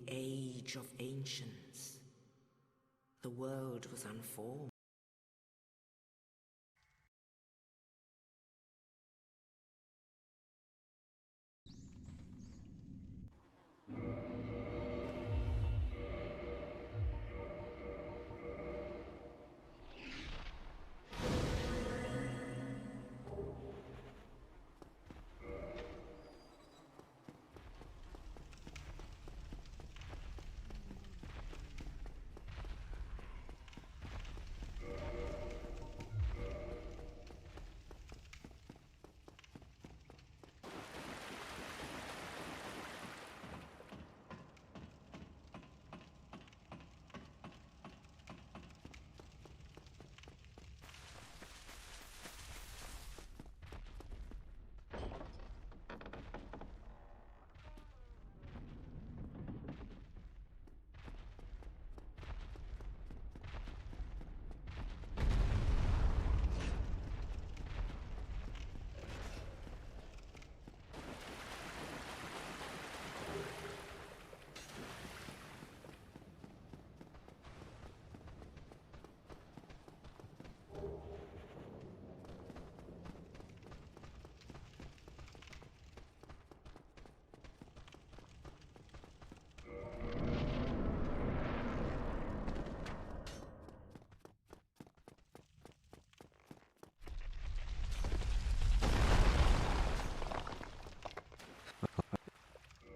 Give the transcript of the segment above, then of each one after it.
age of ancients. The world was unformed.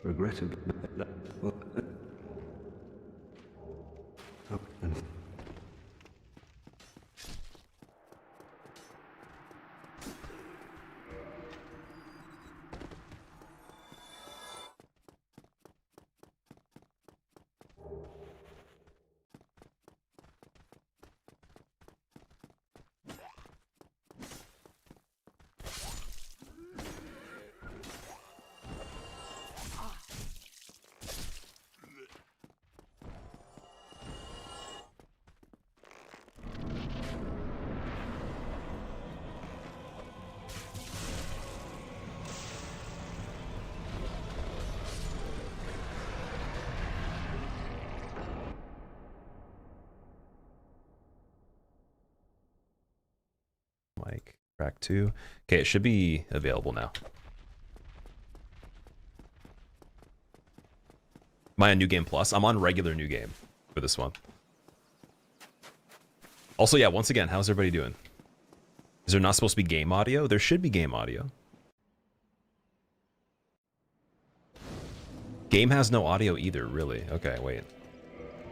Regrettably. Mic track 2. Okay, it should be available now. Am I on New Game Plus? I'm on regular New Game for this one. Also, yeah, once again, how's everybody doing? Is there not supposed to be game audio? There should be game audio. Game has no audio either, really. Okay, wait.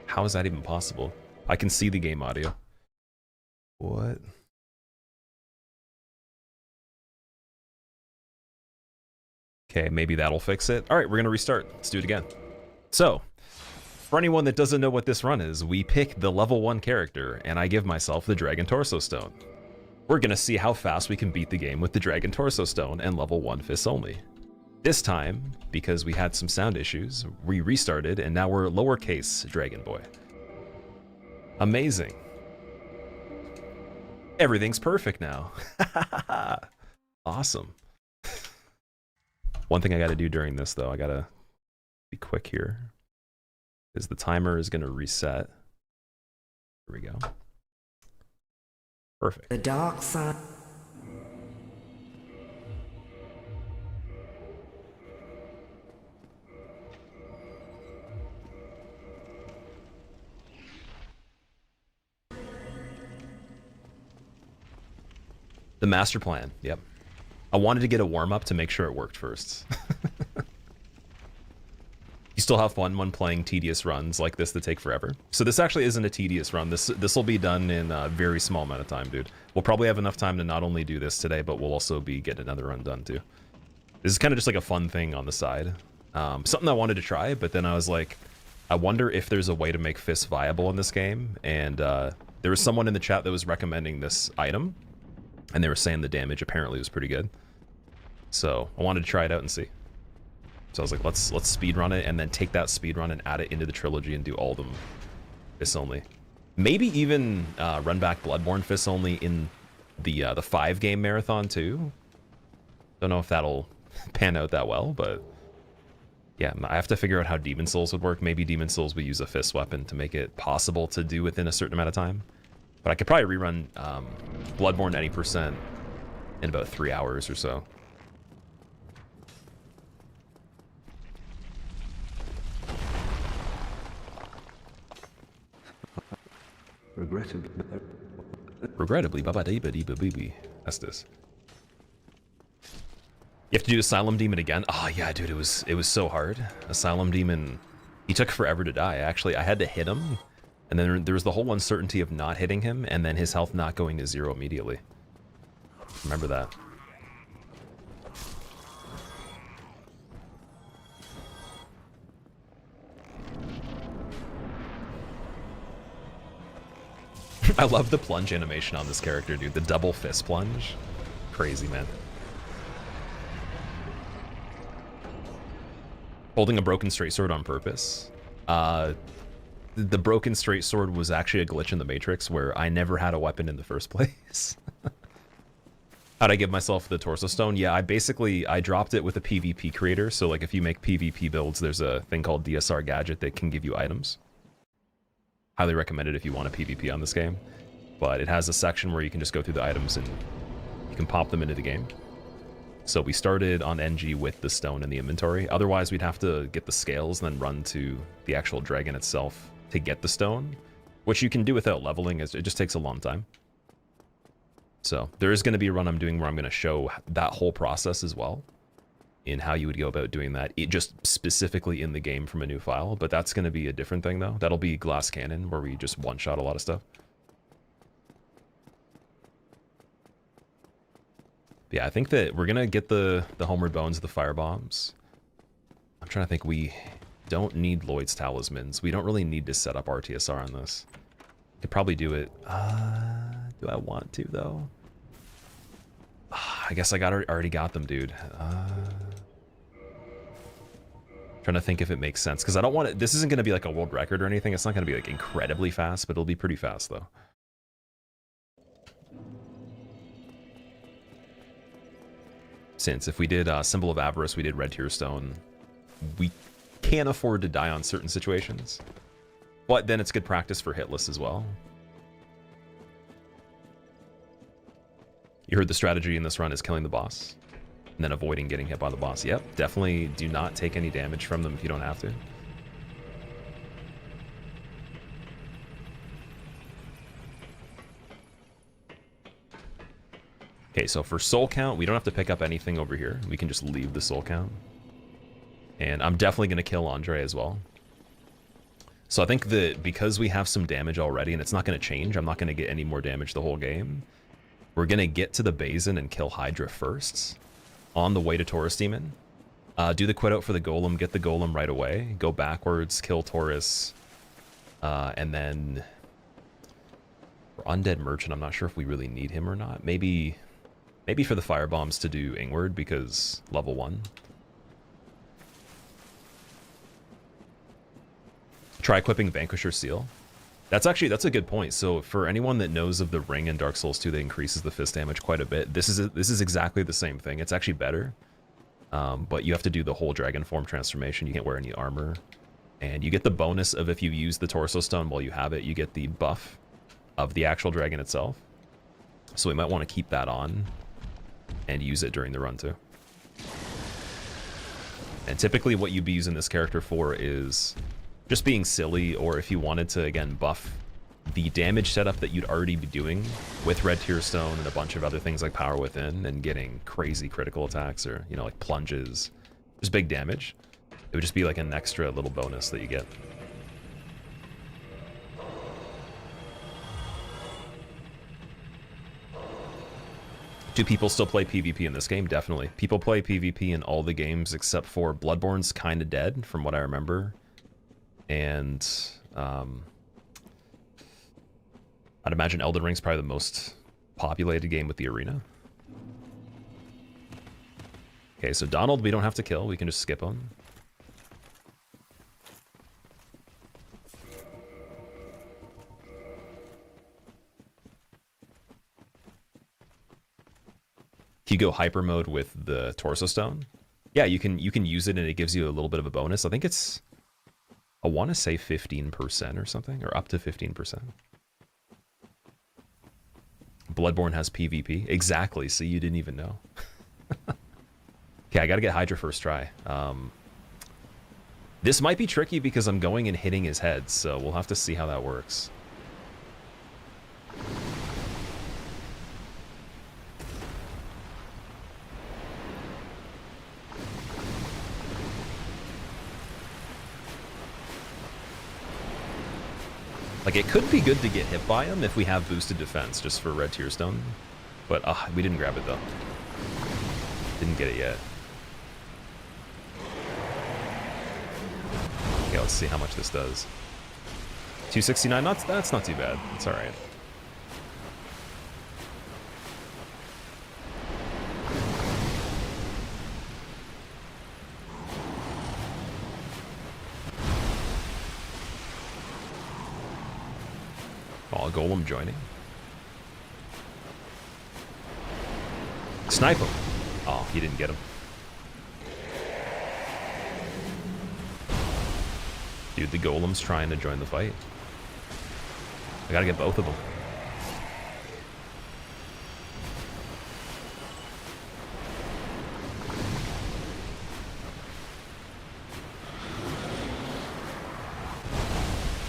How is that even possible? I can see the game audio. What? Okay, maybe that'll fix it. All right, we're going to restart. Let's do it again. So, for anyone that doesn't know what this run is, we pick the level 1 character, and I give myself the Dragon Torso Stone. We're going to see how fast we can beat the game with the Dragon Torso Stone and level 1 Fist Only. This time, because we had some sound issues, we restarted, and now we're lowercase Dragon Boy. Amazing. Everything's perfect now. Awesome. One thing I got to do during this, though, I got to be quick here, is the timer is going to reset. Here we go. Perfect. The dark side. The master plan, yep. I wanted to get a warm-up to make sure it worked first. You still have fun when playing tedious runs like this that take forever. So this actually isn't a tedious run. This will be done in a very small amount of time, dude. We'll probably have enough time to not only do this today, but we'll also be getting another run done too. This is kind of just like a fun thing on the side. Something I wanted to try, but then I was like, I wonder if there's a way to make fists viable in this game. And there was someone in the chat that was recommending this item, and they were saying the damage apparently was pretty good. So I wanted to try it out and see. So I was like, let's speedrun it and then take that speedrun and add it into the trilogy and do all of them Fists Only. Maybe even run back Bloodborne Fists Only in the 5-game marathon too. Don't know if that'll pan out that well, but Yeah, I have to figure out how Demon Souls would work. Maybe Demon Souls would use a fist weapon to make it possible to do within a certain amount of time. But I could probably rerun Bloodborne any percent in about 3 hours or so. Regrettably, baba dee ba dee ba bee bee. That's this. You have to do Asylum Demon again? Oh yeah, dude, it was so hard. Asylum Demon, he took forever to die. Actually, I had to hit him, and then there was the whole uncertainty of not hitting him, and then his health not going to 0 immediately. Remember that. I love the plunge animation on this character, dude. The double fist plunge. Crazy, man. Holding a broken straight sword on purpose. The broken straight sword was actually a glitch in the Matrix where I never had a weapon in the first place. How'd I give myself the torso stone? Yeah, I dropped it with a PvP creator. So like if you make PvP builds, there's a thing called DSR gadget that can give you items. Highly recommend it if you want a PvP on this game. But it has a section where you can just go through the items and you can pop them into the game. So we started on NG with the stone in the inventory. Otherwise, we'd have to get the scales and then run to the actual dragon itself to get the stone, which you can do without leveling. It just takes a long time. So there is going to be a run I'm doing where I'm going to show that whole process as well in how you would go about doing that, just specifically in the game from a new file. But that's going to be a different thing, though. That'll be Glass Cannon, where we just one-shot a lot of stuff. But yeah, I think that we're going to get the Homeward Bones, the Fire Bombs. I'm trying to think. We don't need Lloyd's Talismans. We don't really need to set up RTSR on this. Could probably do it. Do I want to, though? I guess I already got them, dude. Trying to think if it makes sense, because I don't want it. This isn't going to be like a world record or anything. It's not going to be like incredibly fast, but it'll be pretty fast, though. Since if we did Symbol of Avarice, we did Red Tear Stone, we can't afford to die on certain situations. But then it's good practice for hitless as well. You heard the strategy in this run is killing the boss and then avoiding getting hit by the boss. Yep, definitely do not take any damage from them if you don't have to. Okay, so for soul count, we don't have to pick up anything over here. We can just leave the soul count. And I'm definitely going to kill Andre as well. So I think that because we have some damage already, and it's not going to change, I'm not going to get any more damage the whole game. We're going to get to the Basin and kill Hydra first. On the way to Taurus Demon. Do the quit out for the Golem, get the Golem right away. Go backwards, kill Taurus. And then... For Undead Merchant, I'm not sure if we really need him or not. Maybe for the Fire Bombs to do Ingward, because level 1. Try equipping Vanquisher Seal. That's a good point. So for anyone that knows of the ring in Dark Souls 2 that increases the fist damage quite a bit, this is exactly the same thing. It's actually better, but you have to do the whole dragon form transformation. You can't wear any armor, and you get the bonus of if you use the Torso Stone while you have it, you get the buff of the actual dragon itself. So we might want to keep that on and use it during the run too. And typically what you'd be using this character for is just being silly, or if you wanted to, again, buff the damage setup that you'd already be doing with Red Tear Stone and a bunch of other things like Power Within and getting crazy critical attacks or, you know, like plunges, just big damage. It would just be like an extra little bonus that you get. Do people still play PvP in this game? Definitely. People play PvP in all the games except for Bloodborne's kind of dead, from what I remember. And I'd imagine Elden Ring's probably the most populated game with the arena. Okay, so Donald we don't have to kill. We can just skip him. If you go hyper mode with the Torso Stone, Yeah, you can use it and it gives you a little bit of a bonus. I think it's, I want to say 15% or something, or up to 15%. Bloodborne has PvP. Exactly. See, you didn't even know. Okay, I got to get Hydra first try. This might be tricky because I'm going and hitting his head, so we'll have to see how that works. Like, it could be good to get hit by him if we have boosted defense, just for Red Tear Stone. But, we didn't grab it, though. Didn't get it yet. Okay, let's see how much this does. 269, that's not too bad. It's alright. Oh, Golem joining. Snipe him. Oh, he didn't get him. Dude, the Golem's trying to join the fight. I gotta get both of them.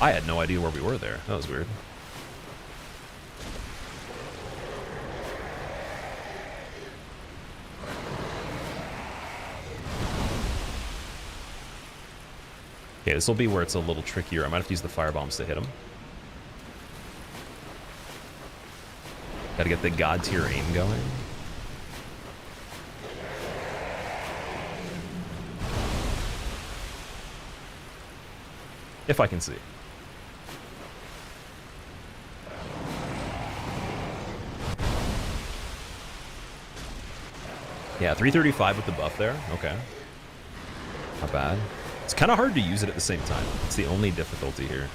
I had no idea where we were there. That was weird. Okay, this will be where it's a little trickier. I might have to use the firebombs to hit him. Gotta get the god tier aim going. If I can see. Yeah, 335 with the buff there. Okay. Not bad. It's kind of hard to use it at the same time. It's the only difficulty here.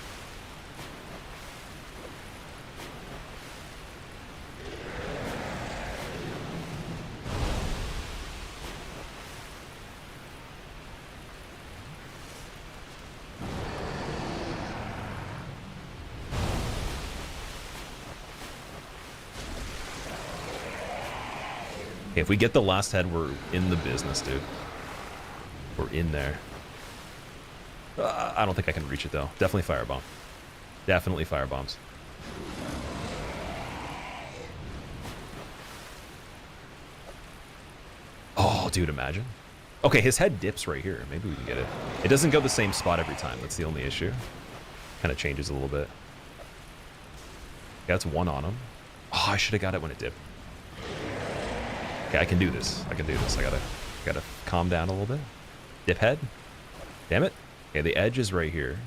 Okay, if we get the last head, we're in the business, dude. We're in there. I don't think I can reach it, though. Definitely firebomb. Definitely firebombs. Oh, dude, imagine. Okay, his head dips right here. Maybe we can get it. It doesn't go the same spot every time. That's the only issue. Kind of changes a little bit. Yeah, that's one on him. Oh, I should have got it when it dipped. Okay, I can do this. I can do this. I gotta calm down a little bit. Dip head. Damn it. Okay, the edge is right here.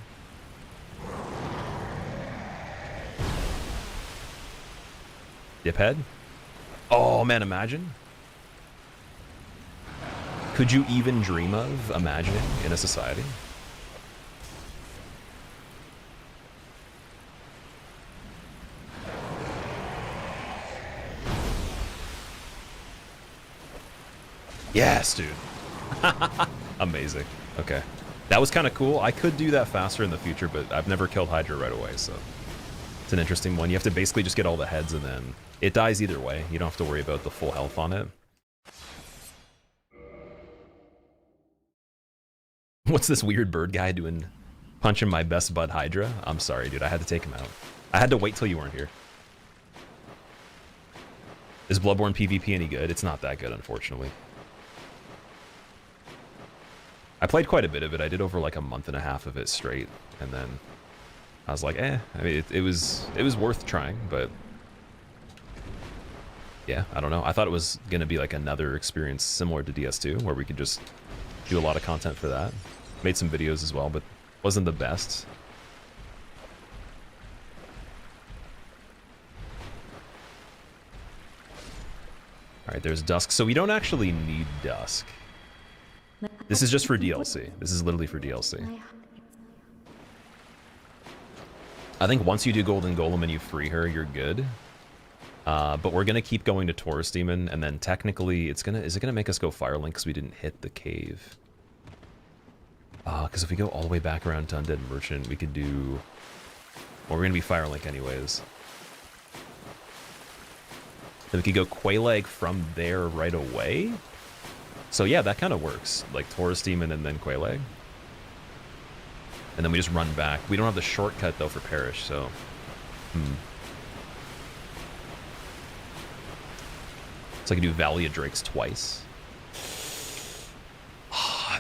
Dip head. Oh, man, imagine. Could you even dream of imagining in a society? Yes, dude. Amazing. Okay. That was kind of cool. I could do that faster in the future, but I've never killed Hydra right away, so it's an interesting one. You have to basically just get all the heads, and then it dies either way. You don't have to worry about the full health on it. What's this weird bird guy doing? Punching my best bud Hydra? I'm sorry, dude. I had to take him out. I had to wait till you weren't here. Is Bloodborne PvP any good? It's not that good, unfortunately. I played quite a bit of it. I did over like a month and a half of it straight, and then I was like, eh. I mean, it was worth trying, but yeah, I don't know. I thought it was gonna be like another experience similar to DS2, where we could just do a lot of content for that. Made some videos as well, but wasn't the best. All right, there's Dusk. So we don't actually need Dusk. This is just for DLC. This is literally for DLC. I think once you do Golden Golem and you free her, you're good. But we're gonna keep going to Taurus Demon, and then technically is it gonna make us go Firelink because we didn't hit the cave? Because if we go all the way back around to Undead Merchant, we could do... Well, we're gonna be Firelink anyways. Then we could go Quailag from there right away. So yeah, that kind of works. Like Taurus Demon and then Quailag. And then we just run back. We don't have the shortcut though for Parish, so... So I can do Valley of Drakes twice.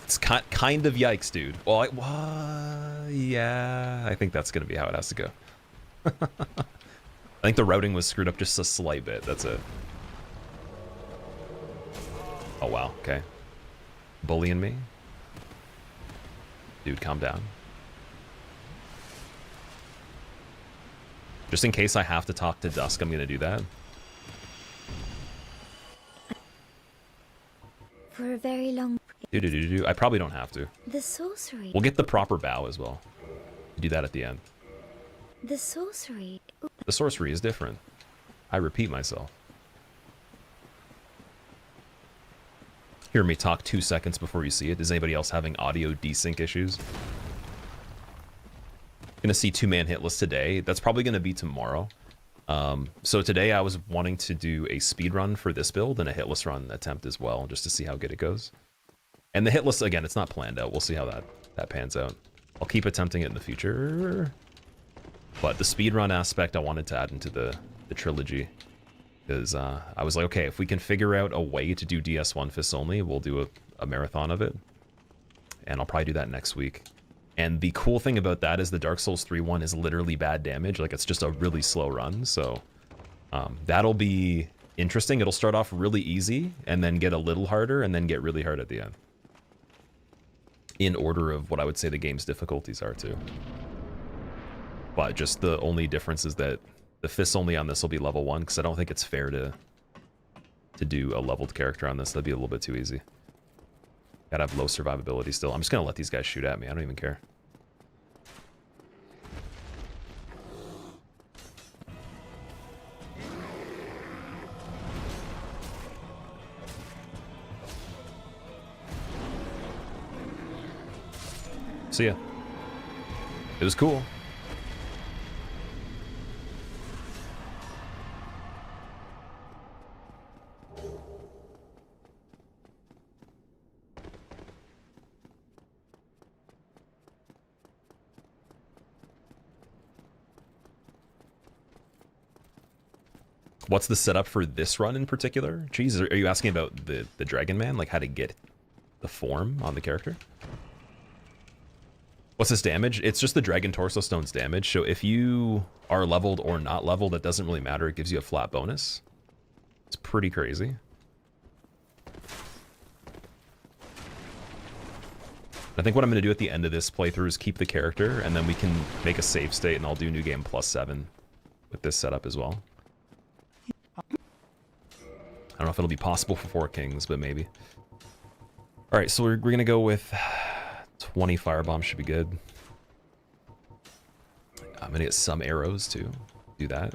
It's kind of yikes, dude. Well, yeah, I think that's going to be how it has to go. I think the routing was screwed up just a slight bit. That's it. Oh, wow. Okay. Bullying me? Dude, calm down. Just in case I have to talk to Dusk, I'm going to do that. For a very long... I probably don't have to. The sorcery... We'll get the proper bow as well. Do that at the end. The sorcery... The sorcery is different. I repeat myself. Hear me talk 2 seconds before you see it. Is anybody else having audio desync issues? Gonna see 2-man hitless today. That's probably gonna be tomorrow. So today I was wanting to do a speed run for this build and a hitless run attempt as well, just to see how good it goes. And the hitless, again, it's not planned out. We'll see how that pans out. I'll keep attempting it in the future. But the speed run aspect I wanted to add into the trilogy. Because I was like, okay, if we can figure out a way to do DS1 Fist Only, we'll do a marathon of it. And I'll probably do that next week. And the cool thing about that is the Dark Souls 3 one is literally bad damage. Like, it's just a really slow run. So that'll be interesting. It'll start off really easy and then get a little harder and then get really hard at the end. In order of what I would say the game's difficulties are, too. But just the only difference is that the Fist Only on this will be level 1, because I don't think it's fair to do a leveled character on this. That'd be a little bit too easy. Gotta have low survivability still. I'm just gonna let these guys shoot at me. I don't even care. See ya. It was cool. What's the setup for this run in particular? Jeez, are you asking about the Dragon Man? Like how to get the form on the character? What's this damage? It's just the Dragon Torso Stone's damage. So if you are leveled or not leveled, that doesn't really matter. It gives you a flat bonus. It's pretty crazy. I think what I'm going to do at the end of this playthrough is keep the character, and then we can make a save state, and I'll do New Game +7 with this setup as well. I don't know if it'll be possible for 4 Kings, but maybe. Alright, so we're going to go with 20 firebombs should be good. I'm going to get some arrows, too. Do that.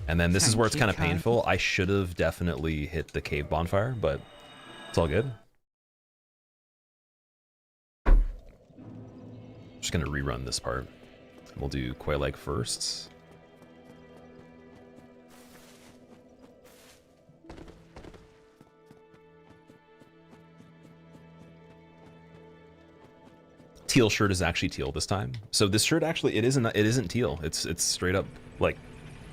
And then this is where it's kind of painful. I should have definitely hit the cave bonfire, but it's all good. Just going to rerun this part. We'll do Quailag first. Teal shirt is actually teal this time. So this shirt actually, it isn't teal. It's straight up, like,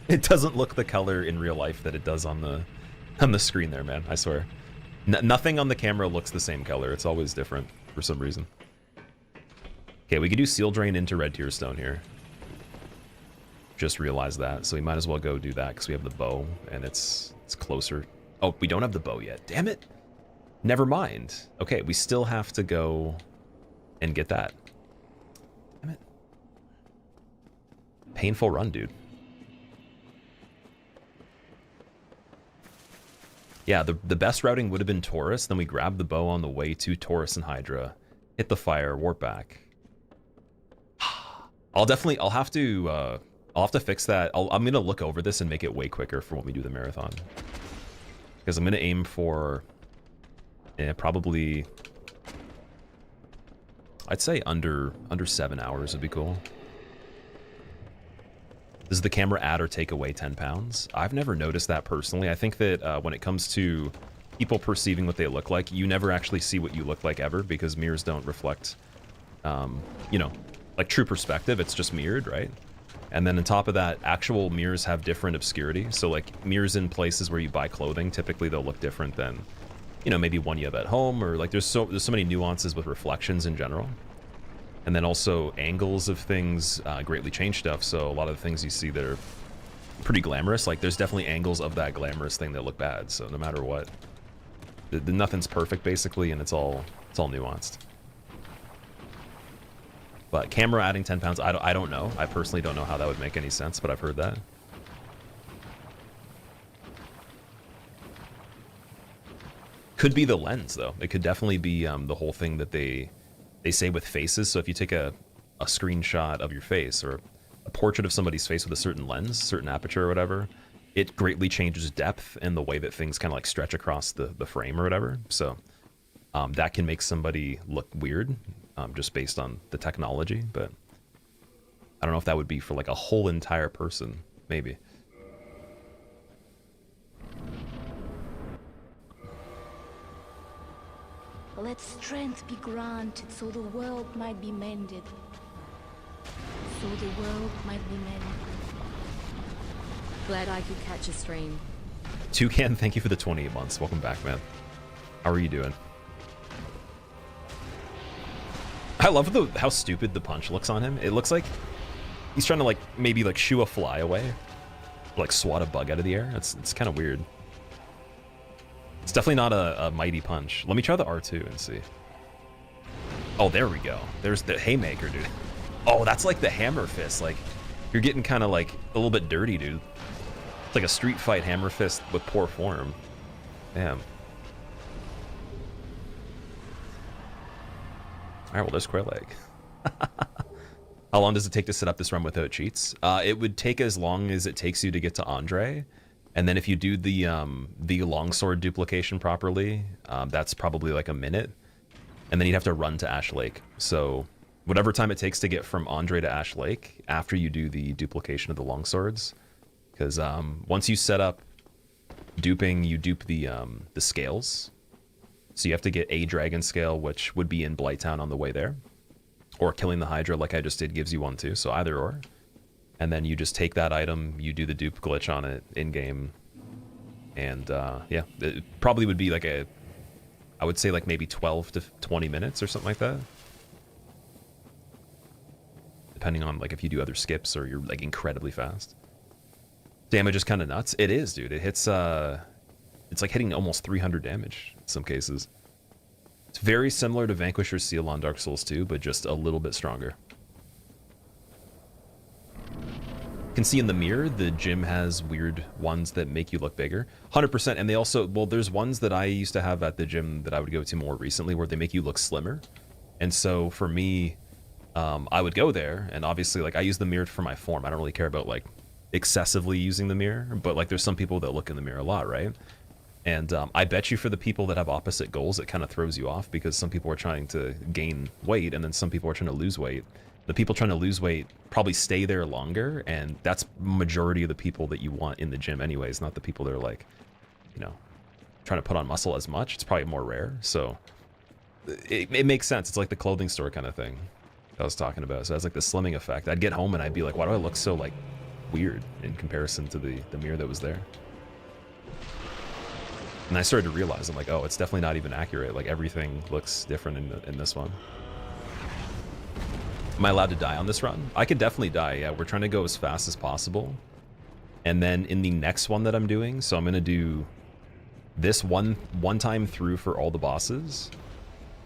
it doesn't look the color in real life that it does on the screen there, man. I swear. Nothing on the camera looks the same color. It's always different for some reason. Okay, we could do Seal Drain into Red Tear Stone here. Just realized that, so we might as well go do that because we have the bow and it's closer. Oh, we don't have the bow yet. Damn it. Never mind. Okay, we still have to go and get that. Damn it. Painful run, dude. Yeah, the best routing would have been Taurus. Then we grab the bow on the way to Taurus and Hydra. Hit the fire, warp back. I'll have to I'll have to fix that. I'm going to look over this and make it way quicker for when we do the marathon. Because I'm going to aim for probably, I'd say under 7 hours would be cool. Does the camera add or take away 10 pounds? I've never noticed that personally. I think that when it comes to people perceiving what they look like, you never actually see what you look like ever because mirrors don't reflect, you know, like true perspective. It's just mirrored, right? And then on top of that, actual mirrors have different obscurity. So like mirrors in places where you buy clothing, typically they'll look different than, you know, maybe one you have at home, or like there's so many nuances with reflections in general. And then also angles of things greatly change stuff. So a lot of the things you see that are pretty glamorous, like there's definitely angles of that glamorous thing that look bad. So no matter what, nothing's perfect basically, and it's all nuanced. But camera adding 10 pounds, I don't know. I personally don't know how that would make any sense, but I've heard that. Could be the lens though. It could definitely be the whole thing that they say with faces. So if you take a screenshot of your face or a portrait of somebody's face with a certain lens, certain aperture or whatever, it greatly changes depth and the way that things kind of like stretch across the frame or whatever. So that can make somebody look weird just based on the technology. But I don't know if that would be for like a whole entire person, maybe. Let strength be granted so the world might be mended. So the world might be mended. Glad I could catch a stream. Toucan, thank you for the 28 months. Welcome back, man. How are you doing? I love how stupid the punch looks on him. It looks like he's trying to like maybe like shoo a fly away, like swat a bug out of the air. It's kind of weird. It's definitely not a mighty punch. Let me try the R2 and see. Oh, there we go. There's the haymaker, dude. Oh, that's like the hammer fist. Like, you're getting kind of like a little bit dirty, dude. It's like a street fight hammer fist with poor form. Damn. Alright, well, there's Quail Egg. How long does it take to set up this run without cheats? It would take as long as it takes you to get to Andre. And then if you do the longsword duplication properly, that's probably like a minute. And then you'd have to run to Ash Lake. So whatever time it takes to get from Andre to Ash Lake after you do the duplication of the longswords. Because once you set up duping, you dupe the scales. So you have to get a dragon scale, which would be in Blighttown on the way there. Or killing the Hydra like I just did gives you one too. So either or. And then you just take that item, you do the dupe glitch on it in-game, and yeah, it probably would be like I would say like maybe 12 to 20 minutes or something like that. Depending on like if you do other skips or you're like incredibly fast. Damage is kind of nuts. It is, dude. It hits, it's like hitting almost 300 damage in some cases. It's very similar to Vanquisher's Seal on Dark Souls 2, but just a little bit stronger. You can see in the mirror, the gym has weird ones that make you look bigger. 100%, and they also, well, there's ones that I used to have at the gym that I would go to more recently where they make you look slimmer. And so for me, I would go there, and obviously, like, I use the mirror for my form. I don't really care about, like, excessively using the mirror, but, like, there's some people that look in the mirror a lot, right? And I bet you for the people that have opposite goals, it kind of throws you off because some people are trying to gain weight, and then some people are trying to lose weight. The people trying to lose weight probably stay there longer, and that's majority of the people that you want in the gym anyways, not the people that are like, you know, trying to put on muscle as much. It's probably more rare, so it makes sense. It's like the clothing store kind of thing I was talking about. So it has like the slimming effect. I'd get home and I'd be like, why do I look so like weird in comparison to the mirror that was there? And I started to realize, I'm like, oh, it's definitely not even accurate. Like everything looks different in this one. Am I allowed to die on this run? I could definitely die, yeah. We're trying to go as fast as possible. And then in the next one that I'm doing, so I'm going to do this one time through for all the bosses.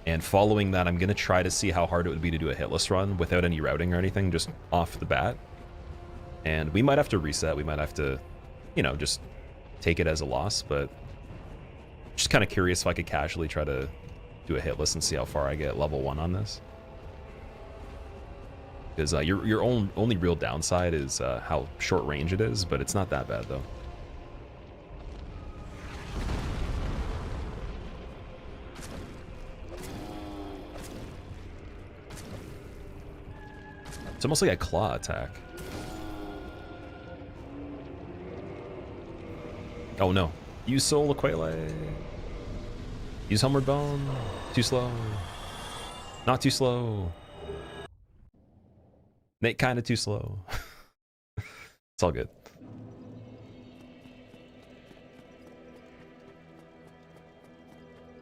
And following that, I'm going to try to see how hard it would be to do a hitless run without any routing or anything, just off the bat. And we might have to reset. We might have to, you know, just take it as a loss. But just kind of curious if I could casually try to do a hitless and see how far I get level 1 on this. Because your only real downside is how short range it is, but it's not that bad though. It's almost like a claw attack. Oh no. Use Soul Aquele. Use Homeward Bone. Too slow. Not too slow. Nate kinda too slow. It's all good.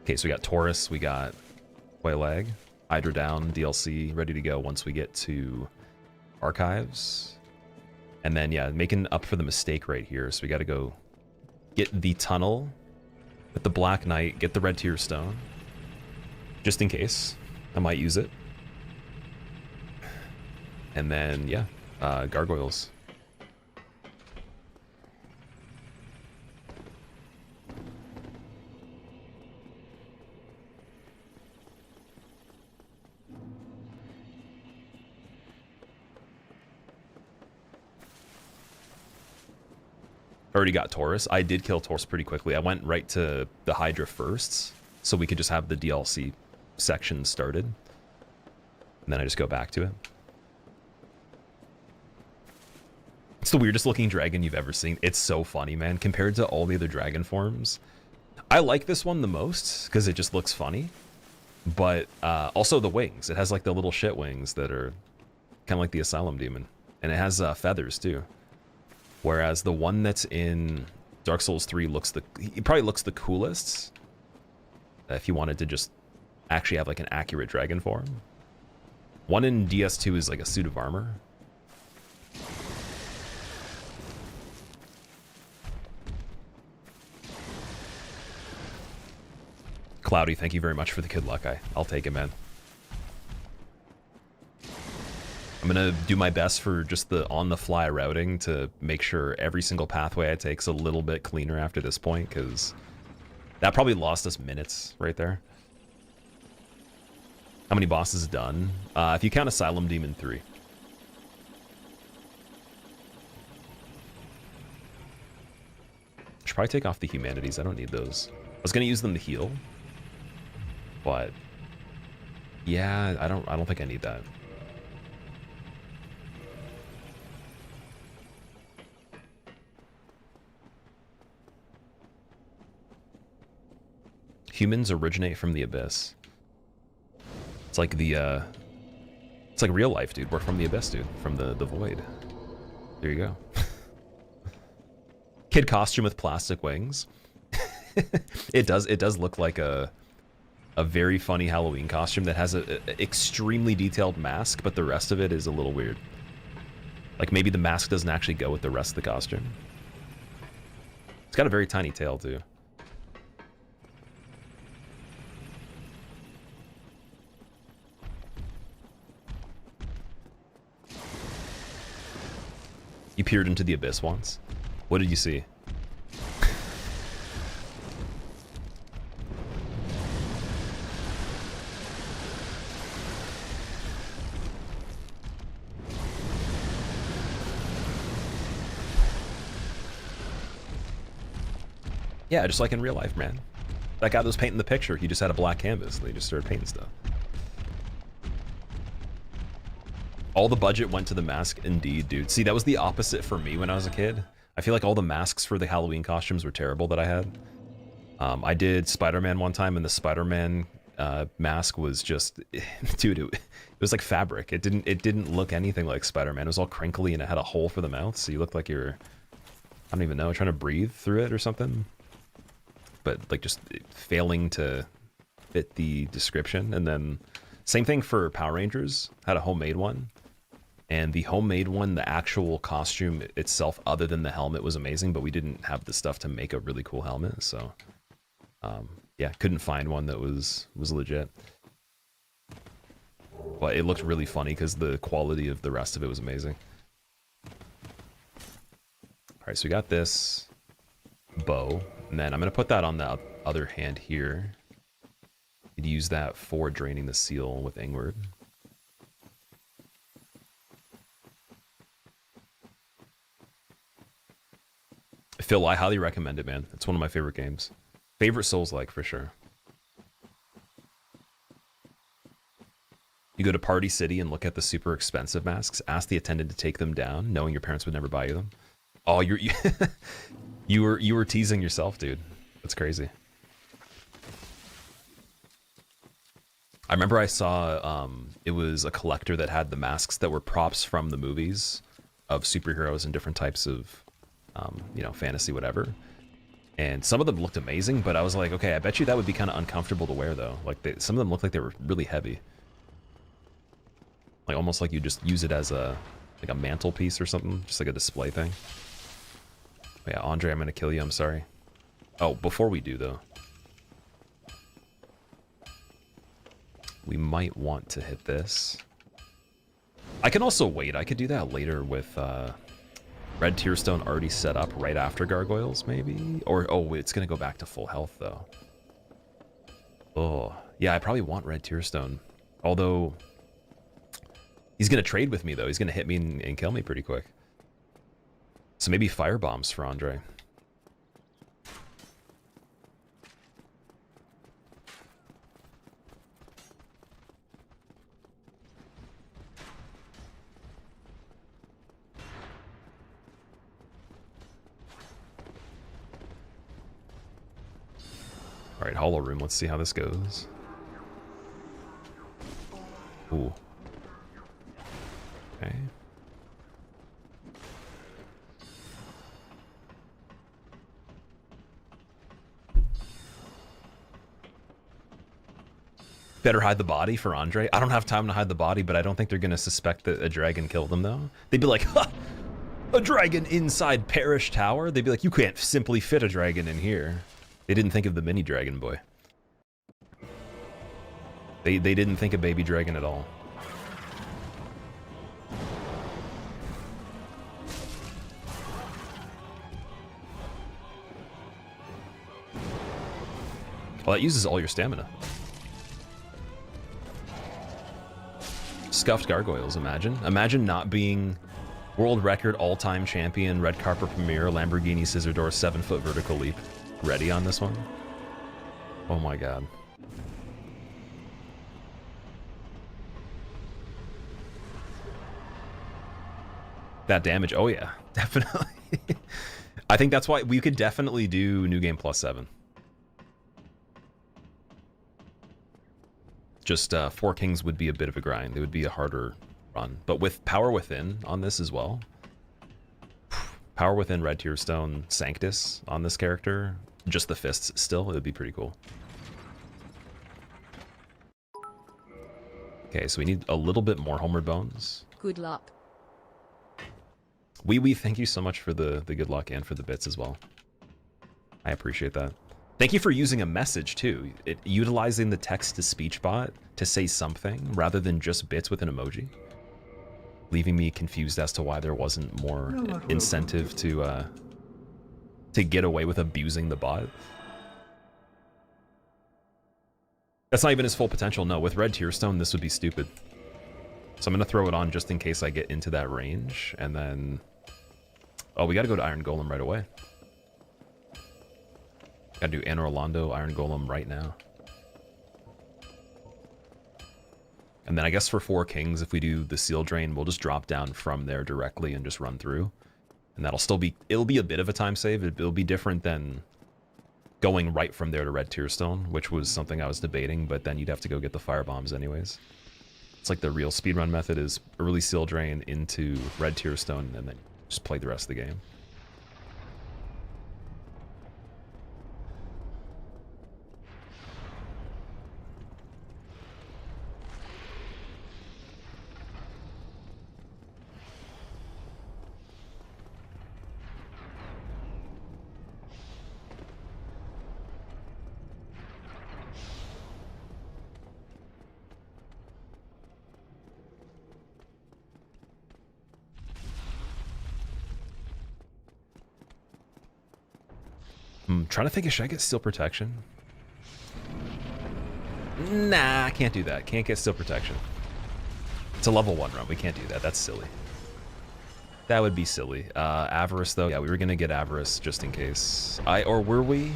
Okay, so we got Taurus, we got Quailag, Hydra down, DLC ready to go once we get to Archives. And then, yeah, making up for the mistake right here. So we got to go get the tunnel with the Black Knight, get the Red Tier Stone. Just in case. I might use it. And then, yeah, Gargoyles. Already got Taurus. I did kill Taurus pretty quickly. I went right to the Hydra first, so we could just have the DLC section started. And then I just go back to it. It's the weirdest looking dragon you've ever seen. It's so funny, man. Compared to all the other dragon forms, I like this one the most because it just looks funny. But also the wings. It has like the little shit wings that are kind of like the Asylum Demon. And it has feathers too. Whereas the one that's in Dark Souls 3 it probably looks the coolest. If you wanted to just actually have like an accurate dragon form. One in DS2 is like a suit of armor. Cloudy, thank you very much for the Kid Luck. I'll take it, man. I'm gonna do my best for just the on-the-fly routing to make sure every single pathway I take's a little bit cleaner after this point, because that probably lost us minutes right there. How many bosses done? If you count Asylum Demon 3. Should probably take off the humanities. I don't need those. I was gonna use them to heal, but yeah, I don't think I need that. Humans originate from the abyss. It's like it's like real life, dude. We're from the abyss, dude. From the void. There you go. Kid costume with plastic wings. It does look like a very funny Halloween costume that has a extremely detailed mask, but the rest of it is a little weird. Like maybe the mask doesn't actually go with the rest of the costume. It's got a very tiny tail too. You peered into the abyss once. What did you see? Yeah, just like in real life, man. That guy that was painting the picture, he just had a black canvas and they just started painting stuff. All the budget went to the mask, indeed, dude. See, that was the opposite for me when I was a kid. I feel like all the masks for the Halloween costumes were terrible that I had. I did Spider-Man one time, and the Spider-Man mask was just, dude, it was like fabric. It didn't look anything like Spider-Man. It was all crinkly, and it had a hole for the mouth, so you looked like you're, I don't even know, trying to breathe through it or something. But like just failing to fit the description. And then same thing for Power Rangers. Had a homemade one. And the homemade one, the actual costume itself, other than the helmet, was amazing, but we didn't have the stuff to make a really cool helmet, so yeah, couldn't find one that was legit. But it looked really funny because the quality of the rest of it was amazing. Alright, so we got this bow, and then I'm going to put that on the other hand here. You'd use that for draining the seal with Ingward. Phil, I highly recommend it, man. It's one of my favorite games. Favorite Souls-like, for sure. You go to Party City and look at the super expensive masks. Ask the attendant to take them down, knowing your parents would never buy you them. Oh, you were teasing yourself, dude. That's crazy. I remember I saw it was a collector that had the masks that were props from the movies of superheroes and different types of you know, fantasy, whatever. And some of them looked amazing, but I was like, okay, I bet you that would be kind of uncomfortable to wear though. Like some of them looked like they were really heavy. Like almost like you just use it as a like a mantelpiece or something, just like a display thing. But yeah, Andre, I'm gonna kill you. I'm sorry. Oh, before we do though, we might want to hit this. I can also wait. I could do that later with Red Tearstone already set up right after Gargoyles, maybe? Or, oh, it's gonna go back to full health though. Oh, yeah, I probably want Red Tearstone. Although, he's gonna trade with me though. He's gonna hit me and kill me pretty quick. So maybe fire bombs for Andre. All right, Hollow Room. Let's see how this goes. Ooh. Okay. Better hide the body for Andre. I don't have time to hide the body, but I don't think they're going to suspect that a dragon killed him, though. They'd be like, ha! A dragon inside Parish Tower? They'd be like, you can't simply fit a dragon in here. They didn't think of the mini dragon boy. They didn't think of baby dragon at all. Well, that uses all your stamina. Scuffed Gargoyles, imagine. Imagine not being world record all-time champion, red carpet premiere, Lamborghini scissor door, 7-foot vertical leap. Ready on this one? Oh my god. That damage, oh yeah, definitely. I think that's why we could definitely do New Game Plus 7. Just 4 Kings would be a bit of a grind. It would be a harder run. But with Power Within on this as well, Power Within, Red Tearstone, Sanctus on this character, just the fists still, it would be pretty cool. Okay, so we need a little bit more Homeward Bones. Good luck. Wee, thank you so much for the good luck and for the bits as well. I appreciate that. Thank you for using a message too. Utilizing the text-to-speech bot to say something rather than just bits with an emoji. Leaving me confused as to why there wasn't more incentive to get away with abusing the bot. That's not even his full potential. No, with Red Tearstone, this would be stupid. So I'm going to throw it on just in case I get into that range. And then... oh, we got to go to Iron Golem right away. Got to do Anor Londo, Iron Golem right now. And then I guess for 4 Kings, if we do the Seal Drain, we'll just drop down from there directly and just run through. And that'll still be... it'll be a bit of a time save. It'll be different than going right from there to Red Tearstone, which was something I was debating, but then you'd have to go get the fire bombs anyways. It's like the real speedrun method is early Seal Drain into Red Tearstone and then just play the rest of the game. I'm trying to think, should I get Steel Protection? Nah, I can't do that. Can't get Steel Protection. It's a level 1 run. We can't do that. That's silly. That would be silly. Avarice, though. Yeah, we were going to get Avarice just in case. Or were we?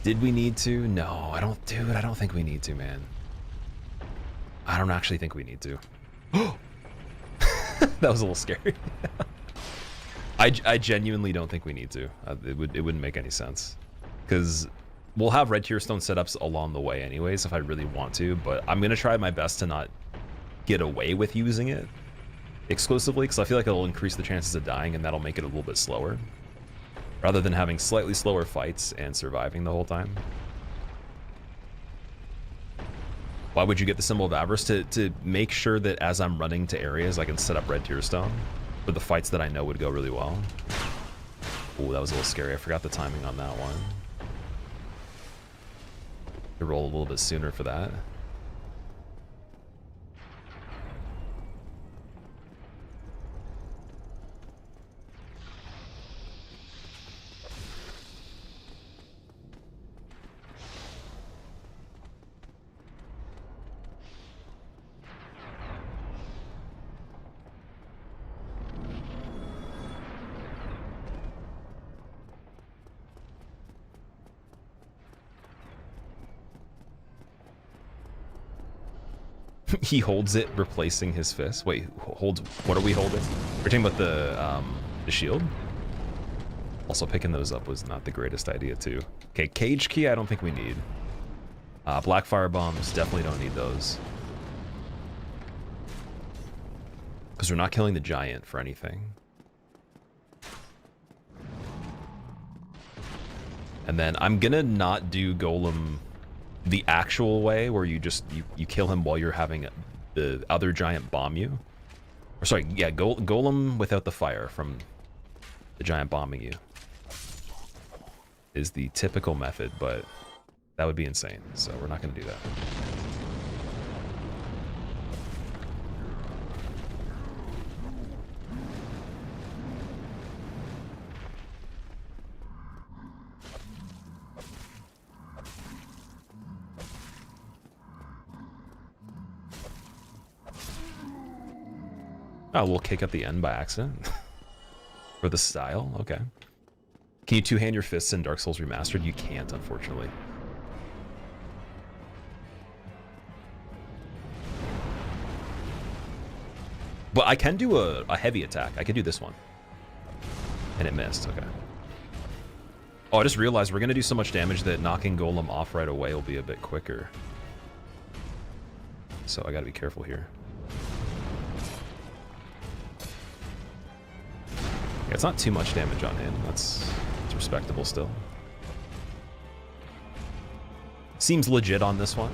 Did we need to? No, I don't, dude, I don't think we need to, man. I don't actually think we need to. That was a little scary. I genuinely don't think we need to. It wouldn't make any sense. Because we'll have red tear stone setups along the way anyways if I really want to, but I'm going to try my best to not get away with using it exclusively, because I feel like it'll increase the chances of dying and that'll make it a little bit slower, rather than having slightly slower fights and surviving the whole time. Why would you get the symbol of avarice? To make sure that as I'm running to areas I can set up red tear stone for the fights that I know would go really well. Oh, that was a little scary. I forgot the timing on that one. To roll a little bit sooner for that. He holds it, replacing his fist. Wait, holds, what are we holding? We're talking about the shield? Also, picking those up was not the greatest idea, too. Okay, cage key, I don't think we need. Black fire bombs, definitely don't need those. Because we're not killing the giant for anything. And then I'm gonna not do golem the actual way, where you just you kill him while you're having the other giant bomb you. Or sorry, yeah, golem without the fire from the giant bombing you is the typical method, but that would be insane, so we're not going to do that. Oh, we'll kick at the end by accident. For the style? Okay. Can you two-hand your fists in Dark Souls Remastered? You can't, unfortunately. But I can do a heavy attack. I could do this one. And it missed, okay. Oh, I just realized we're going to do so much damage that knocking Golem off right away will be a bit quicker. So I got to be careful here. Yeah, it's not too much damage on him. It's respectable still. Seems legit on this one.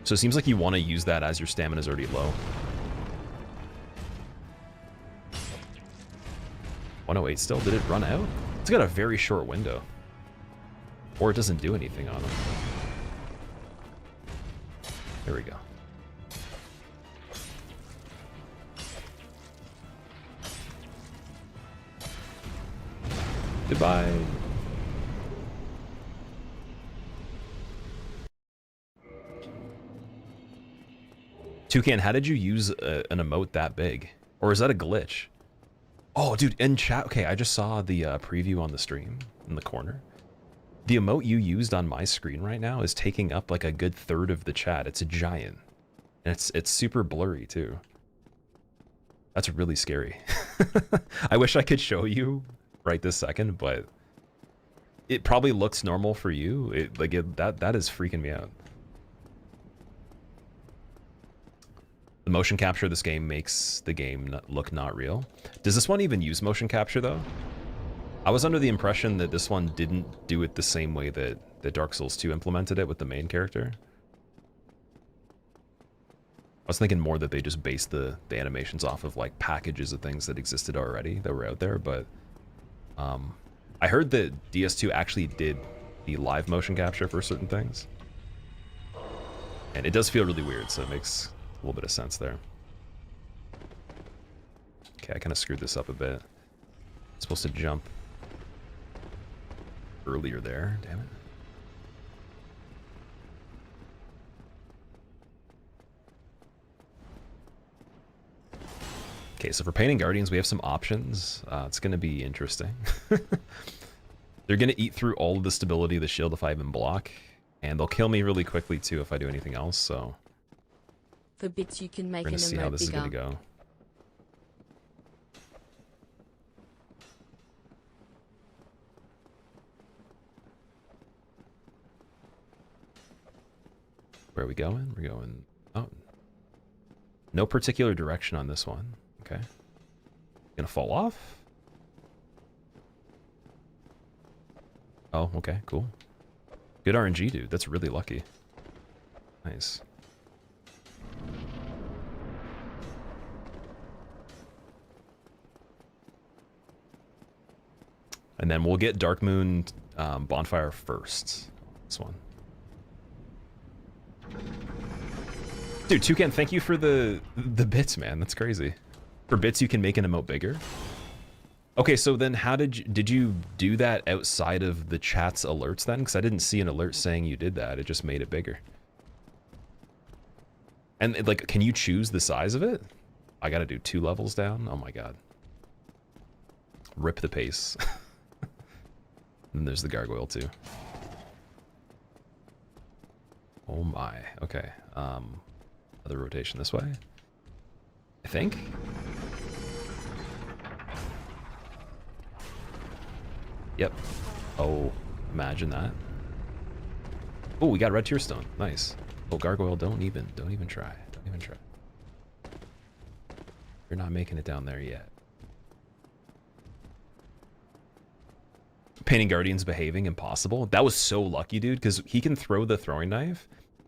So it seems like you want to use that as your stamina is already low. 108 still? Did it run out? It's got a very short window. Or it doesn't do anything on him. There we go. Goodbye. Toucan, how did you use an emote that big? Or is that a glitch? Oh, dude, in chat, okay, I just saw the preview on the stream in the corner. The emote you used on my screen right now is taking up like a good third of the chat. It's a giant. And it's super blurry too. That's really scary. I wish I could show you right this second, but it probably looks normal for you. That is freaking me out. The motion capture of this game makes the game look not real. Does this one even use motion capture though? I was under the impression that this one didn't do it the same way that Dark Souls 2 implemented it with the main character. I was thinking more that they just based the animations off of like packages of things that existed already that were out there, but I heard that DS2 actually did the live motion capture for certain things. And it does feel really weird, so it makes a little bit of sense there. Okay, I kind of screwed this up a bit. Supposed to jump earlier there, damn it. Okay, so for painting guardians, we have some options. It's going to be interesting. They're going to eat through all of the stability of the shield if I even block, and they'll kill me really quickly too if I do anything else, so For bits you can make we're an going to see how emote this is going to bigger. go. Where are we going? We're going... Oh. No particular direction on this one. Okay. Gonna fall off? Oh, okay, cool. Good RNG, dude. That's really lucky. Nice. And then we'll get Dark Moon Bonfire first. This one. Dude, Toucan, thank you for the bits, man. That's crazy. For bits, you can make an emote bigger. Okay, so then how did you do that outside of the chat's alerts then? Because I didn't see an alert saying you did that. It just made it bigger. And like, can you choose the size of it? I gotta do 2 levels down. Oh my god. Rip the pace. And there's the gargoyle too. Oh my. Okay. Other rotation this way, I think. Yep. Oh, imagine that. Oh, we got red tear stone. Nice. Oh, gargoyle, don't even try. Don't even try. You're not making it down there yet. Painting Guardian's behaving impossible. That was so lucky, dude, because he can throw the throwing knife,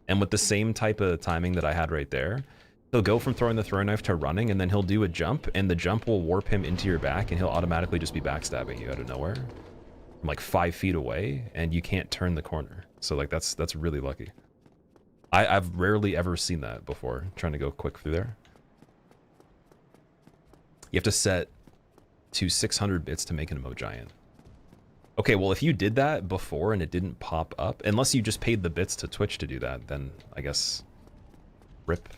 and with the same type of timing that I had right there, he'll go from throwing the throwing knife to running, and then he'll do a jump, and the jump will warp him into your back, and he'll automatically just be backstabbing you out of nowhere from like 5 feet away, and you can't turn the corner. So like that's really lucky. I've rarely ever seen that before, trying to go quick through there. You have to set to 600 bits to make an emote giant. Okay, well, if you did that before and it didn't pop up, unless you just paid the bits to Twitch to do that, then I guess rip.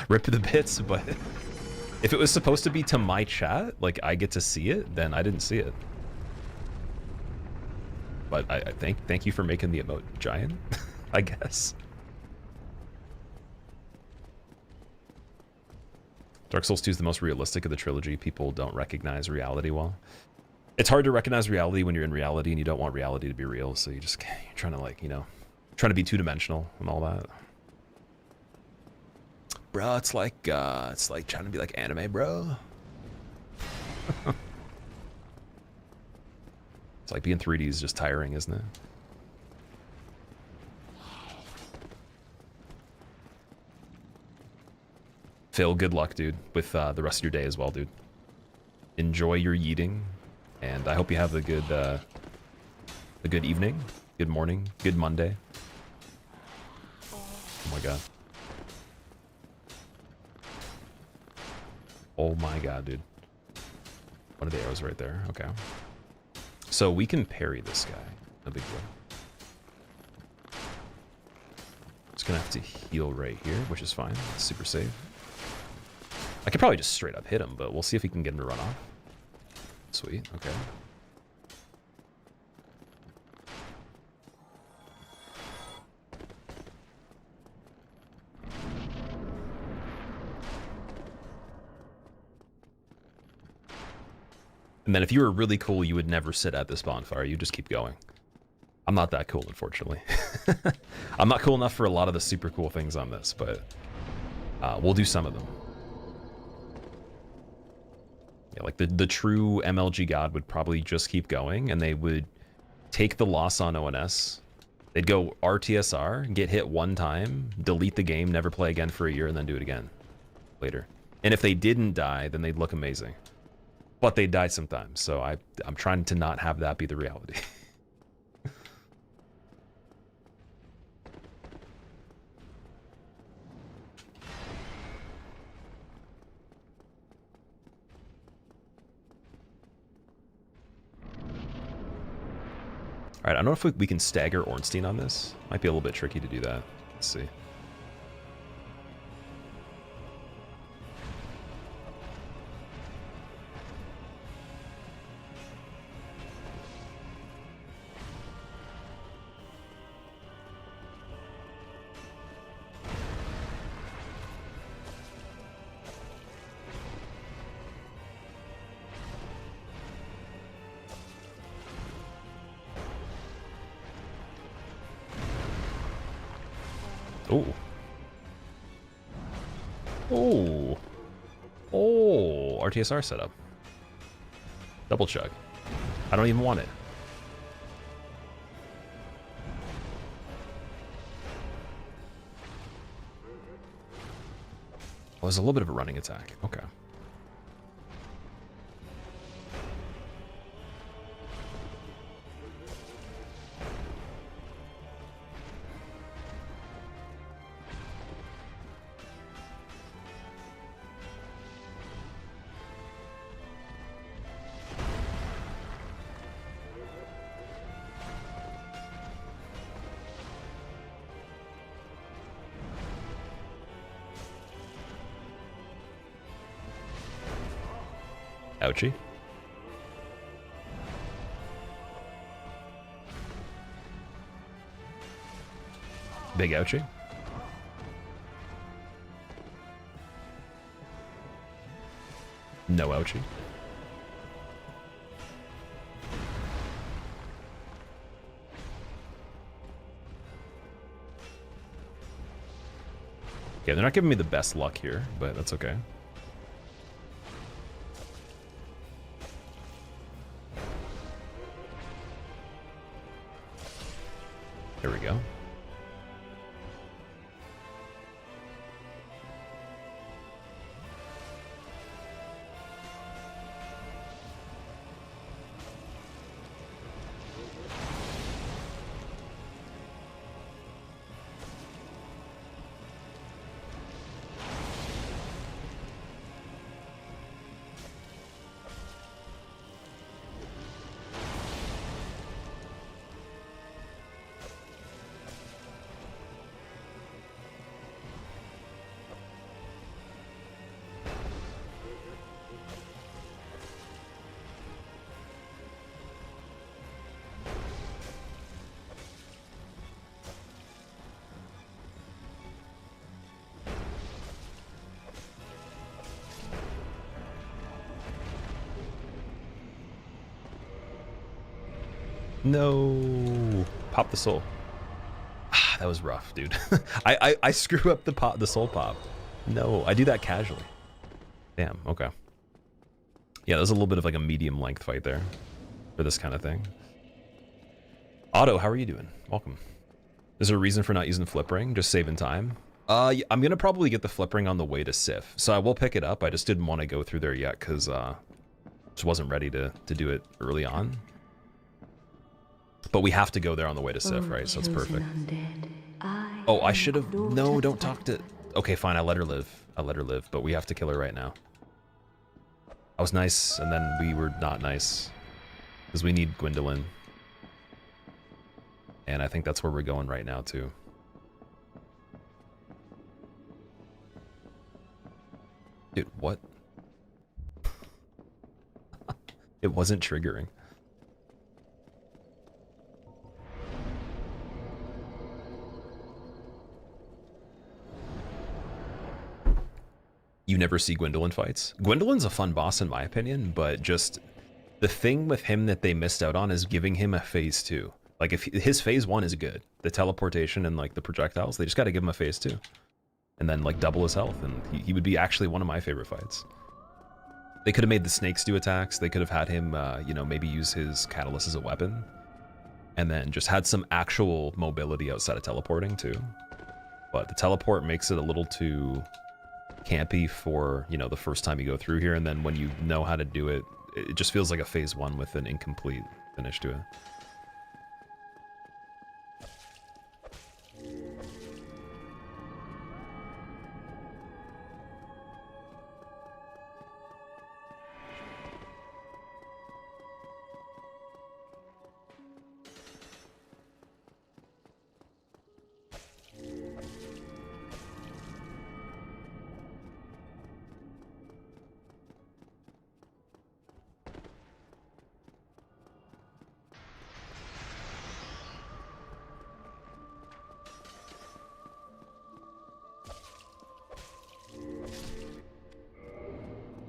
Rip the bits, but if it was supposed to be to my chat, like I get to see it, then I didn't see it. But I thank you for making the emote giant, I guess. Dark Souls 2 is the most realistic of the trilogy. People don't recognize reality well. It's hard to recognize reality when you're in reality and you don't want reality to be real, so you're trying to, like, you know, trying to be two-dimensional and all that. Bro, it's like trying to be like anime, bro. It's like being 3D is just tiring, isn't it? Phil, good luck, dude, with the rest of your day as well, dude. Enjoy your yeeting. And I hope you have a good evening, good morning, good Monday. Oh my god. Oh my god, dude. One of the arrows right there. Okay. So we can parry this guy. No big deal. Just gonna have to heal right here, which is fine. It's super safe. I could probably just straight up hit him, but we'll see if we can get him to run off. Sweet, okay. And then if you were really cool, you would never sit at this bonfire. You just keep going. I'm not that cool, unfortunately. I'm not cool enough for a lot of the super cool things on this, but we'll do some of them. Yeah, like the true MLG god would probably just keep going, and they would take the loss on ONS. They'd go RTSR, get hit one time, delete the game, never play again for a year, and then do it again later. And if they didn't die, then they'd look amazing. But they die sometimes, so I'm trying to not have that be the reality. Alright, I don't know if we can stagger Ornstein on this. Might be a little bit tricky to do that. Let's see. Oh. Oh. Oh. RTSR setup. Double chug. I don't even want it. Oh, there's a little bit of a running attack. Okay. Ouchie. Big ouchie. No ouchie. Yeah, they're not giving me the best luck here, but that's okay. There we go. No. Pop the soul. Ah, that was rough, dude. I screw up the soul pop. No, I do that casually. Damn, okay. Yeah, that was a little bit of like a medium length fight there for this kind of thing. Otto, how are you doing? Welcome. Is there a reason for not using flip ring? Just saving time? I'm gonna probably get the flip ring on the way to Sif, so I will pick it up. I just didn't want to go through there yet because just wasn't ready to do it early on. But we have to go there on the way to Sif, right? So it's perfect. Oh, I should have... No, don't talk to... Okay, fine, I let her live. I let her live, but we have to kill her right now. I was nice, and then we were not nice. Because we need Gwendolyn. And I think that's where we're going right now, too. Dude, what? It wasn't triggering. You never see Gwendolyn fights. Gwendolyn's a fun boss in my opinion, but just the thing with him that they missed out on is giving him a phase 2. Like if his phase 1 is good, the teleportation and like the projectiles, they just got to give him a phase 2. And then like double his health and he would be actually one of my favorite fights. They could have made the snakes do attacks. They could have had him, you know, maybe use his catalyst as a weapon. And then just had some actual mobility outside of teleporting too. But the teleport makes it a little too campy for, you know, the first time you go through here, and then when you know how to do it, it just feels like a phase 1 with an incomplete finish to it.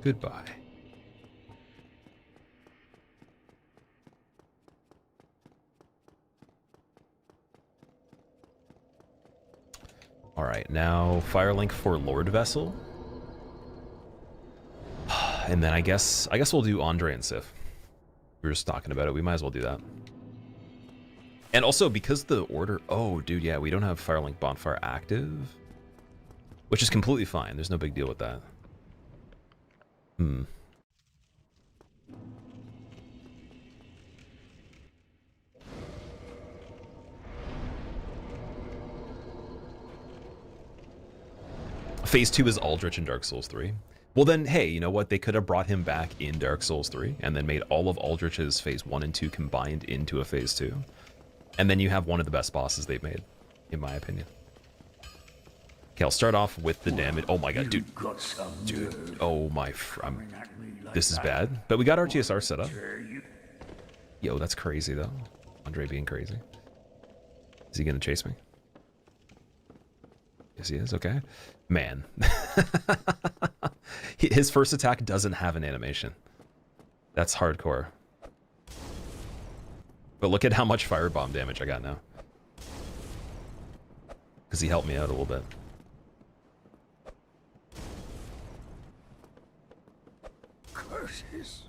Goodbye. All right, now Firelink for Lord Vessel. And then I guess we'll do Andre and Sif. We were just talking about it. We might as well do that. And also, because the order... Oh, dude, yeah, we don't have Firelink Bonfire active. Which is completely fine. There's no big deal with that. Phase 2 is Aldrich in Dark Souls 3. Well then, hey, you know what? They could have brought him back in Dark Souls 3 and then made all of Aldrich's Phase 1 and 2 combined into a Phase 2. And then you have one of the best bosses they've made, in my opinion. Okay, I'll start off with the damage. Oh my god, dude. Dude, oh my... This is bad. But we got RTSR set up. Yo, that's crazy, though. Andre being crazy. Is he gonna chase me? Yes, he is. Okay. Man. His first attack doesn't have an animation. That's hardcore. But look at how much firebomb damage I got now. Because he helped me out a little bit. Curses.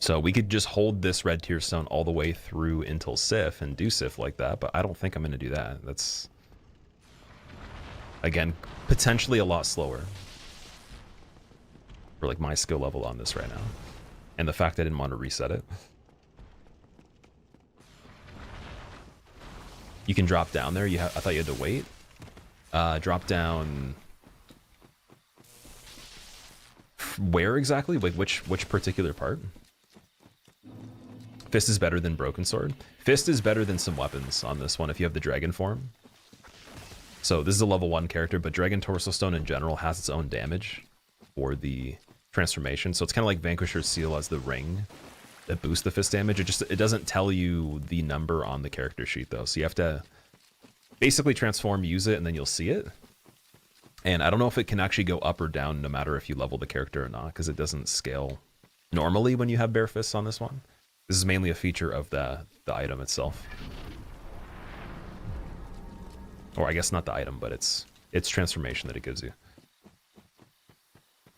So we could just hold this red tier stone all the way through until Sif and do Sif like that, but I don't think I'm going to do that. That's, again, potentially a lot slower for like my skill level on this right now. And the fact I didn't want to reset it. You can drop down there. I thought you had to wait. Drop down... Where exactly? Like which particular part? Fist is better than Broken Sword. Fist is better than some weapons on this one if you have the Dragon form. So this is a level 1 character, but Dragon Torso Stone in general has its own damage for the transformation. So it's kind of like Vanquisher's Seal as the ring that boosts the fist damage. It doesn't tell you the number on the character sheet though. So you have to basically transform, use it, and then you'll see it. And I don't know if it can actually go up or down no matter if you level the character or not, because it doesn't scale normally when you have bare fists on this one. This is mainly a feature of the item itself. Or I guess not the item, but its transformation that it gives you.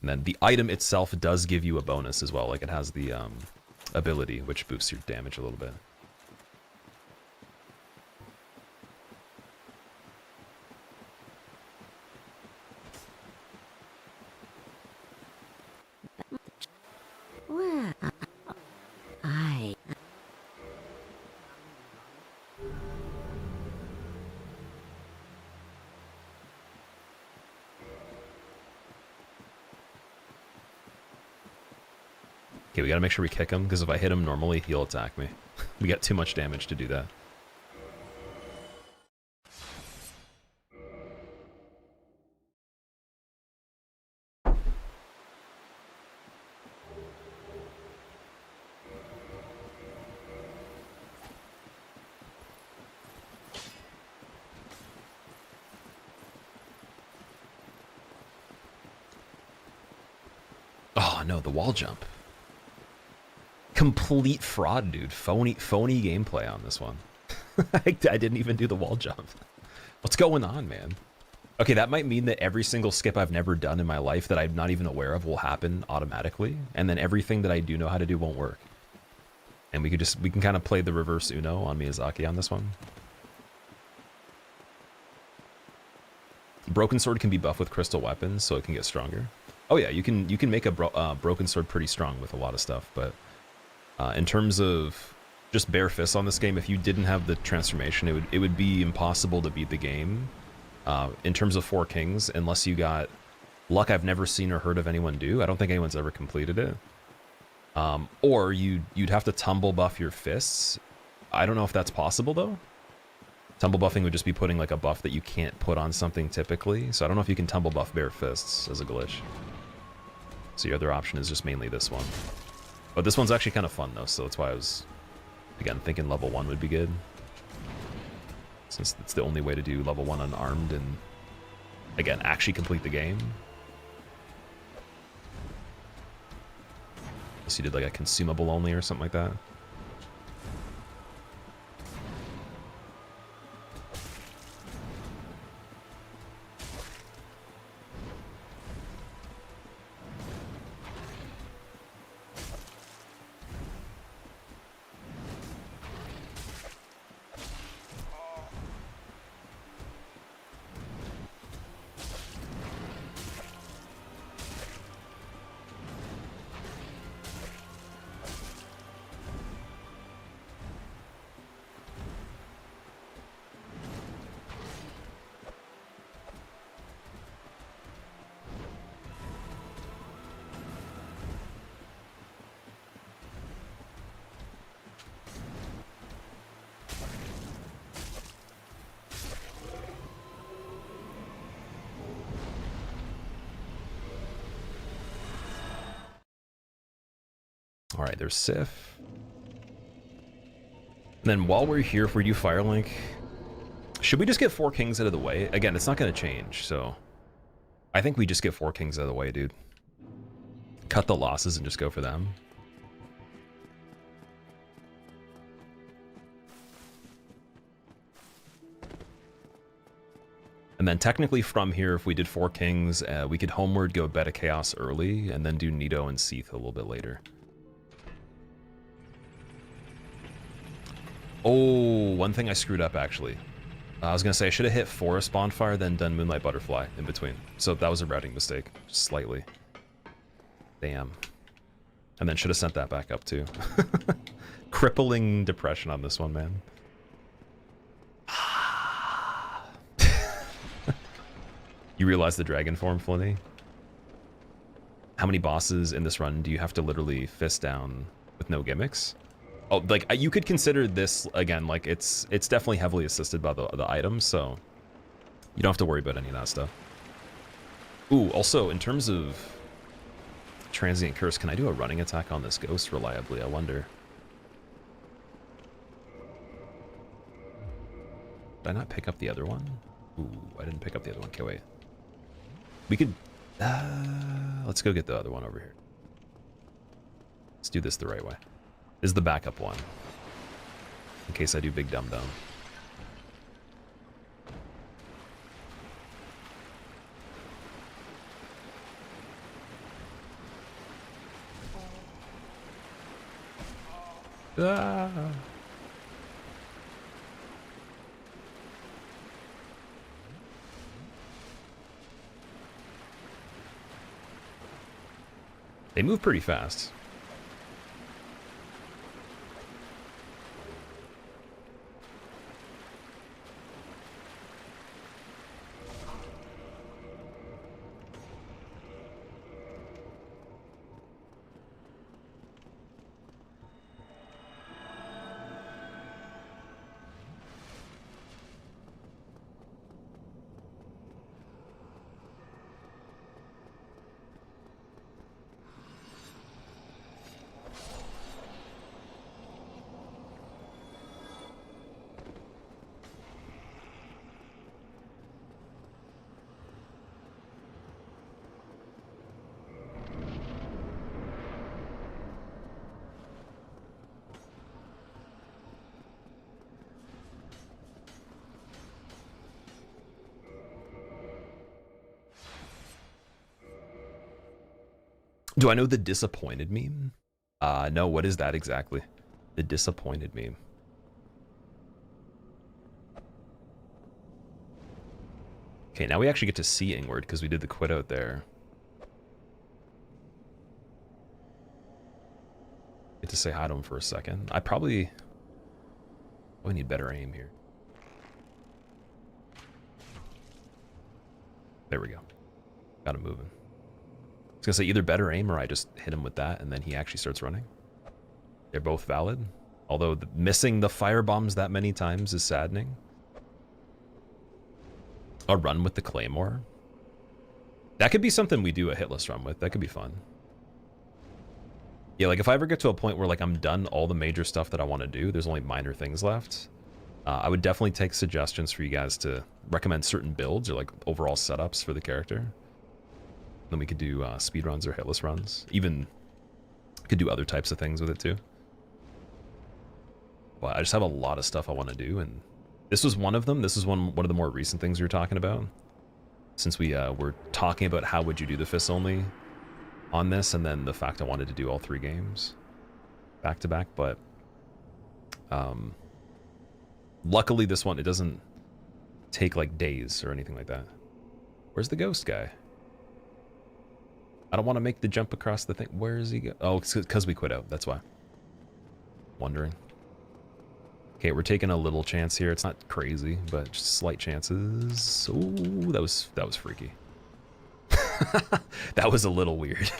And then the item itself does give you a bonus as well. Like it has the ability, which boosts your damage a little bit. Well, I... Okay, we gotta make sure we kick him, because if I hit him normally, he'll attack me. We got too much damage to do that. Oh no, the wall jump. Complete fraud, dude. Phony gameplay on this one. I didn't even do the wall jump. What's going on, man? Okay, that might mean that every single skip I've never done in my life that I'm not even aware of will happen automatically, and then everything that I do know how to do won't work. And we can kind of play the reverse Uno on Miyazaki on this one. Broken Sword can be buffed with crystal weapons, so it can get stronger. Oh yeah, you can make a Broken Sword pretty strong with a lot of stuff, but in terms of just bare fists on this game, if you didn't have the transformation, it would be impossible to beat the game. In terms of Four Kings, unless you got luck I've never seen or heard of anyone do. I don't think anyone's ever completed it. Or you'd have to tumble buff your fists. I don't know if that's possible though. Tumble buffing would just be putting like a buff that you can't put on something typically. So I don't know if you can tumble buff bare fists as a glitch. So your other option is just mainly this one. But this one's actually kind of fun though, so that's why I was, again, thinking level 1 would be good. since it's the only way to do level 1 unarmed and, again, actually complete the game. Unless you did like a consumable only or something like that. All right, there's Sif. And then while we're here, if we do Firelink, should we just get 4 kings out of the way? Again, it's not going to change, so I think we just get 4 kings out of the way, dude. Cut the losses and just go for them. And then technically from here, if we did 4 kings, we could homeward go Beta Chaos early and then do Nito and Seath a little bit later. Oh, one thing I screwed up, actually. I was going to say I should have hit Forest Bonfire, then done Moonlight Butterfly in between. So that was a routing mistake, slightly. Damn. And then should have sent that back up, too. Crippling depression on this one, man. You realize the dragon form, Flinny? How many bosses in this run do you have to literally fist down with no gimmicks? Oh, like, you could consider this, again, like, it's definitely heavily assisted by the items, so you don't have to worry about any of that stuff. Ooh, also, in terms of Transient Curse, can I do a running attack on this ghost reliably? I wonder. Did I not pick up the other one? Ooh, I didn't pick up the other one. Okay, wait. We could... let's go get the other one over here. Let's do this the right way. This is the backup one. In case I do big dum-dum. Ah. They move pretty fast. Do I know the disappointed meme? No, what is that exactly? The disappointed meme. Okay, now we actually get to see Ingward because we did the quit out there. Get to say hi to him for a second. I probably need better aim here. There we go. Got him moving. I was gonna say either better aim or I just hit him with that and then he actually starts running. They're both valid. Although missing the fire bombs that many times is saddening. A run with the Claymore. That could be something we do a hitless run with. That could be fun. Yeah, like if I ever get to a point where like I'm done all the major stuff that I want to do, there's only minor things left. I would definitely take suggestions for you guys to recommend certain builds or like overall setups for the character. Then we could do speed runs or hitless runs. Even could do other types of things with it too. But I just have a lot of stuff I want to do, and this was one of them. This is one of the more recent things we were talking about. Since we were talking about how would you do the Fist Only on this, and then the fact I wanted to do all 3 games back to back, but luckily this one, it doesn't take like days or anything like that. Where's the ghost guy? I don't want to make the jump across the thing. Where is he go? Oh, it's because we quit out. That's why. Wondering. Okay, we're taking a little chance here. It's not crazy, but just slight chances. Oh, that was freaky. That was a little weird.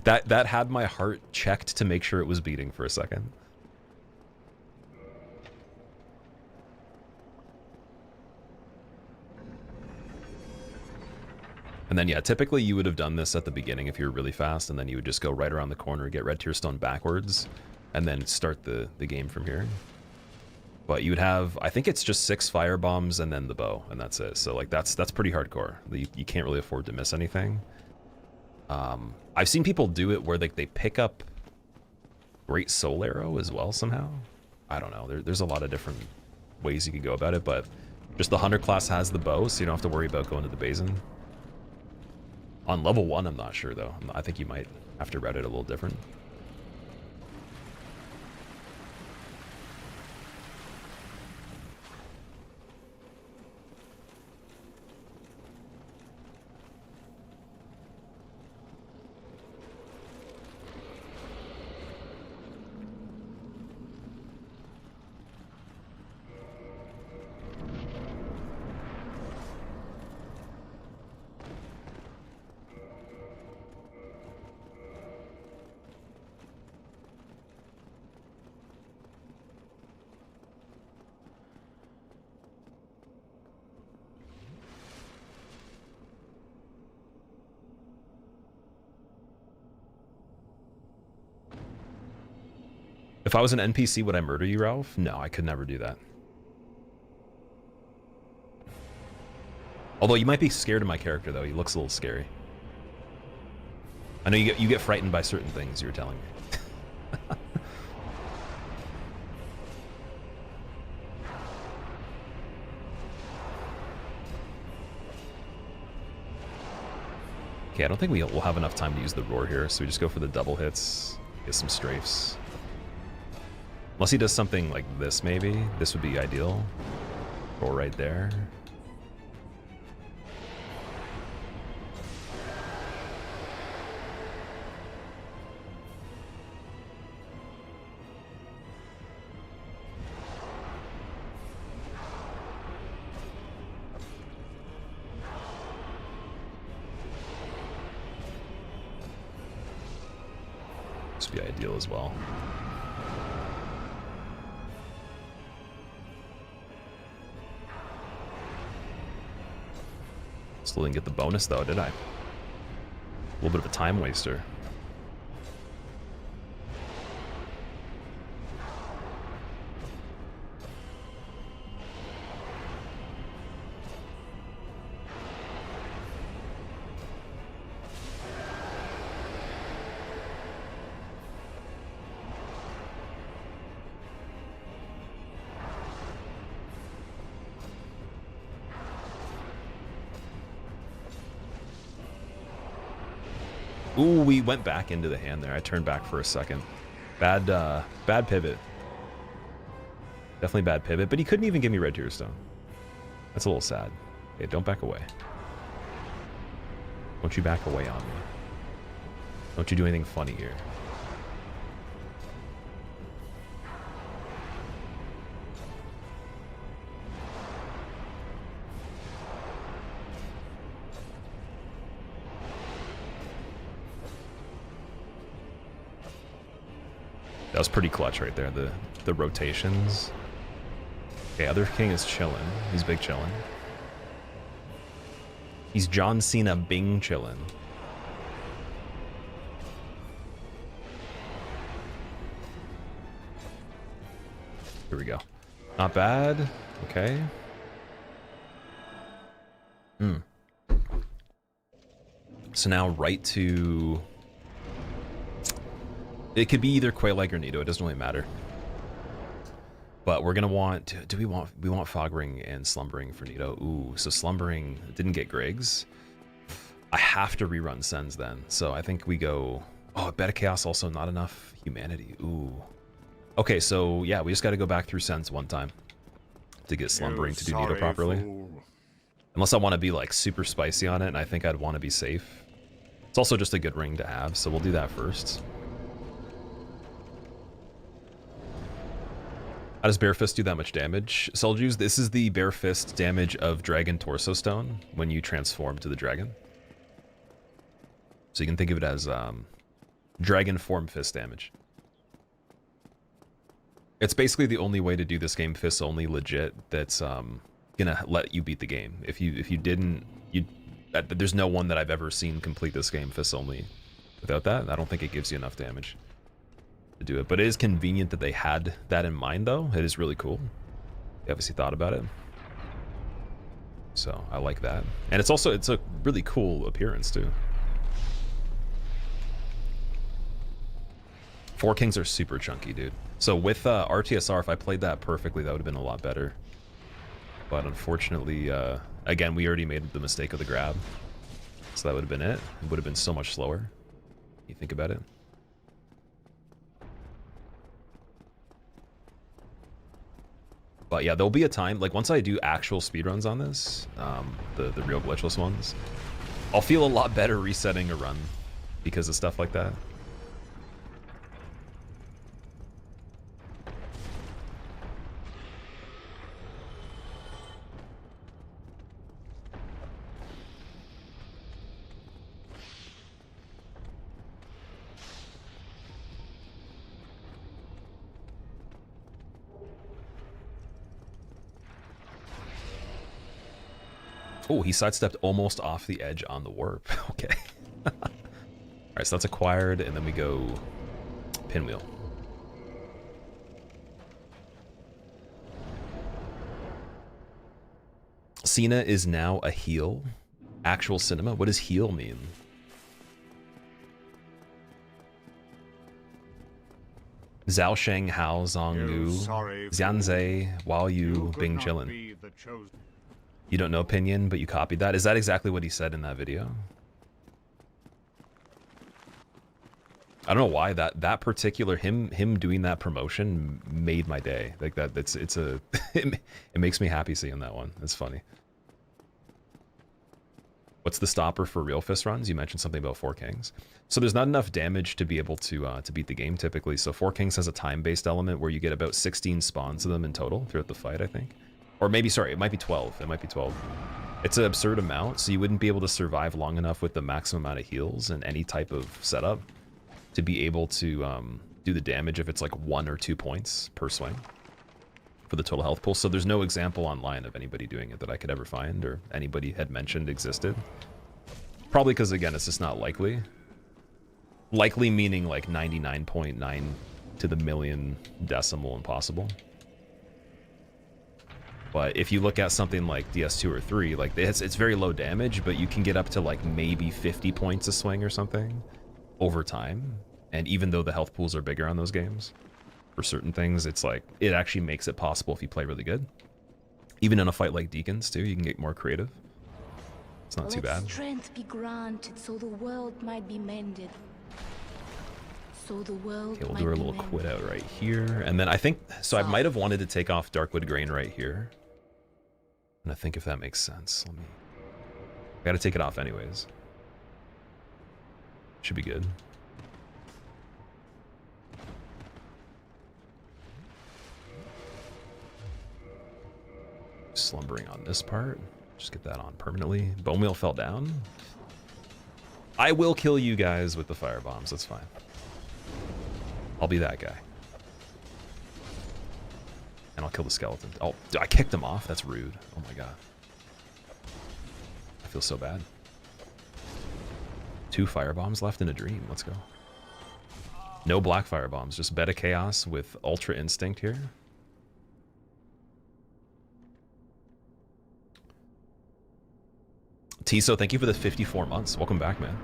That had my heart checked to make sure it was beating for a second. And then, yeah, typically you would have done this at the beginning if you were really fast, and then you would just go right around the corner, get Red Tear Stone backwards, and then start the game from here. But you would have, I think it's just 6 fire bombs and then the bow, and that's it. So, like, that's pretty hardcore. You can't really afford to miss anything. I've seen people do it where they pick up Great Soul Arrow as well somehow. I don't know. There's a lot of different ways you could go about it, but just the Hunter class has the bow, so you don't have to worry about going to the basin. On level 1, I'm not sure, though. I think you might have to route it a little different. If I was an NPC, would I murder you, Ralph? No, I could never do that. Although you might be scared of my character, though. He looks a little scary. I know you get frightened by certain things, you were telling me. Okay, I don't think we'll have enough time to use the roar here, so we just go for the double hits, get some strafes. Unless he does something like this, maybe. This would be ideal. Roar right there. This would be ideal as well. Still didn't get the bonus though, did I? A little bit of a time waster. Ooh, we went back into the hand there. I turned back for a second. Bad pivot. Definitely bad pivot, but he couldn't even give me Red Tear Stone. That's a little sad. Okay, don't back away. Don't you back away on me. Don't you do anything funny here. That was pretty clutch right there, the rotations. Okay, other king is chilling. He's big chilling. He's John Cena Bing chilling. Here we go. Not bad. Okay. So now right to... It could be either Quail-Egg or Nido. It doesn't really matter. But we're gonna want... We want Fog Ring and Slumbering for Nido. Ooh, so Slumbering didn't get Griggs. I have to rerun Sens then. So I think we go... Oh, Beta Chaos also not enough Humanity. Ooh. Okay, so yeah, we just got to go back through Sens one time to get Slumbering to do Nido properly. Unless I want to be like super spicy on it, and I think I'd want to be safe. It's also just a good ring to have, so we'll do that first. How does Bare Fist do that much damage? Soljuice, this is the Bare Fist damage of Dragon Torso Stone when you transform to the dragon. So you can think of it as Dragon Form Fist damage. It's basically the only way to do this game Fist Only legit that's gonna let you beat the game. If you didn't, there's no one that I've ever seen complete this game Fist Only without that. I don't think it gives you enough damage to do it. But it is convenient that they had that in mind, though. It is really cool. They obviously thought about it. So I like that. And it's a really cool appearance too. Four Kings are super chunky, dude. So with RTSR, if I played that perfectly, that would have been a lot better. But unfortunately, again, we already made the mistake of the grab. So that would have been it. It would have been so much slower. You think about it. But yeah, there'll be a time, like once I do actual speedruns on this, the real glitchless ones, I'll feel a lot better resetting a run because of stuff like that. Oh, he sidestepped almost off the edge on the warp. Okay. Alright, so that's acquired, and then we go Pinwheel. Cena is now a heel. Actual cinema? What does heel mean? Zhao Sheng Hao Zonggu Xianzhe Wao Yu Bing Chillin. You don't know Pinyin, but you copied that. Is that exactly what he said in that video? I don't know why that particular him doing that promotion made my day. Like that it makes me happy seeing that one. It's funny. What's the stopper for real fist runs? You mentioned something about Four Kings. So there's not enough damage to be able to beat the game typically. So Four Kings has a time-based element where you get about 16 spawns of them in total throughout the fight, I think. Or maybe, sorry, it might be 12. It might be 12. It's an absurd amount, so you wouldn't be able to survive long enough with the maximum amount of heals and any type of setup to be able to do the damage if it's like 1 or 2 points per swing for the total health pool. So there's no example online of anybody doing it that I could ever find or anybody had mentioned existed. Probably because, again, it's just not likely. Likely meaning like 99.9 to the million decimal impossible. But if you look at something like DS2 or 3, like it's very low damage, but you can get up to like maybe 50 points a swing or something over time. And even though the health pools are bigger on those games, for certain things, it's like, it actually makes it possible if you play really good. Even in a fight like Deacons too, you can get more creative. It's not too bad. Let strength be granted so the world might be mended. So the world Okay, we'll do our little quit out right here. And then I think, so I might have wanted to take off Darkwood Grain right here. And I think if that makes sense. I gotta take it off anyways. Should be good. Slumbering on this part. Just get that on permanently. Bone Wheel fell down. I will kill you guys with the fire bombs. That's fine. I'll be that guy. And I'll kill the skeleton. Oh, I kicked him off? That's rude. Oh my god. I feel so bad. 2 fire bombs left in a dream. Let's go. No black fire bombs. Just Beta Chaos with Ultra Instinct here. Tiso, thank you for the 54 months. Welcome back, man.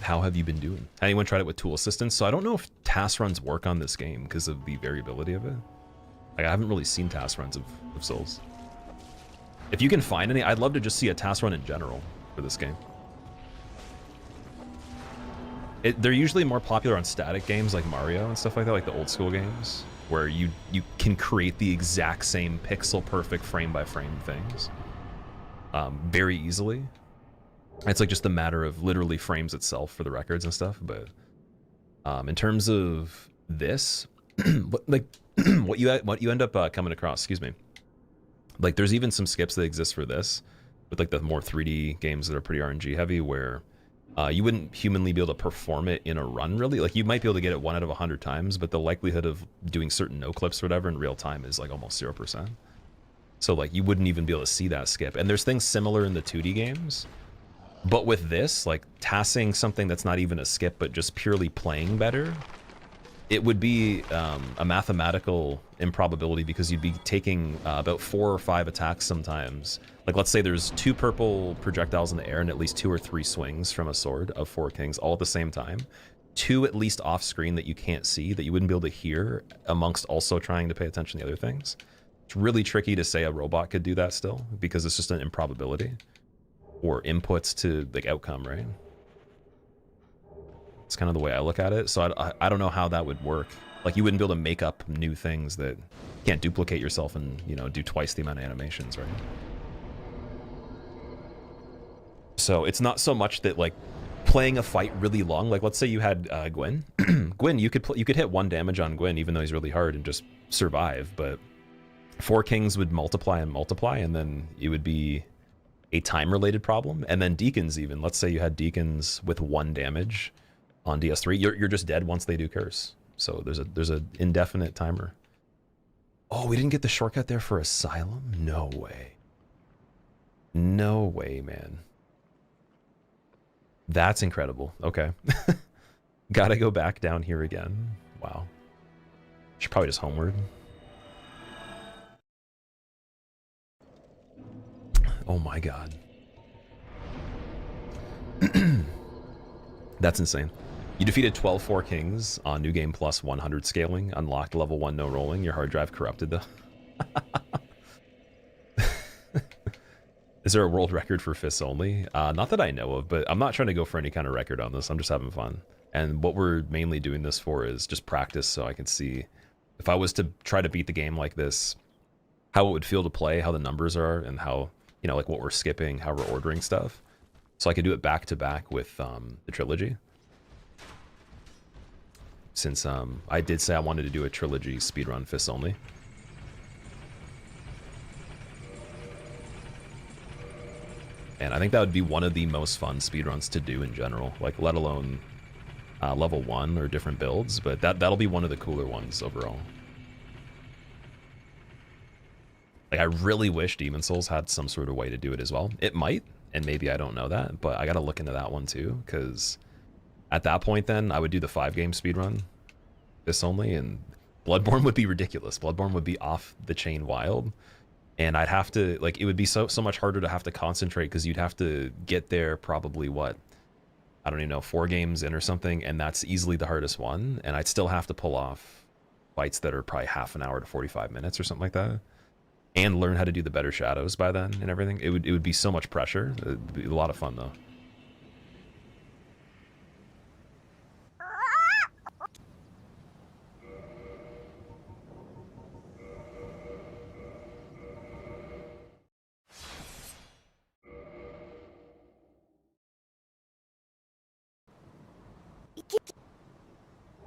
How have you been doing? Anyone tried it with tool assistance? So I don't know if task runs work on this game because of the variability of it. Like, I haven't really seen task runs of Souls. If you can find any, I'd love to just see a task run in general for this game. They're usually more popular on static games like Mario and stuff like that, like the old school games, where you can create the exact same pixel perfect frame by frame things very easily. It's like just a matter of literally frames itself for the records and stuff. But in terms of this, like what you end up coming across, excuse me, like there's even some skips that exist for this with like the more 3D games that are pretty RNG heavy, where you wouldn't humanly be able to perform it in a run, really. Like, you might be able to get it 1 out of 100 times, but the likelihood of doing certain no clips or whatever in real time is like almost 0%. So like you wouldn't even be able to see that skip. And there's things similar in the 2D games, but with this, like tassing something that's not even a skip but just purely playing better, it would be a mathematical improbability, because you'd be taking about 4 or 5 attacks sometimes. Like, let's say there's 2 purple projectiles in the air and at least 2 or 3 swings from a sword of 4 kings all at the same time. 2 at least off screen that you can't see, that you wouldn't be able to hear, amongst also trying to pay attention to the other things. It's really tricky to say a robot could do that still, because it's just an improbability or inputs to the outcome, right? It's kind of the way I look at it. So I don't know how that would work. Like, you wouldn't be able to make up new things that you can't duplicate yourself and, you know, do twice the amount of animations, right? So it's not so much that, like, playing a fight really long, like let's say you had Gwyn. Gwyn, you could hit 1 damage on Gwyn even though he's really hard and just survive, but 4 kings would multiply and multiply, and then it would be a time related problem. And then deacons, even let's say you had deacons with 1 damage on DS3, you're just dead once they do curse. So there's a indefinite timer. Oh, we didn't get the shortcut there for Asylum? No way. No way, man. That's incredible. Okay. Gotta go back down here again. Wow. Should probably just homeward. Oh my god. That's insane. You defeated 12 4 kings on New Game Plus 100 scaling, unlocked level 1 no rolling. Your hard drive corrupted though. Is there a world record for fists only? Not that I know of, but I'm not trying to go for any kind of record on this. I'm just having fun. And what we're mainly doing this for is just practice, so I can see if I was to try to beat the game like this, how it would feel to play, how the numbers are, and how, you know, like what we're skipping, how we're ordering stuff. So I could do it back to back with the trilogy. Since I did say I wanted to do a trilogy speedrun fists only. And I think that would be one of the most fun speedruns to do in general, like let alone level 1 or different builds, but that'll be one of the cooler ones overall. Like, I really wish Demon Souls had some sort of way to do it as well. It might, and maybe I don't know that, but I gotta look into that one too, because at that point then I would do the 5-game speedrun, this only, and Bloodborne would be ridiculous. Bloodborne would be off the chain wild. And I'd have to, like, it would be so much harder to have to concentrate, because you'd have to get there probably, what, I don't even know, 4 games in or something, and that's easily the hardest one. And I'd still have to pull off fights that are probably half an hour to 45 minutes or something like that, and learn how to do the better shadows by then and everything. It would be so much pressure. It'd be a lot of fun, though.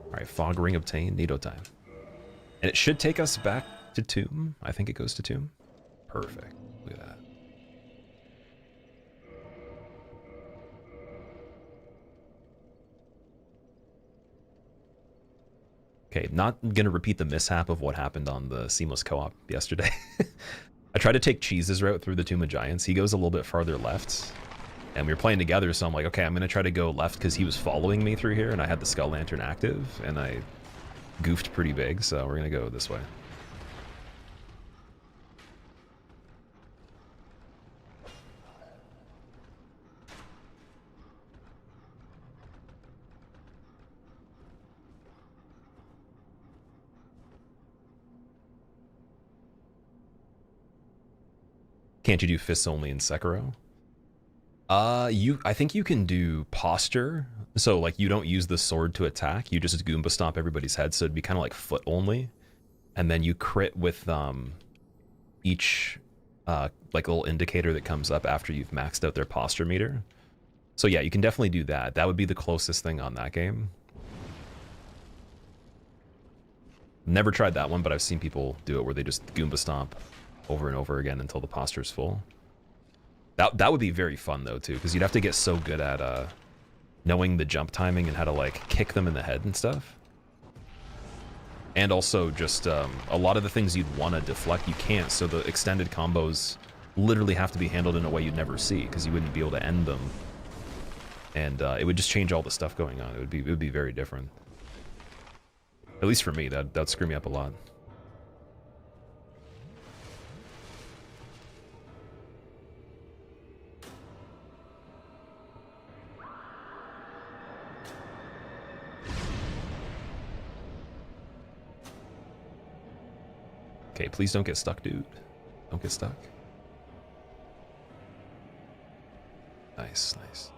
Alright, Fog Ring obtained, Nido time. And it should take us back to Tomb. I think it goes to Tomb. Perfect. Look at that. Okay, not gonna repeat the mishap of what happened on the Seamless Co-op yesterday. I tried to take Cheese's route through the Tomb of Giants. He goes a little bit farther left. And we were playing together, so I'm like, okay, I'm going to try to go left, because he was following me through here, and I had the Skull Lantern active, and I goofed pretty big, so we're going to go this way. Can't you do fists only in Sekiro? I think you can do posture. So like you don't use the sword to attack, you just Goomba stomp everybody's head, so it'd be kind of like foot only. And then you crit with each like little indicator that comes up after you've maxed out their posture meter. So yeah, you can definitely do that. That would be the closest thing on that game. Never tried that one, but I've seen people do it where they just Goomba stomp over and over again until the posture's full. That would be very fun though too, because you'd have to get so good at knowing the jump timing and how to like kick them in the head and stuff. And also just a lot of the things you'd want to deflect, you can't, so the extended combos literally have to be handled in a way you'd never see, because you wouldn't be able to end them. And it would just change all the stuff going on. It would be very different. At least for me, that'd screw me up a lot. Okay, please don't get stuck, dude. Don't get stuck. Nice, nice.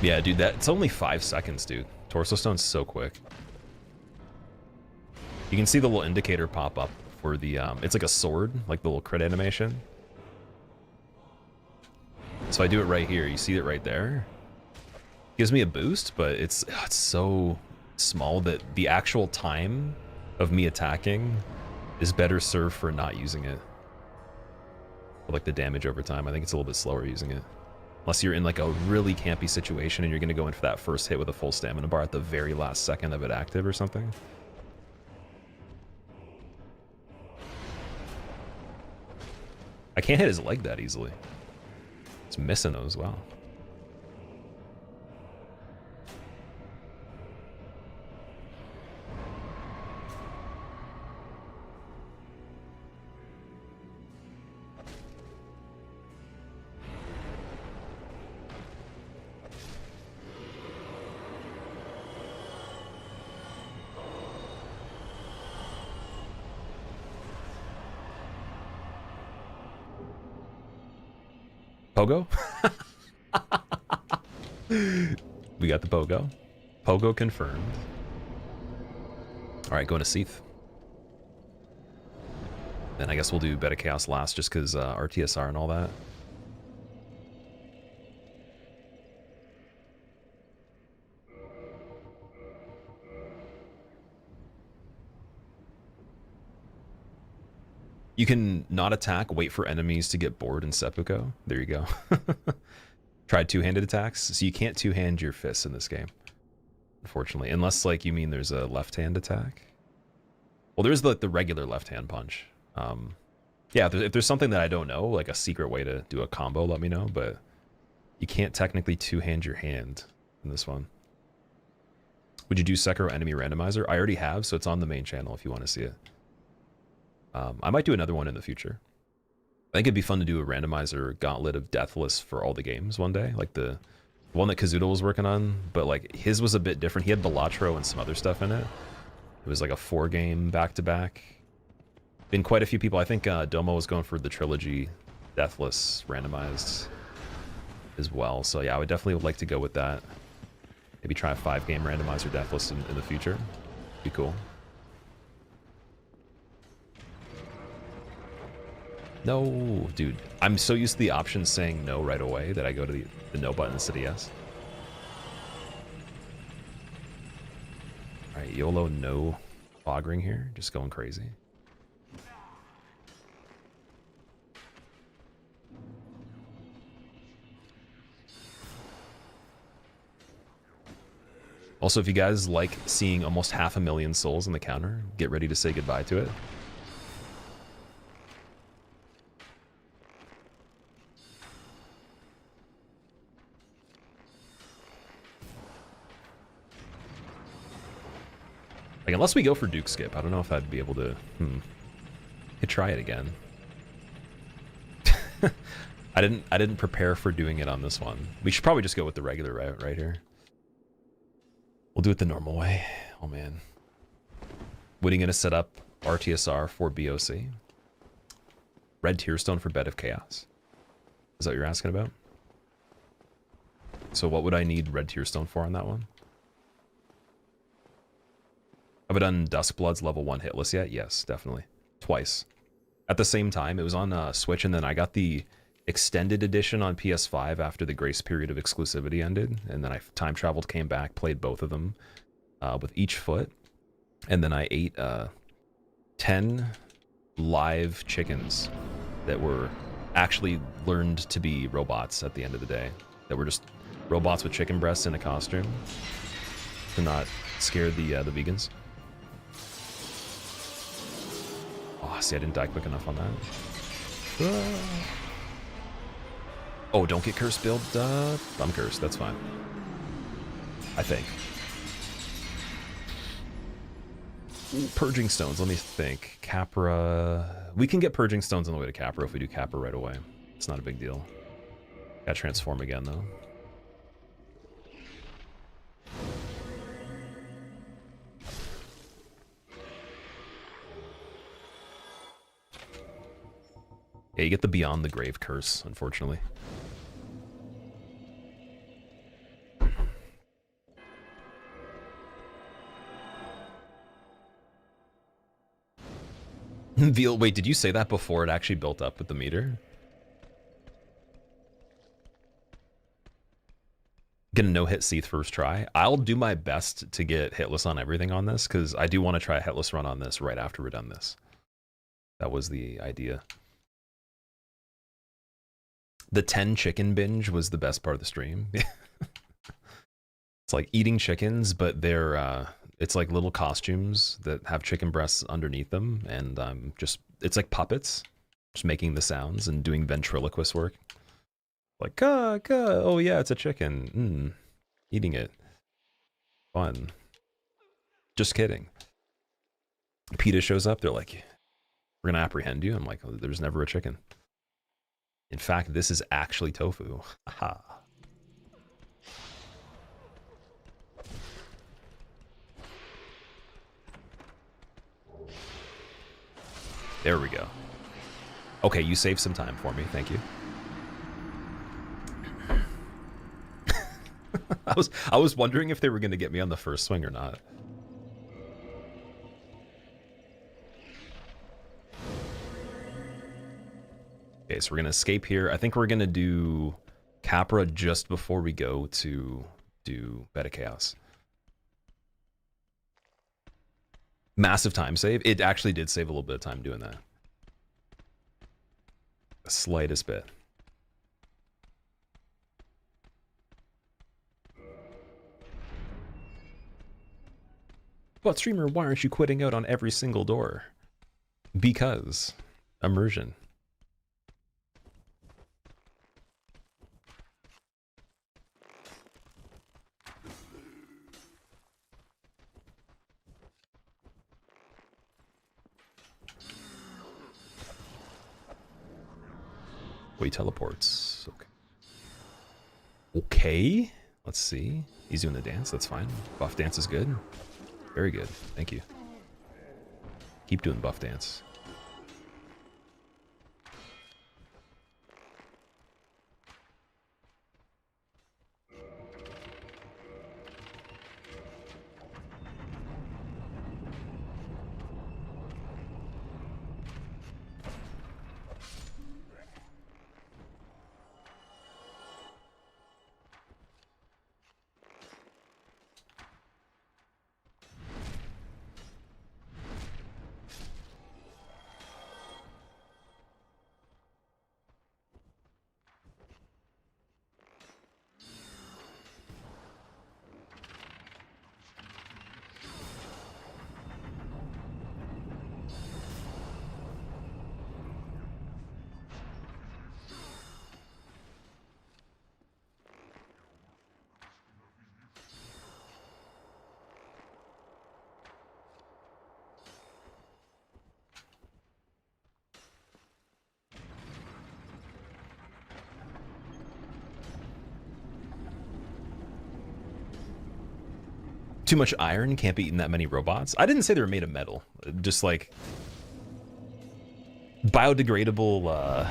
Yeah, dude, it's only 5 seconds, dude. Torso Stone's so quick. You can see the little indicator pop up for the, it's like a sword, like the little crit animation. So I do it right here. You see it right there? Gives me a boost, but it's so small that the actual time of me attacking is better served for not using it. But like the damage over time, I think it's a little bit slower using it. Unless you're in like a really campy situation and you're going to go in for that first hit with a full stamina bar at the very last second of it active or something. I can't hit his leg that easily. It's missing those, wow. Pogo? We got the Pogo. Pogo confirmed. Alright, going to Seath. Then I guess we'll do Beta Chaos last just because RTSR and all that. You can not attack, wait for enemies to get bored in seppuku. There you go. Tried two-handed attacks. So you can't two-hand your fists in this game, unfortunately. Unless, like, you mean there's a left-hand attack. Well, there's the regular left-hand punch. Yeah, if there's something that I don't know, like a secret way to do a combo, let me know. But you can't technically two-hand your hand in this one. Would you do Sekiro Enemy Randomizer? I already have, so it's on the main channel if you want to see it. I might do another one in the future. I think it'd be fun to do a randomizer gauntlet of Deathless for all the games one day, like the one that Kazuda was working on, but like his was a bit different. He had Balatro and some other stuff in it. It was like a 4-game back-to-back. Been quite a few people. I think Domo was going for the trilogy Deathless randomized as well. So yeah, I would definitely like to go with that. Maybe try a 5-game randomizer Deathless in the future. Be cool. No, dude. I'm so used to the option saying no right away that I go to the no button instead of yes. Alright, YOLO no foggering here. Just going crazy. Also, if you guys like seeing almost 500,000 souls in the counter, get ready to say goodbye to it. Like, unless we go for Duke Skip, I don't know if I'd be able to... Could try it again. I didn't prepare for doing it on this one. We should probably just go with the regular route right here. We'll do it the normal way. Oh man. Wooting gonna set up RTSR for BOC. Red Tearstone for Bed of Chaos. Is that what you're asking about? So what would I need Red Tearstone for on that one? Have I done Duskblood's level 1 hitless yet? Yes, definitely. Twice. At the same time, it was on Switch, and then I got the extended edition on PS5 after the grace period of exclusivity ended, and then I time traveled, came back, played both of them with each foot, and then I ate 10 live chickens that were actually learned to be robots at the end of the day, that were just robots with chicken breasts in a costume to not scare the vegans. Oh, see, I didn't die quick enough on that. Oh, don't get cursed, build. I'm cursed, that's fine. I think. Ooh, Purging Stones, let me think. Capra... We can get Purging Stones on the way to Capra if we do Capra right away. It's not a big deal. Gotta transform again, though. Yeah, you get the Beyond the Grave curse, unfortunately. Veal, wait, did you say that before it actually built up with the meter? Gonna no-hit Seath first try. I'll do my best to get hitless on everything on this, because I do want to try a hitless run on this right after we're done this. That was the idea. The 10 chicken binge was the best part of the stream. It's like eating chickens, but they're it's like little costumes that have chicken breasts underneath them, and it's like puppets, just making the sounds and doing ventriloquist work. Like, oh yeah, it's a chicken. Eating it. Fun. Just kidding. PETA shows up, they're like, we're gonna apprehend you. I'm like, oh, there's never a chicken. In fact, this is actually tofu. Haha. There we go. Okay, you saved some time for me. Thank you. I was wondering if they were going to get me on the first swing or not. Okay, so we're going to escape here. I think we're going to do Capra just before we go to do Beta Chaos. Massive time save. It actually did save a little bit of time doing that. The slightest bit. But streamer, why aren't you quitting out on every single door? Because immersion. Wait, teleports. Okay. Okay. Let's see. He's doing the dance. That's fine. Buff dance is good. Very good. Thank you. Keep doing buff dance. Too much iron, can't be eating that many robots. I didn't say they were made of metal. Just like biodegradable,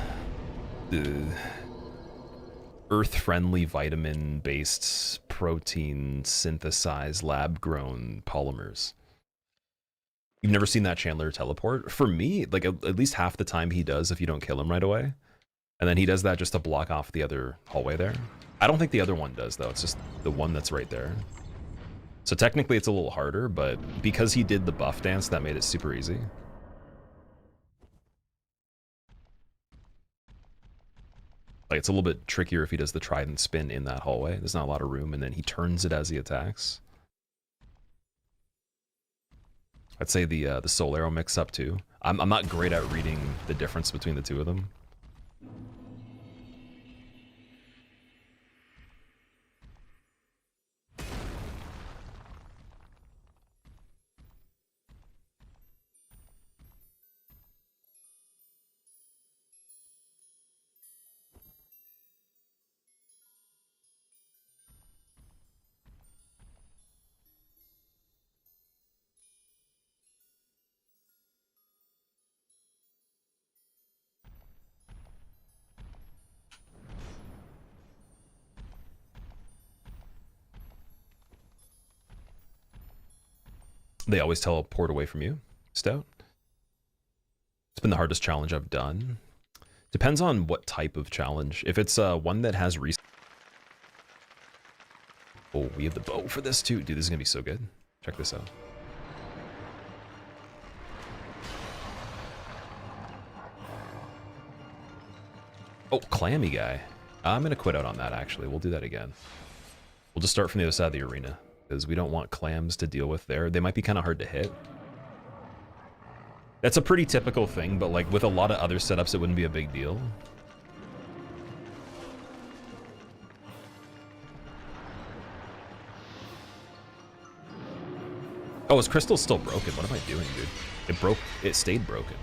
earth-friendly, vitamin-based, protein-synthesized, lab-grown polymers. You've never seen that Chandler teleport? For me, like at least half the time he does if you don't kill him right away. And then he does that just to block off the other hallway there. I don't think the other one does, though. It's just the one that's right there. So technically it's a little harder, but because he did the buff dance, that made it super easy. Like, it's a little bit trickier if he does the trident spin in that hallway. There's not a lot of room, and then he turns it as he attacks. I'd say the soul arrow mix up too. I'm not great at reading the difference between the two of them. They always teleport away from you, Stout. It's been the hardest challenge I've done. Depends on what type of challenge. If it's one that has reset. Oh, we have the bow for this too. Dude, this is gonna be so good. Check this out. Oh, clammy guy. I'm gonna quit out on that actually. We'll do that again. We'll just start from the other side of the arena, because we don't want clams to deal with there. They might be kind of hard to hit. That's a pretty typical thing, but like with a lot of other setups, it wouldn't be a big deal. Oh, his crystal's still broken. What am I doing, dude? It broke. It stayed broken.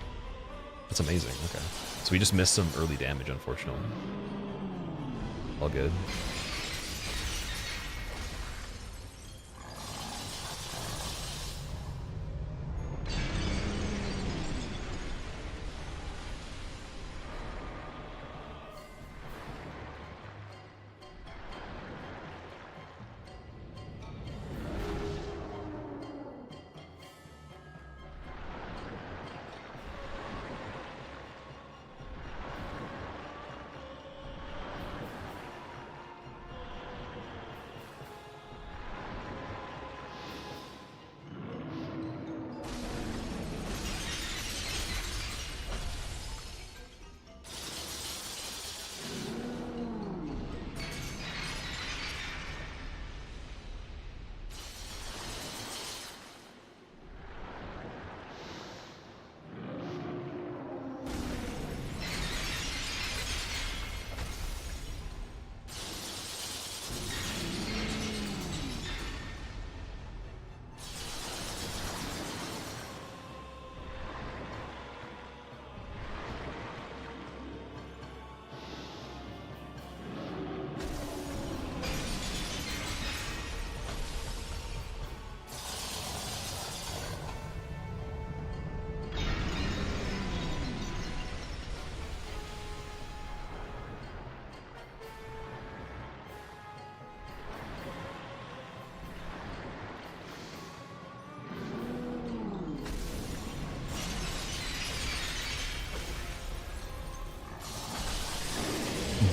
That's amazing. Okay. So we just missed some early damage, unfortunately. All good.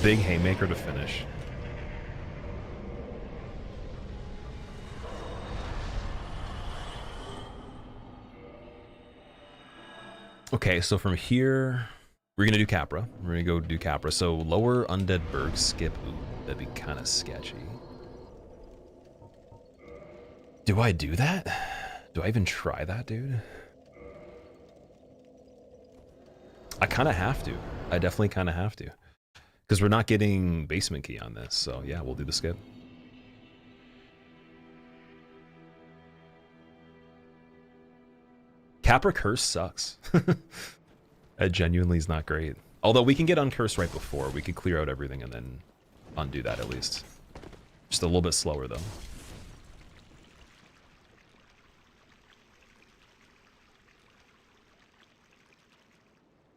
Big haymaker to finish. Okay, so from here, we're gonna do Capra. We're gonna go do Capra. So lower Undead Berg skip. Ooh, that'd be kind of sketchy. Do I do that? Do I even try that, dude? I kind of have to. I definitely kind of have to. Because we're not getting basement key on this, so yeah, we'll do the skip. Capra Curse sucks. It genuinely is not great. Although we can get Uncurse right before. We could clear out everything and then undo that at least. Just a little bit slower though.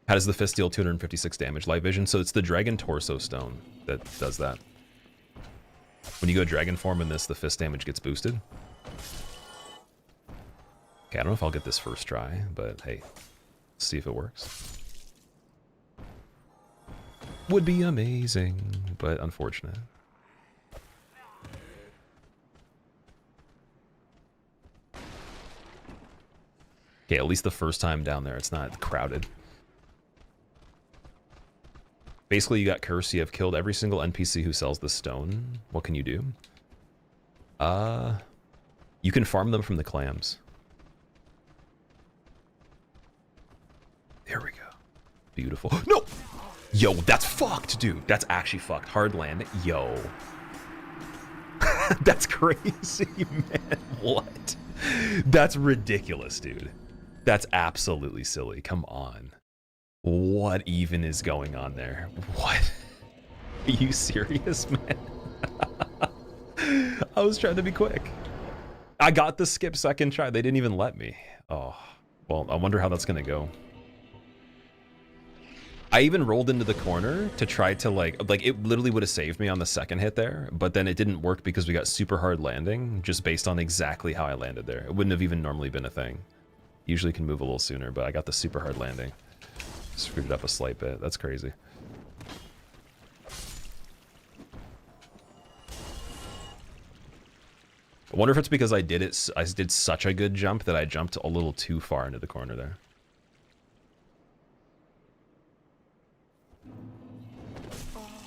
How does the fist deal 256 damage? Light vision. So it's the dragon torso stone that does that. When you go dragon form in this, the fist damage gets boosted. Okay, I don't know if I'll get this first try, but hey, let's see if it works. Would be amazing, but unfortunate. Okay, at least the first time down there, it's not crowded. Basically, you got curse. You have killed every single NPC who sells the stone. What can you do? You can farm them from the clams. There we go. Beautiful. No! Yo, that's fucked, dude. That's actually fucked. Hard land. Yo. That's crazy, man. What? That's ridiculous, dude. That's absolutely silly. Come on. What even is going on there? What? Are you serious, man? I was trying to be quick. I got the skip second try. They didn't even let me. Oh, well, I wonder how that's going to go. I even rolled into the corner to try to like it literally would have saved me on the second hit there, but then it didn't work because we got super hard landing just based on exactly how I landed there. It wouldn't have even normally been a thing. Usually can move a little sooner, but I got the super hard landing. Screwed it up a slight bit. That's crazy. I wonder if it's because I did such a good jump that I jumped a little too far into the corner there.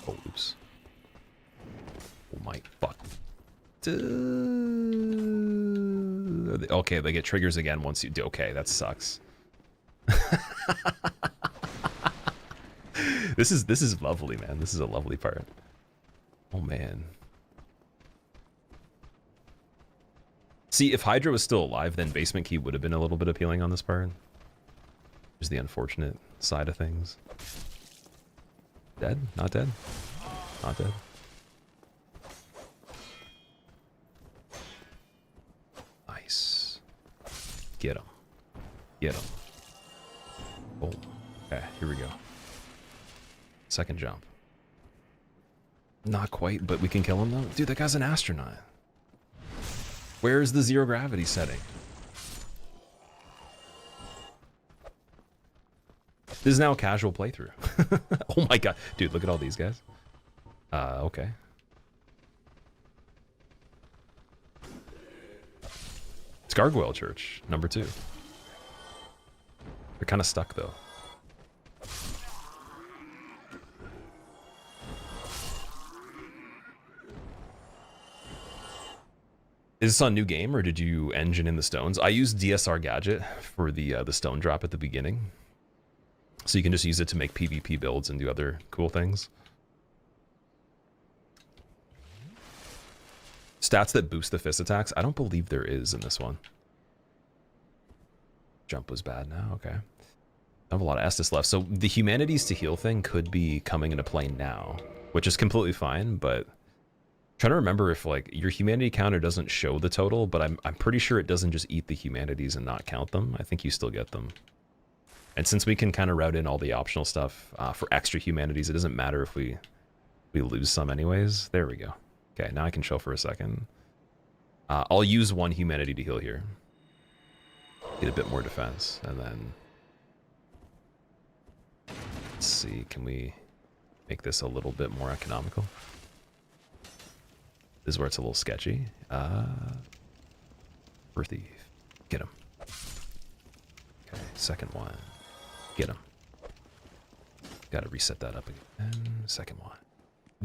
Oh, oops. Oh my fuck. Okay, they get triggers again once you do. Okay, that sucks. This is lovely, man. This is a lovely part. Oh man. See, if Hydra was still alive, then basement key would have been a little bit appealing on this part. There's the unfortunate side of things. Dead? Not dead? Not dead. Nice. Get him. Get him. Boom. Okay, here we go. Second jump. Not quite, but we can kill him though. Dude, that guy's an astronaut. Where's the zero gravity setting? This is now a casual playthrough. Oh my god. Dude, look at all these guys. Okay. It's Gargoyle Church, number 2. They're kind of stuck though. Is this on new game or did you engine in the stones? I used DSR Gadget for the stone drop at the beginning. So you can just use it to make PvP builds and do other cool things. Stats that boost the fist attacks? I don't believe there is in this one. Jump was bad now, okay. I have a lot of Estus left. So the humanities to heal thing could be coming into play now, which is completely fine, but trying to remember if like your humanity counter doesn't show the total, but I'm pretty sure it doesn't just eat the humanities and not count them. I think you still get them. And since we can kind of route in all the optional stuff for extra humanities, it doesn't matter if we lose some anyways. There we go. Okay, now I can chill for a second. I'll use 1 humanity to heal here. Get a bit more defense, and then let's see, can we make this a little bit more economical? This is where it's a little sketchy. For thief. Get him. Okay, second one. Get him. Gotta reset that up again. Second one.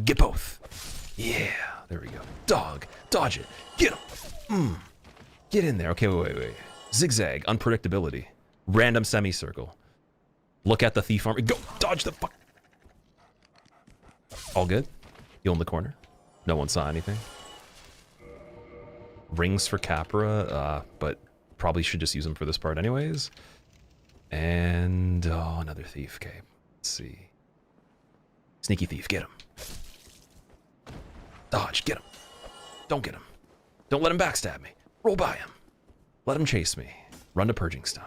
Get both. Yeah, there we go. Dog. Dodge it. Get him. Get in there. Okay, wait. Zigzag. Unpredictability. Random semicircle. Look at the thief armor. Go. Dodge the fuck. All good. Heal in the corner. No one saw anything. Rings for Capra, but probably should just use them for this part anyways. And, oh, another thief. Okay, let's see. Sneaky thief, get him. Dodge, get him. Don't get him. Don't let him backstab me. Roll by him. Let him chase me. Run to Purging Stone.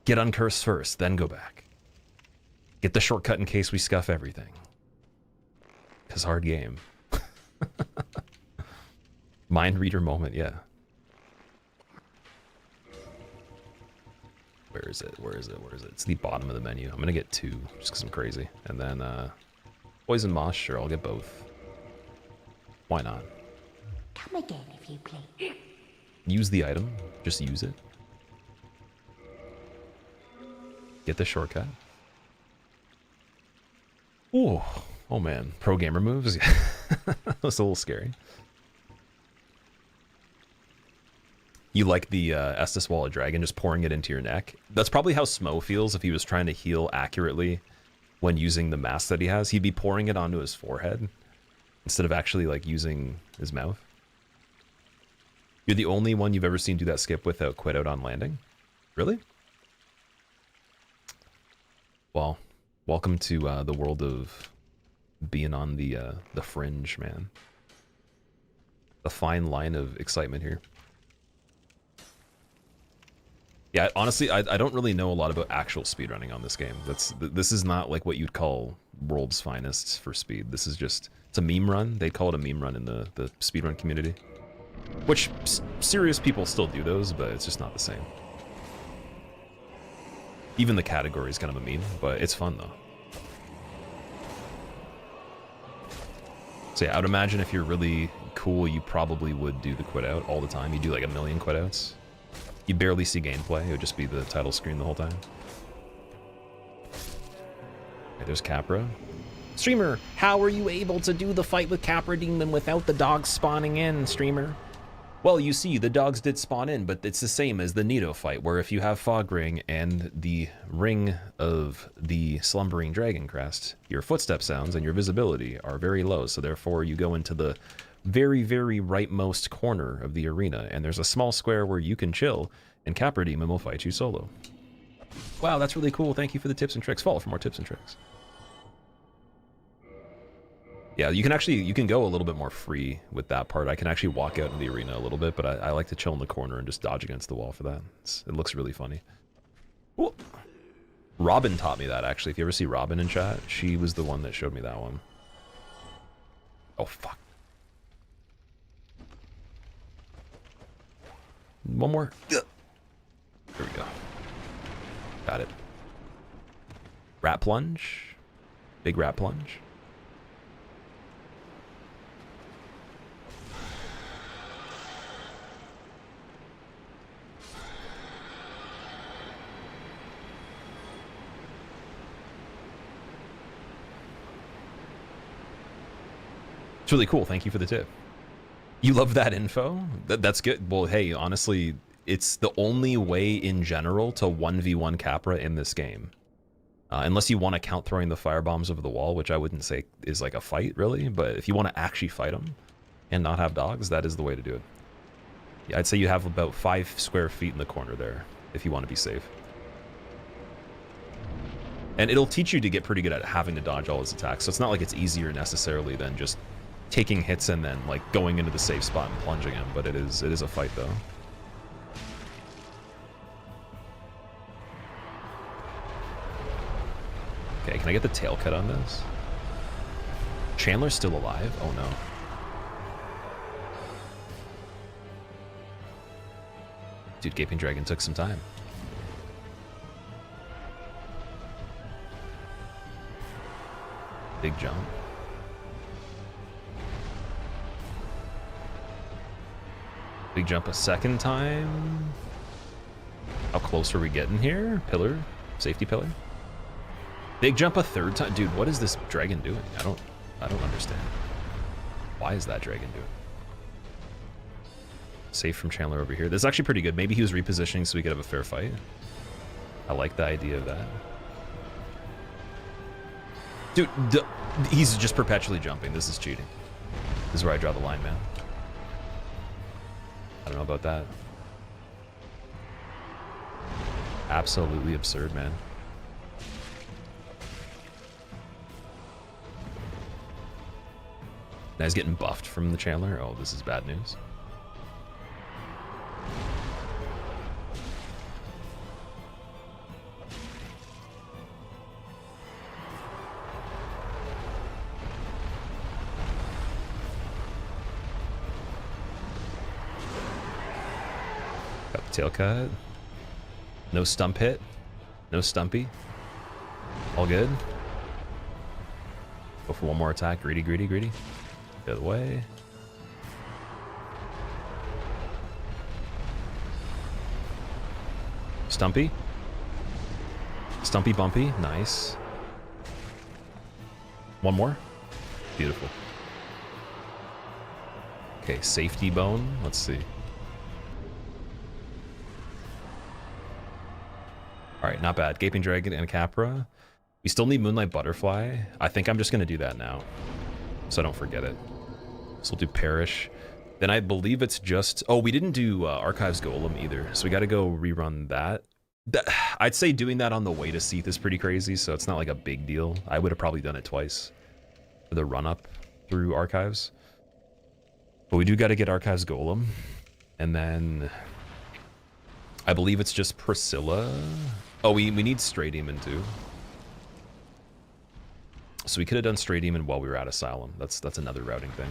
Get uncursed first, then go back. Get the shortcut in case we scuff everything. Because hard game. Mind reader moment, yeah. Where is it? Where is it? Where is it? It's the bottom of the menu. I'm gonna get 2, just because I'm crazy. And then, poison moss, sure, I'll get both. Why not? Come again if you please. Use the item. Just use it. Get the shortcut. Ooh. Oh man. Pro gamer moves? That's a little scary. You like the Estus Wallet Dragon, just pouring it into your neck. That's probably how Smough feels if he was trying to heal accurately when using the mask that he has. He'd be pouring it onto his forehead instead of actually like using his mouth. You're the only one you've ever seen do that skip without quit out on landing? Really? Well, welcome to the world of being on the fringe, man. The fine line of excitement here. Yeah, honestly, I don't really know a lot about actual speedrunning on this game. This is not like what you'd call world's finest for speed. This is just, it's a meme run. They call it a meme run in the speedrun community. Which, serious people still do those, but it's just not the same. Even the category is kind of a meme, but it's fun though. So yeah, I would imagine if you're really cool, you probably would do the quit out all the time. You do like 1,000,000 quit outs. You barely see gameplay. It would just be the title screen the whole time. Okay, there's Capra. Streamer, how were you able to do the fight with Capra Demon without the dogs spawning in, streamer? Well, you see, the dogs did spawn in, but it's the same as the Nito fight, where if you have Fog Ring and the ring of the Slumbering Dragon Crest, your footstep sounds and your visibility are very low, so therefore you go into the very, very rightmost corner of the arena, and there's a small square where you can chill, and Capra Demon will fight you solo. Wow, that's really cool. Thank you for the tips and tricks. Follow for more tips and tricks. Yeah, you can go a little bit more free with that part. I can actually walk out in the arena a little bit, but I like to chill in the corner and just dodge against the wall for that. It looks really funny. Ooh. Robin taught me that, actually. If you ever see Robin in chat, she was the one that showed me that one. Oh, fuck. One more. There we go. Got it. Rat plunge. Big rat plunge. It's really cool. Thank you for the tip. You love that info? That's good. Well, hey, honestly, it's the only way in general to 1v1 Capra in this game. Unless you want to count throwing the firebombs over the wall, which I wouldn't say is like a fight, really. But if you want to actually fight them and not have dogs, that is the way to do it. Yeah, I'd say you have about 5 square feet in the corner there if you want to be safe. And it'll teach you to get pretty good at having to dodge all his attacks. So it's not like it's easier necessarily than just taking hits and then like going into the safe spot and plunging him, but it is a fight though. Okay, can I get the tail cut on this? Chandler's still alive? Oh no. Dude, Gaping Dragon took some time. Big jump. Big jump a second time. How close are we getting here? Pillar? Safety pillar? Big jump a third time? Dude, what is this dragon doing? I don't understand. Why is that dragon doing? Safe from Chandler over here. This is actually pretty good. Maybe he was repositioning so we could have a fair fight. I like the idea of that. Dude, he's just perpetually jumping. This is cheating. This is where I draw the line, man. I don't know about that. Absolutely absurd, man. Now he's getting buffed from the Chandler. Oh, this is bad news. Tail cut. No stump hit. No stumpy. All good. Go for one more attack. Greedy, greedy, greedy. Get away. Stumpy. Stumpy bumpy. Nice. One more. Beautiful. Okay, safety bone. Let's see. Alright, not bad. Gaping Dragon and Capra. We still need Moonlight Butterfly. I think I'm just going to do that now, so I don't forget it. So we'll do Perish. Then I believe it's just... Oh, we didn't do Archives Golem either, so we got to go rerun that. I'd say doing that on the way to Seath is pretty crazy, so it's not like a big deal. I would have probably done it twice for the run-up through Archives. But we do got to get Archives Golem. And then... I believe it's just Priscilla. Oh, we need Stray Demon too. So we could have done Stray Demon while we were at Asylum. That's another routing thing.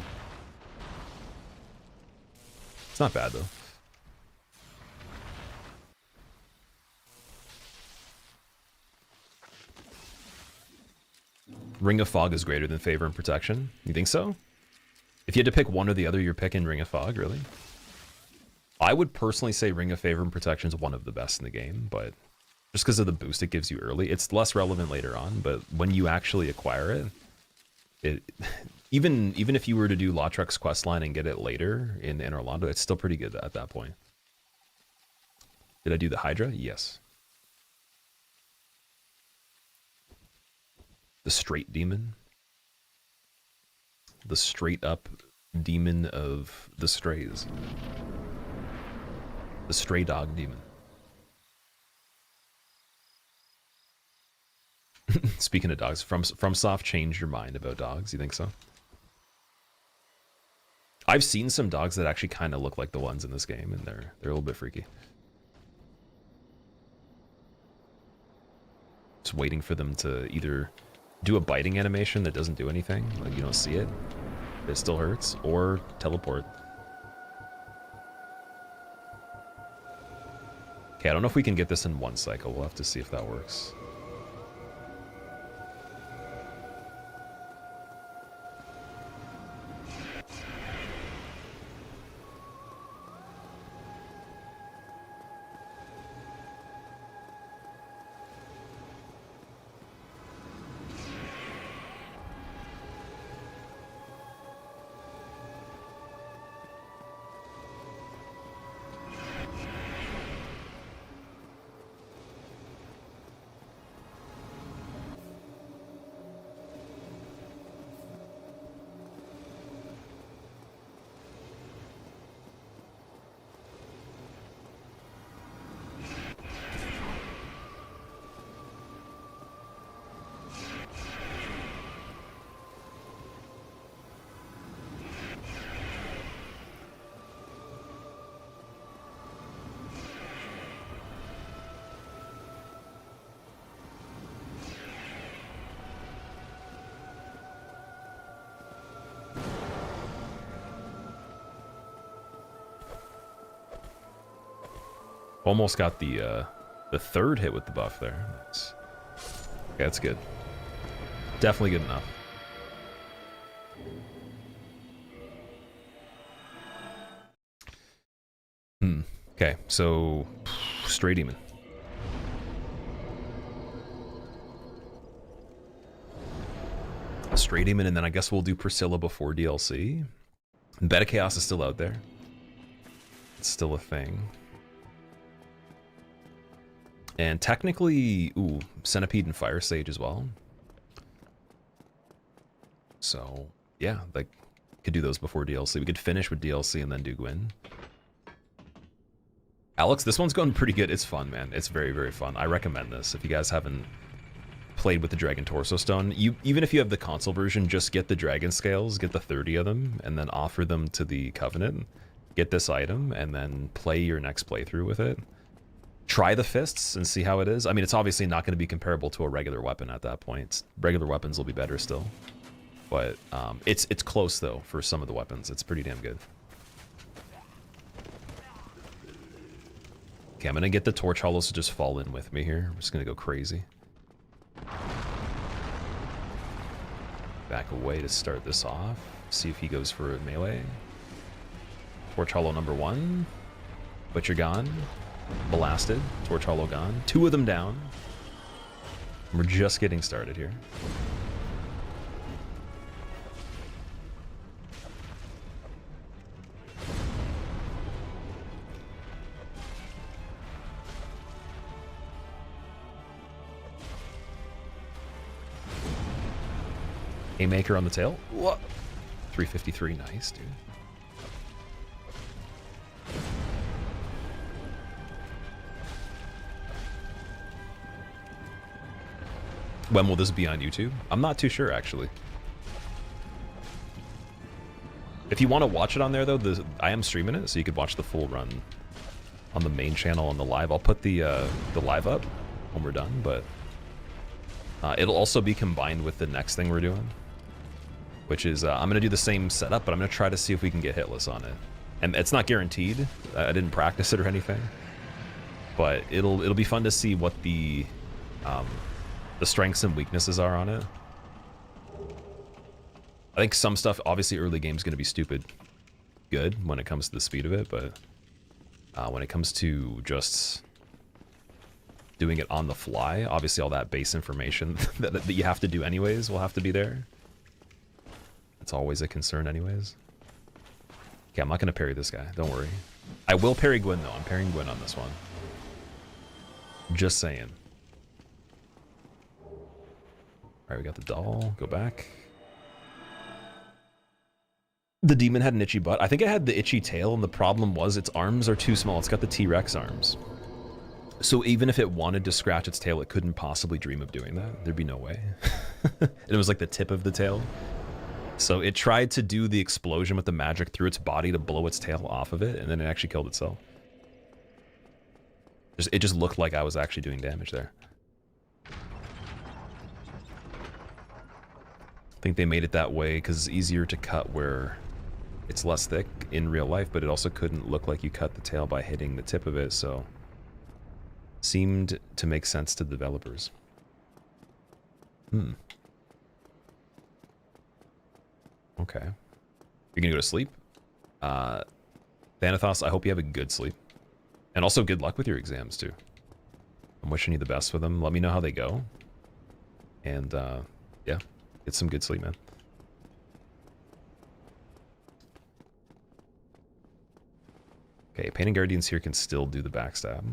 It's not bad though. Ring of Fog is greater than Favor and Protection. You think so? If you had to pick one or the other, you're picking Ring of Fog, really? I would personally say Ring of Favor and Protection is one of the best in the game, but just because of the boost it gives you early, it's less relevant later on, but when you actually acquire it, even if you were to do Lautrec's questline and get it later in Orlando, it's still pretty good at that point. Did I do the Hydra? Yes. The Straight Demon. The straight up demon of the strays. The Stray Dog Demon. Speaking of dogs, FromSoft changed your mind about dogs? You think so? I've seen some dogs that actually kind of look like the ones in this game, and they're a little bit freaky. Just waiting for them to either do a biting animation that doesn't do anything, like you don't see it, it still hurts, or teleport. Okay, I don't know if we can get this in one cycle. We'll have to see if that works. Almost got the third hit with the buff there. Nice. Okay, that's good. Definitely good enough. Okay, so Stray Demon. Stray Demon, and then I guess we'll do Priscilla before DLC. Beta Chaos is still out there. It's still a thing. And technically, ooh, Centipede and Fire Sage as well. So, yeah, like, could do those before DLC. We could finish with DLC and then do Gwyn. Alex, this one's going pretty good. It's fun, man. It's very, very fun. I recommend this. If you guys haven't played with the Dragon Torso Stone, even if you have the console version, just get the Dragon Scales, get the 30 of them, and then offer them to the Covenant. Get this item, and then play your next playthrough with it. Try the fists and see how it is. I mean, it's obviously not going to be comparable to a regular weapon at that point. Regular weapons will be better still. But it's close, though, for some of the weapons. It's pretty damn good. Okay, I'm gonna get the Torch Hollows to just fall in with me here. I'm just gonna go crazy. Back away to start this off. See if he goes for a melee. Torch Hollow number 1. Butcher gone. Blasted. Torch Hollow gone. 2 of them down. We're just getting started here. Haymaker on the tail. What? 353, nice, dude. When will this be on YouTube? I'm not too sure, actually. If you want to watch it on there, though, I am streaming it, so you could watch the full run on the main channel on the live. I'll put the live up when we're done, but it'll also be combined with the next thing we're doing, which is I'm going to do the same setup, but I'm going to try to see if we can get hitless on it. And it's not guaranteed. I didn't practice it or anything, but it'll be fun to see what the strengths and weaknesses are on it. I think some stuff, obviously early game is going to be stupid good when it comes to the speed of it, but when it comes to just doing it on the fly, obviously all that base information that you have to do anyways will have to be there. It's always a concern anyways. Okay, I'm not going to parry this guy, don't worry. I will parry Gwyn though, I'm parrying Gwyn on this one. Just saying. Alright, we got the doll, go back. The demon had an itchy butt. I think it had the itchy tail, and the problem was its arms are too small. It's got the T-Rex arms. So even if it wanted to scratch its tail, it couldn't possibly dream of doing that. There'd be no way. And it was like the tip of the tail. So it tried to do the explosion with the magic through its body to blow its tail off of it, and then it actually killed itself. It just looked like I was actually doing damage there. I think they made it that way because it's easier to cut where it's less thick in real life, but it also couldn't look like you cut the tail by hitting the tip of it, so seemed to make sense to developers. Okay. You're gonna go to sleep? Thanathos, I hope you have a good sleep. And also good luck with your exams too. I'm wishing you the best with them. Let me know how they go. And yeah. Get some good sleep, man. Okay, Painted Guardians here can still do the backstab.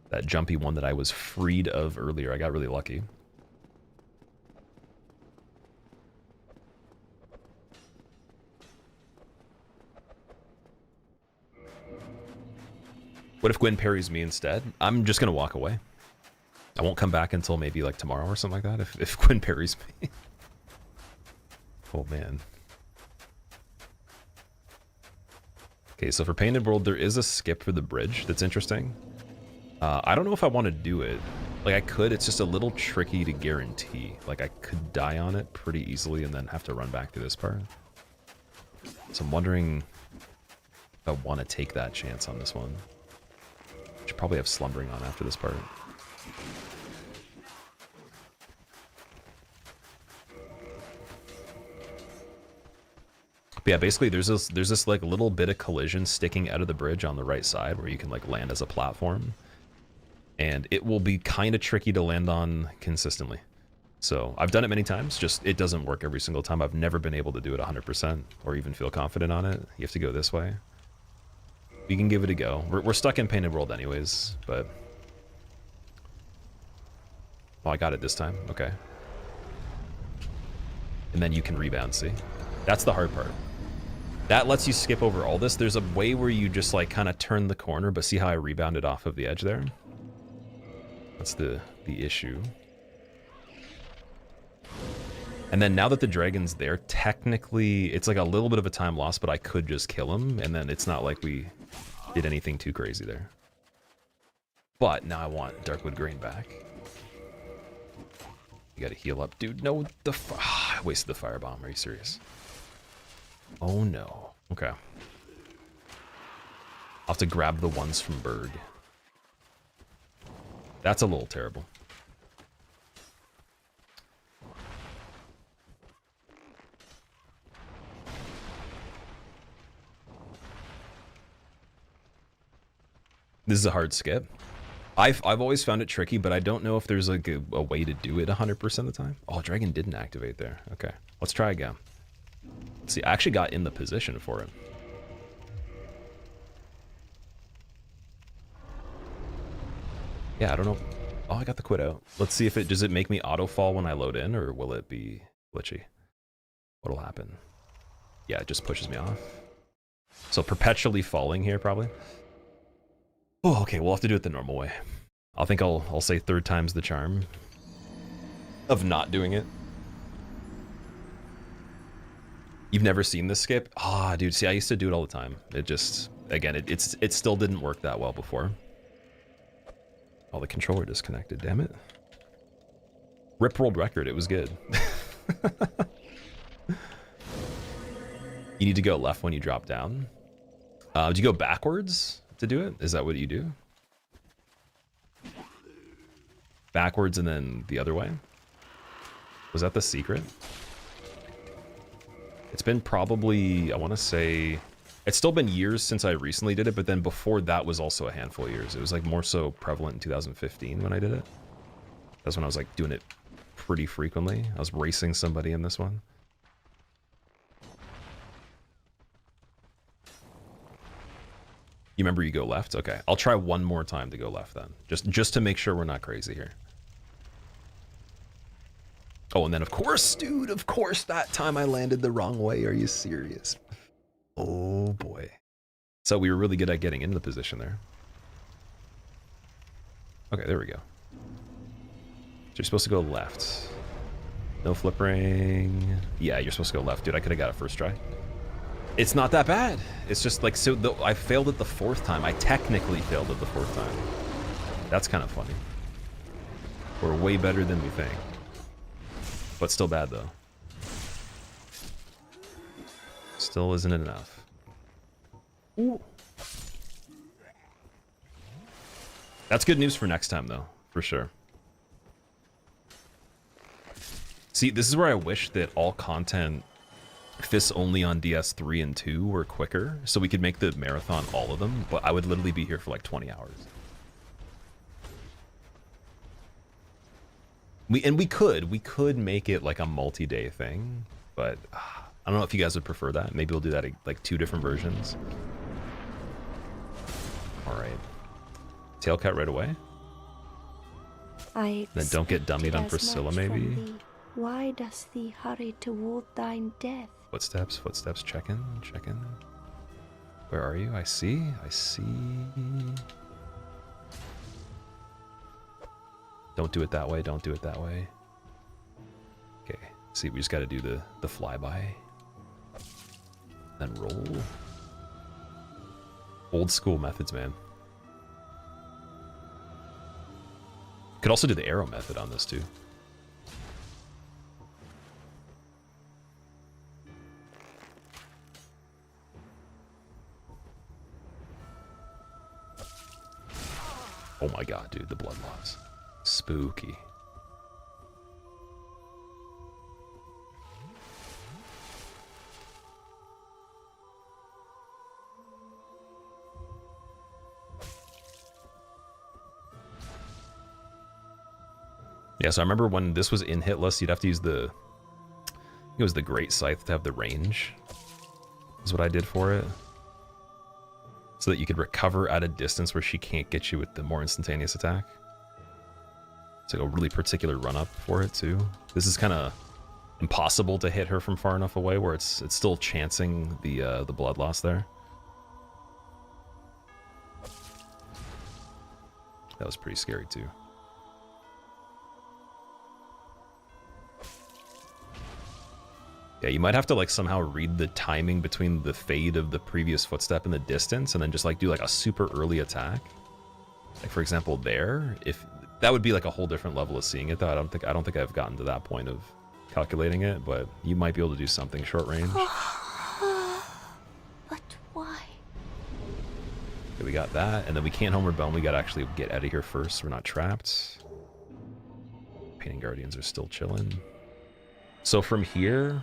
That jumpy one that I was freed of earlier, I got really lucky. What if Gwyn parries me instead? I'm just gonna walk away. I won't come back until maybe like tomorrow or something like that if Gwyn parries me. Oh man. Okay, so for Painted World, there is a skip for the bridge that's interesting. I don't know if I want to do it. Like I could, it's just a little tricky to guarantee. Like I could die on it pretty easily and then have to run back to this part. So I'm wondering if I want to take that chance on this one. Should probably have Slumbering on after this part. But yeah, basically there's this like little bit of collision sticking out of the bridge on the right side where you can like land as a platform. And it will be kind of tricky to land on consistently. So I've done it many times, just it doesn't work every single time. I've never been able to do it 100% or even feel confident on it. You have to go this way. We can give it a go. We're stuck in Painted World anyways, but... Oh, I got it this time. Okay. And then you can rebound, see? That's the hard part. That lets you skip over all this. There's a way where you just like kind of turn the corner, but see how I rebounded off of the edge there? That's the issue. And then now that the dragon's there, technically it's like a little bit of a time loss, but I could just kill him, and then it's not like we did anything too crazy there. But now I want Darkwood Grain back. You gotta heal up, dude. No, I wasted the firebomb. Are you serious? Oh no. Okay. I'll have to grab the ones from Berg. That's a little terrible. This is a hard skip. I've always found it tricky, but I don't know if there's like a way to do it 100% of the time. Oh, dragon didn't activate there. Okay, let's try again. Let's see, I actually got in the position for it. Yeah, I don't know. Oh, I got the quit out. Let's see if it, does it make me auto fall when I load in, or will it be glitchy? What'll happen? Yeah, it just pushes me off. So perpetually falling here, probably. Oh, okay, we'll have to do it the normal way. I think I'll say third time's the charm of not doing it. You've never seen this skip? Ah, dude, see, I used to do it all the time. It just, again, it still didn't work that well before. Oh, the controller disconnected, damn it. Rip world record, it was good. You need to go left when you drop down. Do you go backwards to do it? Is that what you do? Backwards and then the other way? Was that the secret? It's been probably, I want to say, it's still been years since I recently did it, but then before that was also a handful of years. It was like more so prevalent in 2015 when I did it. That's when I was like doing it pretty frequently. I was racing somebody in this one. You remember you go left? Okay, I'll try one more time to go left then. Just to make sure we're not crazy here. Oh, and then of course, dude, of course that time I landed the wrong way. Are you serious? Oh boy. So we were really good at getting into the position there. Okay, there we go. So you're supposed to go left. No flip ring. Yeah, you're supposed to go left. Dude, I could have got it first try. It's not that bad. It's just like, so I failed it the fourth time. I technically failed it the fourth time. That's kind of funny. We're way better than we think. But still bad though. Still isn't enough. Ooh. That's good news for next time though, for sure. See, this is where I wish that all content fists only on DS3 and 2 were quicker, so we could make the marathon all of them, but I would literally be here for like 20 hours. We could make it like a multi-day thing, but I don't know if you guys would prefer that. Maybe we'll do that like 2 different versions. All right. Tail cut right away. Then don't get dummied on Priscilla, maybe. Why does thee hurry toward thine death? Footsteps, check in. Where are you? I see. Don't do it that way, Okay, see, we just gotta do the flyby. Then roll. Old school methods, man. Could also do the arrow method on this too. Oh my god, dude, the blood loss. Spooky. Yeah, so I remember when this was in hit list, you'd have to use the, I think it was the Great Scythe to have the range. Is what I did for it. So that you could recover at a distance where she can't get you with the more instantaneous attack. It's like a really particular run up for it too. This is kind of impossible to hit her from far enough away where it's still chancing the blood loss there. That was pretty scary too. Yeah, you might have to like somehow read the timing between the fade of the previous footstep and the distance, and then just like do like a super early attack. Like for example, there, if that would be like a whole different level of seeing it though. I don't think I've gotten to that point of calculating it, but you might be able to do something short range. But why? Okay, we got that, and then we can't Homeward Bound. We gotta actually get out of here first. We're not trapped. Painting Guardians are still chilling. So from here,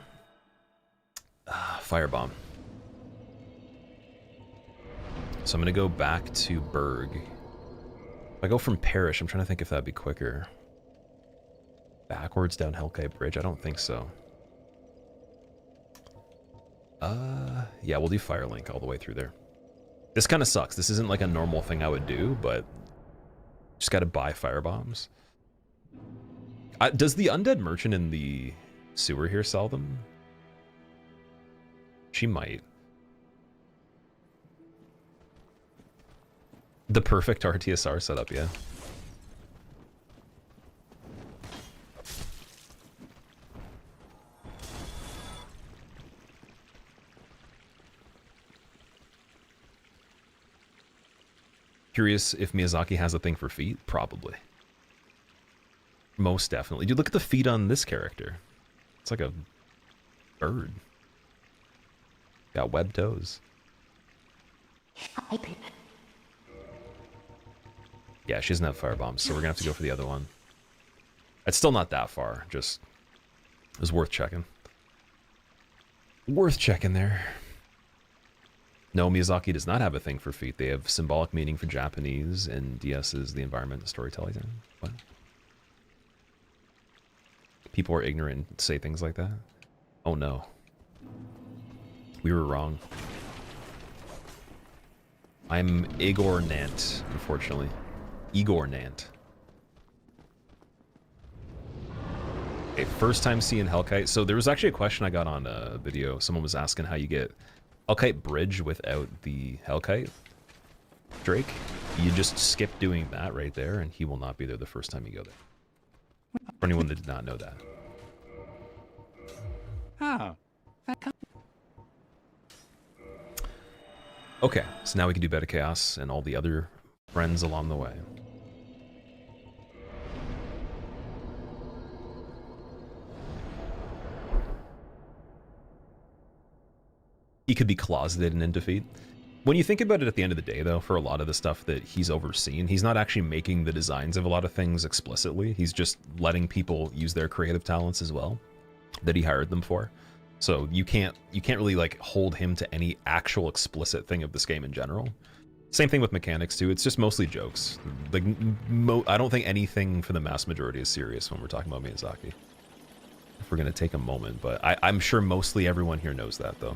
Firebomb. So I'm gonna go back to Berg. If I go from Parish, I'm trying to think if that'd be quicker. Backwards down Hellkite Bridge? I don't think so. Yeah, we'll do Firelink all the way through there. This kind of sucks. This isn't like a normal thing I would do, but just gotta buy firebombs. Does the undead merchant in the sewer here sell them? She might. The perfect RTSR setup, yeah. Curious if Miyazaki has a thing for feet? Probably. Most definitely. Dude, look at the feet on this character. It's like a bird. Got webbed toes. Yeah, she doesn't have firebombs, so we're gonna have to go for the other one. It's still not that far, just it was worth checking. Worth checking there. No, Miyazaki does not have a thing for feet. They have symbolic meaning for Japanese, and DS is the environment and storytelling. What? People are ignorant and say things like that? Oh no. We were wrong. I'm Igor Nant, unfortunately. Igor Nant. Okay, first time seeing Hellkite. So there was actually a question I got on a video. Someone was asking how you get Hellkite Bridge without the Hellkite Drake. You just skip doing that right there, and he will not be there the first time you go there. For anyone that did not know that. Oh. Okay, so now we can do Beta Chaos and all the other friends along the way. He could be closeted and in defeat. When you think about it at the end of the day, though, for a lot of the stuff that he's overseen, he's not actually making the designs of a lot of things explicitly. He's just letting people use their creative talents as well that he hired them for. So you can't really like hold him to any actual explicit thing of this game in general. Same thing with mechanics too. It's just mostly jokes. Like I don't think anything for the mass majority is serious when we're talking about Miyazaki. If we're gonna take a moment, but I'm sure mostly everyone here knows that though.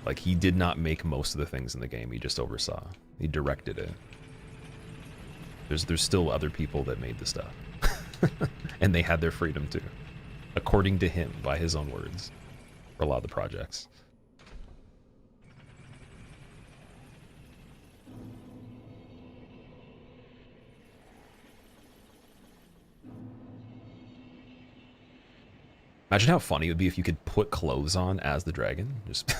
Like, he did not make most of the things in the game. He just oversaw. He directed it. There's still other people that made the stuff. And they had their freedom too. According to him, by his own words. For a lot of the projects. Imagine how funny it would be if you could put clothes on as the dragon. Just...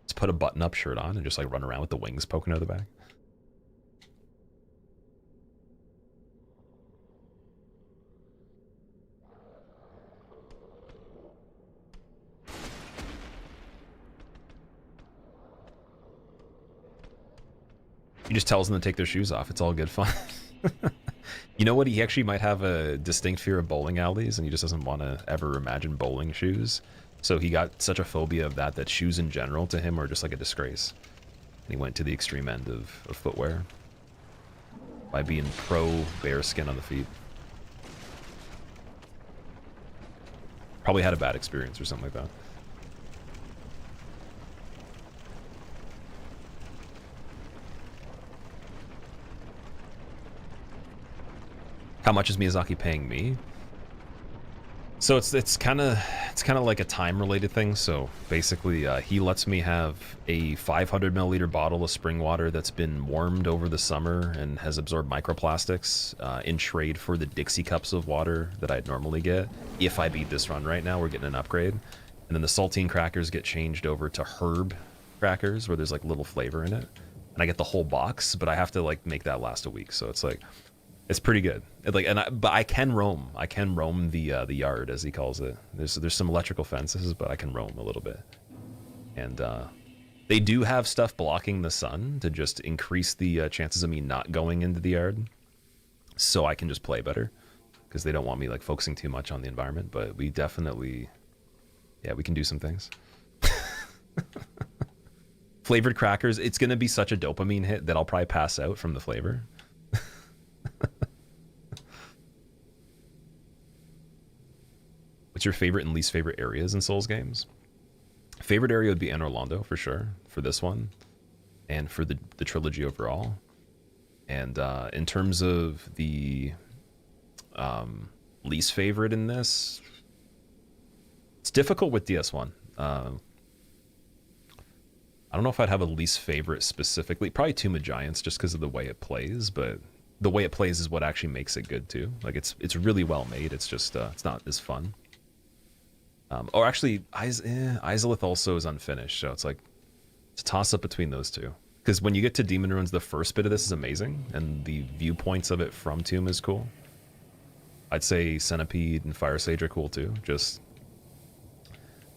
Just put a button-up shirt on and just like run around with the wings poking out of the back. He just tells them to take their shoes off. It's all good fun. You know what? He actually might have a distinct fear of bowling alleys, and he just doesn't want to ever imagine bowling shoes. So he got such a phobia of that shoes in general to him are just like a disgrace. And he went to the extreme end of footwear by being pro bearskin on the feet. Probably had a bad experience or something like that. How much is Miyazaki paying me? So it's kind of like a time related thing. So basically, he lets me have a 500 milliliter bottle of spring water that's been warmed over the summer and has absorbed microplastics in trade for the Dixie cups of water that I'd normally get. If I beat this run right now, we're getting an upgrade. And then the saltine crackers get changed over to herb crackers where there's like little flavor in it. And I get the whole box, but I have to like make that last a week. So it's like, it's pretty good. But I can roam. I can roam the yard, as he calls it. There's some electrical fences, but I can roam a little bit. And They do have stuff blocking the sun to just increase the chances of me not going into the yard, so I can just play better, because they don't want me like focusing too much on the environment. But we definitely, yeah, we can do some things. Flavored crackers, it's gonna be such a dopamine hit that I'll probably pass out from the flavor. What's your favorite and least favorite areas in Souls games? Favorite area would be Anor Londo for sure, for this one, and for the trilogy overall. And in terms of the least favorite in this, it's difficult with DS1. I don't know if I'd have a least favorite specifically. Probably Tomb of Giants, just because of the way it plays. But the way it plays is what actually makes it good too. Like it's really well made. It's just it's not as fun. Or actually, Izalith also is unfinished, so it's like it's a toss up between those two. Because when you get to Demon Ruins, the first bit of this is amazing, and the viewpoints of it from Tomb is cool. I'd say Centipede and Fire Sage are cool too. Just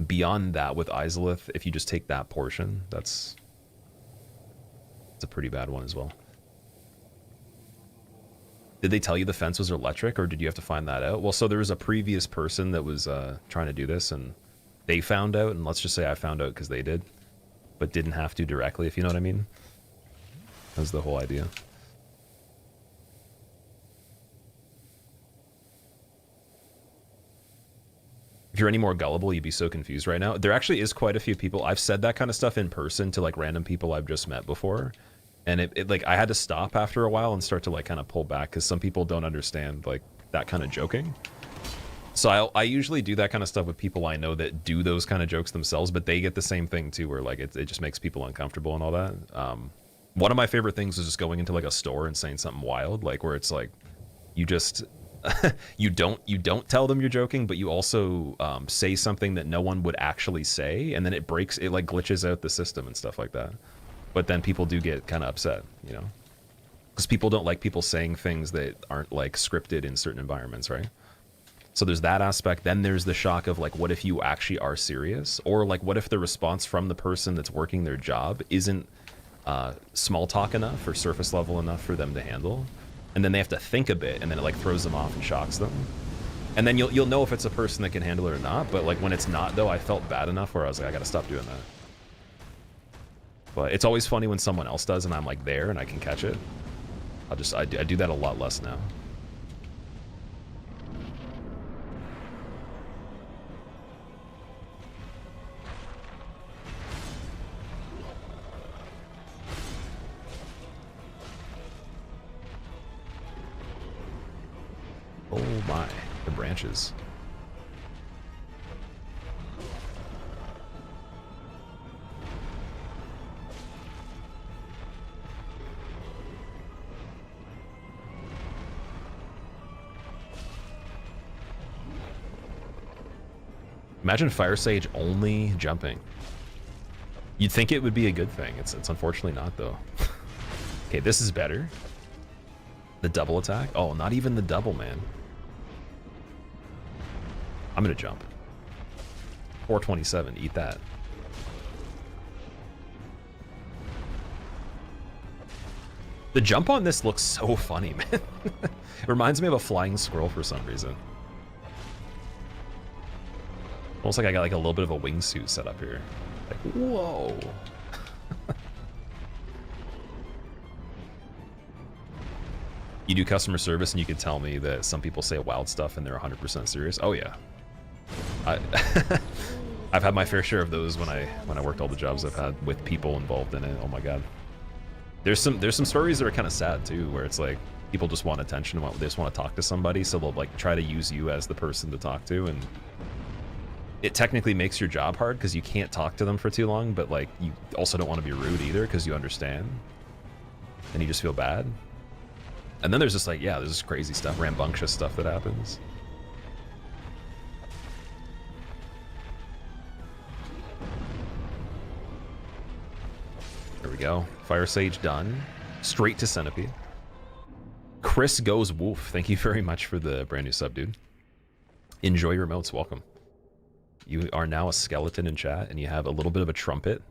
beyond that, with Izalith, if you just take that portion, it's a pretty bad one as well. Did they tell you the fence was electric, or did you have to find that out? Well, so there was a previous person that was trying to do this, and they found out, and let's just say I found out because they did, but didn't have to directly, if you know what I mean. That was the whole idea. If you're any more gullible, you'd be so confused right now. There actually is quite a few people. I've said that kind of stuff in person to like random people I've just met before. And it like I had to stop after a while and start to like kind of pull back because some people don't understand like that kind of joking. So I usually do that kind of stuff with people I know that do those kind of jokes themselves, but they get the same thing too, where like it just makes people uncomfortable and all that. One of my favorite things is just going into like a store and saying something wild, like where it's like you just you don't tell them you're joking, but you also say something that no one would actually say, and then it like glitches out the system and stuff like that. But then people do get kind of upset, you know, because people don't like people saying things that aren't like scripted in certain environments, right? So there's that aspect. Then there's the shock of like, what if you actually are serious? Or like, what if the response from the person that's working their job isn't small talk enough or surface level enough for them to handle? And then they have to think a bit, and then it like throws them off and shocks them. And then you'll know if it's a person that can handle it or not. But like when it's not, though, I felt bad enough where I was like, I gotta stop doing that. But it's always funny when someone else does and I'm like there and I can catch it. I do that a lot less now. Oh my, the branches. Imagine Fire Sage only jumping. You'd think it would be a good thing. It's unfortunately not, though. Okay, this is better. The double attack? Oh, not even the double, man. I'm gonna jump. 427, eat that. The jump on this looks so funny, man. It reminds me of a flying squirrel for some reason. Almost like I got like a little bit of a wingsuit set up here. Like, whoa. You do customer service and you could tell me that some people say wild stuff and they're 100% serious. Oh yeah. I've had my fair share of those when I worked all the jobs I've had with people involved in it. Oh my god. There's some stories that are kind of sad too, where it's like people just want attention, they just want to talk to somebody, so they'll like try to use you as the person to talk to, and it technically makes your job hard because you can't talk to them for too long, but like you also don't want to be rude either because you understand and you just feel bad. And then there's just like, yeah, there's this crazy stuff, rambunctious stuff that happens. There we go. Fire Sage done. Straight to Centipede. Chris Goes Wolf. Thank you very much for the brand new sub, dude. Enjoy your emotes. Welcome. You are now a skeleton in chat, and you have a little bit of a trumpet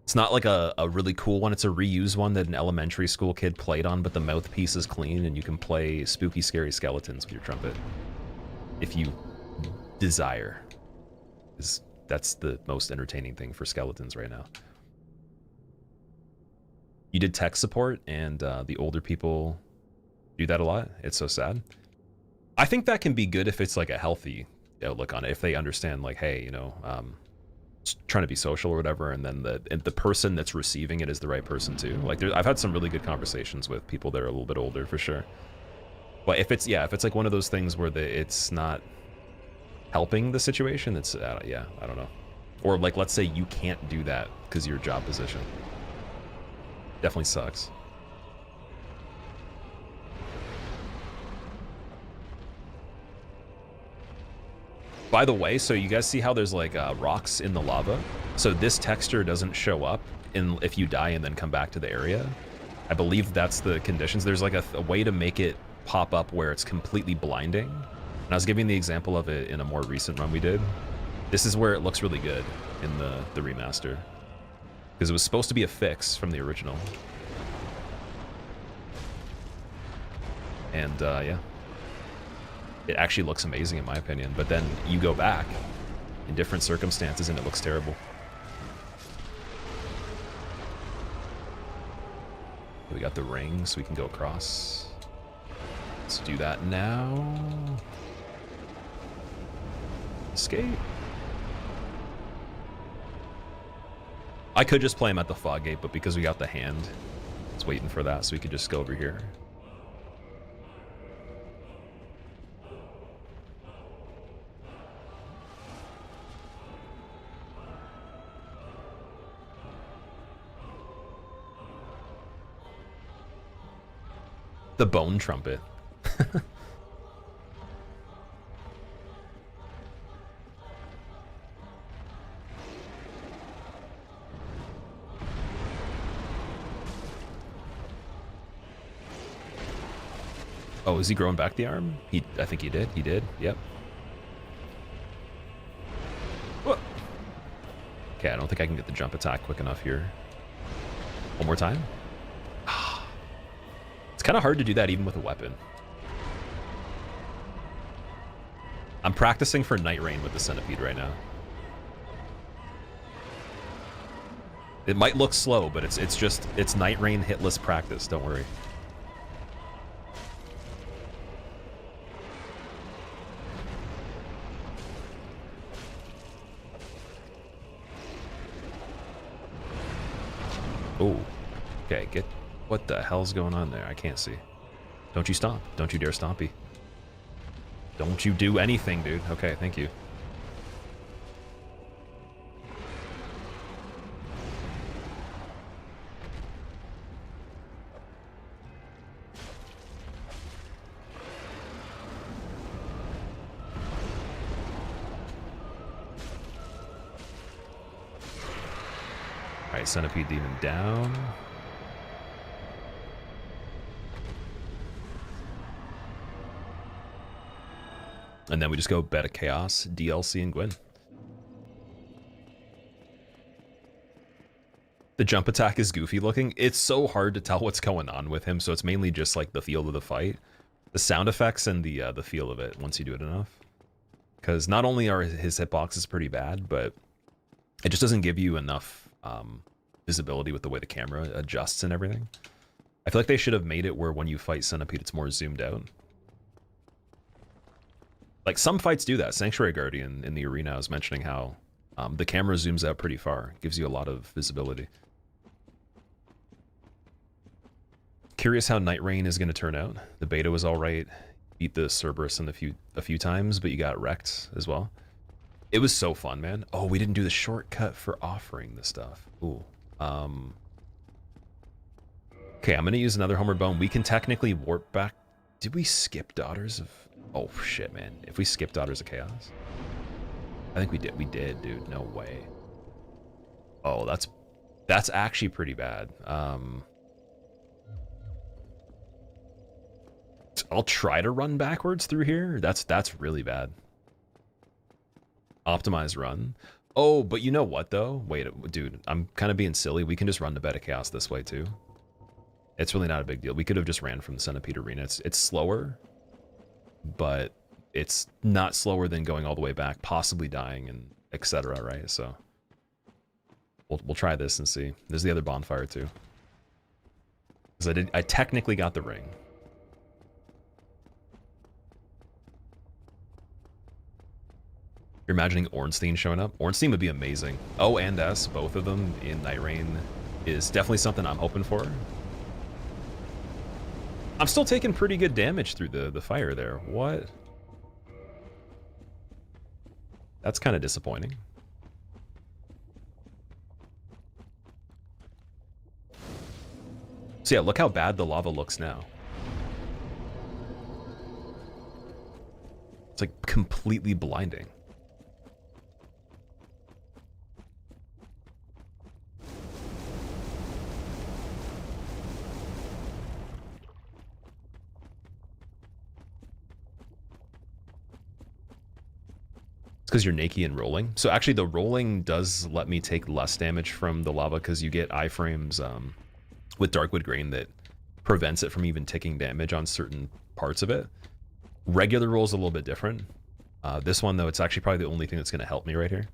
It's not like a really cool one. It's a reused one that an elementary school kid played on, but the mouthpiece is clean and you can play spooky, scary skeletons with your trumpet. If you desire. That's the most entertaining thing for skeletons right now. You did tech support, and the older people do that a lot. It's so sad. I think that can be good if it's like a healthy outlook on it. If they understand, like, hey, you know, trying to be social or whatever, and then the person that's receiving it is the right person too. Like, I've had some really good conversations with people that are a little bit older for sure. But if it's like one of those things where it's not helping the situation, it's yeah, I don't know. Or like, let's say you can't do that because of your job position. Definitely sucks. By the way, so you guys see how there's like rocks in the lava? So this texture doesn't show up if you die and then come back to the area. I believe that's the conditions. There's like a way to make it pop up where it's completely blinding. And I was giving the example of it in a more recent run we did. This is where it looks really good in the remaster. Because it was supposed to be a fix from the original. And yeah. It actually looks amazing in my opinion, but then you go back in different circumstances and it looks terrible. We got the ring, so we can go across. Let's do that now. Escape. I could just play him at the fog gate, but because we got the hand, it's waiting for that, so we could just go over here. The bone trumpet. Oh, is he growing back the arm? I think he did. He did. Yep. Whoa. Okay, I don't think I can get the jump attack quick enough here. One more time. It's kind of hard to do that even with a weapon. I'm practicing for Night Rain with the Centipede right now. It might look slow, but it's Night Rain hitless practice, don't worry. Oh, okay, what the hell's going on there? I can't see. Don't you stomp. Don't you dare stompy. Don't you do anything, dude. Okay, thank you. Alright, Centipede Demon down. And then we just go Beta Chaos, DLC, and Gwyn. The jump attack is goofy looking. It's so hard to tell what's going on with him, so it's mainly just like the feel of the fight. The sound effects and the feel of it once you do it enough. Because not only are his hitboxes pretty bad, but it just doesn't give you enough visibility with the way the camera adjusts and everything. I feel like they should have made it where when you fight Centipede, it's more zoomed out. Like, some fights do that. Sanctuary Guardian in the arena, I was mentioning how the camera zooms out pretty far. Gives you a lot of visibility. Curious how Night Rain is going to turn out. The beta was alright. Beat the Cerberus in a few times, but you got wrecked as well. It was so fun, man. Oh, we didn't do the shortcut for offering the stuff. Ooh. Okay, I'm going to use another Homeward Bone. We can technically warp back. Did we skip Daughters of... Oh, shit, man. If we skip Daughters of Chaos? I think we did. We did, dude. No way. Oh, that's actually pretty bad. I'll try to run backwards through here. That's really bad. Optimize run. Oh, but you know what though? Wait, dude, I'm kind of being silly. We can just run to Bed of Chaos this way too. It's really not a big deal. We could have just ran from the Centipede Arena. It's slower, but it's not slower than going all the way back, possibly dying and etc. Right? So we'll try this and see. There's the other bonfire too. Because I technically got the ring. You're imagining Ornstein showing up? Ornstein would be amazing. O and S, both of them in Night Rain, is definitely something I'm hoping for. I'm still taking pretty good damage through the fire there. What? That's kind of disappointing. So yeah, look how bad the lava looks now. It's like completely blinding. It's because you're naked and rolling. So actually the rolling does let me take less damage from the lava because you get iframes with Darkwood Grain that prevents it from even taking damage on certain parts of it. Regular roll is a little bit different. This one though, it's actually probably the only thing that's going to help me right here.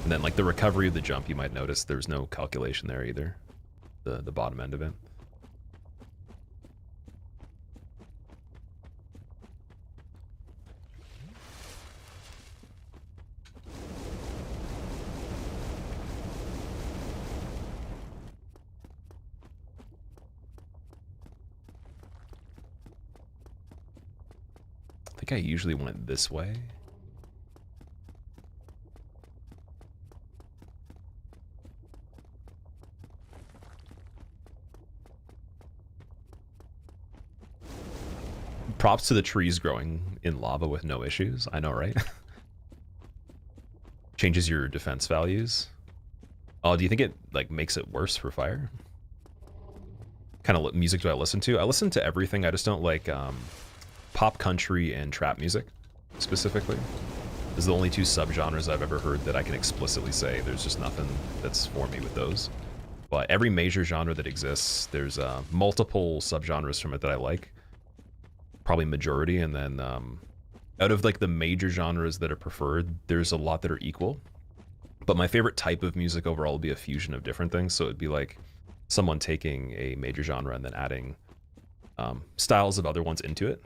And then like the recovery of the jump, you might notice there's no calculation there either. The bottom end of it. I think I usually went this way. Props to the trees growing in lava with no issues. I know, right? Changes your defense values. Oh, do you think it like makes it worse for fire? Kind of music do I listen to? I listen to everything. I just don't like pop country and trap music specifically. Those are the only two subgenres I've ever heard that I can explicitly say there's just nothing that's for me with those. But every major genre that exists, there's multiple subgenres from it that I like. Probably majority, and then out of like the major genres that are preferred, there's a lot that are equal. But my favorite type of music overall would be a fusion of different things. So it'd be like someone taking a major genre and then adding styles of other ones into it.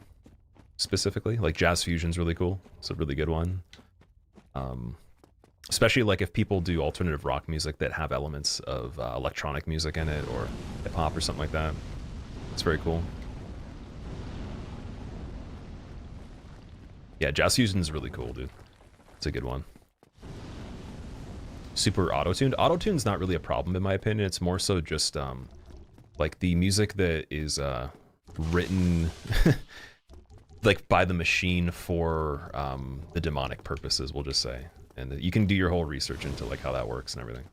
Specifically, like jazz fusion's really cool. It's a really good one. Especially like if people do alternative rock music that have elements of electronic music in it or hip hop or something like that. It's very cool. Yeah, jazz fusion's really cool, dude. It's a good one. Super auto-tuned. Auto-tune's not really a problem in my opinion. It's more so just like the music that is written like by the machine for the demonic purposes, we'll just say. And you can do your whole research into like how that works and everything.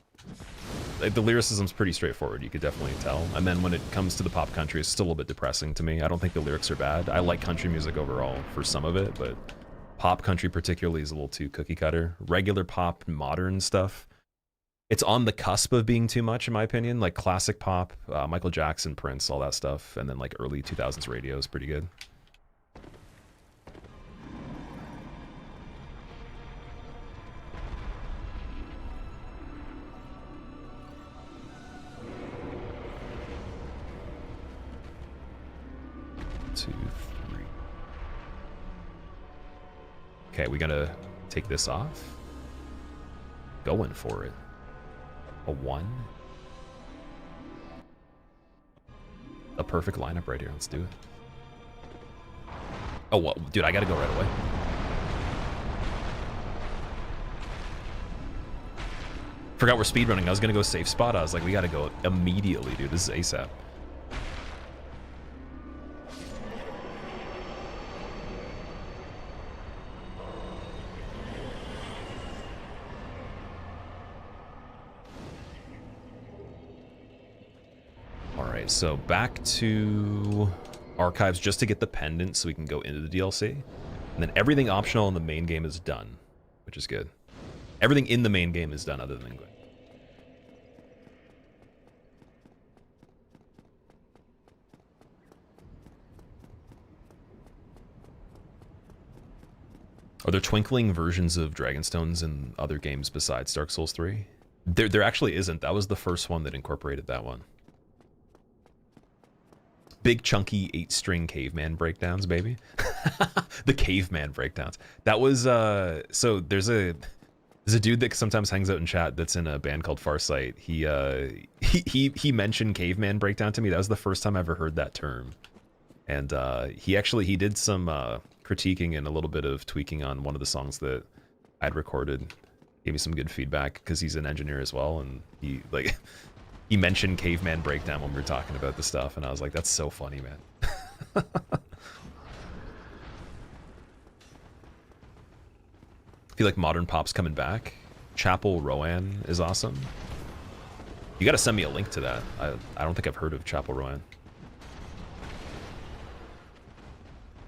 Like, the lyricism's pretty straightforward, you could definitely tell. And then when it comes to the pop country, it's still a little bit depressing to me. I don't think the lyrics are bad. I like country music overall for some of it, but pop country particularly is a little too cookie cutter. Regular pop, modern stuff, it's on the cusp of being too much in my opinion. Like classic pop, Michael Jackson, Prince, all that stuff. And then like early 2000s radio is pretty good. Okay, we gotta take this off. Going for it. A 1. A perfect lineup right here. Let's do it. Oh, well, dude, I gotta go right away. Forgot we're speedrunning. I was gonna go safe spot. I was like, we gotta go immediately, dude. This is ASAP. So back to archives just to get the pendant so we can go into the DLC. And then everything optional in the main game is done, which is good. Everything in the main game is done other than going. Are there twinkling versions of Dragonstones in other games besides Dark Souls 3? There actually isn't. That was the first one that incorporated that one. Big chunky 8-string caveman breakdowns, baby. The caveman breakdowns. That was so there's a dude that sometimes hangs out in chat that's in a band called Farsight. He mentioned caveman breakdown to me. That was the first time I ever heard that term. And he did some critiquing and a little bit of tweaking on one of the songs that I'd recorded. Gave me some good feedback because he's an engineer as well, and he mentioned caveman breakdown when we were talking about the stuff, and I was like, that's so funny, man. I feel like modern pop's coming back. Chapel Rowan is awesome. You got to send me a link to that. I don't think I've heard of Chapel Rowan.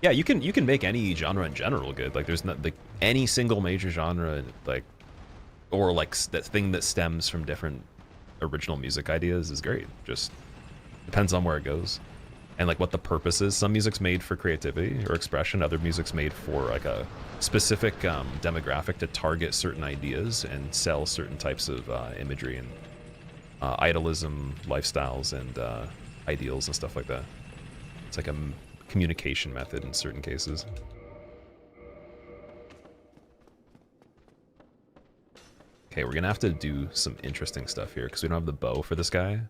Yeah, you can make any genre in general good. Like there's not like any single major genre like or like that thing that stems from different original music ideas is great. Just depends on where it goes and like what the purpose is. Some music's made for creativity or expression, other music's made for like a specific demographic to target certain ideas and sell certain types of imagery and idolism, lifestyles, and ideals and stuff like that. It's like a communication method in certain cases. Okay, we're gonna have to do some interesting stuff here because we don't have the bow for this guy.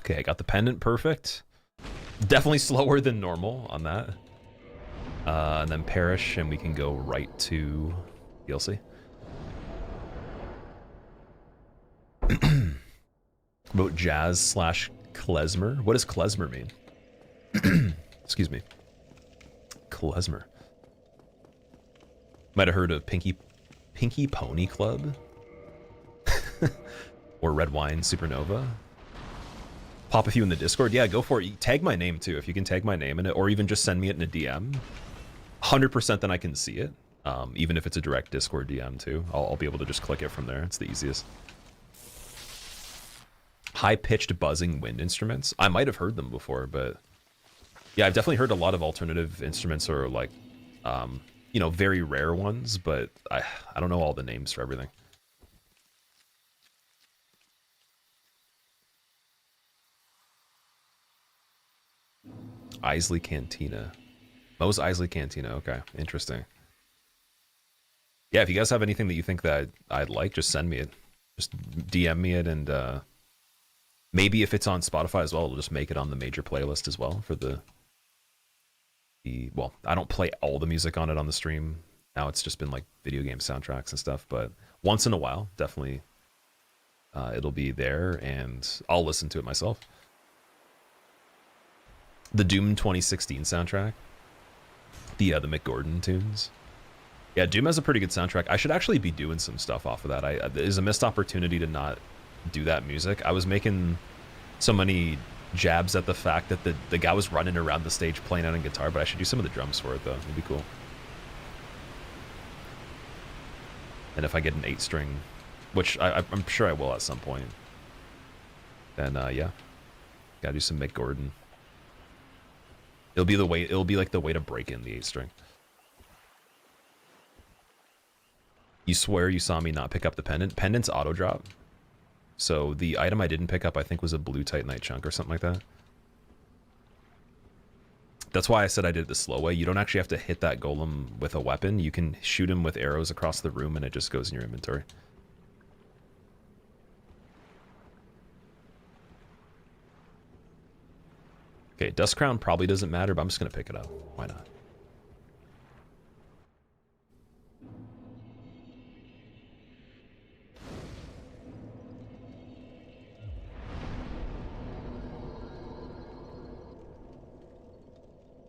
Okay, I got the pendant perfect. Definitely slower than normal on that. And then perish, and we can go right to DLC. About jazz slash klezmer. What does klezmer mean? Excuse me. Klezmer. Might have heard of Pinky Pony Club. Or Red Wine Supernova. Pop a few in the Discord. Yeah, go for it. Tag my name too. If you can tag my name in it, or even just send me it in a DM. 100% then I can see it. Even if it's a direct Discord DM too. I'll be able to just click it from there. It's the easiest. High-pitched buzzing wind instruments. I might have heard them before, but yeah, I've definitely heard a lot of alternative instruments or like, you know, very rare ones, but I don't know all the names for everything. Isley Cantina. Mo's Isley Cantina. Okay, interesting. Yeah, if you guys have anything that you think that I'd like, just send me it. Just DM me it, and maybe if it's on Spotify as well, it'll just make it on the major playlist as well for the well, I don't play all the music on it on the stream. Now it's just been like video game soundtracks and stuff, but once in a while, definitely it'll be there, and I'll listen to it myself. The Doom 2016 soundtrack. The Mick Gordon tunes. Yeah, Doom has a pretty good soundtrack. I should actually be doing some stuff off of that. There's a missed opportunity to not do that music. I was making so many jabs at the fact that the guy was running around the stage playing on a guitar, but I should do some of the drums for it though. It'd be cool. And if I get an 8-string, which I'm sure I will at some point, then yeah. Gotta do some Mick Gordon. It'll be the way. It'll be like the way to break in the 8 string. You swear you saw me not pick up the pendant? Pendant's auto drop. So the item I didn't pick up, I think, was a blue Titanite chunk or something like that. That's why I said I did it the slow way. You don't actually have to hit that golem with a weapon. You can shoot him with arrows across the room and it just goes in your inventory. Okay, Dust Crown probably doesn't matter, but I'm just going to pick it up. Why not?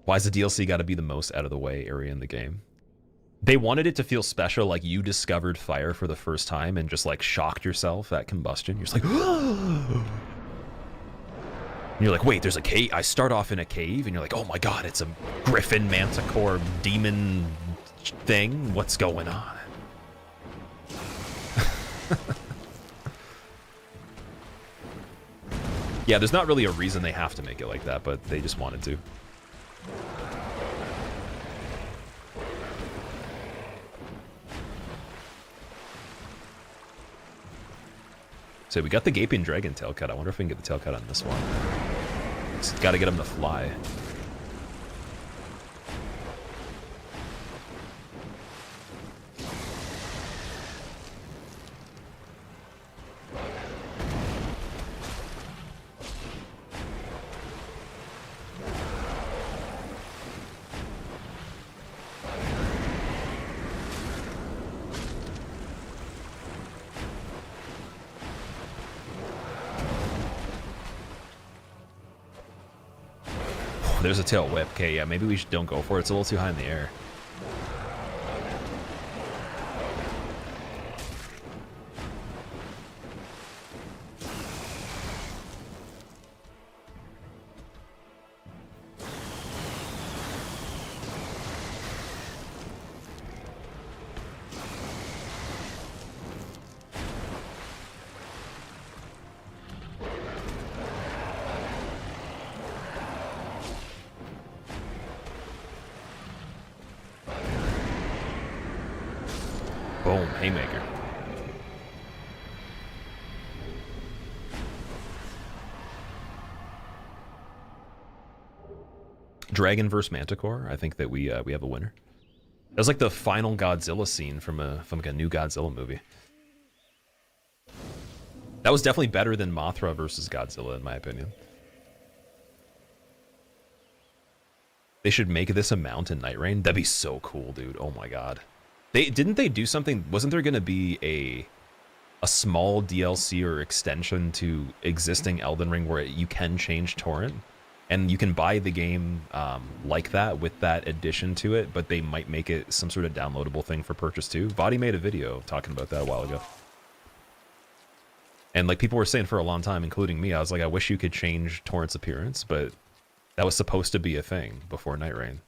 Why's the DLC got to be the most out of the way area in the game? They wanted it to feel special, like you discovered fire for the first time and just like shocked yourself at combustion. You're just like, and you're like, wait, there's a cave. I start off in a cave and you're like, oh my god, it's a griffin manticore demon thing. What's going on? Yeah, there's not really a reason they have to make it like that, but they just wanted to. So we got the Gaping Dragon tail cut. I wonder if we can get the tail cut on this one. Just gotta get him to fly. There's a tail whip. Okay, yeah, maybe we don't go for it. It's a little too high in the air. Boom, haymaker. Dragon versus Manticore. I think that we have a winner. That was like the final Godzilla scene from like a new Godzilla movie. That was definitely better than Mothra versus Godzilla, in my opinion. They should make this a mount in Night Rain. That'd be so cool, dude. Oh my god. Didn't they do something? Wasn't there going to be a small DLC or extension to existing Elden Ring where you can change torrent and you can buy the game like that with that addition to it, but they might make it some sort of downloadable thing for purchase too? Vadi made a video talking about that a while ago. And like people were saying for a long time, including me, I was like, I wish you could change torrent's appearance, but that was supposed to be a thing before Night Rain.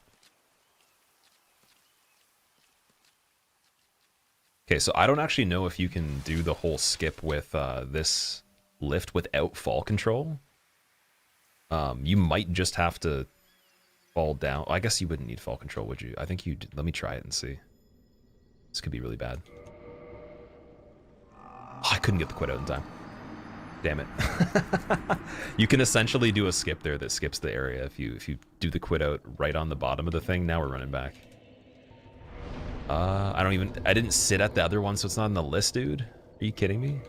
Okay, so I don't actually know if you can do the whole skip with this lift without fall control. You might just have to fall down. I guess you wouldn't need fall control, would you? I think you let me try it and see. This could be really bad. Oh, I couldn't get the quit out in time. Damn it. You can essentially do a skip there that skips the area if you do the quit out right on the bottom of the thing. Now we're running back. I didn't sit at the other one, so it's not on the list, dude. Are you kidding me?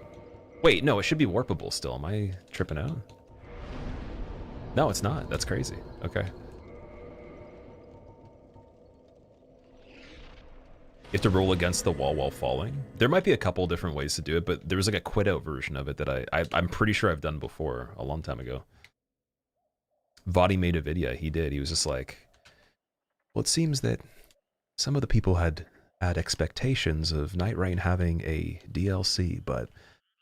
Wait, no, it should be warpable still. Am I tripping out? No, it's not. That's crazy. Okay. You have to roll against the wall while falling. There might be a couple different ways to do it, but there was like a quit out version of it that I'm pretty sure I've done before a long time ago. Vadi made a video. He did. He was just like, well, it seems that some of the people had expectations of Night Rain having a DLC, but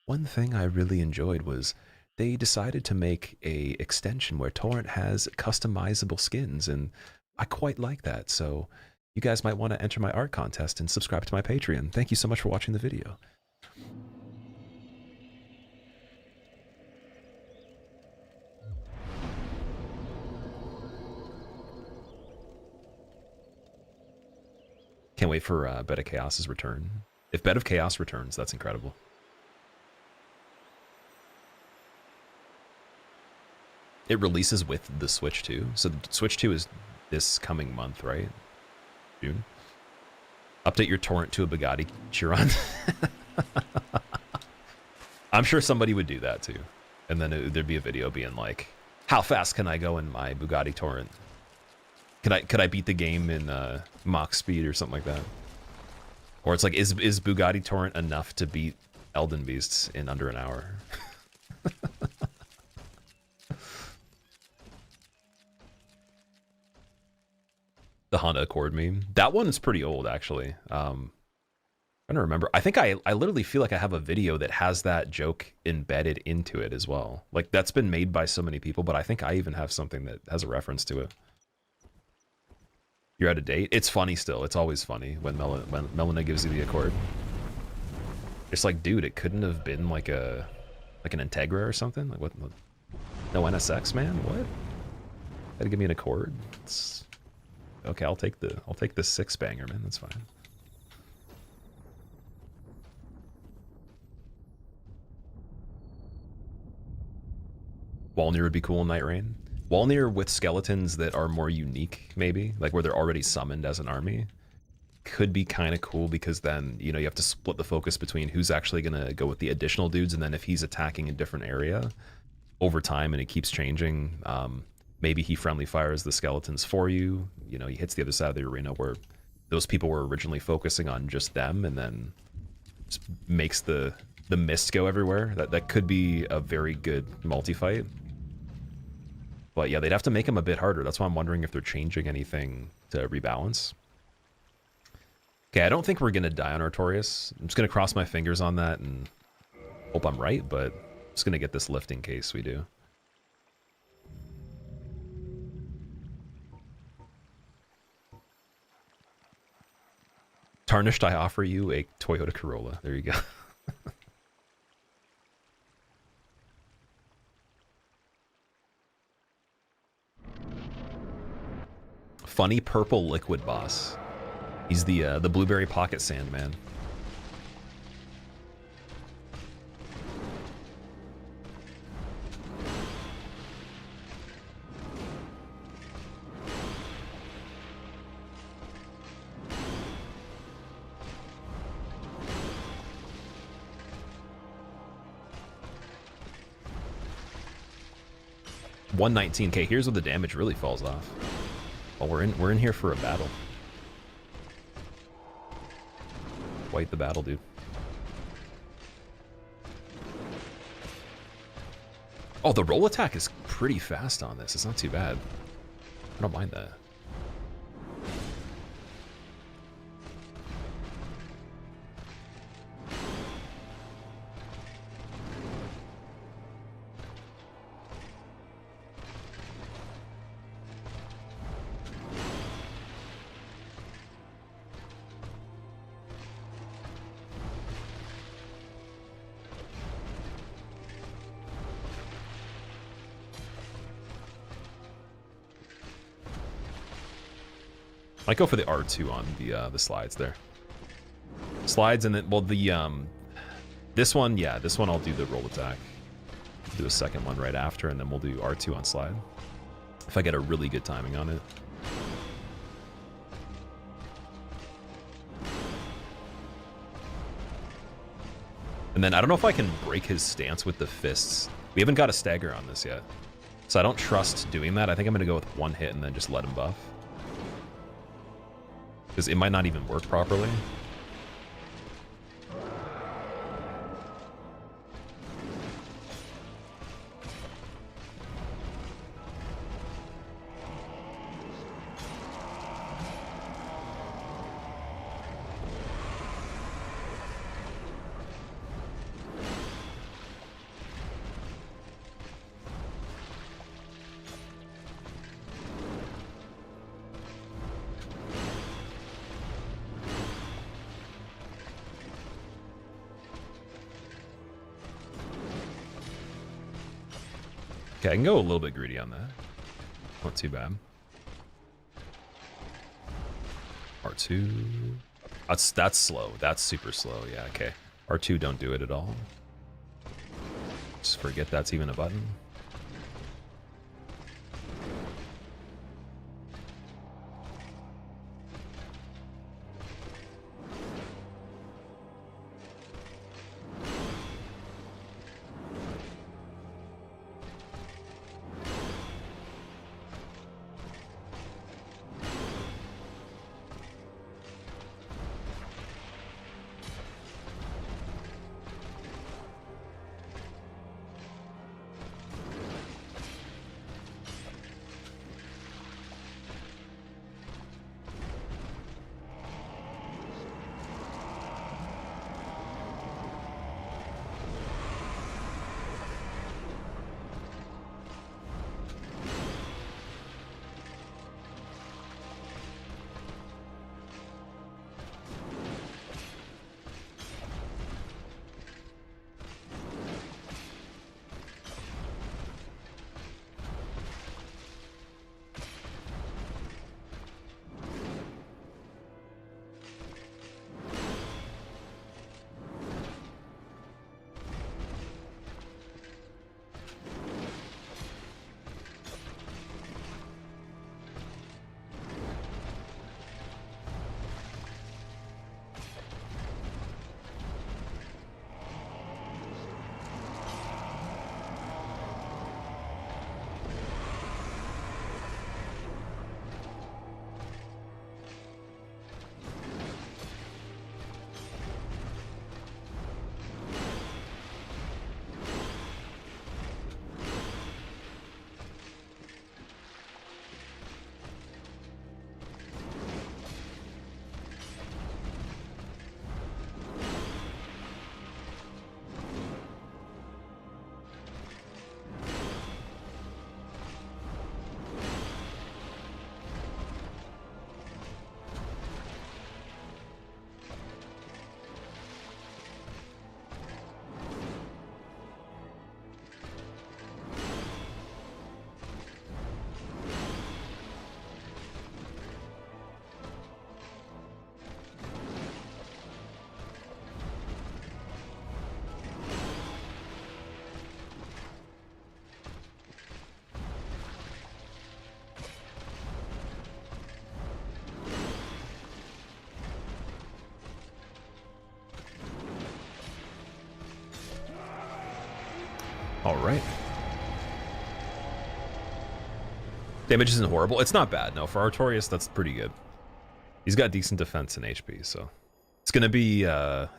one thing I really enjoyed was they decided to make a extension where Torrent has customizable skins, and I quite like that. So you guys might want to enter my art contest and subscribe to my Patreon. Thank you so much for watching the video. Can't wait for Bed of Chaos's return. If Bed of Chaos returns, that's incredible. It releases with the Switch 2. So the Switch 2 is this coming month, right? June. Update your torrent to a Bugatti Chiron. I'm sure somebody would do that too. And then there'd be a video being like, how fast can I go in my Bugatti torrent? Could I beat the game in Mach speed or something like that? Or it's like, is Bugatti torrent enough to beat Elden Beasts in under an hour? The Honda Accord meme. That one's pretty old, actually. I don't remember. I think I literally feel like I have a video that has that joke embedded into it as well. Like, that's been made by so many people, but I think I even have something that has a reference to it. You're out of date? It's funny still. It's always funny when Melina gives you the Accord. It's like, dude, it couldn't have been like an Integra or something? Like, what? No NSX, man? What? Had to give me an Accord? It's... Okay, I'll take the 6 banger, man. That's fine. Walnir would be cool in Night Rain. Walnir with skeletons that are more unique, maybe, like where they're already summoned as an army, could be kind of cool because then, you know, you have to split the focus between who's actually going to go with the additional dudes, and then if he's attacking a different area over time and it keeps changing, maybe he friendly fires the skeletons for you. You know, he hits the other side of the arena where those people were originally focusing on just them, and then just makes the mist go everywhere. That could be a very good multi-fight. But yeah, they'd have to make him a bit harder. That's why I'm wondering if they're changing anything to rebalance. Okay, I don't think we're going to die on Artorias. I'm just going to cross my fingers on that and hope I'm right, but I'm just going to get this lift in case we do. Tarnished, I offer you a Toyota Corolla. There you go. Funny purple liquid boss. He's the blueberry pocket sand man. $119K. Here's where the damage really falls off. Well, we're in here for a battle. Fight the battle, dude. Oh, the roll attack is pretty fast on this. It's not too bad. I don't mind that. Might go for the R2 on the slides there. Slides, and then, well, the this one, yeah, this one I'll do the roll attack. Do a second one right after, and then we'll do R2 on slide. If I get a really good timing on it. And then I don't know if I can break his stance with the fists. We haven't got a stagger on this yet. So I don't trust doing that. I think I'm going to go with one hit and then just let him buff. Because it might not even work properly. Okay, I can go a little bit greedy on that. Not too bad. R2. That's slow. That's super slow. Yeah, okay. R2 don't do it at all. Just forget that's even a button. All right. Damage isn't horrible. It's not bad. No, for Artorias, that's pretty good. He's got decent defense and HP, so it's gonna be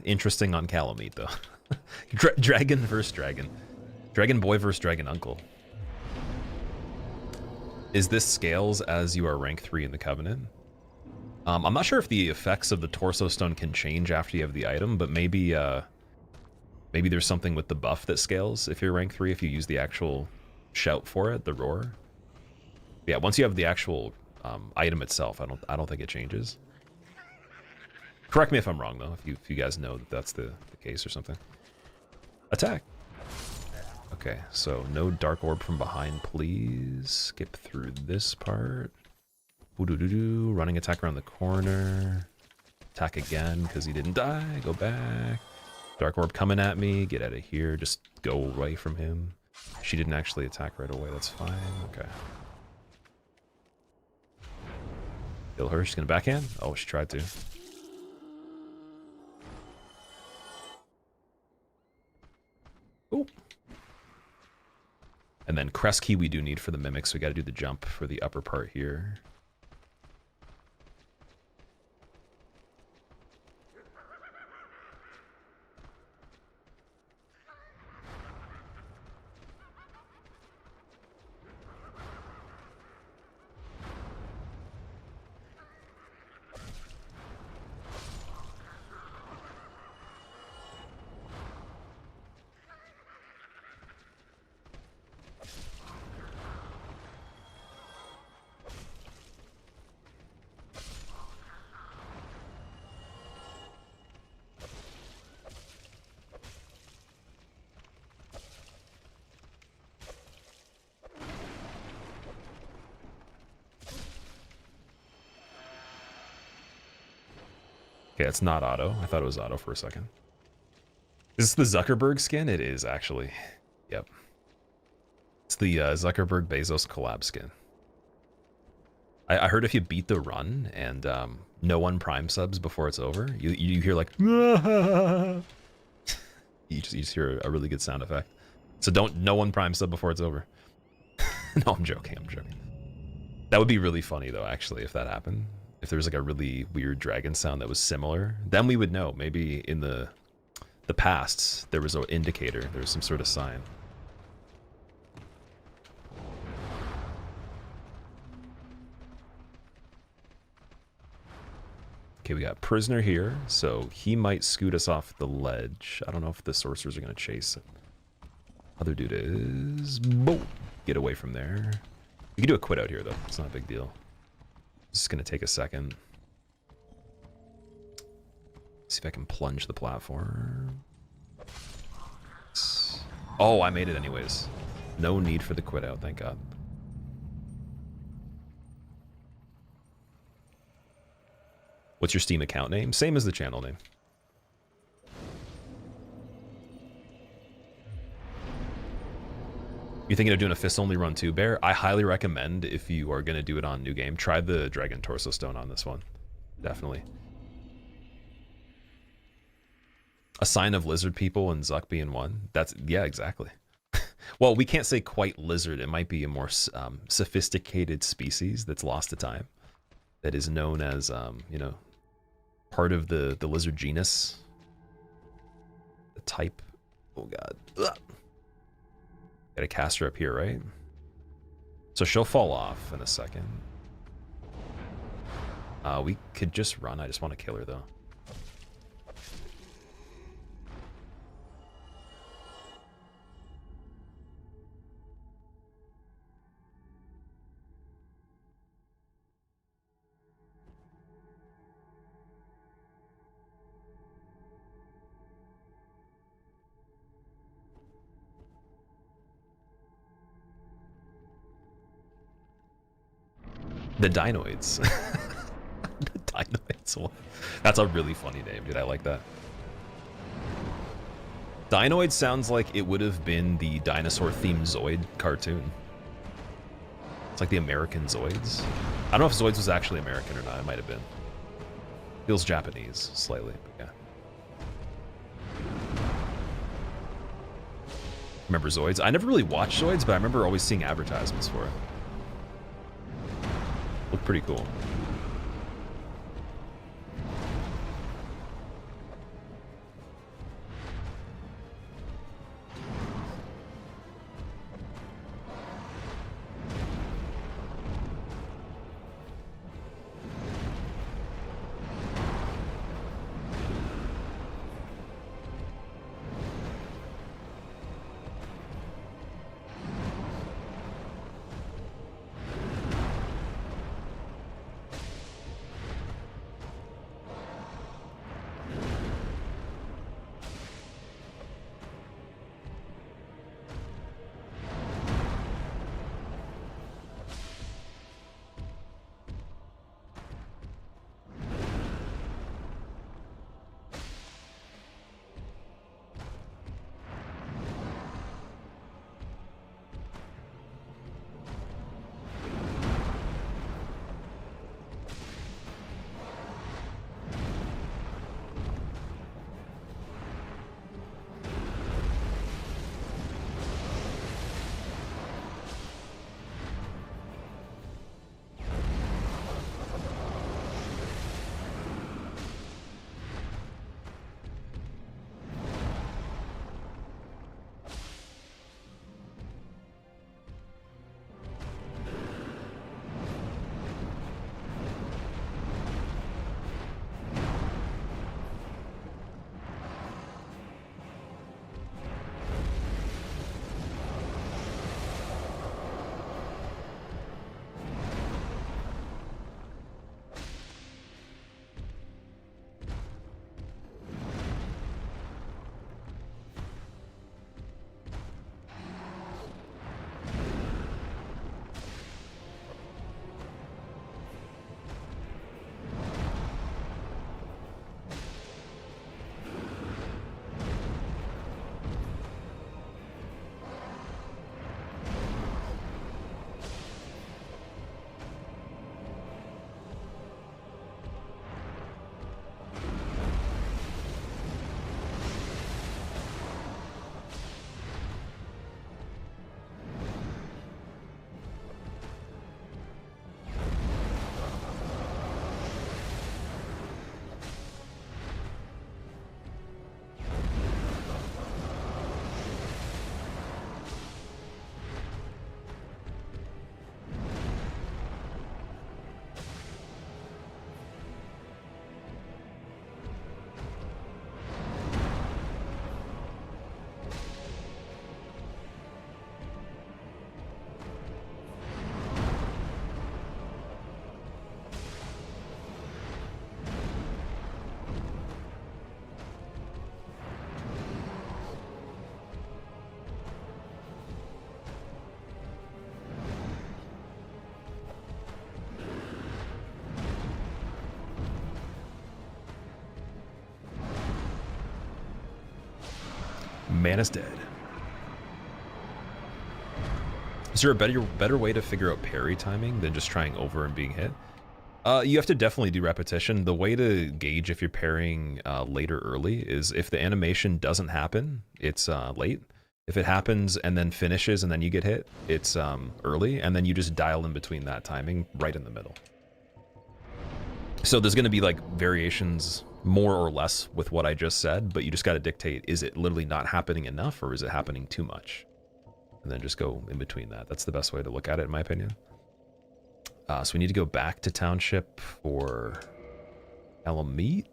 interesting on Calamite though. Dragon versus Dragon. Dragon Boy versus Dragon Uncle. Is this scales as you are rank 3 in the Covenant? I'm not sure if the effects of the Torso Stone can change after you have the item, but maybe maybe there's something with the buff that scales if you're rank 3 if you use the actual shout for it, the roar. Yeah, once you have the actual item itself, I don't think it changes. Correct me if I'm wrong though, if you guys know that that's the case or something. Attack. Okay, so no dark orb from behind, please. Skip through this part. Ooh-doo-doo-doo. Running attack around the corner. Attack again because he didn't die. Go back. Dark orb coming at me. Get out of here. Just go away from him. She didn't actually attack right away. That's fine. Okay. Kill her. She's gonna backhand. Oh, she tried to. Ooh. And then crest key we do need for the mimics. We got to do the jump for the upper part here. Okay, it's not auto. I thought it was auto for a second. Is this the Zuckerberg skin? It is, actually. Yep. It's the Zuckerberg Bezos collab skin. I heard if you beat the run and no one prime subs before it's over, you hear like you just hear a really good sound effect. So no one prime sub before it's over. No, I'm joking. That would be really funny though, actually, if that happened. If there was like a really weird dragon sound that was similar, then we would know. Maybe in the past there was an indicator, there was some sort of sign. Okay, we got prisoner here, so he might scoot us off the ledge. I don't know if the sorcerers are gonna chase it. Other dude is boom. Get away from there. You can do a quit out here though. It's not a big deal. It's just gonna take a second. See if I can plunge the platform. Oh, I made it anyways. No need for the quit out, thank God. What's your Steam account name? Same as the channel name. You thinking of doing a Fist Only Run too, Bear? I highly recommend, if you are going to do it on New Game, try the Dragon Torso Stone on this one. Definitely. A sign of lizard people and Zuck being one. That's, yeah, exactly. Well, we can't say quite lizard. It might be a more sophisticated species that's lost to time. That is known as, you know, part of the lizard genus. The type. Oh, God. Ugh. Got a caster up here, right? So she'll fall off in a second. We could just run. I just want to kill her, though. The Dinoids. The Dinoids. That's a really funny name, dude. I like that. Dinoid sounds like it would have been the dinosaur-themed Zoid cartoon. It's like the American Zoids. I don't know if Zoids was actually American or not. It might have been. Feels Japanese, slightly, but yeah. Remember Zoids? I never really watched Zoids, but I remember always seeing advertisements for it. Looked pretty cool. Man is dead. Is there a better way to figure out parry timing than just trying over and being hit? You have to definitely do repetition. The way to gauge if you're parrying late or early is if the animation doesn't happen, it's late. If it happens and then finishes and then you get hit, it's early, and then you just dial in between that timing right in the middle. So there's going to be like variations more or less with what I just said, but you just got to dictate, is it literally not happening enough or is it happening too much? And then just go in between that. That's the best way to look at it, in my opinion. So we need to go back to Township for Elamite.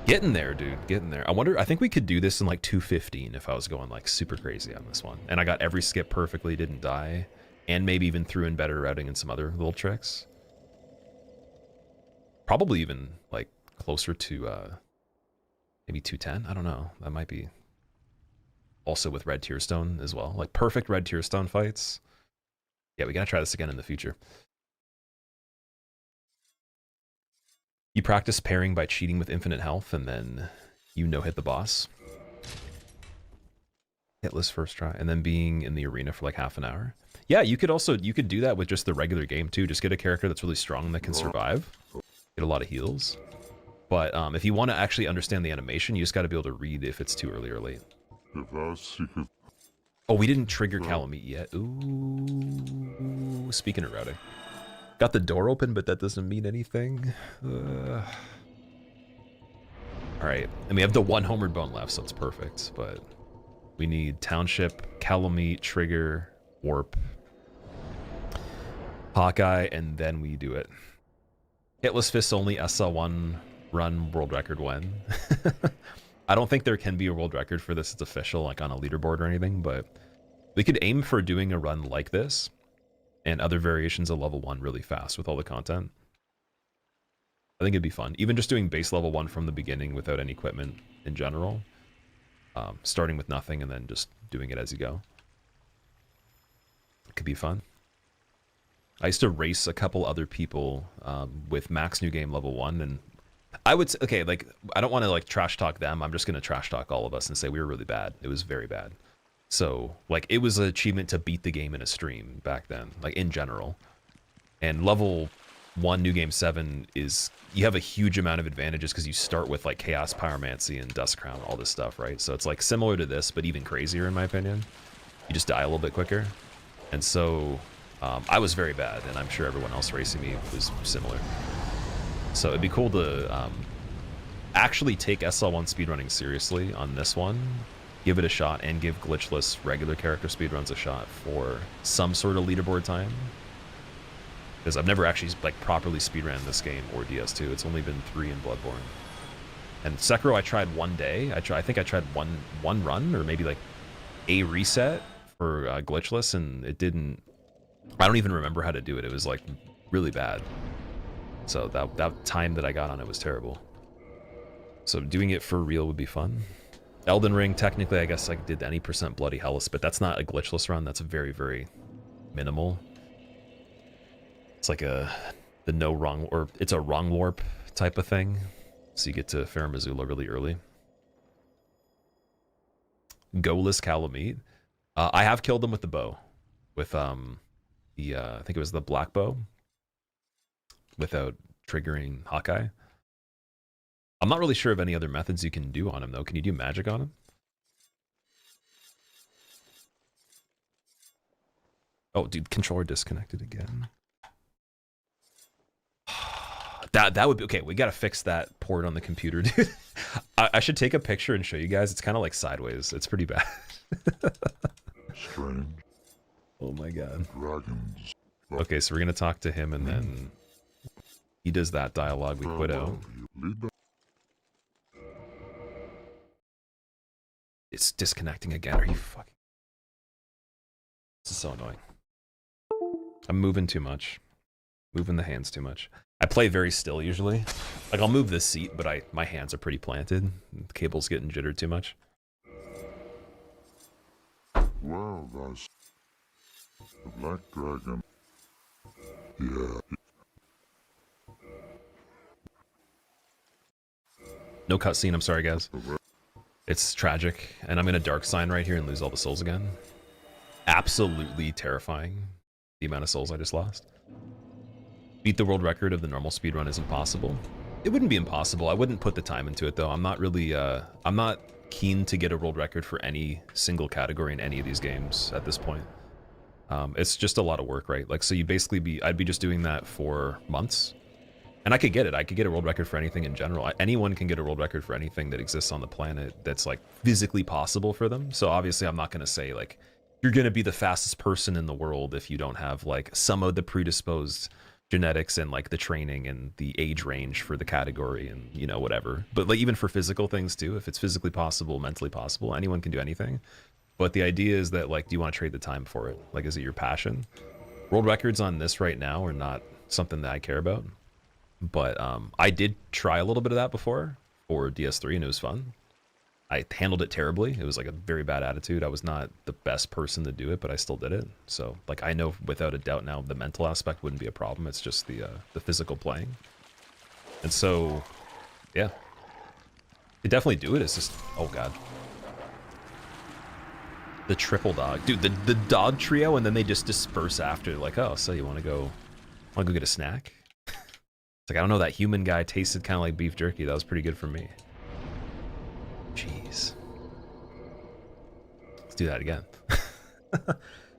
Getting there, dude. Getting there. I think we could do this in like 2:15 if I was going like super crazy on this one. And I got every skip perfectly, didn't die. And maybe even threw in better routing and some other little tricks. Probably even like closer to maybe 210. I don't know. That might be also with Red Tearstone as well. Like perfect Red Tearstone fights. Yeah, we gotta try this again in the future. You practice pairing by cheating with infinite health, and then you no-hit the boss. Hitless first try, and then being in the arena for like half an hour. Yeah, you could do that with just the regular game too. Just get a character that's really strong that can survive. Get a lot of heals. But if you want to actually understand the animation, you just got to be able to read if it's too early or late. Oh, we didn't trigger Calamite yet. Ooh, speaking of routing. Got the door open, but that doesn't mean anything. All right, and we have the one homered bone left, so it's perfect. But we need Township, Calamite, trigger, warp, Hawkeye, and then we do it. Hitless Fist Only SL1 Run world record when. I don't think there can be a world record for this. It's official, like on a leaderboard or anything, but we could aim for doing a run like this and other variations of level 1 really fast with all the content. I think it'd be fun. Even just doing base level 1 from the beginning without any equipment in general. Starting with nothing and then just doing it as you go. It could be fun. I used to race a couple other people with max new game level 1, and I would say, okay, like, I don't want to like trash talk them. I'm just going to trash talk all of us and say we were really bad. It was very bad. So like it was an achievement to beat the game in a stream back then, like in general. And level 1 new game 7 is, you have a huge amount of advantages because you start with like Chaos, Pyromancy, and Dust Crown, all this stuff, right? So it's like similar to this, but even crazier in my opinion. You just die a little bit quicker. And so I was very bad, and I'm sure everyone else racing me was similar. So it'd be cool to actually take SL1 speedrunning seriously on this one, give it a shot, and give glitchless regular character speedruns a shot for some sort of leaderboard time. Because I've never actually like properly speedran this game or DS2. It's only been 3 in Bloodborne. And Sekiro I tried one day. I think I tried one run, or maybe like a reset for glitchless, and it didn't. I don't even remember how to do it. It was like really bad. So that time that I got on it was terrible. So doing it for real would be fun. Elden Ring, technically, I guess I did any % Bloody Hellas, but that's not a glitchless run. That's very, very minimal. It's like the no wrong, or it's a wrong warp type of thing. So you get to Farum Azula really early. Goalless Calamite. I have killed them with the bow. With I think it was the black bow. Without triggering Hawkeye. I'm not really sure of any other methods you can do on him, though. Can you do magic on him? Oh, dude, controller disconnected again. That would be... Okay, we gotta fix that port on the computer, dude. I should take a picture and show you guys. It's kind of like sideways. It's pretty bad. Strange. Oh my god. Dragons. Okay, so we're gonna talk to him, and then he does that dialogue. We quit out. It's disconnecting again. Are you fucking... This is so annoying. I'm moving too much. Moving the hands too much. I play very still usually. Like I'll move this seat, but my hands are pretty planted. The cable's getting jittered too much. Well, that's the black dragon. Yeah. No cutscene, I'm sorry guys. It's tragic, and I'm gonna dark sign right here and lose all the souls again. Absolutely terrifying, the amount of souls I just lost. Beat the world record of the normal speedrun is impossible. It wouldn't be impossible. I wouldn't put the time into it though. I'm not really, I'm not keen to get a world record for any single category in any of these games at this point. It's just a lot of work, right? Like, so you basically I'd be just doing that for months. And I could get it. I could get a world record for anything in general. Anyone can get a world record for anything that exists on the planet that's like physically possible for them. So obviously I'm not going to say like, you're going to be the fastest person in the world if you don't have like some of the predisposed genetics and like the training and the age range for the category and, you know, whatever. But like even for physical things too, if it's physically possible, mentally possible, anyone can do anything. But the idea is that like, do you want to trade the time for it? Like, is it your passion? World records on this right now are not something that I care about. But I did try a little bit of that before for DS3 and it was fun. I handled it terribly. It was like a very bad attitude. I was not the best person to do it, but I still did it. So like I know without a doubt now the mental aspect wouldn't be a problem. It's just the physical playing. And so, yeah. You definitely do it. It's just, oh god. The triple dog. Dude, the dog trio and then they just disperse after like, oh, so you want to go get a snack? It's like, I don't know, that human guy tasted kind of like beef jerky. That was pretty good for me. Jeez. Let's do that again.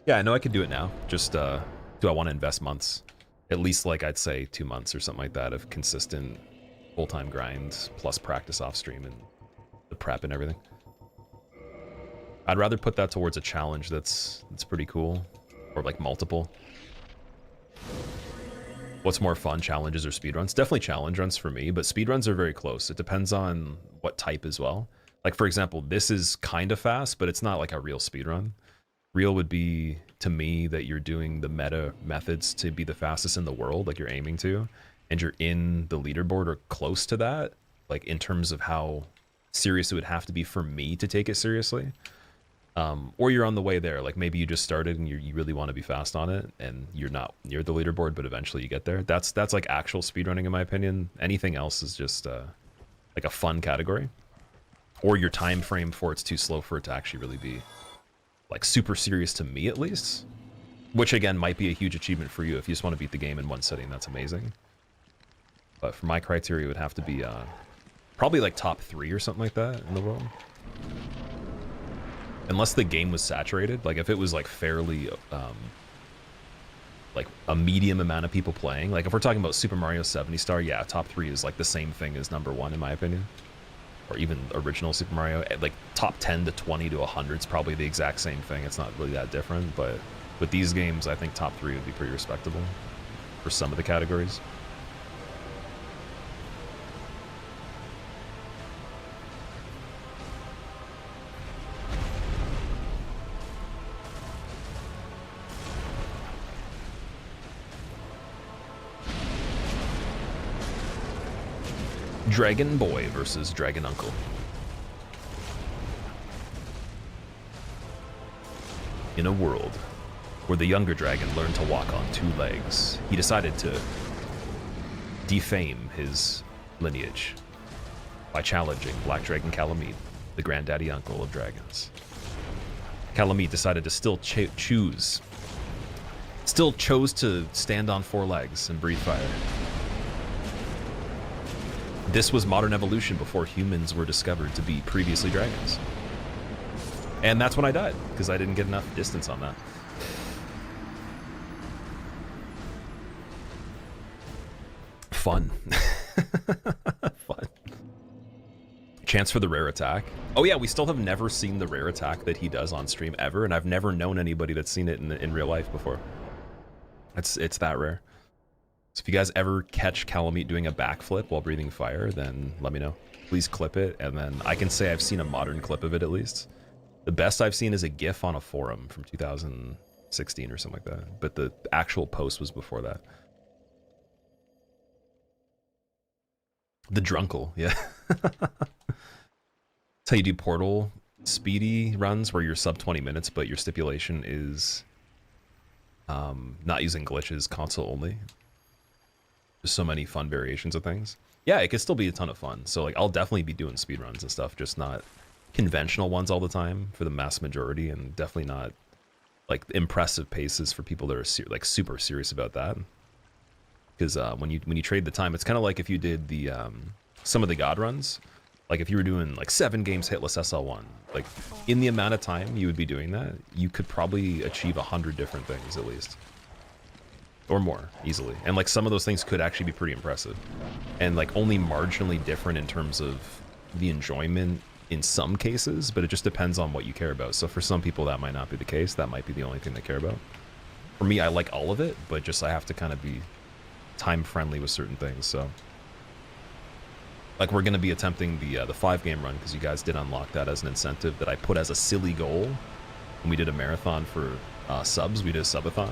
Yeah, I know I could do it now. Just, do I want to invest months? At least, like, I'd say 2 months or something like that of consistent full-time grind plus practice off-stream and the prep and everything. I'd rather put that towards a challenge that's pretty cool. Or, like, multiple. What's more fun, challenges or speedruns? Definitely challenge runs for me, but speedruns are very close. It depends on what type as well. Like, for example, this is kind of fast, but it's not like a real speedrun. Real would be, to me, that you're doing the meta methods to be the fastest in the world, like you're aiming to, and you're in the leaderboard or close to that, like in terms of how serious it would have to be for me to take it seriously. Or you're on the way there, like maybe you just started and you really want to be fast on it and you're not near the leaderboard, but eventually you get there. That's like actual speedrunning in my opinion. Anything else is just like a fun category. Or your time frame for it's too slow for it to actually really be like super serious to me at least. Which again might be a huge achievement for you if you just want to beat the game in one sitting, that's amazing. But for my criteria it would have to be probably like top 3 or something like that in the world. Unless the game was saturated, like if it was like fairly, like a medium amount of people playing, like if we're talking about Super Mario 70 Star, yeah, top 3 is like the same thing as number 1 in my opinion. Or even original Super Mario, like top 10 to 20 to 100 is probably the exact same thing. It's not really that different, but with these games, I think top 3 would be pretty respectable for some of the categories. Dragon Boy versus Dragon Uncle. In a world where the younger dragon learned to walk on 2 legs, he decided to defame his lineage by challenging Black Dragon Calamite, the granddaddy uncle of dragons. Calamite decided to still chose to stand on 4 legs and breathe fire. This was modern evolution before humans were discovered to be previously dragons. And that's when I died, because I didn't get enough distance on that. Fun. Fun. Chance for the rare attack. Oh yeah, we still have never seen the rare attack that he does on stream ever, and I've never known anybody that's seen it in real life before. It's that rare. So if you guys ever catch Calamite doing a backflip while breathing fire, then let me know. Please clip it, and then I can say I've seen a modern clip of it at least. The best I've seen is a GIF on a forum from 2016 or something like that, but the actual post was before that. The Drunkle, yeah. That's how you do Portal speedy runs where you're sub 20 minutes, but your stipulation is not using glitches, console only. There's so many fun variations of things. Yeah, it could still be a ton of fun. So like I'll definitely be doing speedruns and stuff, just not conventional ones all the time for the mass majority, and definitely not like impressive paces for people that are like super serious about that. Because when you trade the time, it's kind of like if you did the some of the god runs, like if you were doing like 7 games hitless SL1, like in the amount of time you would be doing that, you could probably achieve 100 different things at least, or more easily. And like some of those things could actually be pretty impressive, and like only marginally different in terms of the enjoyment in some cases, but it just depends on what you care about. So for some people that might not be the case. That might be the only thing they care about. For me, I like all of it, but just I have to kind of be time friendly with certain things. So like we're going to be attempting the 5-game run because you guys did unlock that as an incentive that I put as a silly goal when we did a marathon for subs. We did a subathon,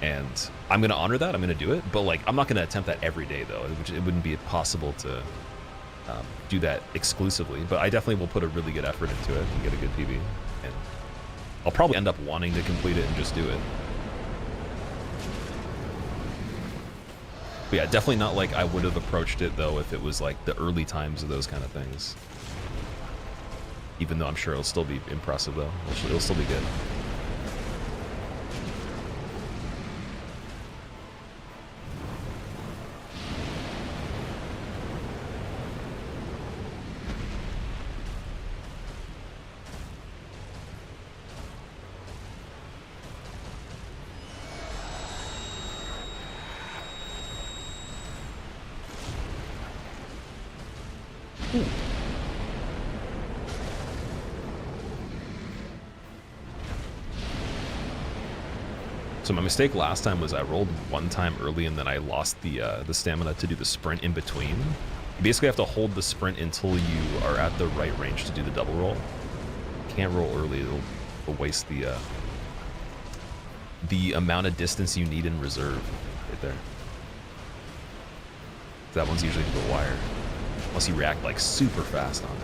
and I'm going to honor that. I'm going to do it, but like I'm not going to attempt that every day though. It wouldn't be possible to do that exclusively, but I definitely will put a really good effort into it and get a good PB, and I'll probably end up wanting to complete it and just do it. But yeah, definitely not like I would have approached it though if it was like the early times of those kind of things. Even though I'm sure it'll still be impressive though. It'll still be good. So my mistake last time was I rolled one time early and then I lost the stamina to do the sprint in between. You basically have to hold the sprint until you are at the right range to do the double roll. You can't roll early; it'll waste the amount of distance you need in reserve right there. That one's usually the wire, unless you react like super fast on it.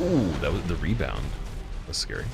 Ooh, that was the rebound. That's scary.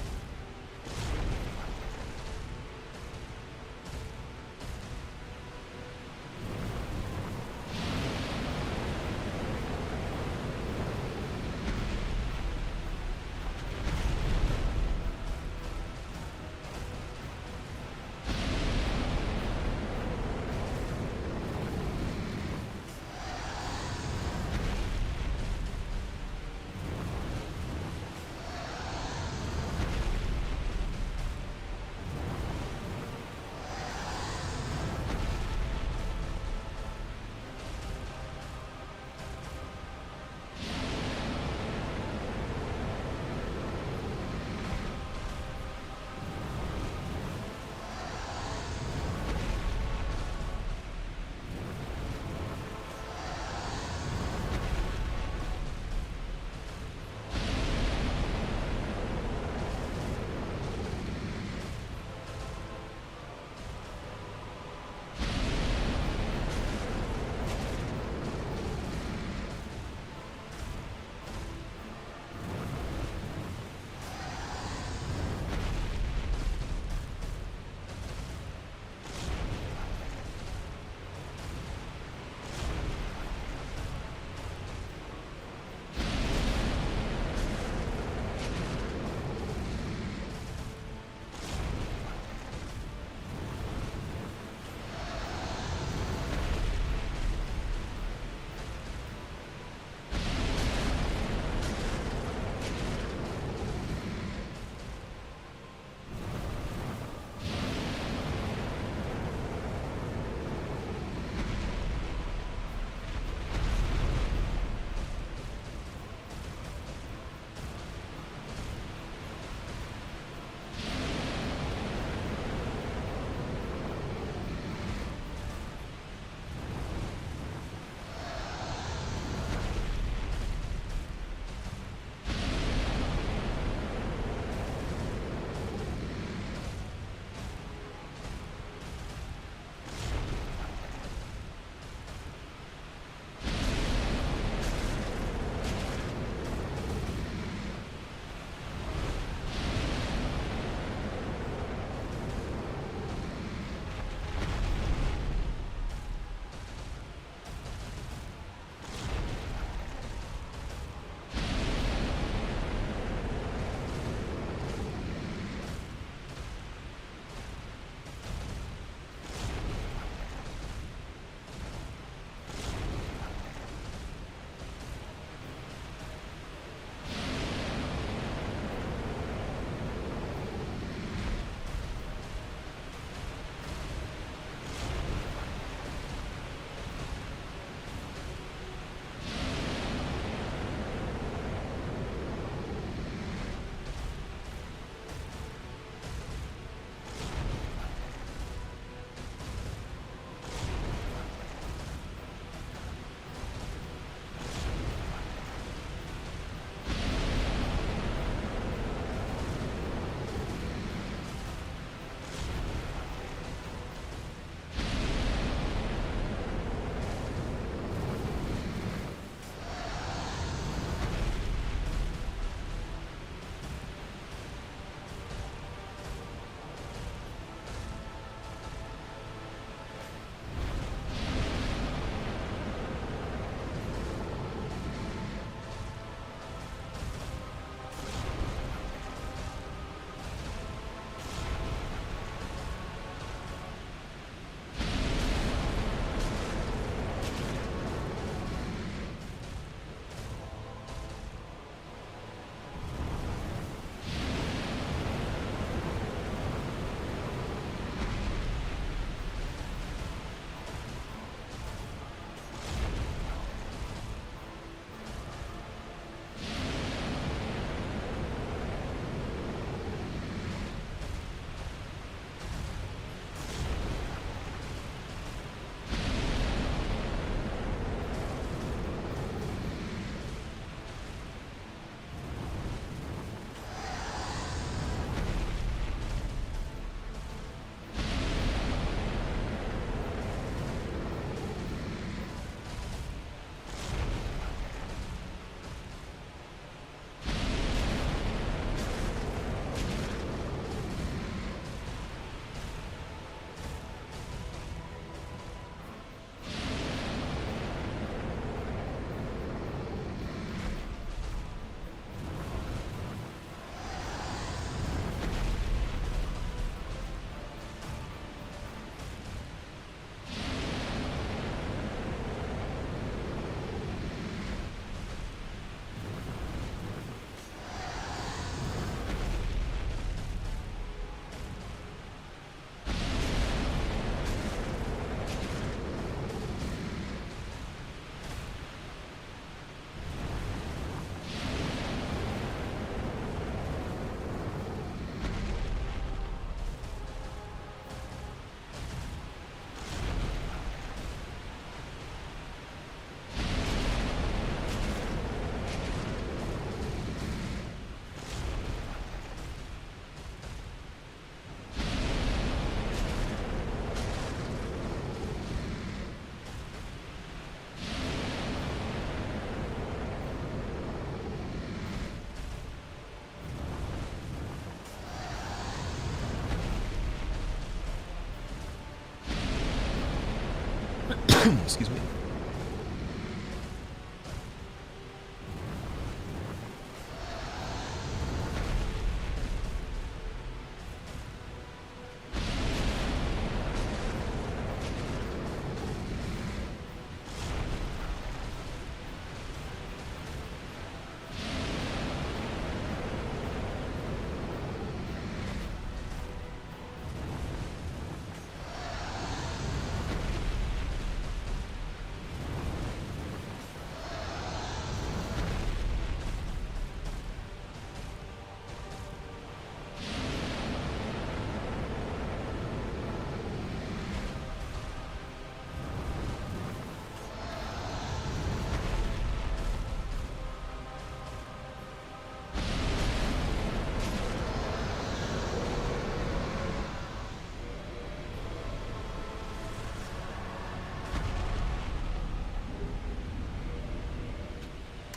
Excuse me.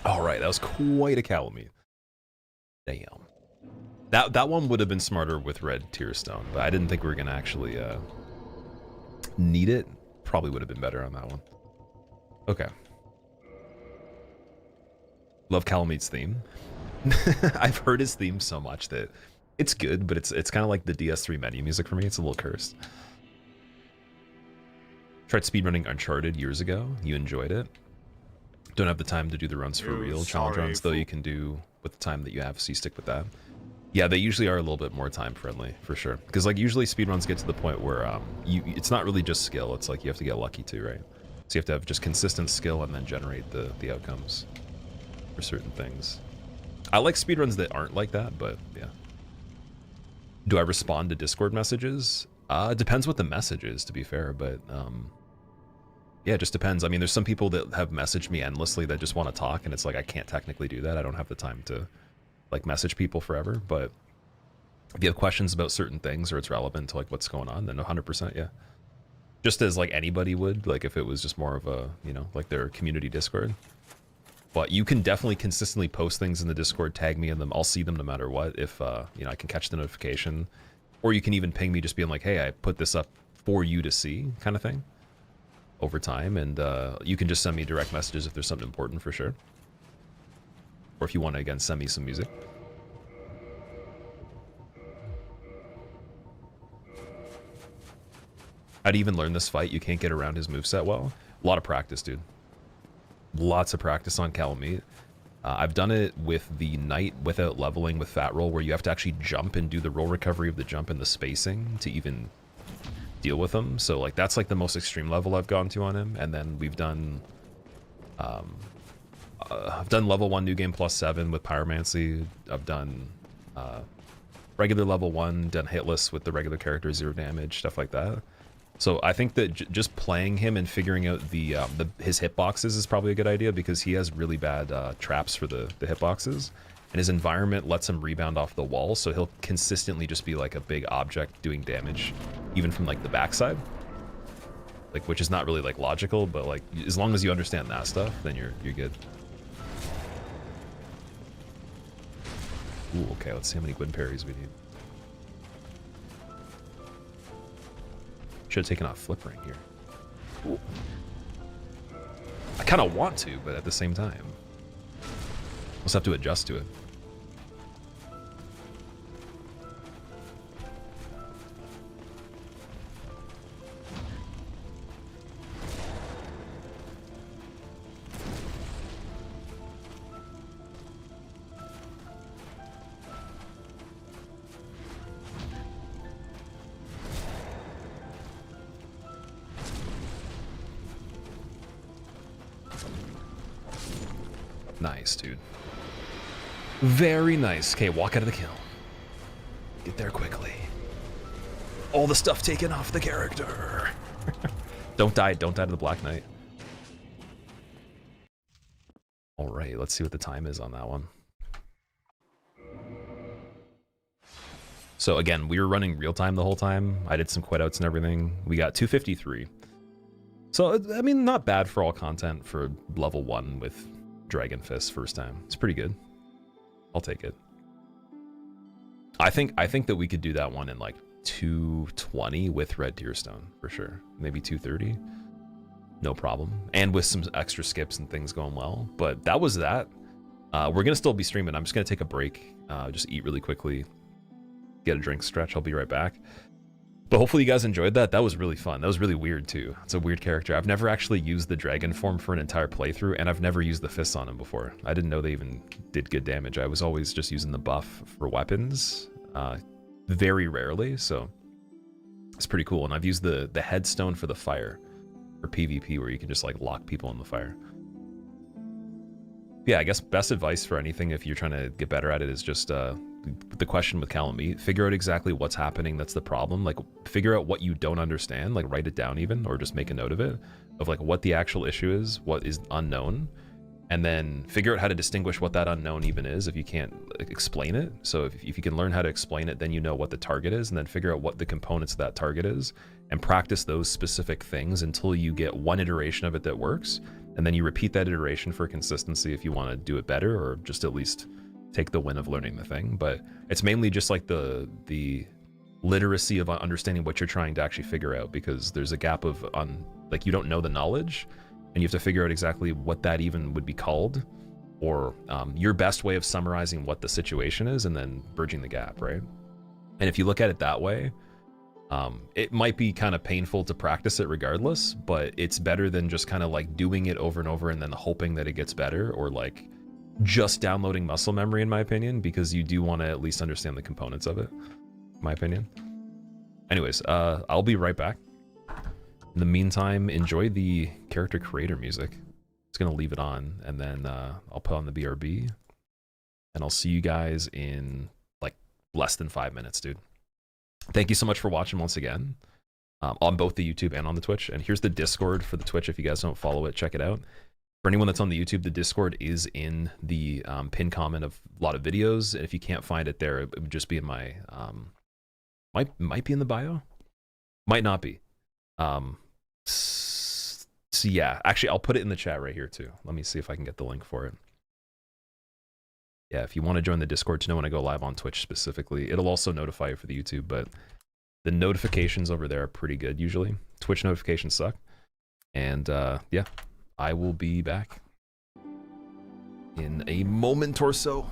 All right, that was quite a calamity. Damn. That one would have been smarter with red Tearstone, but I didn't think we were gonna actually need it. Probably would have been better on that one. Okay. Love Calamete's theme. I've heard his theme so much that it's good, but it's kind of like the DS3 menu music for me. It's a little cursed. Tried speedrunning Uncharted years ago. You enjoyed it. Don't have the time to do the runs for real. Challenge runs, though, you can do with the time that you have, so you stick with that. Yeah, they usually are a little bit more time friendly, for sure. Because like usually speedruns get to the point where it's not really just skill. It's like you have to get lucky too, right? So you have to have just consistent skill and then generate the outcomes for certain things. I like speedruns that aren't like that, but yeah. Do I respond to Discord messages? It depends what the message is, to be fair, but yeah, it just depends. I mean, there's some people that have messaged me endlessly that just want to talk, and it's like I can't technically do that. I don't have the time to like message people forever, but if you have questions about certain things or it's relevant to like what's going on, then 100%, yeah. Just as like anybody would, like if it was just more of a, you know, like their community Discord. But you can definitely consistently post things in the Discord, tag me in them. I'll see them no matter what if, you know, I can catch the notification. Or you can even ping me just being like, hey, I put this up for you to see kind of thing over time. And you can just send me direct messages if there's something important for sure. Or if you want to, again, send me some music. How do you even learn this fight? You can't get around his moveset well. A lot of practice, dude. Lots of practice on Calamite. I've done it with the Knight without leveling with Fat Roll, where you have to actually jump and do the roll recovery of the jump and the spacing to even deal with him. So like that's like the most extreme level I've gone to on him. And then we've done I've done level 1 new game +7 with Pyromancy. I've done regular level 1, done hitless with the regular character, 0 damage, stuff like that. So I think that just playing him and figuring out his hitboxes is probably a good idea, because he has really bad traps for the hitboxes, and his environment lets him rebound off the wall, so he'll consistently just be like a big object doing damage, even from like the backside. Like, which is not really like logical, but like as long as you understand that stuff, then you're good. Ooh, okay, let's see how many Gwyn parries we need. Should have taken off Flip Ring here. Ooh. I kind of want to, but at the same time, I'll just have to adjust to it. Nice, dude. Very nice. Okay, walk out of the kill. Get there quickly. All the stuff taken off the character. Don't die to the Black Knight. All right, let's see what the time is on that one. So again, we were running real time the whole time. I did some quit outs and everything. We got 253. So, I mean, not bad for all content for level 1 with Dragon Fist first time. It's pretty good. I'll take it. I think that we could do that one in like 220 with Red Tearstone for sure. Maybe 230. no problem, and with some extra skips and things going well. But that was that. We're gonna still be streaming. I'm just gonna take a break, just eat really quickly, get a drink stretch. I'll be right back. But hopefully you guys enjoyed that. That was really fun. That was really weird too. It's a weird character. I've never actually used the dragon form for an entire playthrough, and I've never used the fists on him before. I didn't know they even did good damage. I was always just using the buff for weapons, very rarely, so it's pretty cool. And I've used the headstone for the fire for PvP, where you can just like lock people in the fire. Yeah, I guess best advice for anything if you're trying to get better at it is just the question with Cal and me, figure out exactly what's happening that's the problem. Like, figure out what you don't understand, like write it down even, or just make a note of it, of like what the actual issue is, what is unknown, and then figure out how to distinguish what that unknown even is if you can't like, explain it. So if you can learn how to explain it, then you know what the target is, and then figure out what the components of that target is, and practice those specific things until you get one iteration of it that works, and then you repeat that iteration for consistency if you want to do it better, or just at least take the win of learning the thing. But it's mainly just like the literacy of understanding what you're trying to actually figure out, because there's a gap of like you don't know the knowledge, and you have to figure out exactly what that even would be called, or your best way of summarizing what the situation is, and then bridging the gap, right? And if you look at it that way, it might be kind of painful to practice it regardless, but it's better than just kind of like doing it over and over and then hoping that it gets better, or like just downloading muscle memory, in my opinion, because you do want to at least understand the components of it, in my opinion. Anyways, I'll be right back. In the meantime, enjoy the character creator music. It's gonna leave it on, and then I'll put on the BRB, and I'll see you guys in like less than 5 minutes, dude. Thank you so much for watching once again, on both the YouTube and on the Twitch. And here's the Discord for the Twitch. If you guys don't follow it, check it out. For anyone that's on the YouTube, the Discord is in the pinned comment of a lot of videos. If you can't find it there, it would just be in my might be in the bio, might not be. So yeah, actually, I'll put it in the chat right here too. Let me see if I can get the link for it. Yeah, if you want to join the Discord to know when I go live on Twitch specifically, it'll also notify you for the YouTube, but the notifications over there are pretty good usually. Twitch notifications suck. And yeah, I will be back in a moment or so.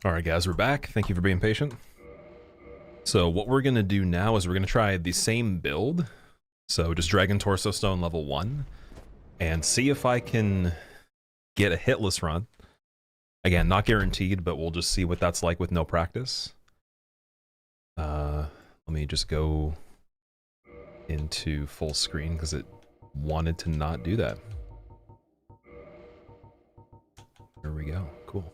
Alright guys, we're back. Thank you for being patient. So what we're going to do now is we're going to try the same build. So just Dragon Torso Stone level 1. And see if I can get a hitless run. Again, not guaranteed, but we'll just see what that's like with no practice. Let me just go into full screen because it wanted to not do that. There we go. Cool.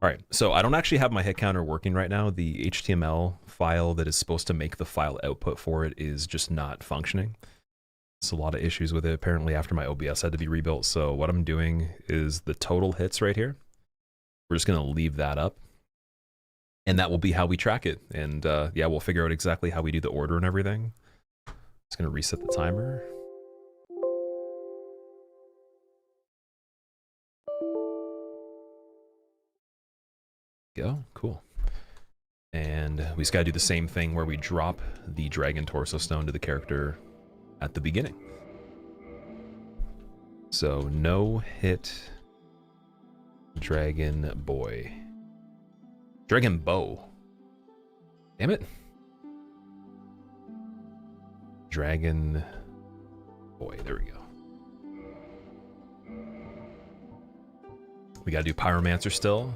Alright, so I don't actually have my hit counter working right now. The HTML file that is supposed to make the file output for it is just not functioning. There's a lot of issues with it apparently after my OBS had to be rebuilt. So what I'm doing is the total hits right here. We're just going to leave that up. And that will be how we track it. And yeah, we'll figure out exactly how we do the order and everything. Just going to reset the timer. Go, cool. And we just gotta do the same thing where we drop the Dragon Torso Stone to the character at the beginning. So no hit Dragon Boy. Dragon Bow. Damn it. Dragon Boy, there we go. We gotta do Pyromancer still.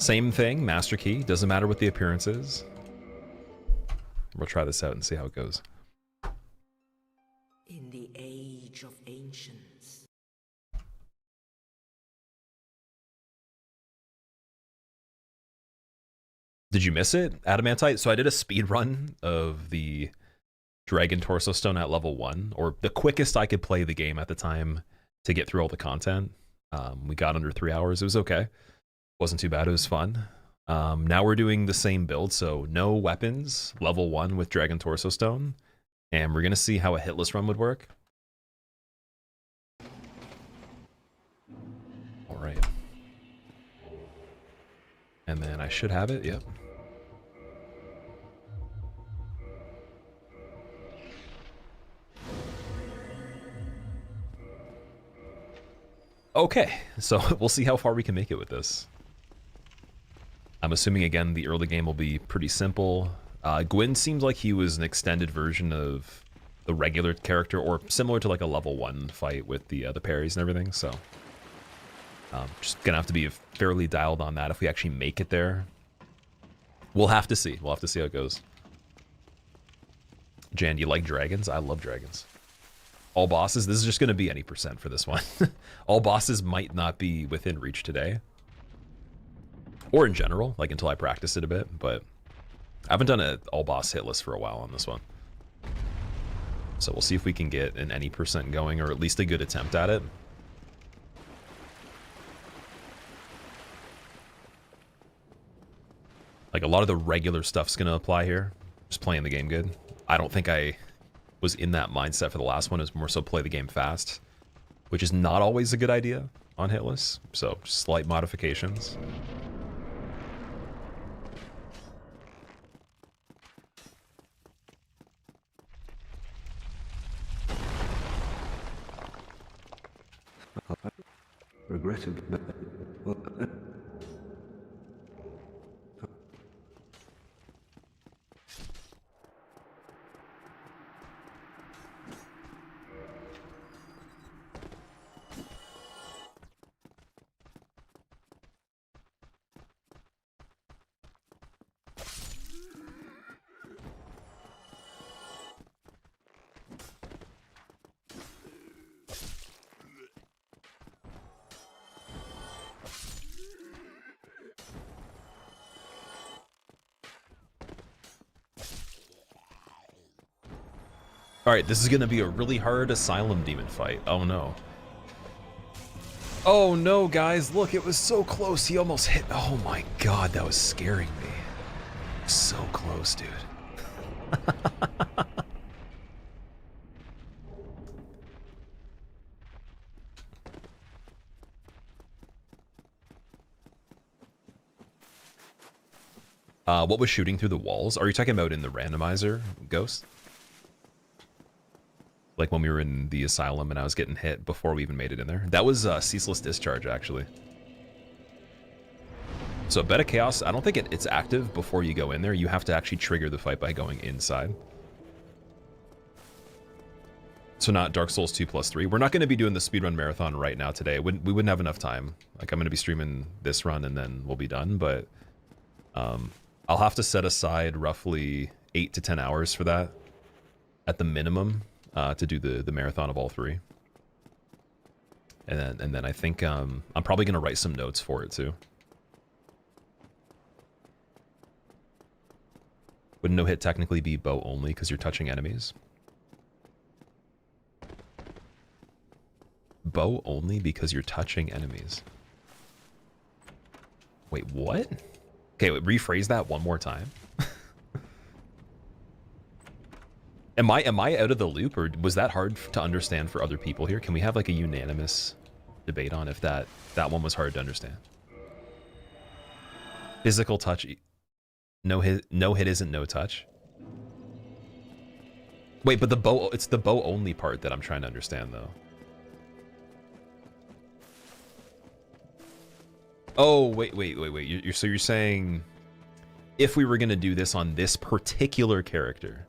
Same thing, Master Key, doesn't matter what the appearance is. We'll try this out and see how it goes. In the age of ancients. Did you miss it, Adamantite? So I did a speed run of the Dragon Torso Stone at level 1, or the quickest I could play the game at the time to get through all the content. We got under 3 hours, it was okay. Wasn't too bad, it was fun. Now we're doing the same build, so no weapons, level 1 with Dragon Torso Stone. And we're gonna see how a hitless run would work. Alright. And then I should have it, yep. Okay, so we'll see how far we can make it with this. I'm assuming, again, the early game will be pretty simple. Gwyn seems like he was an extended version of the regular character, or similar to like a level 1 fight with the parries and everything, so... just gonna have to be fairly dialed on that if we actually make it there. We'll have to see. We'll have to see how it goes. Jan, do you like dragons? I love dragons. All bosses, this is just gonna be any percent for this one. All bosses might not be within reach today. Or in general, like until I practice it a bit, but I haven't done an all boss hit list for a while on this one. So we'll see if we can get an any percent going, or at least a good attempt at it. Like a lot of the regular stuff's gonna apply here. Just playing the game good. I don't think I was in that mindset for the last one. It was more so play the game fast, which is not always a good idea on hit lists. So slight modifications. Regrettably. Alright, this is gonna be a really hard Asylum Demon fight. Oh no. Oh no, guys, look, it was so close. He almost hit. Oh my god, that was scaring me. So close, dude. What was shooting through the walls? Are you talking about in the randomizer, Ghost? Like when we were in the asylum and I was getting hit before we even made it in there. That was Ceaseless Discharge, actually. So Beta Chaos, I don't think it's active before you go in there. You have to actually trigger the fight by going inside. So not Dark Souls 2+3. We're not going to be doing the speedrun marathon right now today. We wouldn't have enough time. Like, I'm going to be streaming this run and then we'll be done. But I'll have to set aside roughly 8 to 10 hours for that at the minimum to do the marathon of all three. And then I think I'm probably going to write some notes for it too. Would no hit technically be bow only because you're touching enemies? Bow only because you're touching enemies. Wait, what? Okay, wait, rephrase that one more time. Am I out of the loop, or was that hard to understand for other people here? Can we have like a unanimous debate on if that one was hard to understand? Physical touch. No hit isn't no touch. Wait, but the bow, it's the bow only part that I'm trying to understand though. Oh, wait. So you're saying if we were going to do this on this particular character,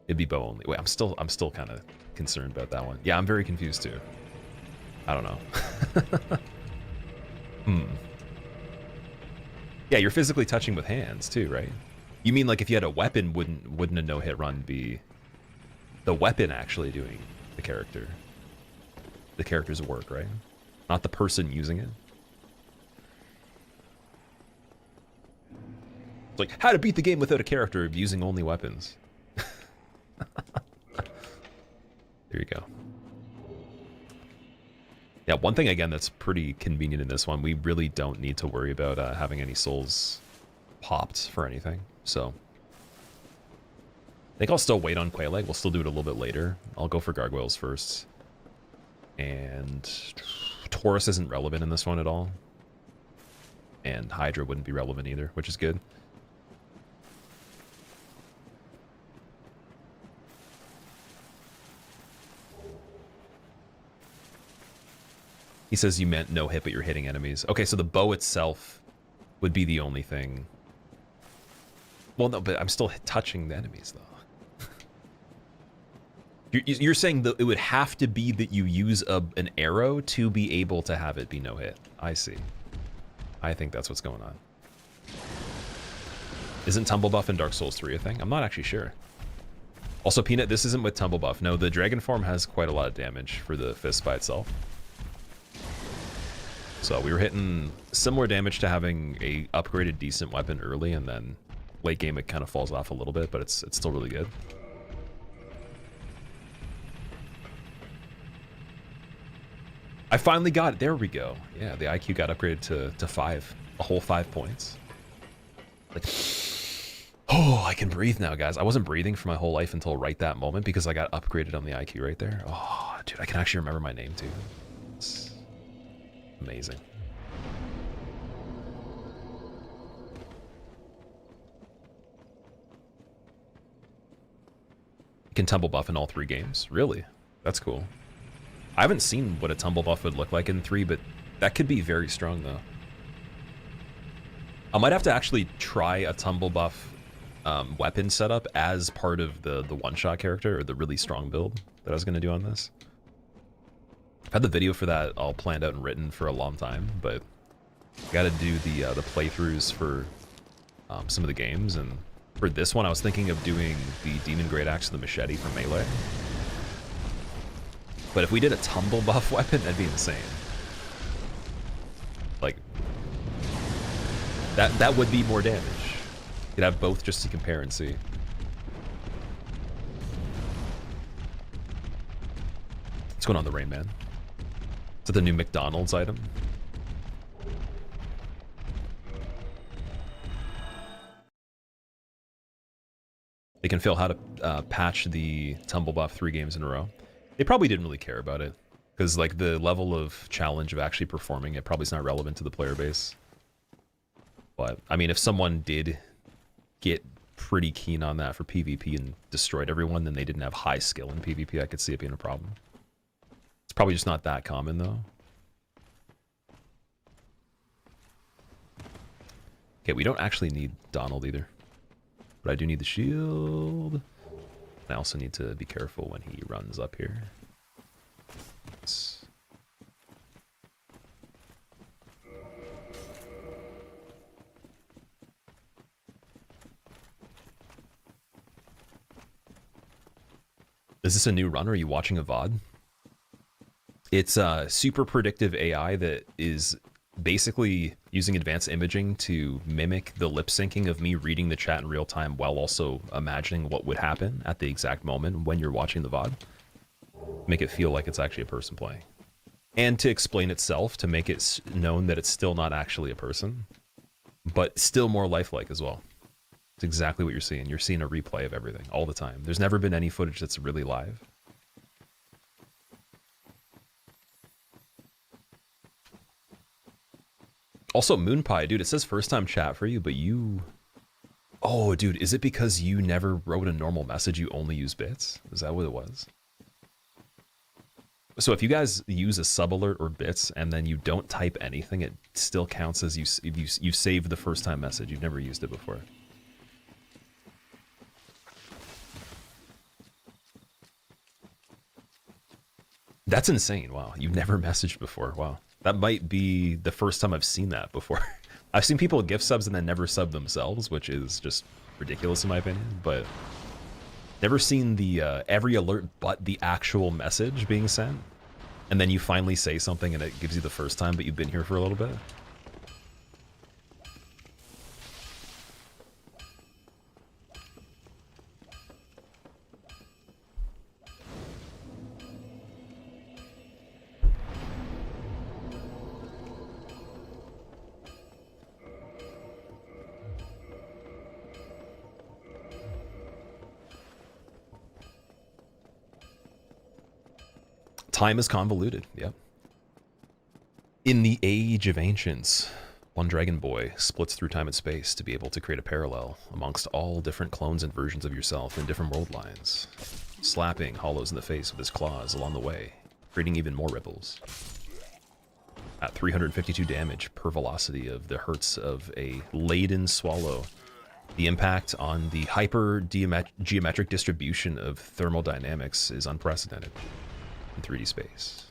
it'd be bow only. Wait, I'm still kind of concerned about that one. Yeah, I'm very confused too. I don't know. Yeah, you're physically touching with hands too, right? You mean like if you had a weapon, wouldn't a no-hit run be the weapon actually doing the character's work, right? Not the person using it. It's like how to beat the game without a character using only weapons. There you go. Yeah, one thing again that's pretty convenient in this one, we really don't need to worry about having any souls popped for anything. So I think I'll still wait on Quelaag. We'll still do it a little bit later. I'll go for Gargoyles first. And Taurus isn't relevant in this one at all. And Hydra wouldn't be relevant either, which is good. He says you meant no hit, but you're hitting enemies. Okay, so the bow itself would be the only thing. Well, no, but I'm still touching the enemies, though. You're saying that it would have to be that you use an arrow to be able to have it be no hit. I see. I think that's what's going on. Isn't Tumble Buff in Dark Souls 3 a thing? I'm not actually sure. Also, Peanut, this isn't with Tumble Buff. No, the Dragon form has quite a lot of damage for the fist by itself. So we were hitting similar damage to having a upgraded decent weapon early, and then late game it kind of falls off a little bit, but it's still really good. I finally got it. There we go. Yeah, the IQ got upgraded to 5. A whole 5 points. Like, oh, I can breathe now, guys. I wasn't breathing for my whole life until right that moment because I got upgraded on the IQ right there. Oh, dude, I can actually remember my name too. It's amazing. You can tumble buff in all 3 games. Really? That's cool. I haven't seen what a tumble buff would look like in 3, but that could be very strong though. I might have to actually try a tumble buff weapon setup as part of the one-shot character, or the really strong build that I was going to do on this. I've had the video for that all planned out and written for a long time, but I got to do the playthroughs for some of the games, and for this one I was thinking of doing the Demon Great Axe and the Machete for melee. But if we did a tumble buff weapon, that'd be insane. Like, that would be more damage. You'd have both just to compare and see. What's going on, the Rain Man? Is that the new McDonald's item? They can feel how to patch the tumble buff 3 games in a row. They probably didn't really care about it, because like the level of challenge of actually performing it probably is not relevant to the player base. But I mean, if someone did get pretty keen on that for PvP and destroyed everyone, then they didn't have high skill in PvP. I could see it being a problem. It's probably just not that common though. Okay, we don't actually need Donald either. But I do need the shield. I also need to be careful when he runs up here. Is this a new run or are you watching a VOD? It's a super predictive AI that is basically using advanced imaging to mimic the lip syncing of me reading the chat in real time while also imagining what would happen at the exact moment when you're watching the VOD. Make it feel like it's actually a person playing. And to explain itself, to make it known that it's still not actually a person, but still more lifelike as well. It's exactly what you're seeing. You're seeing a replay of everything all the time. There's never been any footage that's really live. Also, Moonpie, dude, it says first time chat for you, but you... Oh, dude, is it because you never wrote a normal message, you only use bits? Is that what it was? So if you guys use a sub alert or bits and then you don't type anything, it still counts as you saved the first time message. You've never used it before. That's insane. Wow. You've never messaged before. Wow. That might be the first time I've seen that before. I've seen people gift subs and then never sub themselves, which is just ridiculous in my opinion, but never seen the every alert but the actual message being sent. And then you finally say something and it gives you the first time, but you've been here for a little bit. Time is convoluted, yep. In the Age of Ancients, one dragon boy splits through time and space to be able to create a parallel amongst all different clones and versions of yourself in different world lines, slapping hollows in the face with his claws along the way, creating even more ripples. At 352 damage per velocity of the hertz of a laden swallow, the impact on the hyper-geometric distribution of thermodynamics is unprecedented in 3D space.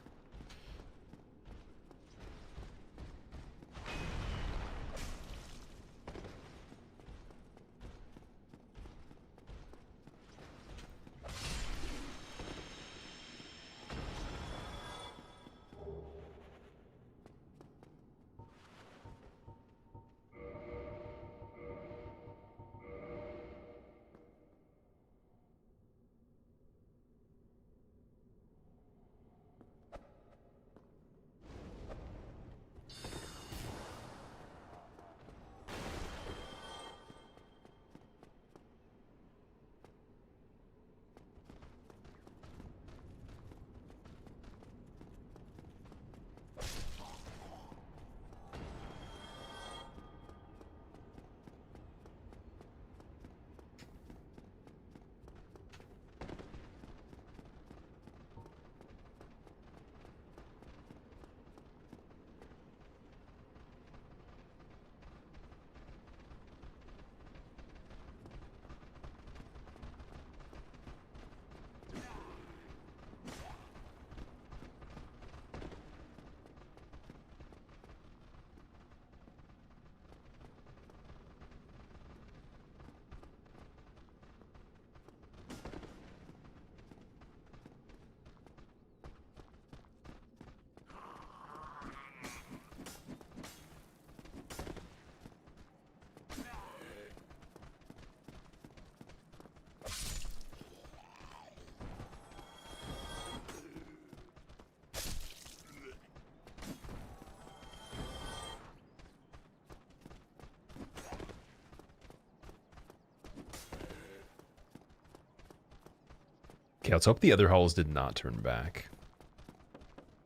Okay, let's hope the other hulls did not turn back.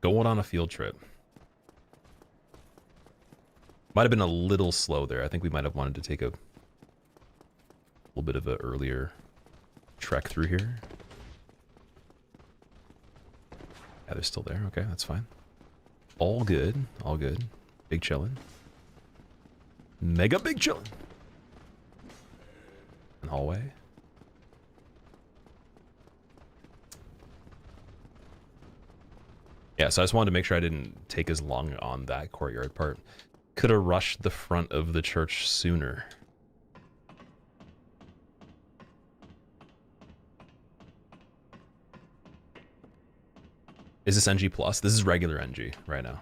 Going on a field trip. Might have been a little slow there. I think we might have wanted to take a little bit of an earlier trek through here. Yeah, they're still there. Okay, that's fine. All good. All good. Big chillin'. Mega big chillin'. Hallway. Yeah, so I just wanted to make sure I didn't take as long on that courtyard part. Could have rushed the front of the church sooner. Is this NG plus? This is regular NG right now.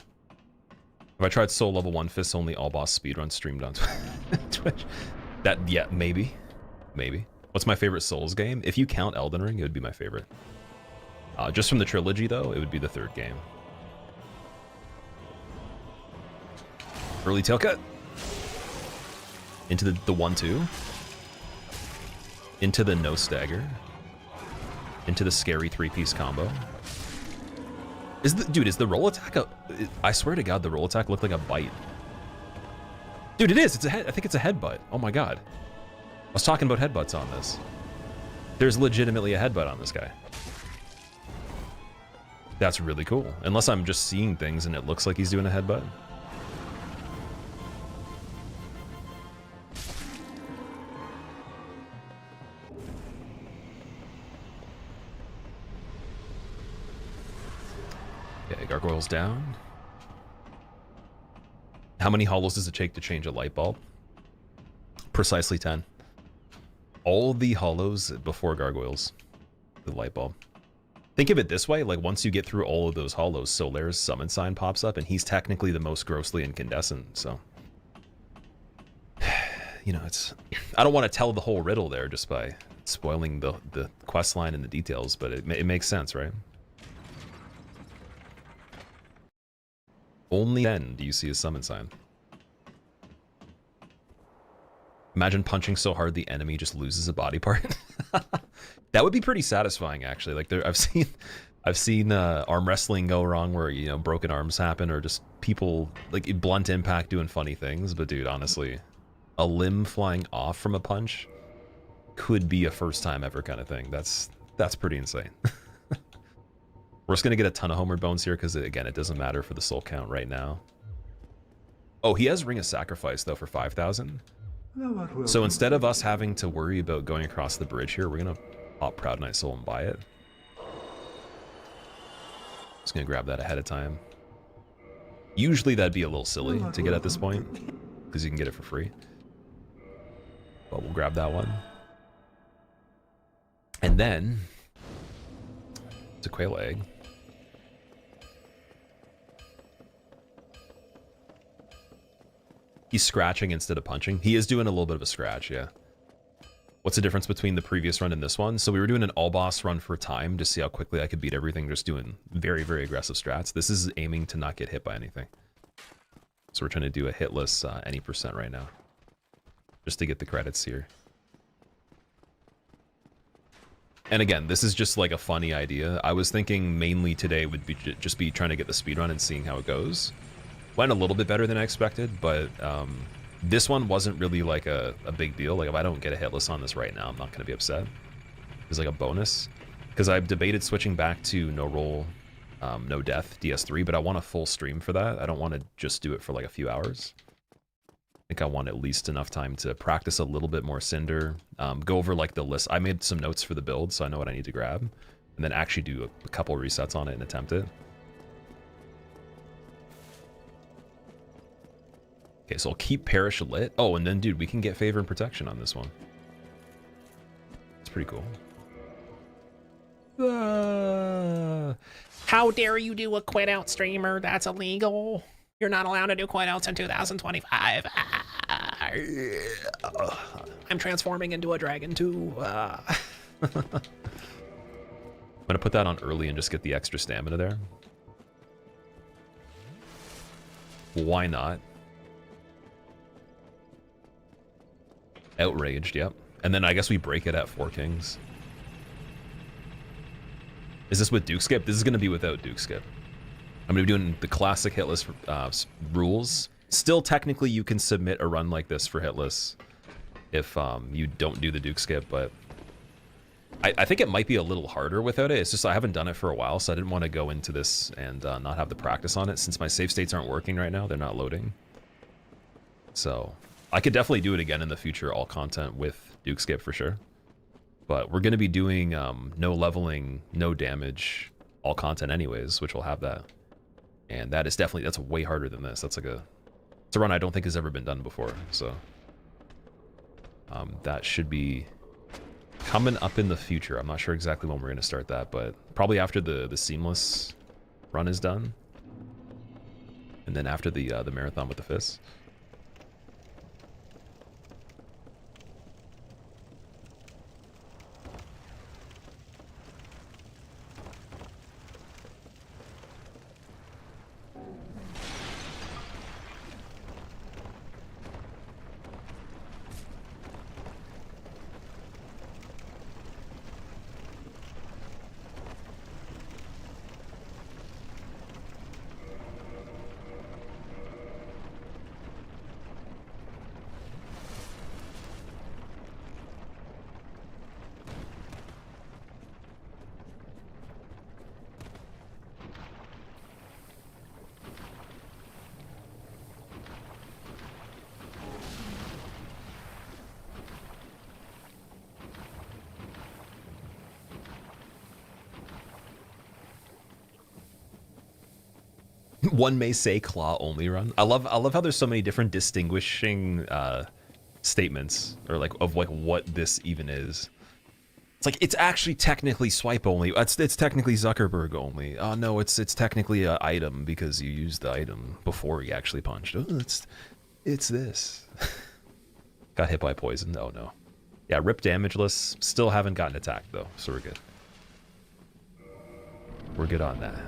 Have I tried Soul Level 1 Fist Only All Boss Speedrun streamed on Twitch? That, yeah, maybe. Maybe. What's my favorite Souls game? If you count Elden Ring, it would be my favorite. Just from the trilogy, though, it would be the third game. Early tail cut. Into the 1-2. Into the no stagger. Into the scary 3-piece combo. Dude, is the roll attack a... I swear to God, the roll attack looked like a bite. Dude, it is. It's a head. I think it's a headbutt. Oh my God. I was talking about headbutts on this. There's legitimately a headbutt on this guy. That's really cool. Unless I'm just seeing things and it looks like he's doing a headbutt. Okay, gargoyles down. How many hollows does it take to change a light bulb? Precisely 10. All the hollows before gargoyles, the light bulb. Think of it this way, like once you get through all of those hollows, Solare's summon sign pops up and he's technically the most grossly incandescent, so. You know, it's... I don't want to tell the whole riddle there just by spoiling the quest line and the details, but it makes sense, right? Only then do you see a summon sign. Imagine punching so hard the enemy just loses a body part. That would be pretty satisfying, actually. Like I've seen arm wrestling go wrong, where you know broken arms happen, or just people like blunt impact doing funny things. But dude, honestly, a limb flying off from a punch could be a first time ever kind of thing. That's pretty insane. We're just gonna get a ton of Homer bones here because again, it doesn't matter for the soul count right now. Oh, he has Ring of Sacrifice though for 5,000. So instead of us having to worry about going across the bridge here, we're gonna pop Proud Knight Soul and buy it. Just gonna grab that ahead of time. Usually that'd be a little silly to get at this point, because you can get it for free. But we'll grab that one. And then it's a quail egg. He's scratching instead of punching. He is doing a little bit of a scratch, yeah. What's the difference between the previous run and this one? So we were doing an all boss run for time to see how quickly I could beat everything, just doing very, very aggressive strats. This is aiming to not get hit by anything. So we're trying to do a hitless any percent right now, just to get the credits here. And again, this is just like a funny idea. I was thinking mainly today would be just be trying to get the speedrun and seeing how it goes. Went a little bit better than I expected, but this one wasn't really like a big deal. Like if I don't get a hitless on this right now, I'm not going to be upset. It's like a bonus. Because I've debated switching back to no roll, no death DS3, but I want a full stream for that. I don't want to just do it for like a few hours. I think I want at least enough time to practice a little bit more Cinder, go over like the list. I made some notes for the build, so I know what I need to grab, and then actually do a couple resets on it and attempt it. Okay, so I'll keep Parish lit. Oh, and then, dude, we can get Favor and Protection on this one. It's pretty cool. How dare you do a quit out streamer? That's illegal. You're not allowed to do quit outs in 2025. I'm transforming into a dragon too. I'm gonna put that on early and just get the extra stamina there. Why not? Outraged, yep. And then I guess we break it at 4 Kings. Is this with Duke Skip? This is going to be without Duke Skip. I'm going to be doing the classic hitless rules. Still, technically, you can submit a run like this for hitless if you don't do the Duke Skip, but I think it might be a little harder without it. It's just I haven't done it for a while, so I didn't want to go into this and not have the practice on it. Since my save states aren't working right now, they're not loading. So I could definitely do it again in the future, all content with Duke Skip for sure. But we're going to be doing no leveling, no damage, all content anyways, which will have that. And that is definitely, that's way harder than this. That's like it's a run I don't think has ever been done before. So that should be coming up in the future. I'm not sure exactly when we're going to start that, but probably after the seamless run is done. And then after the marathon with the fists. One may say claw only run. I love how there's so many different distinguishing statements or like of like what this even is. It's like it's actually technically swipe only. It's technically Zuckerberg only. Oh no, it's technically an item because you used the item before you actually punched. Oh, it's this. Got hit by poison. Oh no. Yeah, rip damageless. Still haven't gotten attacked though, so we're good. We're good on that.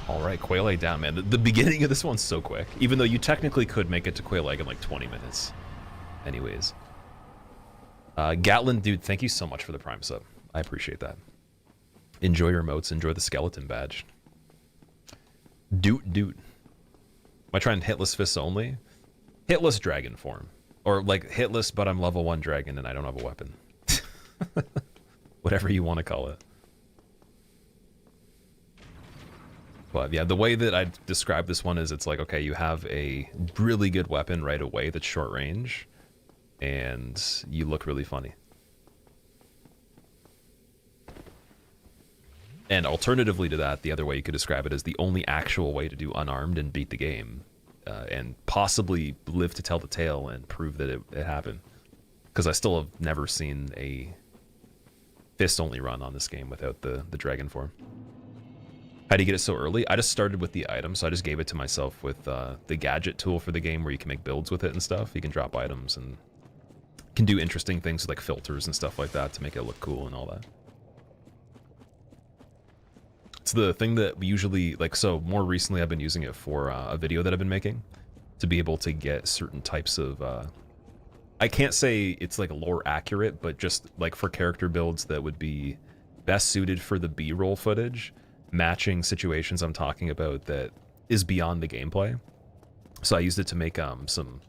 Alright, Quail Egg down, man. The beginning of this one's so quick. Even though you technically could make it to Quail Egg in like 20 minutes. Anyways. Gatlin, dude, thank you so much for the Prime sub. I appreciate that. Enjoy your emotes. Enjoy the skeleton badge. Dude. Am I trying hitless fists only? Hitless dragon form. Or like hitless, but I'm level 1 dragon and I don't have a weapon. Whatever you want to call it. But yeah, the way that I describe this one is it's like, okay, you have a really good weapon right away that's short range, and you look really funny. And alternatively to that, the other way you could describe it is the only actual way to do unarmed and beat the game, and possibly live to tell the tale and prove that it happened. Because I still have never seen a fist only run on this game without the dragon form. How do you get it so early? I just started with the item, so I just gave it to myself with the gadget tool for the game where you can make builds with it and stuff. You can drop items and can do interesting things with like filters and stuff like that to make it look cool and all that. It's the thing that we usually, like, so more recently I've been using it for a video that I've been making to be able to get certain types of, I can't say it's like lore accurate, but just like for character builds that would be best suited for the B-roll footage, matching situations I'm talking about that is beyond the gameplay. So I used it to make some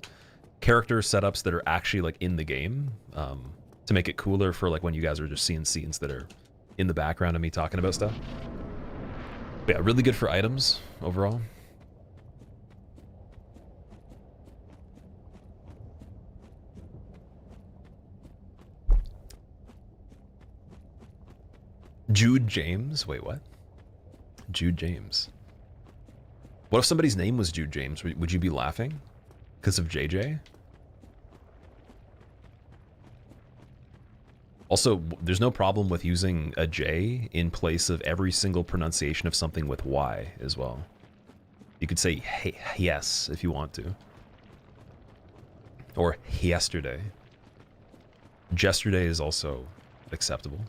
character setups that are actually like in the game, to make it cooler for like when you guys are just seeing scenes that are in the background of me talking about stuff. But yeah, really good for items overall. Jude James? Wait, what? Jude James. What if somebody's name was Jude James? Would you be laughing? Because of JJ? Also, there's no problem with using a J in place of every single pronunciation of something with Y as well. You could say hey, yes if you want to. Or yesterday. Yesterday is also acceptable.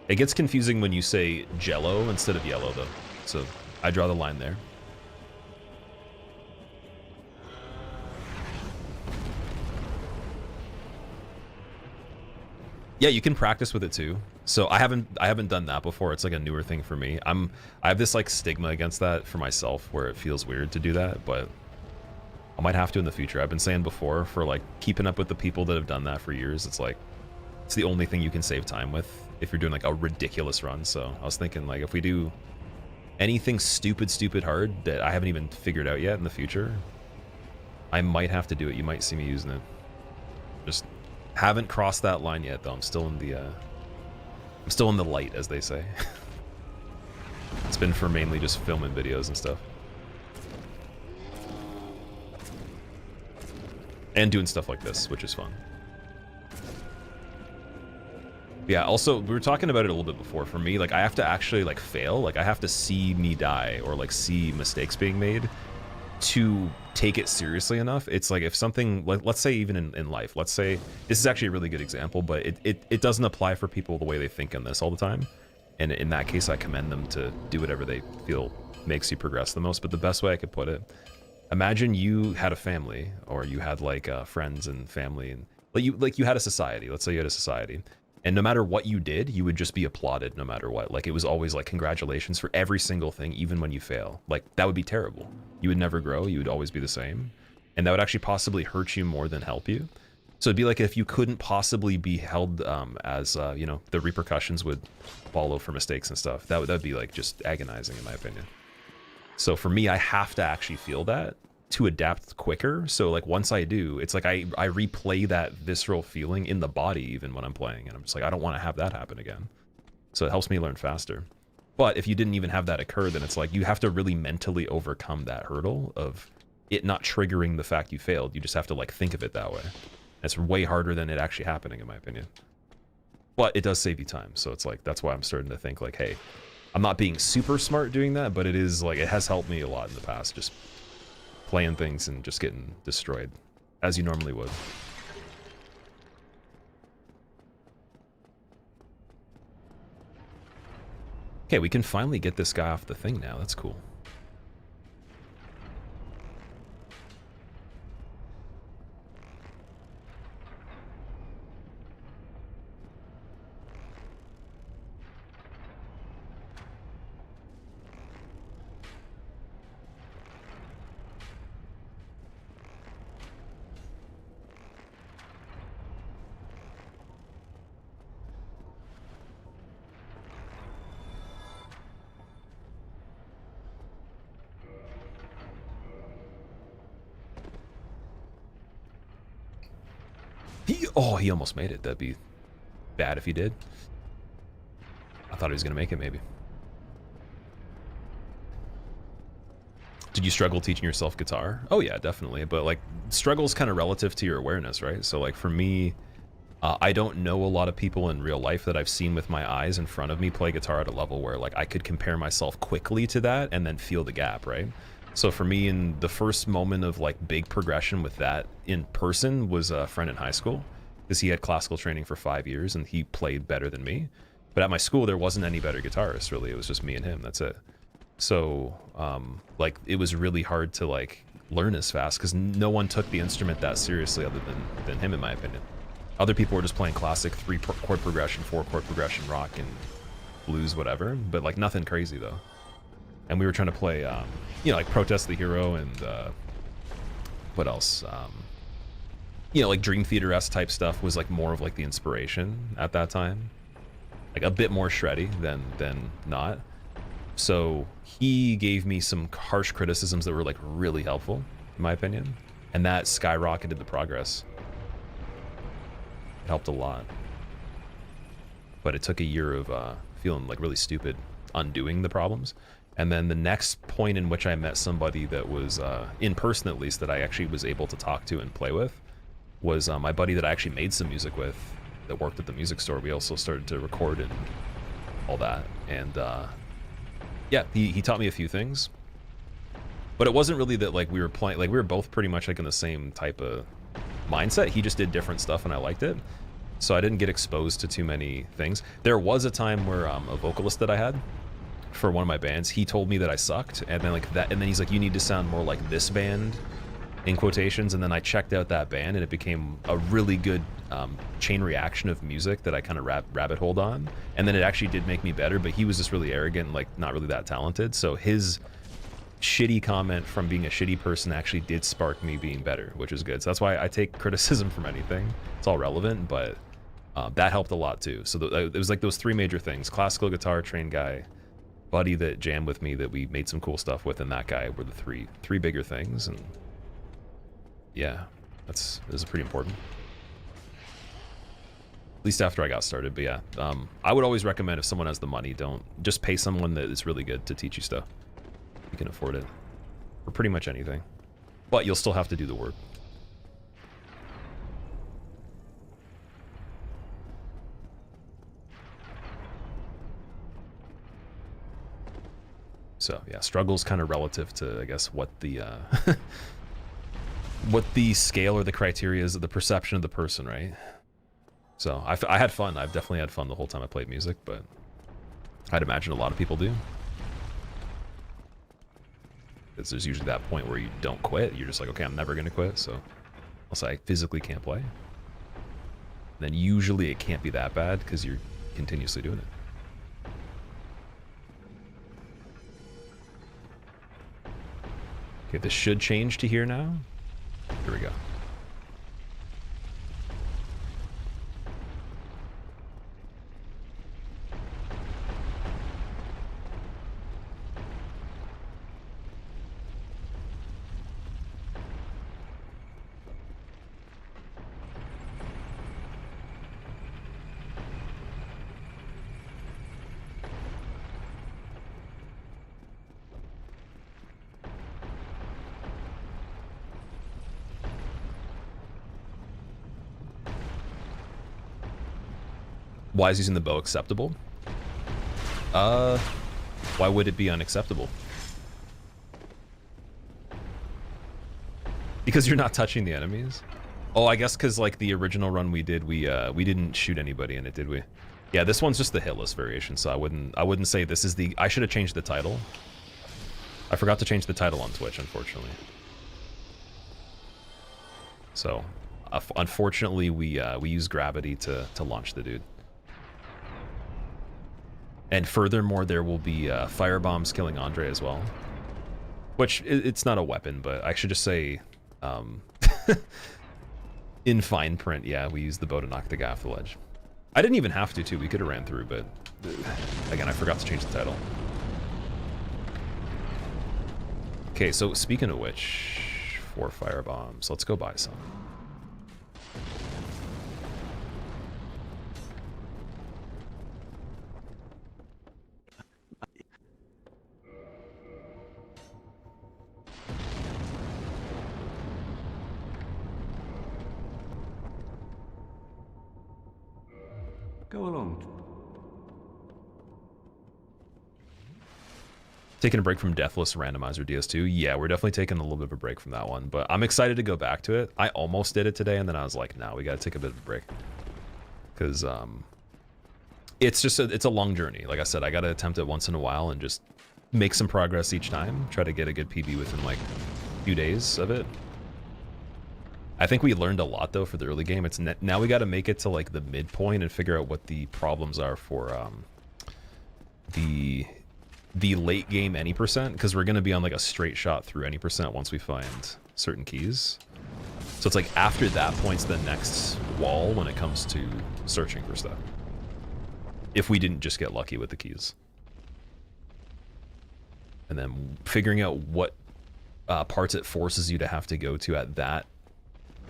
It gets confusing when you say jello instead of yellow though. So I draw the line there. Yeah, you can practice with it too. So I haven't done that before. It's like a newer thing for me. I have this like stigma against that for myself where it feels weird to do that, but I might have to in the future. I've been saying before, for like keeping up with the people that have done that for years, it's like it's the only thing you can save time with if you're doing like a ridiculous run. So I was thinking like if we do anything stupid hard that I haven't even figured out yet in the future, I might have to do it. You might see me using it. Just haven't crossed that line yet though. I'm still in the light, as they say. It's been for mainly just filming videos and stuff. And doing stuff like this, which is fun. Yeah, also, we were talking about it a little bit before. For me, like, I have to actually, like, fail. Like, I have to see me die or, like, see mistakes being made to take it seriously enough. It's like if something, like, let's say even in life, let's say, this is actually a really good example, but it doesn't apply for people the way they think on this all the time. And in that case, I commend them to do whatever they feel makes you progress the most. But the best way I could put it, imagine you had a family, or you had like friends and family, and like you had a society. Let's say you had a society, and no matter what you did, you would just be applauded no matter what. Like it was always like congratulations for every single thing, even when you fail. Like that would be terrible. You would never grow. You would always be the same, and that would actually possibly hurt you more than help you. So it'd be like if you couldn't possibly be held as you know, the repercussions would follow for mistakes and stuff. That'd be like just agonizing in my opinion. So for me, I have to actually feel that to adapt quicker. So like once I do, it's like I replay that visceral feeling in the body even when I'm playing, and I'm just like, I don't want to have that happen again. So it helps me learn faster. But if you didn't even have that occur, then it's like you have to really mentally overcome that hurdle of it not triggering the fact you failed. You just have to like think of it that way. It's way harder than it actually happening in my opinion. But it does save you time. So it's like, that's why I'm starting to think like, hey, I'm not being super smart doing that, but it is like, it has helped me a lot in the past, just playing things and just getting destroyed as you normally would. Okay, we can finally get this guy off the thing now. That's cool. He almost made it. That'd be bad if he did. I thought he was gonna make it, maybe. Did you struggle teaching yourself guitar? Oh yeah, definitely. But like, struggle is kind of relative to your awareness, right? So like for me, I don't know a lot of people in real life that I've seen with my eyes in front of me play guitar at a level where like I could compare myself quickly to that and then feel the gap, right? So for me, in the first moment of like big progression with that in person was a friend in high school, because he had classical training for 5 years and he played better than me. But at my school, there wasn't any better guitarists, really. It was just me and him, that's it. So like it was really hard to like learn as fast because no one took the instrument that seriously other than him, in my opinion. Other people were just playing classic 3-chord progression, 4-chord progression, rock and blues, whatever, but like nothing crazy though. And we were trying to play, you know, like Protest the Hero and what else? you know, like Dream Theater-esque type stuff was like more of like the inspiration at that time. Like a bit more shreddy than not. So he gave me some harsh criticisms that were like really helpful, in my opinion. And that skyrocketed the progress. It helped a lot. But it took a year of feeling like really stupid, undoing the problems. And then the next point in which I met somebody that was, in person at least, that I actually was able to talk to and play with, was my buddy that I actually made some music with, that worked at the music store. We also started to record and all that. And yeah, he taught me a few things. But it wasn't really that like we were playing, like we were both pretty much like in the same type of mindset. He just did different stuff and I liked it. So I didn't get exposed to too many things. There was a time where a vocalist that I had for one of my bands, he told me that I sucked, and then like that, and then he's like, you need to sound more like this band, in quotations. And then I checked out that band and it became a really good chain reaction of music that I kind of rabbit holed on. And then it actually did make me better, but he was just really arrogant and like not really that talented. So his shitty comment from being a shitty person actually did spark me being better, which is good. So that's why I take criticism from anything. It's all relevant, but that helped a lot too. So it was like those three major things: classical guitar trained guy, buddy that jammed with me that we made some cool stuff with, and that guy were the three bigger things. And yeah, this is pretty important. At least after I got started. But yeah, I would always recommend, if someone has the money, don't just pay someone that is really good to teach you stuff. You can afford it for pretty much anything, but you'll still have to do the work. So yeah, struggle's kind of relative to, I guess, what the what the scale or the criteria is of the perception of the person, right? So I had fun. I've definitely had fun the whole time I played music, but I'd imagine a lot of people do. Because there's usually that point where you don't quit. You're just like, okay, I'm never going to quit, so unless I physically can't play. Then usually it can't be that bad because you're continuously doing it. Okay, this should change to here now. Here we go. Why is using the bow acceptable? Why would it be unacceptable? Because you're not touching the enemies? Oh, I guess because like the original run we did, we didn't shoot anybody in it, did we? Yeah, this one's just the hitless variation, so I wouldn't say this is the. I should have changed the title. I forgot to change the title on Twitch, unfortunately. So, unfortunately, we use gravity to launch the dude. And furthermore, there will be firebombs killing Andre as well. Which, it's not a weapon, but I should just say, in fine print, yeah, we use the bow to knock the guy off the ledge. I didn't even have to, too. We could have ran through, but again, I forgot to change the title. Okay, so speaking of which, 4 firebombs. Let's go buy some. Go along. Taking a break from Deathless Randomizer DS2. Yeah, we're definitely taking a little bit of a break from that one, but I'm excited to go back to it. I almost did it today, and then I was like, no, we got to take a bit of a break. Because it's just it's a long journey. Like I said, I got to attempt it once in a while and just make some progress each time. Try to get a good PB within like a few days of it. I think we learned a lot though for the early game. It's now we got to make it to like the midpoint and figure out what the problems are for the late game any percent, because we're going to be on like a straight shot through any percent once we find certain keys. So it's like after that point's the next wall when it comes to searching for stuff. If we didn't just get lucky with the keys. And then figuring out what parts it forces you to have to go to at that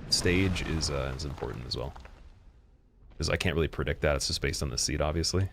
stage is important as well. Because I can't really predict that, it's just based on the seed, obviously.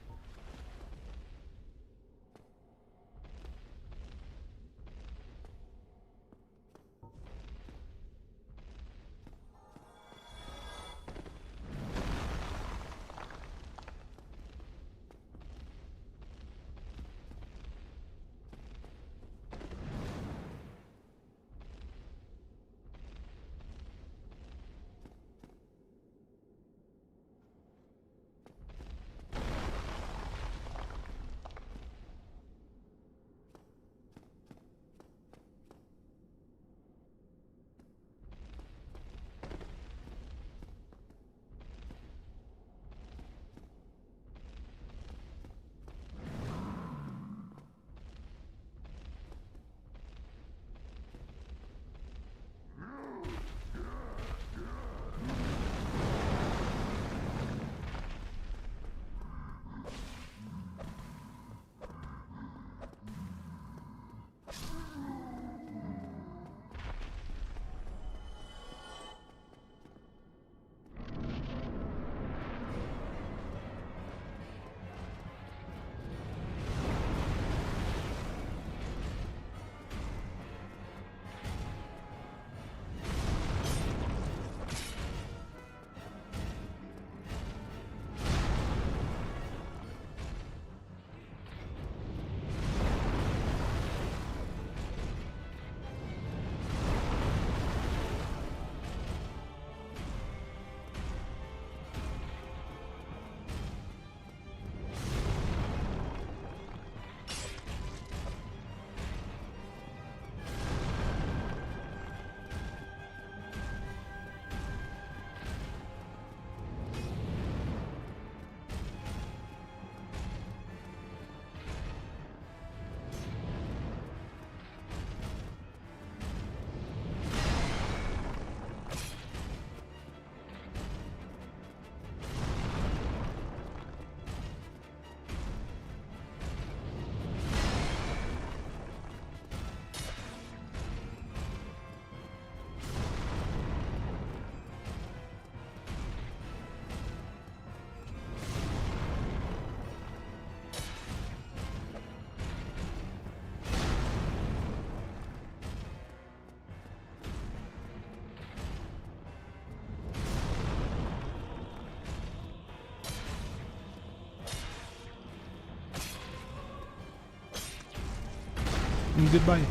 Goodbye.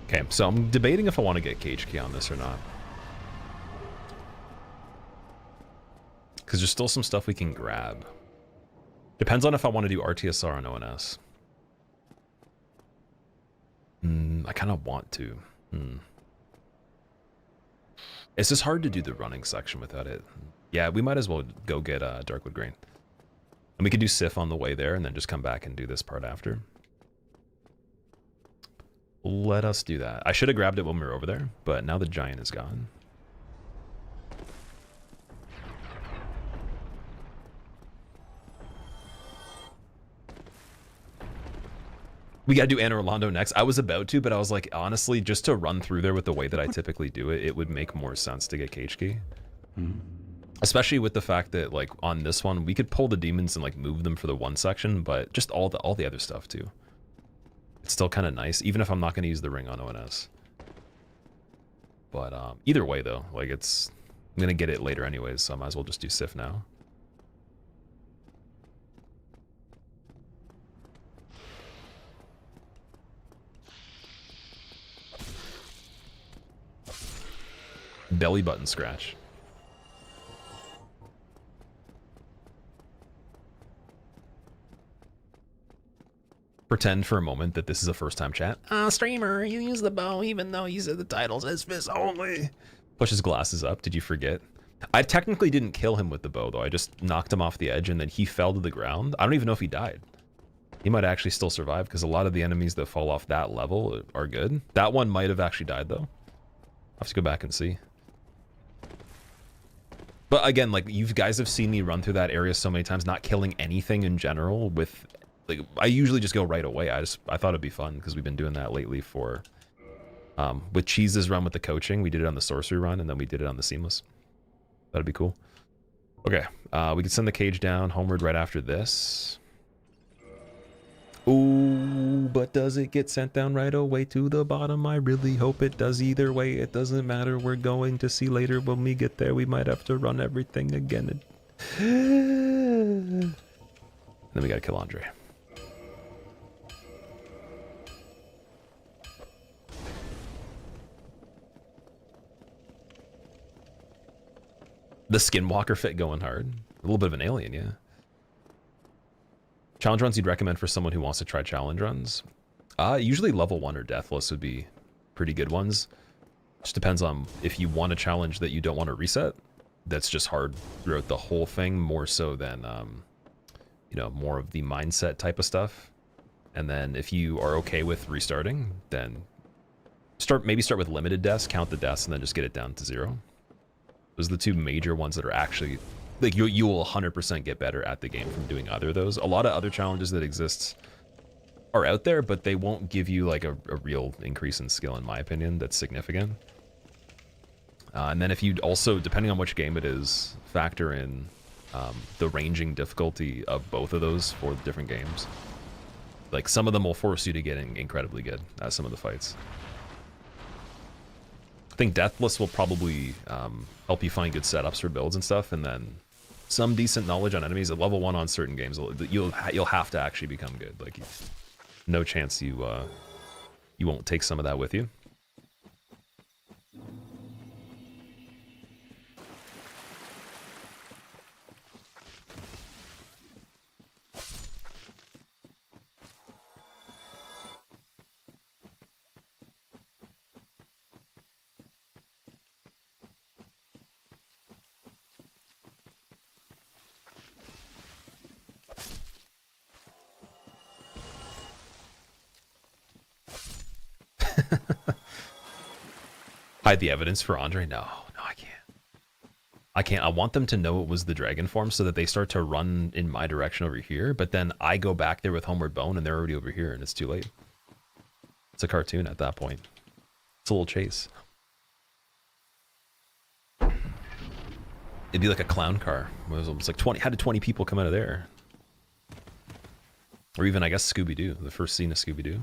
Okay, so I'm debating if I want to get cage key on this or not. Because there's still some stuff we can grab. Depends on if I want to do RTSR on ONS. I kind of want to. It's just hard to do the running section without it. Yeah, we might as well go get Darkwood Grain. And we could do Sif on the way there and then just come back and do this part after. Let us do that. I should have grabbed it when we were over there, but now the giant is gone. We gotta do Anne Orlando next. I was about to, but I was like, honestly, just to run through there with the way that I typically do it, it would make more sense to get cage key. Especially with the fact that, like, on this one, we could pull the demons and, like, move them for the one section, but just all the other stuff, too. It's still kind of nice, even if I'm not going to use the ring on ONS. But either way, though, like I'm going to get it later anyways, so I might as well just do Sif now. Belly button scratch. Pretend for a moment that this is a first-time chat. Streamer, you use the bow even though you said the title says Fist Only. Push his glasses up. Did you forget? I technically didn't kill him with the bow, though. I just knocked him off the edge, and then he fell to the ground. I don't even know if he died. He might actually still survive, because a lot of the enemies that fall off that level are good. That one might have actually died, though. have to go back and see. But again, like, you guys have seen me run through that area so many times, not killing anything in general with, like, I usually just go right away. I thought it'd be fun because we've been doing that lately for, with Cheese's run with the coaching. We did it on the sorcery run, and then we did it on the seamless. That'd be cool. Okay, we can send the cage down homeward right after this. Ooh, but does it get sent down right away to the bottom? I really hope it does. Either way, it doesn't matter. We're going to see later when we get there. We might have to run everything again. And then we gotta kill Andre. The Skinwalker fit going hard. A little bit of an alien, yeah. Challenge runs you'd recommend for someone who wants to try challenge runs? Usually level 1 or Deathless would be pretty good ones. Just depends on if you want a challenge that you don't want to reset. That's just hard throughout the whole thing, more so than, you know, more of the mindset type of stuff. And then if you are okay with restarting, then maybe start with limited deaths, count the deaths, and then just get it down to 0. Those are the two major ones that are actually, like, you will 100% get better at the game from doing either of those. A lot of other challenges that exist are out there, but they won't give you like a real increase in skill, in my opinion, that's significant. And then if you also, depending on which game it is, factor in the ranging difficulty of both of those for the different games. Like, some of them will force you to get incredibly good at some of the fights. I think Deathless will probably help you find good setups for builds and stuff, and then some decent knowledge on enemies. At level 1 on certain games, you'll have to actually become good. Like, no chance you won't take some of that with you. Hide the evidence for Andre? No, I can't. I want them to know it was the dragon form so that they start to run in my direction over here, but then I go back there with Homeward Bone and they're already over here and it's too late. It's a cartoon at that point. It's a little chase. It'd be like a clown car. It was almost like 20, how did 20 people come out of there? Or even, I guess, Scooby-Doo, the first scene of Scooby-Doo.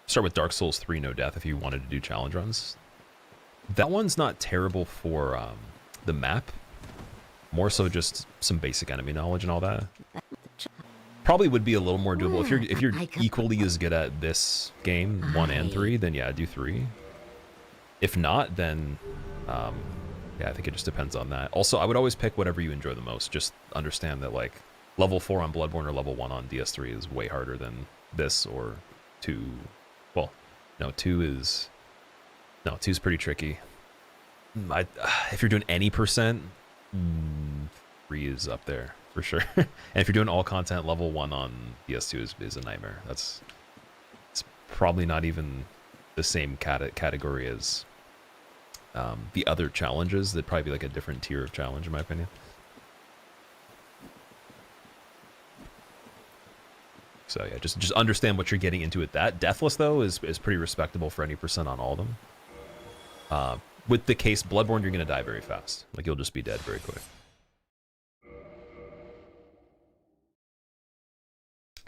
Start with Dark Souls 3 No Death if you wanted to do challenge runs. That one's not terrible for the map. More so just some basic enemy knowledge and all that. Probably would be a little more doable. If you're equally as good at this game, 1 and 3, then yeah, do 3. If not, then yeah, I think it just depends on that. Also, I would always pick whatever you enjoy the most. Just understand that, like, level 4 on Bloodborne or level 1 on DS3 is way harder than this or 2. Well, no, 2 is pretty tricky. If you're doing any percent, 3 is up there for sure. And if you're doing all content, level 1 on PS2 is a nightmare. It's probably not even the same category as the other challenges. That'd probably be like a different tier of challenge, in my opinion. So yeah, just understand what you're getting into with that. Deathless, though, is pretty respectable for any percent on all of them. With the case Bloodborne, you're going to die very fast. Like, you'll just be dead very quick.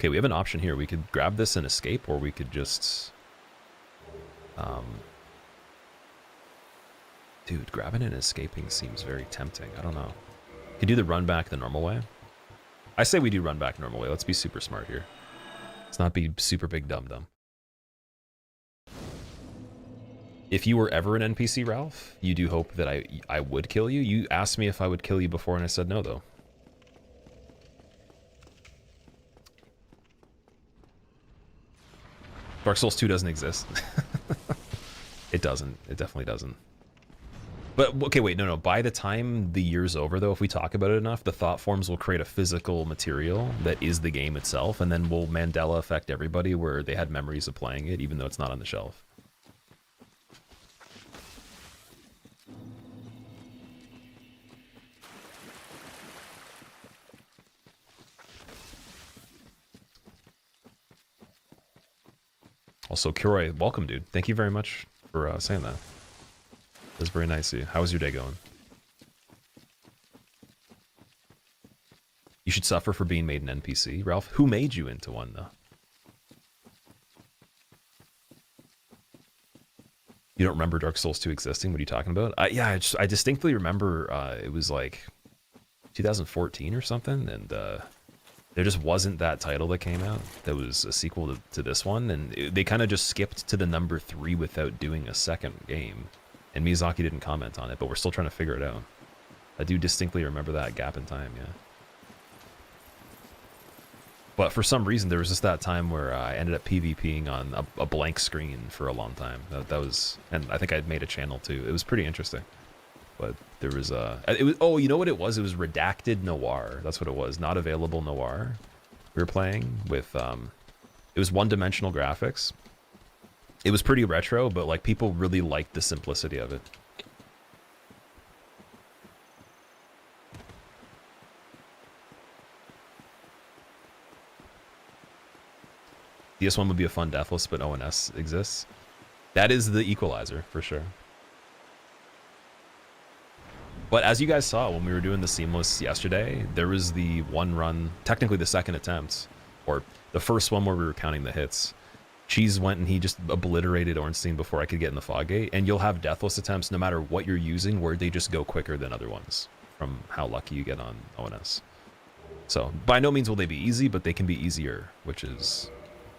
Okay, we have an option here. We could grab this and escape, or we could just... Dude, grabbing and escaping seems very tempting. I don't know. You can do the run back the normal way. I say we do run back normal way. Let's be super smart here. Let's not be super big dum-dum. If you were ever an NPC, Ralph, you do hope that I would kill you. You asked me if I would kill you before, and I said no, though. Dark Souls 2 doesn't exist. It doesn't. It definitely doesn't. But, okay, wait, no. By the time the year's over, though, if we talk about it enough, the thought forms will create a physical material that is the game itself, and then will Mandela affect everybody where they had memories of playing it, even though it's not on the shelf. Also, Kiroy, welcome, dude. Thank you very much for saying that. That's very nice of you. How was your day going? You should suffer for being made an NPC. Ralph, who made you into one, though? You don't remember Dark Souls 2 existing? What are you talking about? Yeah, I distinctly remember it was like 2014 or something, and there just wasn't that title that came out that was a sequel to this one, and they kind of just skipped to the number 3 without doing a second game. And Miyazaki didn't comment on it, but we're still trying to figure it out. I do distinctly remember that gap in time, yeah. But for some reason, there was just that time where I ended up PvPing on a blank screen for a long time. That was, and I think I'd made a channel too. It was pretty interesting. But there was oh, you know what it was? It was Redacted Noir. That's what it was. Not Available Noir. We were playing with, it was one-dimensional graphics. It was pretty retro, but like people really liked the simplicity of it. DS1 would be a fun deathless, but ONS exists. That is the equalizer, for sure. But as you guys saw when we were doing the seamless yesterday, there was the one run, technically the second attempt, or the first one where we were counting the hits. Cheese went and he just obliterated Ornstein before I could get in the fog gate, and you'll have deathless attempts no matter what you're using where they just go quicker than other ones from how lucky you get on ONS. So by no means will they be easy, but they can be easier, which is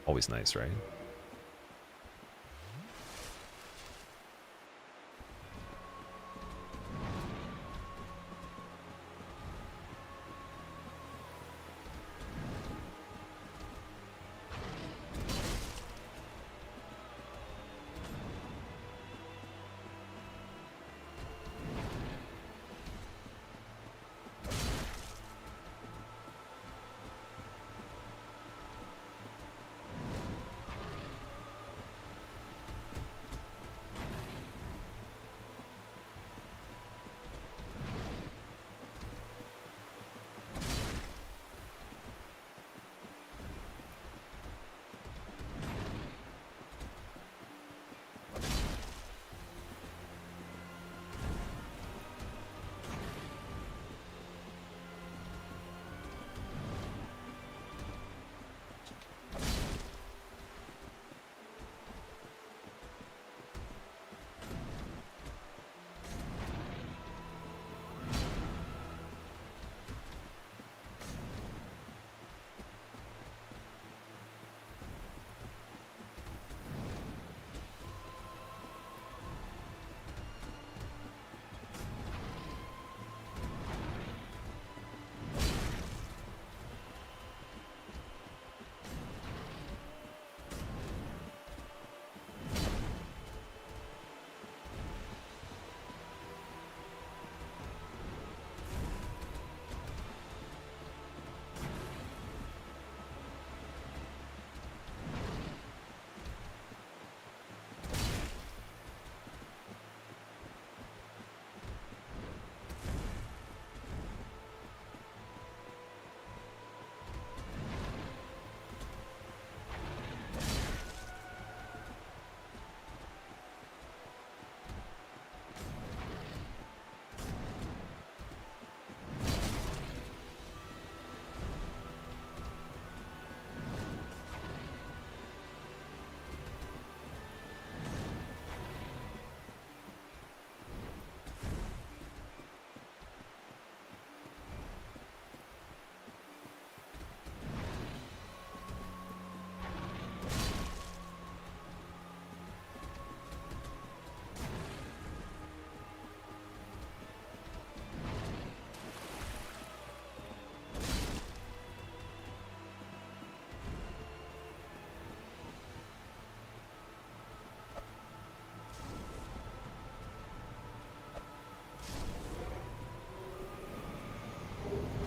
always nice, right?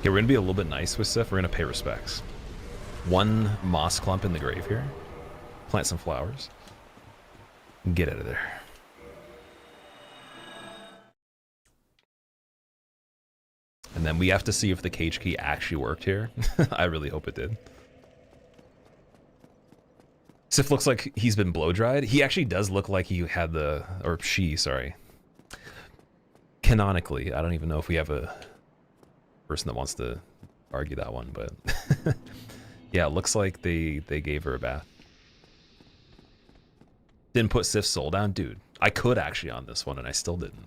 Okay, we're gonna be a little bit nice with Sif. We're gonna pay respects. One moss clump in the grave here. Plant some flowers. Get out of there. And then we have to see if the cage key actually worked here. I really hope it did. Sif looks like he's been blow dried. He actually does look like he had the, or she, sorry. Canonically, I don't even know if we have a person that wants to argue that one, but yeah, it looks like they gave her a bath. Didn't put Sif's soul down, dude. I could actually on this one, and I still didn't.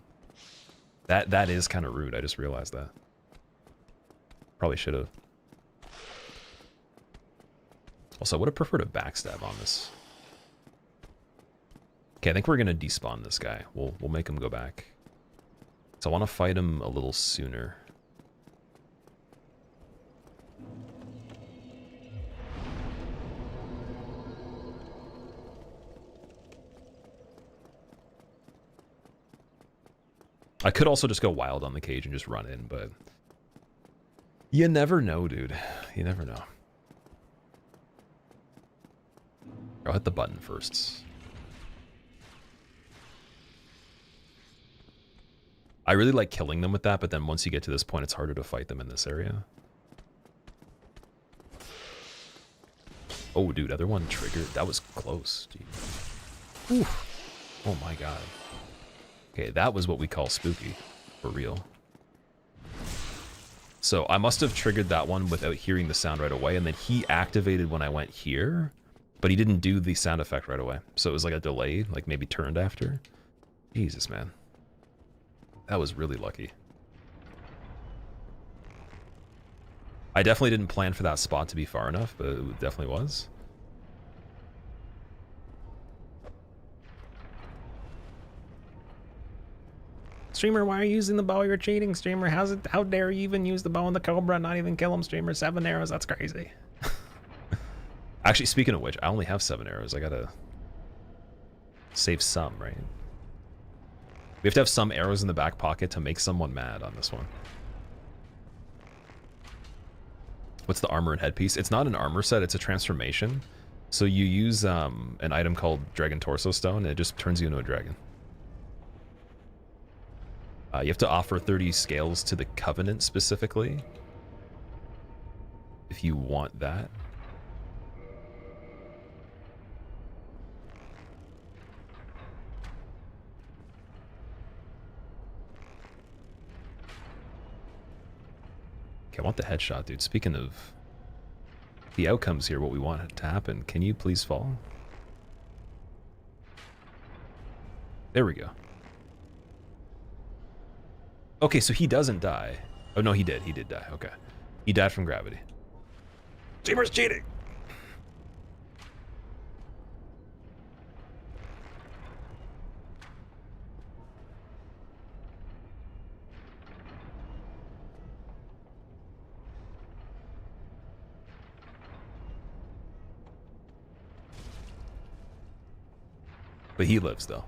That is kind of rude. I just realized that. Probably should have. Also, I would have preferred a backstab on this. Okay, I think we're gonna despawn this guy. We'll make him go back. So I want to fight him a little sooner. I could also just go wild on the cage and just run in, but you never know, dude. You never know. I'll hit the button first. I really like killing them with that, but then once you get to this point, it's harder to fight them in this area. Oh, dude, other one triggered. That was close, dude. Oof. Oh my god. Okay, that was what we call spooky, for real. So I must have triggered that one without hearing the sound right away, and then he activated when I went here, but he didn't do the sound effect right away. So it was like a delay, like maybe turned after. Jesus, man. That was really lucky. I definitely didn't plan for that spot to be far enough, but it definitely was. Streamer, why are you using the bow? You're cheating, streamer. How dare you even use the bow and the cobra and not even kill him, streamer? 7 arrows, that's crazy. Actually, speaking of which, I only have 7 arrows. I gotta save some, right? We have to have some arrows in the back pocket to make someone mad on this one. What's the armor and headpiece? It's not an armor set, it's a transformation. So you use an item called Dragon Torso Stone, and it just turns you into a dragon. You have to offer 30 scales to the Covenant specifically, if you want that. Okay, I want the headshot, dude. Speaking of the outcomes here, what we want to happen, can you please fall? There we go. Okay, so he doesn't die. Oh, no, he did. He did die. Okay. He died from gravity. Streamer's cheating! But he lives, though.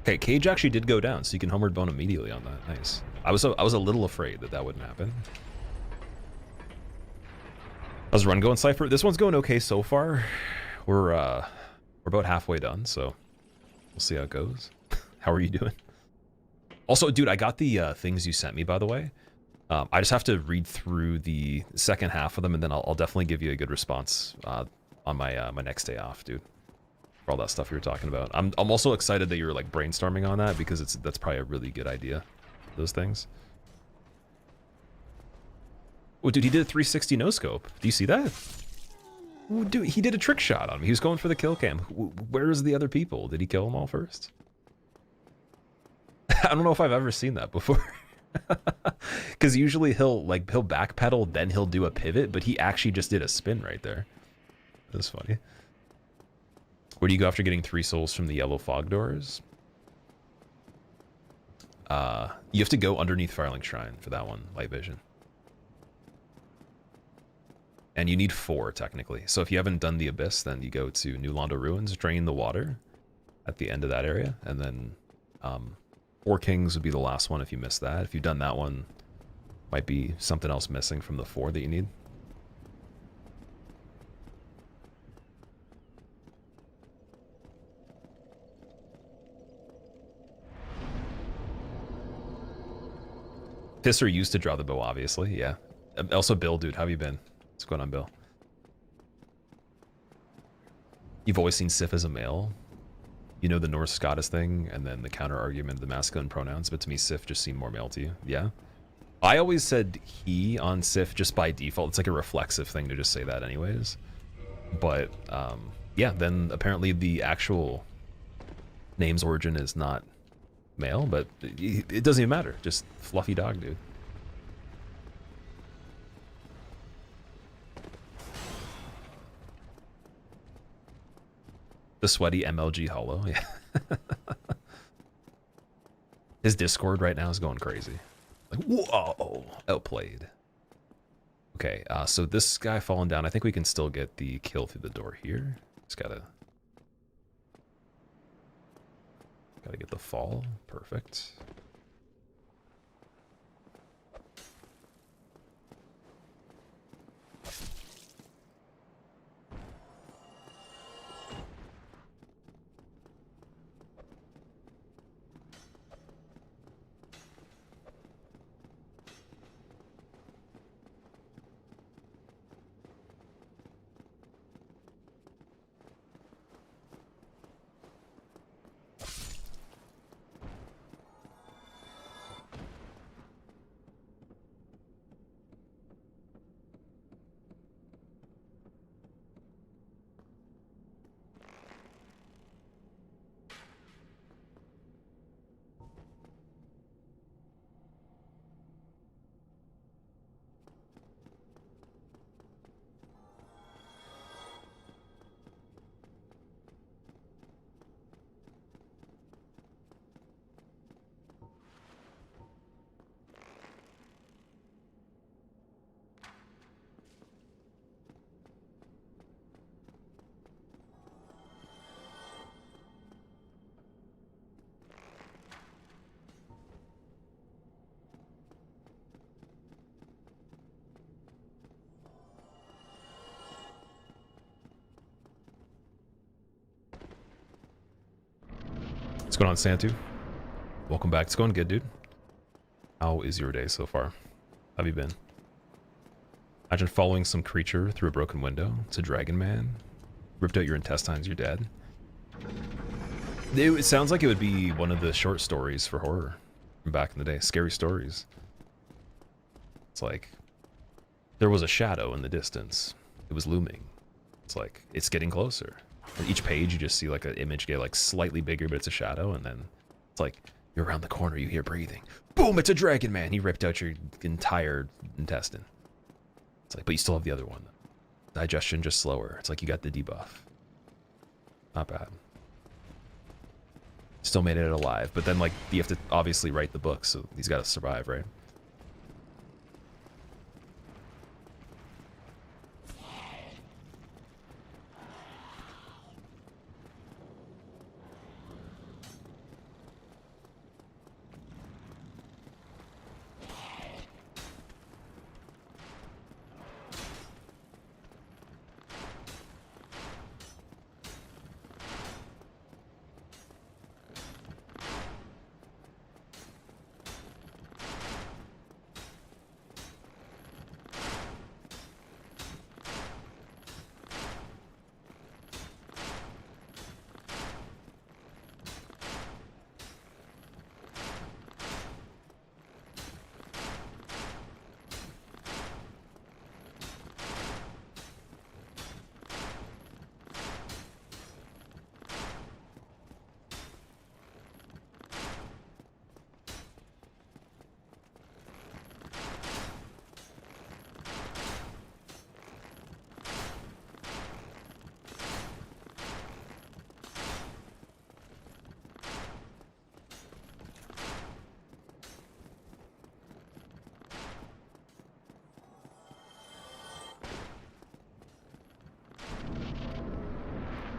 Okay, cage actually did go down, so you can homeward bone immediately on that. Nice. I was a little afraid that that wouldn't happen. How's the run going, Cypher? This one's going okay so far. We're about halfway done, so we'll see how it goes. How are you doing? Also, dude, I got the things you sent me, by the way. I just have to read through the second half of them, and then I'll definitely give you a good response on my my next day off, dude. For all that stuff you were talking about. I'm also excited that you're like brainstorming on that, because that's probably a really good idea. Those things. Oh, dude, he did a 360 no scope. Do you see that? Ooh, dude, he did a trick shot on me. He was going for the kill cam. Where's the other people? Did he kill them all first? I don't know if I've ever seen that before. Because usually he'll backpedal, then he'll do a pivot, but he actually just did a spin right there. That's funny. Where do you go after getting 3 souls from the yellow fog doors? You have to go underneath Firelink Shrine for that one, light vision. And you need 4 technically. So if you haven't done the Abyss, then you go to New Londo Ruins, drain the water at the end of that area, and then Four Kings would be the last one if you missed that. If you've done that one, might be something else missing from the 4 that you need. Pisser used to draw the bow, obviously, yeah. Also, Bill, dude, how have you been? What's going on, Bill? You've always seen Sif as a male. You know the Norse goddess thing, and then the counter argument, the masculine pronouns, but to me, Sif just seemed more male to you. Yeah? I always said he on Sif just by default. It's like a reflexive thing to just say that anyways. But, yeah, then apparently the actual name's origin is not male, but it doesn't even matter. Just fluffy dog, dude. The sweaty MLG hollow, yeah. His Discord right now is going crazy. Like, whoa, outplayed. Okay, so this guy falling down, I think we can still get the kill through the door here. Just gotta get the fall. Perfect. What's going on, Santu? Welcome back. It's going good, dude. How is your day so far? How have you been? Imagine following some creature through a broken window. It's a dragon man. Ripped out your intestines, you're dead. It sounds like it would be one of the short stories for horror from back in the day. Scary stories. It's like, there was a shadow in the distance. It was looming. It's like, it's getting closer. And each page you just see like an image get like slightly bigger, but it's a shadow, and then it's like you're around the corner, you hear breathing. Boom, it's a dragon man. He ripped out your entire intestine. It's like, but you still have the other one. Digestion just slower. It's like you got the debuff. Not bad. Still made it alive, but then like you have to obviously write the book, so he's got to survive, right?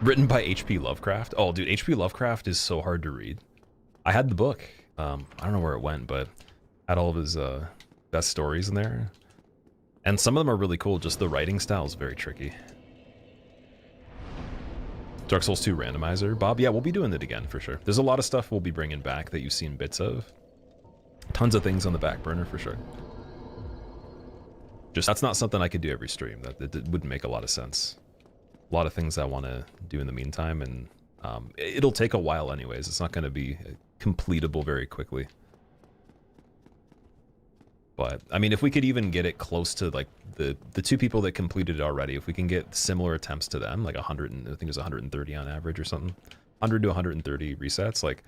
Written by H.P. Lovecraft. Oh, dude, H.P. Lovecraft is so hard to read. I had the book. I don't know where it went, but had all of his best stories in there. And some of them are really cool, just the writing style is very tricky. Dark Souls 2 randomizer. Bob, yeah, we'll be doing it again for sure. There's a lot of stuff we'll be bringing back that you've seen bits of. Tons of things on the back burner for sure. Just that's not something I could do every stream. That wouldn't make a lot of sense. A lot of things I want to do in the meantime, and it'll take a while anyways. It's not going to be completable very quickly. But I mean, if we could even get it close to like the two people that completed it already, if we can get similar attempts to them, like 100, I think it was 130 on average or something, 100 to 130 resets, like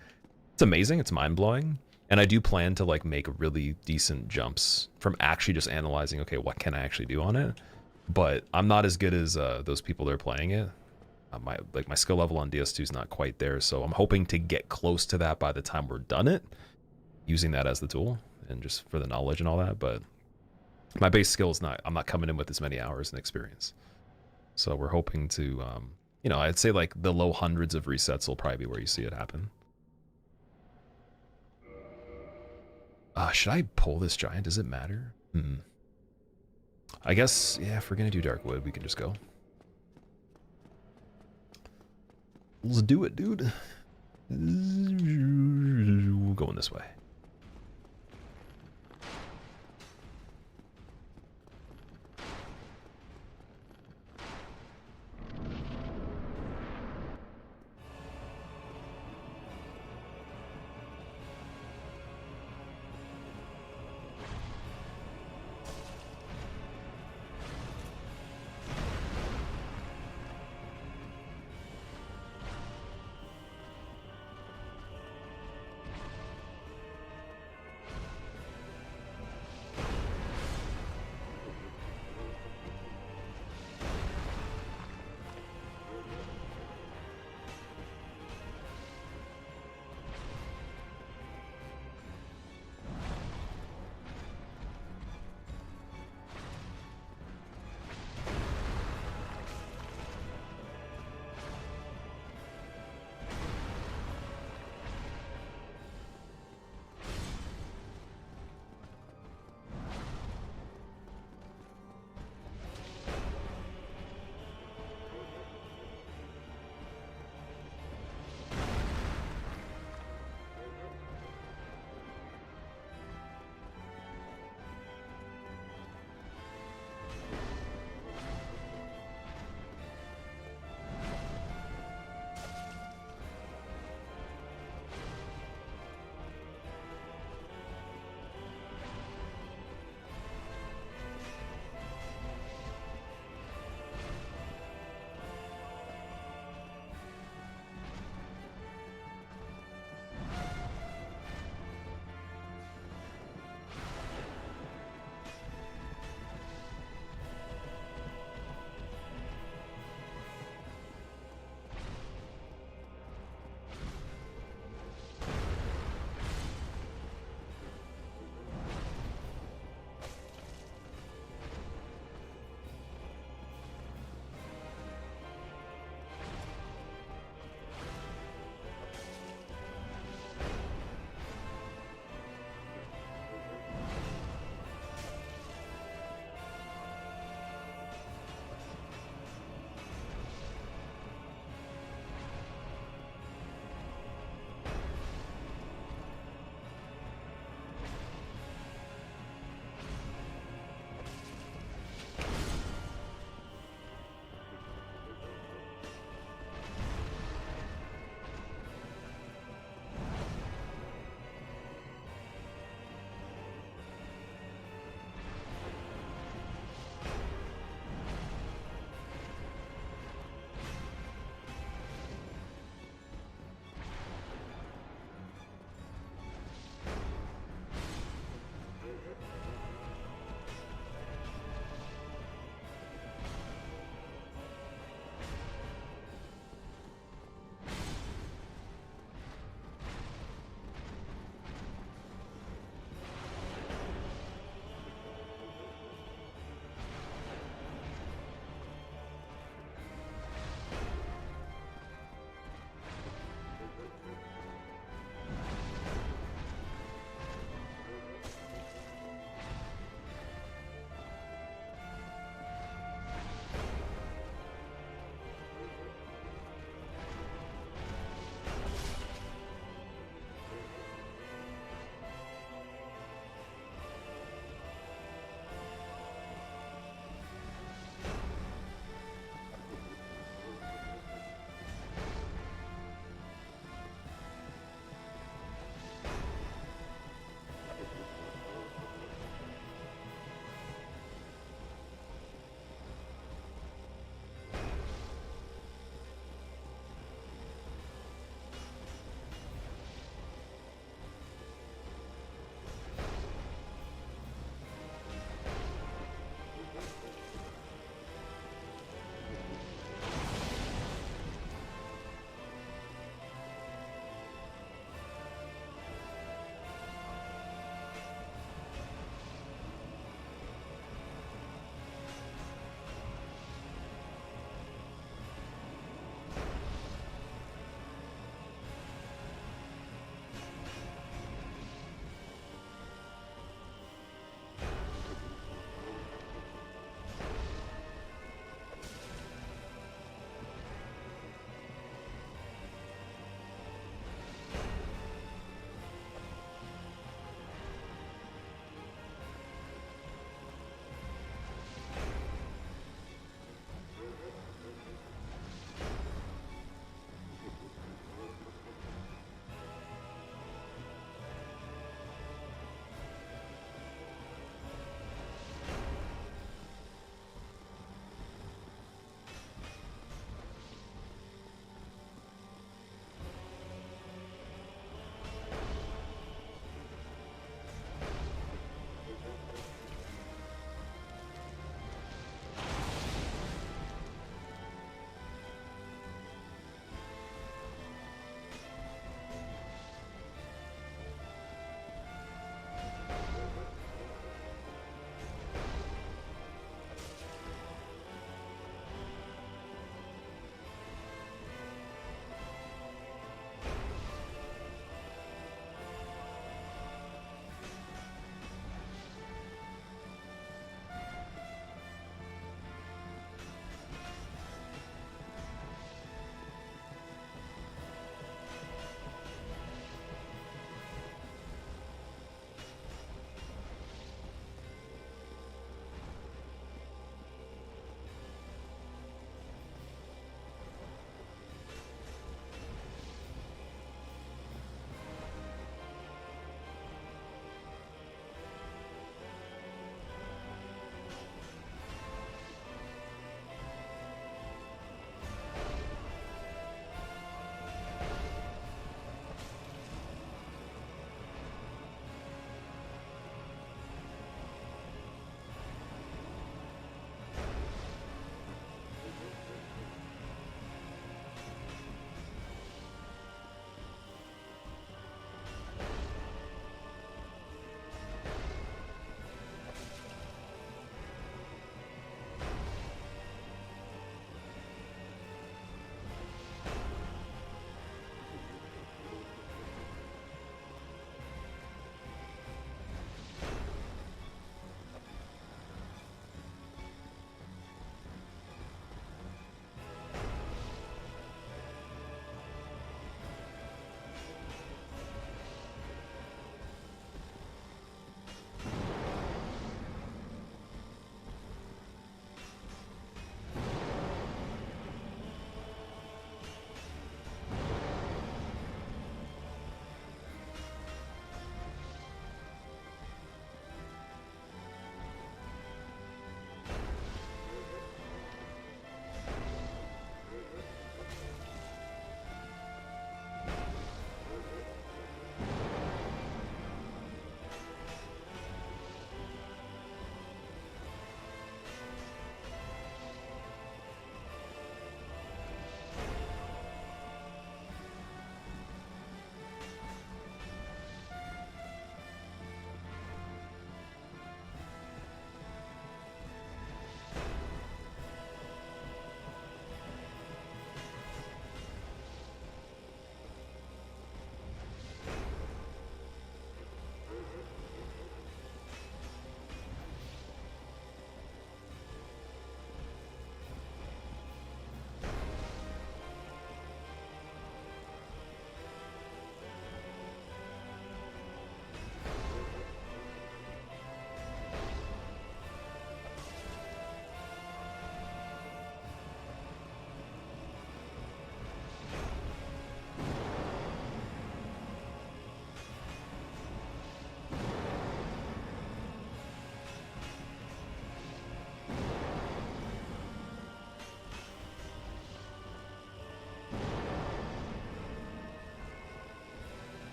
it's amazing, it's mind blowing. And I do plan to like make really decent jumps from actually just analyzing, okay, what can I actually do on it? But I'm not as good as those people that are playing it. My skill level on DS2 is not quite there, so I'm hoping to get close to that by the time we're done it, using that as the tool and just for the knowledge and all that. But my base skill is not, I'm not coming in with as many hours and experience. So we're hoping to, you know, I'd say like the low hundreds of resets will probably be where you see it happen. Should I pull this giant? Does it matter? I guess, yeah, if we're gonna do Darkwood, we can just go. Let's do it, dude. We're going this way.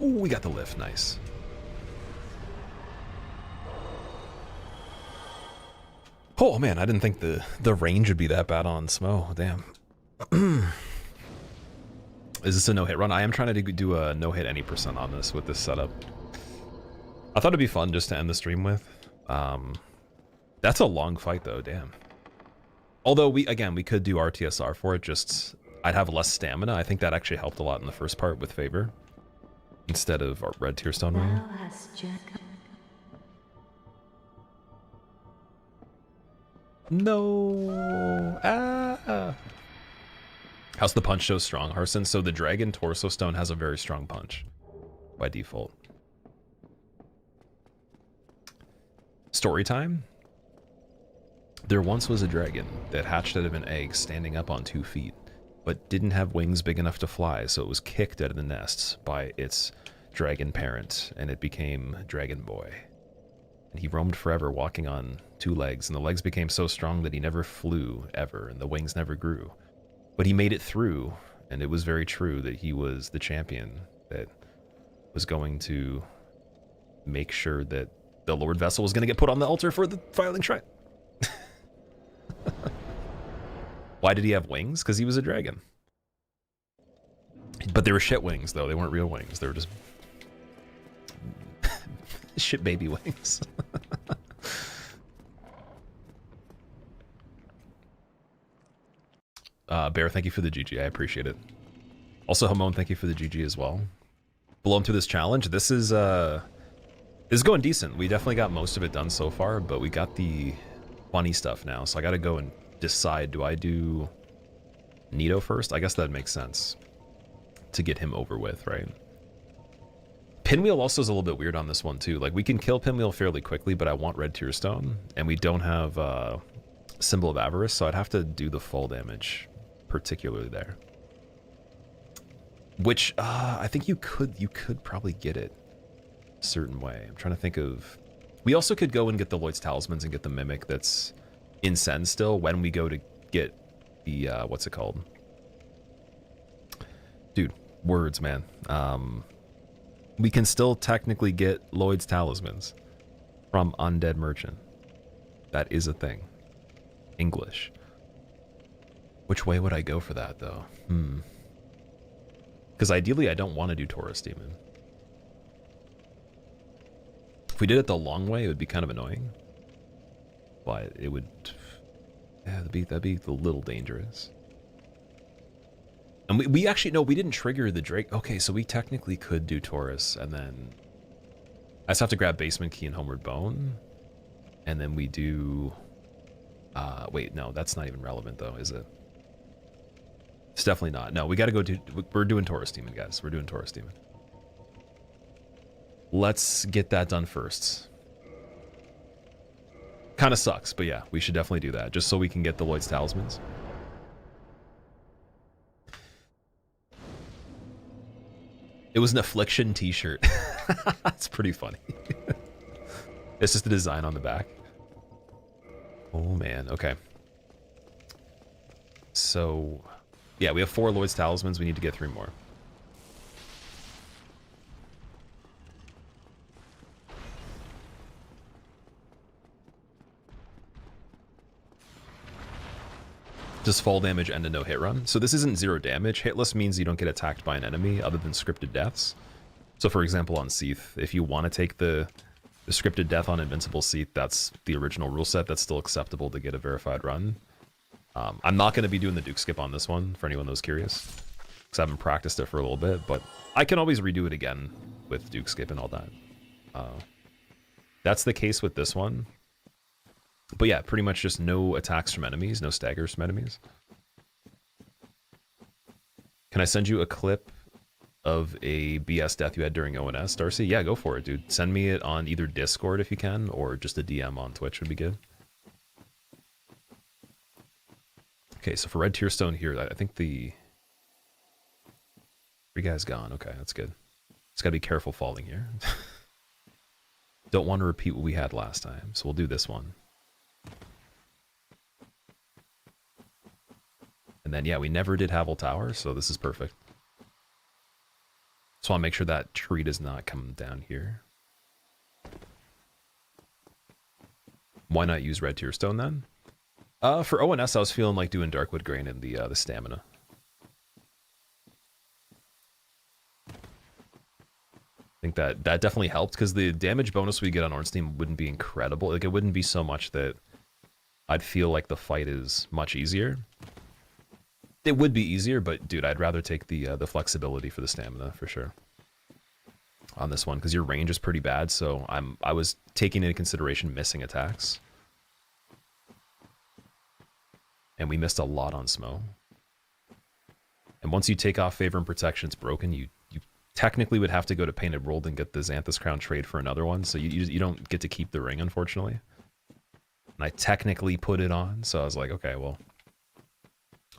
Ooh, we got the lift. Nice. Oh man, I didn't think the range would be that bad on Smough. Damn. Is this a no-hit run? I am trying to do a no-hit any percent on this with this setup. I thought it'd be fun just to end the stream with. That's a long fight though, damn. Although we could do RTSR for it, just I'd have less stamina. I think that actually helped a lot in the first part with favor. Instead of our red tearstone run. Thou hast journeyed. No. Ah. How's the punch so strong, Harson? So the dragon torso stone has a very strong punch by default. Story time. There once was a dragon that hatched out of an egg standing up on 2 feet, but didn't have wings big enough to fly, so it was kicked out of the nest by its dragon parent, and it became Dragon Boy. And he roamed forever walking on 2 legs, and the legs became so strong that he never flew ever, and the wings never grew. But he made it through, and it was very true that he was the champion that was going to make sure that the Lord Vessel was going to get put on the altar for the Filing Shrine. Why did he have wings? Because he was a dragon. But they were shit wings, though. They weren't real wings. They were just shit baby wings. Bear, thank you for the GG. I appreciate it. Also, Hamon, thank you for the GG as well. Blown through this challenge. This is going decent. We definitely got most of it done so far, but we got the funny stuff now. So I got to go and decide, do I do Nito first? I guess that makes sense to get him over with, right? Pinwheel also is a little bit weird on this one too. Like we can kill Pinwheel fairly quickly, but I want Red Tearstone, and we don't have Symbol of Avarice, so I'd have to do the full damage, particularly there. Which I think you could probably get it a certain way. I'm trying to think of. We also could go and get the Lloyd's Talismans and get the Mimic that's in Send still when we go to get the what's it called? Dude, words, man. We can still technically get Lloyd's Talismans from Undead Merchant. That is a thing. English. Which way would I go for that, though? Because ideally, I don't want to do Taurus Demon. If we did it the long way, it would be kind of annoying. But it would... Yeah, that'd be a little dangerous. And we actually... No, we didn't trigger the Drake. Okay, so we technically could do Taurus, and then... I just have to grab Basement Key and Homeward Bone. And then we do... wait, no, that's not even relevant, though, is it? It's definitely not. No, we got to go do... We're doing Taurus Demon, guys. We're doing Taurus Demon. Let's get that done first. Kind of sucks, but yeah, we should definitely do that, just so we can get the Lloyd's Talismans. It was an Affliction t-shirt. That's pretty funny. It's just the design on the back. Oh man, okay. So, yeah, we have 4 Lloyd's Talismans. We need to get 3 more. Does fall damage end a no-hit run? So this isn't 0 damage. Hitless means you don't get attacked by an enemy other than scripted deaths. So for example on Seath, if you want to take the scripted death on Invincible Seath, that's the original rule set. That's still acceptable to get a verified run. I'm not going to be doing the Duke Skip on this one, for anyone that was curious. Because I haven't practiced it for a little bit, but I can always redo it again with Duke Skip and all that. That's the case with this one. But yeah, pretty much just no attacks from enemies, no staggers from enemies. Can I send you a clip of a BS death you had during ONS, Darcy? Yeah, go for it, dude. Send me it on either Discord if you can, or just a DM on Twitch would be good. Okay, so for Red Tearstone here, I think the... 3 guys gone. Okay, that's good. Just gotta be careful falling here. Don't want to repeat what we had last time, so we'll do this one. And then, yeah, we never did Havel Tower, so this is perfect. So I want to make sure that tree does not come down here. Why not use red tier stone then? For ONS, I was feeling like doing Darkwood Grain and the stamina. I think that definitely helped because the damage bonus we get on Ornstein wouldn't be incredible. Like, it wouldn't be so much that I'd feel like the fight is much easier. It would be easier, but dude, I'd rather take the flexibility for the stamina for sure on this one because your range is pretty bad. So I was taking into consideration missing attacks. And we missed a lot on Smough. And once you take off Favor and Protection, it's broken. You technically would have to go to Painted World and get the Xanthus Crown trade for another one. So you don't get to keep the ring, unfortunately. And I technically put it on. So I was like, okay, well,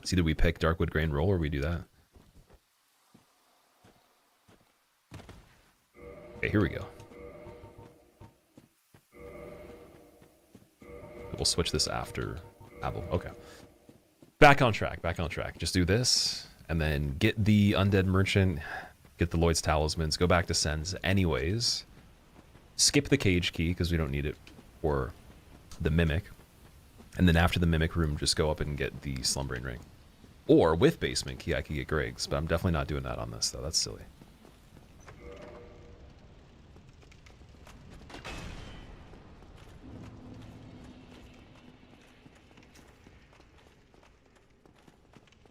it's either we pick Darkwood Grain roll or we do that. Okay, here we go. We'll switch this after Abel. Okay. Back on track, back on track. Just do this, and then get the Undead Merchant, get the Lloyd's Talismans, go back to Sens anyways. Skip the Cage Key, because we don't need it for the Mimic. And then after the Mimic room, just go up and get the Slumbering Ring. Or with Basement Key, I could get Greg's, but I'm definitely not doing that on this, though. That's silly.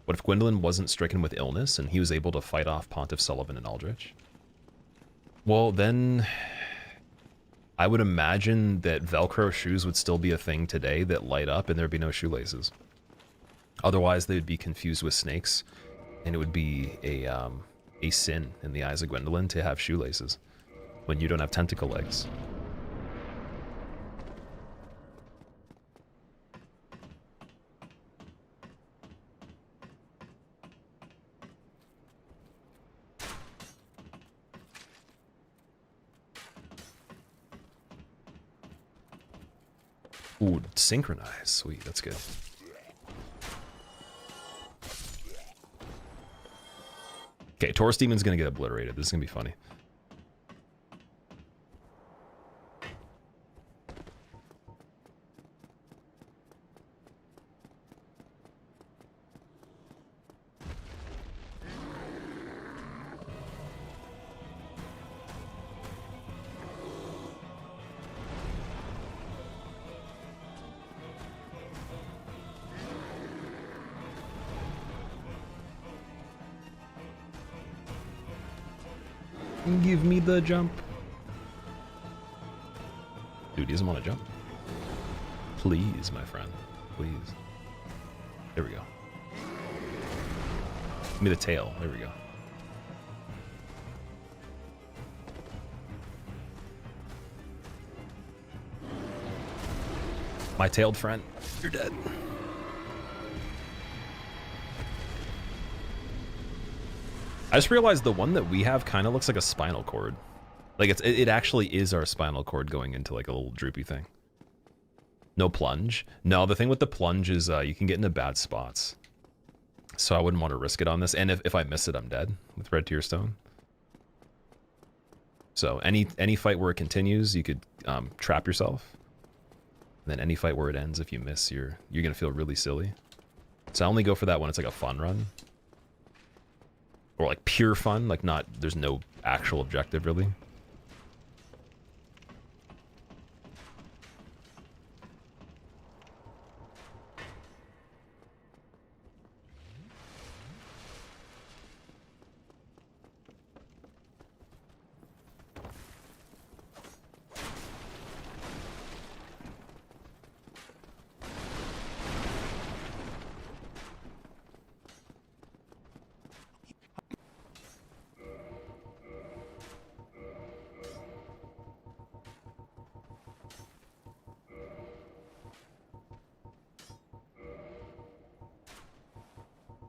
What if Gwendolyn wasn't stricken with illness and he was able to fight off Pontiff, Sullivan, and Aldrich? Well, then I would imagine that Velcro shoes would still be a thing today that light up and there'd be no shoelaces. Otherwise, they would be confused with snakes, and it would be a sin in the eyes of Gwendolyn to have shoelaces when you don't have tentacle legs. Ooh, synchronize. Sweet, that's good. Okay, Taurus Demon's gonna get obliterated. This is gonna be funny. Give me the jump. Dude, he doesn't want to jump. Please, my friend. Please. There we go. Give me the tail. There we go. My tailed friend, you're dead. I just realized the one that we have kind of looks like a spinal cord. Like it actually is our spinal cord going into like a little droopy thing. No plunge. No, the thing with the plunge is you can get into bad spots. So I wouldn't want to risk it on this. And if I miss it, I'm dead with Red Tear Stone. So any fight where it continues, you could trap yourself. And then any fight where it ends, if you miss, you're gonna feel really silly. So I only go for that when it's like a fun run. Or like pure fun, like not, there's no actual objective really.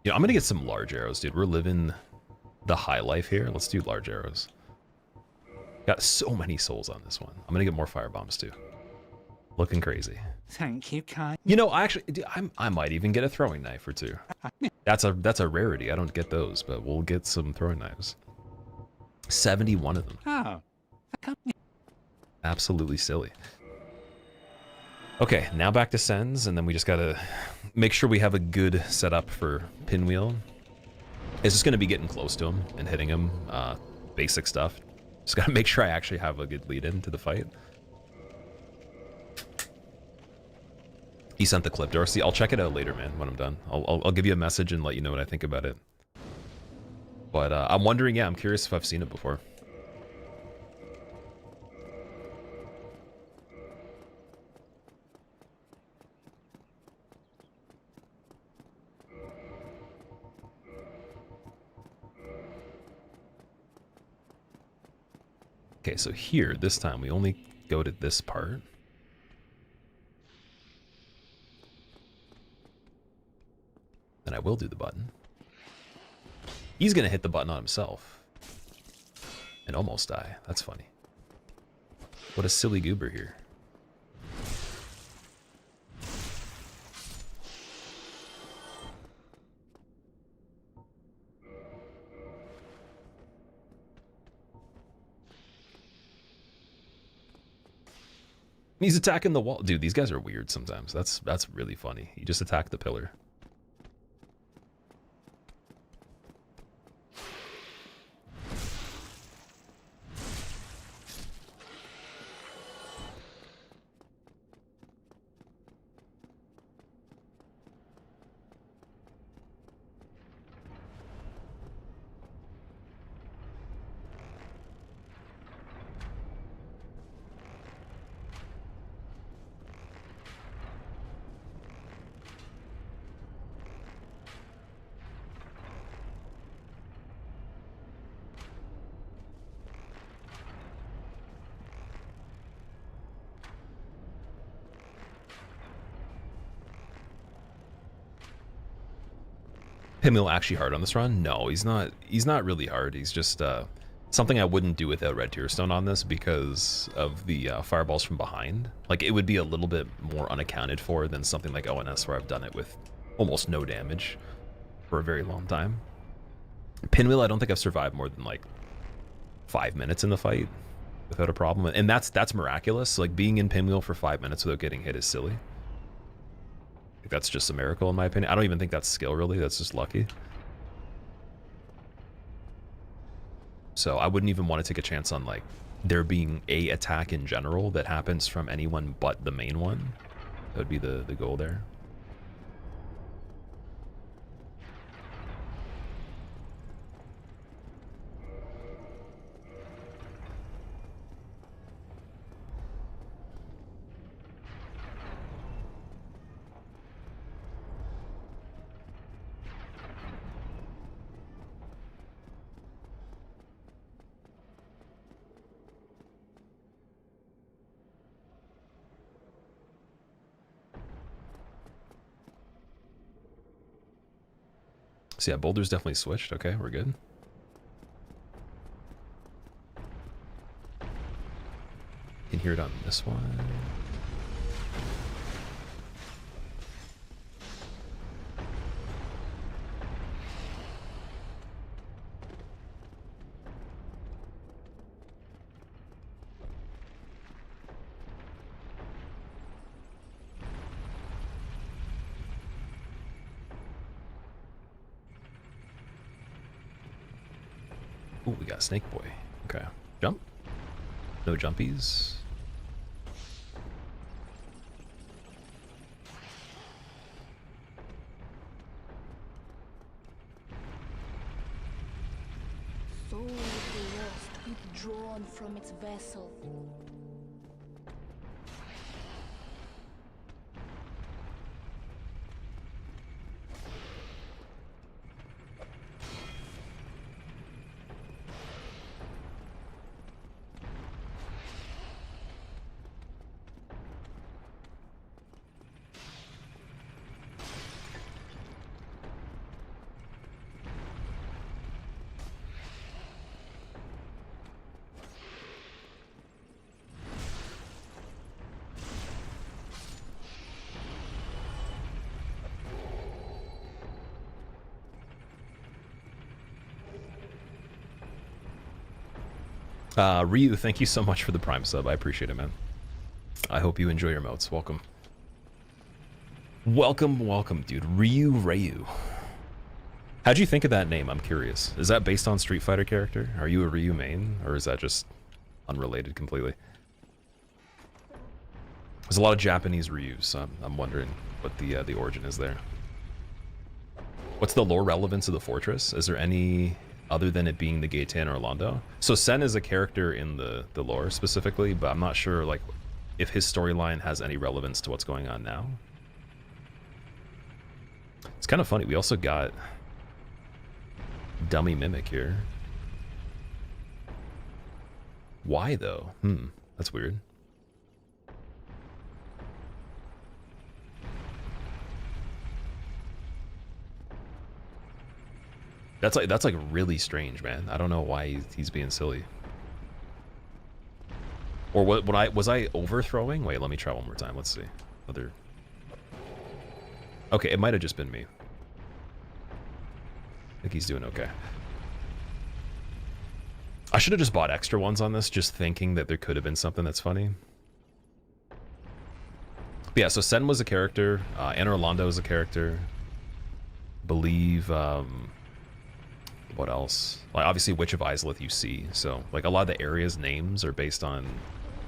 You know, I'm gonna get some large arrows, dude. We're living the high life here. Let's do large arrows. Got so many souls on this one. I'm gonna get more fire bombs too. Looking crazy. Thank you, kind. You know, actually, dude, I might even get a throwing knife or two. That's a rarity. I don't get those, but we'll get some throwing knives. 71 of them. Ah, Absolutely silly. Okay, now back to sends, and then we just gotta make sure we have a good setup for Pinwheel. It's just gonna be getting close to him and hitting him, basic stuff. Just gotta make sure I actually have a good lead in to the fight. He sent the clip, Dorsey. I'll check it out later, man, when I'm done. I'll give you a message and let you know what I think about it. But I'm wondering, yeah, I'm curious if I've seen it before. Okay, so here, this time, we only go to this part. Then I will do the button. He's gonna hit the button on himself. And almost die. That's funny. What a silly goober here. He's attacking the wall. Dude, these guys are weird sometimes. That's really funny. He just attacked the pillar. Pinwheel actually hard on this run? No, he's not really hard. He's just something I wouldn't do without Red Tearstone on this because of the fireballs from behind. Like, it would be a little bit more unaccounted for than something like ONS where I've done it with almost no damage for a very long time. Pinwheel, I don't think I've survived more than like 5 minutes in the fight without a problem. And that's miraculous. Like, being in Pinwheel for 5 minutes without getting hit is silly. That's just a miracle in my opinion. I don't even think that's skill really, that's just lucky. So I wouldn't even want to take a chance on like there being a attack in general that happens from anyone but the main one. That would be the goal there. So yeah, Boulder's definitely switched. Okay, we're good. Can hear it on this one. Ooh, we got Snake Boy. Okay. Jump. No jumpies. Soul of the lost, withdrawn from its vessel. Ryu, thank you so much for the Prime sub. I appreciate it, man. I hope you enjoy your motes. Welcome. Welcome, dude. Ryu. How'd you think of that name? I'm curious. Is that based on Street Fighter character? Are you a Ryu main? Or is that just unrelated completely? There's a lot of Japanese Ryus, so I'm wondering what the origin is there. What's the lore relevance of the fortress? Is there any other than it being the Gaetan or Londo? So Sen is a character in the lore specifically, but I'm not sure like if his storyline has any relevance to what's going on now. It's kind of funny. We also got dummy Mimic here. Why though? That's weird. That's like really strange, man. I don't know why he's being silly. Or was I overthrowing? Wait, let me try one more time. Let's see. Okay, it might have just been me. I think he's doing okay. I should have just bought extra ones on this, just thinking that there could have been something that's funny. But yeah, so Sen was a character. Anna Orlando is a character. Believe, what else? Like, obviously, Witch of Izalith you see. So, like, a lot of the area's names are based on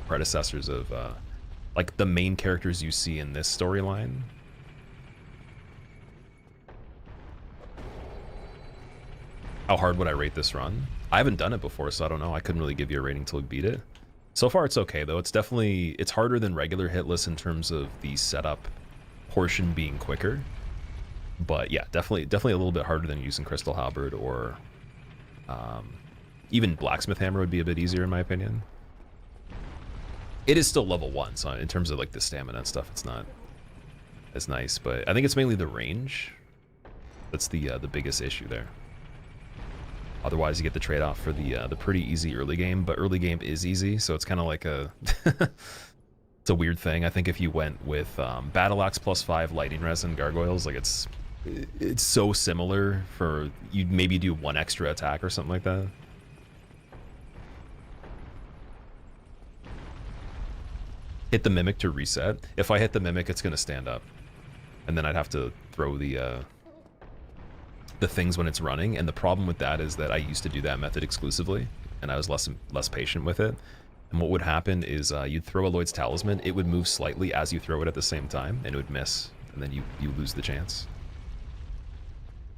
predecessors of, like, the main characters you see in this storyline. How hard would I rate this run? I haven't done it before, so I don't know. I couldn't really give you a rating until we beat it. So far, it's okay, though. It's definitely... It's harder than regular hitless in terms of the setup portion being quicker. But yeah, definitely a little bit harder than using Crystal Halberd or... even Blacksmith Hammer would be a bit easier, in my opinion. It is still level 1, so in terms of like the stamina and stuff, it's not as nice. But I think it's mainly the range that's the biggest issue there. Otherwise, you get the trade-off for the pretty easy early game, but early game is easy, so it's kind of like a... it's a weird thing. I think if you went with Battle Axe +5, Lightning Resin, Gargoyles, like it's so similar for... You'd maybe do one extra attack or something like that. Hit the Mimic to reset. If I hit the Mimic, it's going to stand up. And then I'd have to throw the things when it's running, and the problem with that is that I used to do that method exclusively, and I was less patient with it. And what would happen is you'd throw a Lloyd's Talisman, it would move slightly as you throw it at the same time, and it would miss, and then you lose the chance.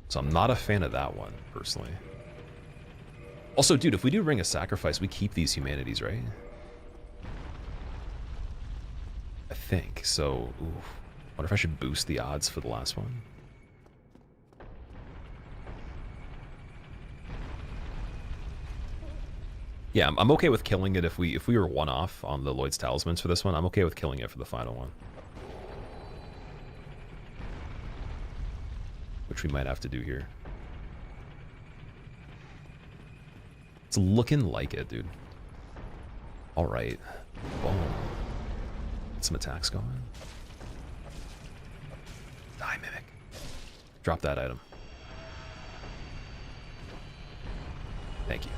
So I'm not a fan of that one, personally. Also, dude, if we do Ring of Sacrifice, we keep these humanities, right? I think, so... Ooh, wonder if I should boost the odds for the last one. Yeah, I'm okay with killing it if we were one off on the Lloyd's Talismans for this one. I'm okay with killing it for the final one. Which we might have to do here. It's looking like it, dude. Alright. Boom. Get some attacks going. Die, Mimic. Drop that item. Thank you.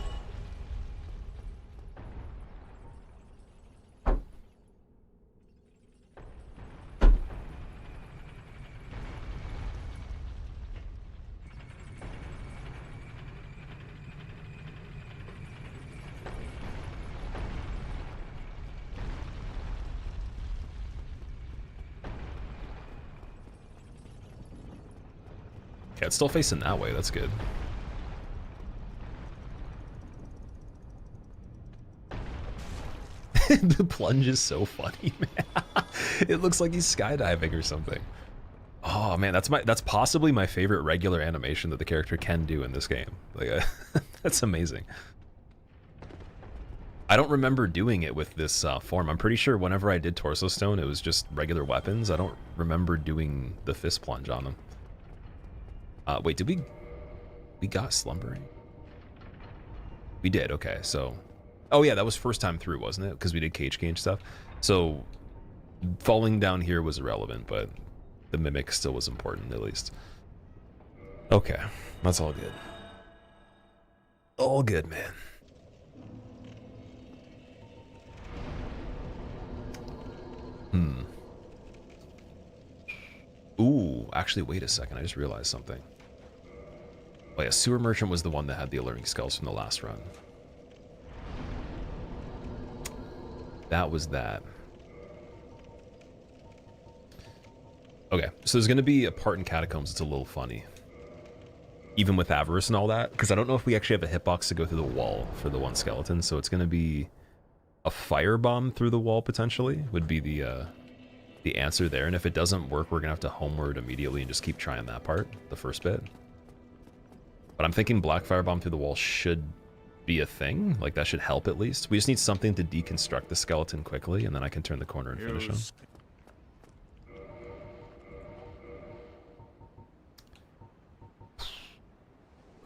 Yeah, it's still facing that way. That's good. The plunge is so funny, man. It looks like he's skydiving or something. Oh man, that's possibly my favorite regular animation that the character can do in this game. Like, that's amazing. I don't remember doing it with this form. I'm pretty sure whenever I did Torso Stone, it was just regular weapons. I don't remember doing the fist plunge on them. Wait, did we got Slumbering? We did, okay, so... Oh yeah, that was first time through, wasn't it? Because we did Cage stuff. So, falling down here was irrelevant, but the Mimic still was important, at least. Okay, that's all good. All good, man. Ooh, actually, wait a second. I just realized something. Oh yeah, Sewer Merchant was the one that had the alerting skulls from the last run. That was that. Okay, so there's going to be a part in Catacombs that's a little funny. Even with Avarice and all that, because I don't know if we actually have a hitbox to go through the wall for the one skeleton, so it's going to be a firebomb through the wall, potentially, would be the answer there. And if it doesn't work, we're going to have to homeward immediately and just keep trying that part, the first bit. But I'm thinking black firebomb through the wall should be a thing. Like, that should help at least. We just need something to deconstruct the skeleton quickly, and then I can turn the corner and finish him.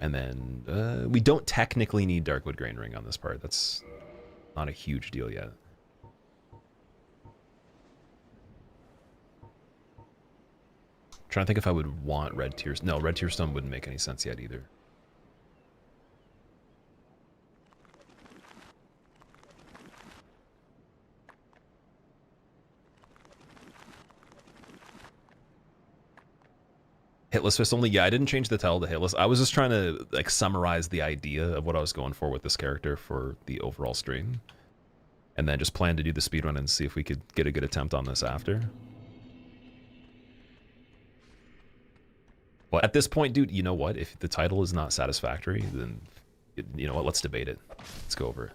And then we don't technically need Darkwood Grain Ring on this part. That's not a huge deal yet. Trying to think if I would want Red Tears. No, Red Tear Stone wouldn't make any sense yet either. Hitless Fist Only. Yeah, I didn't change the title to Hitless. I was just trying to like summarize the idea of what I was going for with this character for the overall stream. And then just plan to do the speedrun and see if we could get a good attempt on this after. But at this point, dude, you know what? If the title is not satisfactory, then you know what? Let's debate it. Let's go over it.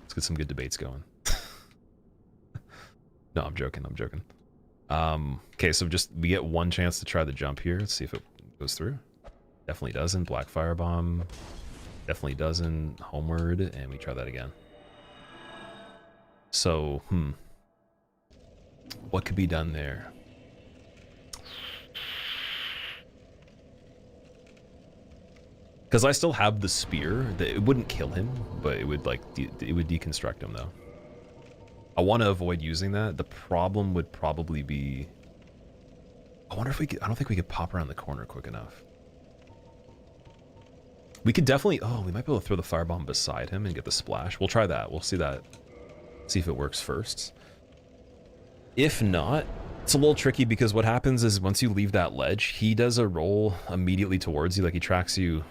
Let's get some good debates going. No, I'm joking. I'm joking. Okay, so just we get one chance to try the jump here. Let's see if it goes through. Definitely doesn't. Black Firebomb. Definitely doesn't. Homeward, and we try that again. So, what could be done there? Because I still have the spear. It wouldn't kill him, but it would like it would deconstruct him though. I want to avoid using that. The problem would probably be. I wonder if we could. I don't think we could pop around the corner quick enough. We could definitely. Oh, we might be able to throw the firebomb beside him and get the splash. We'll try that. We'll see that. See if it works first. If not, it's a little tricky because what happens is once you leave that ledge, he does a roll immediately towards you, like he tracks you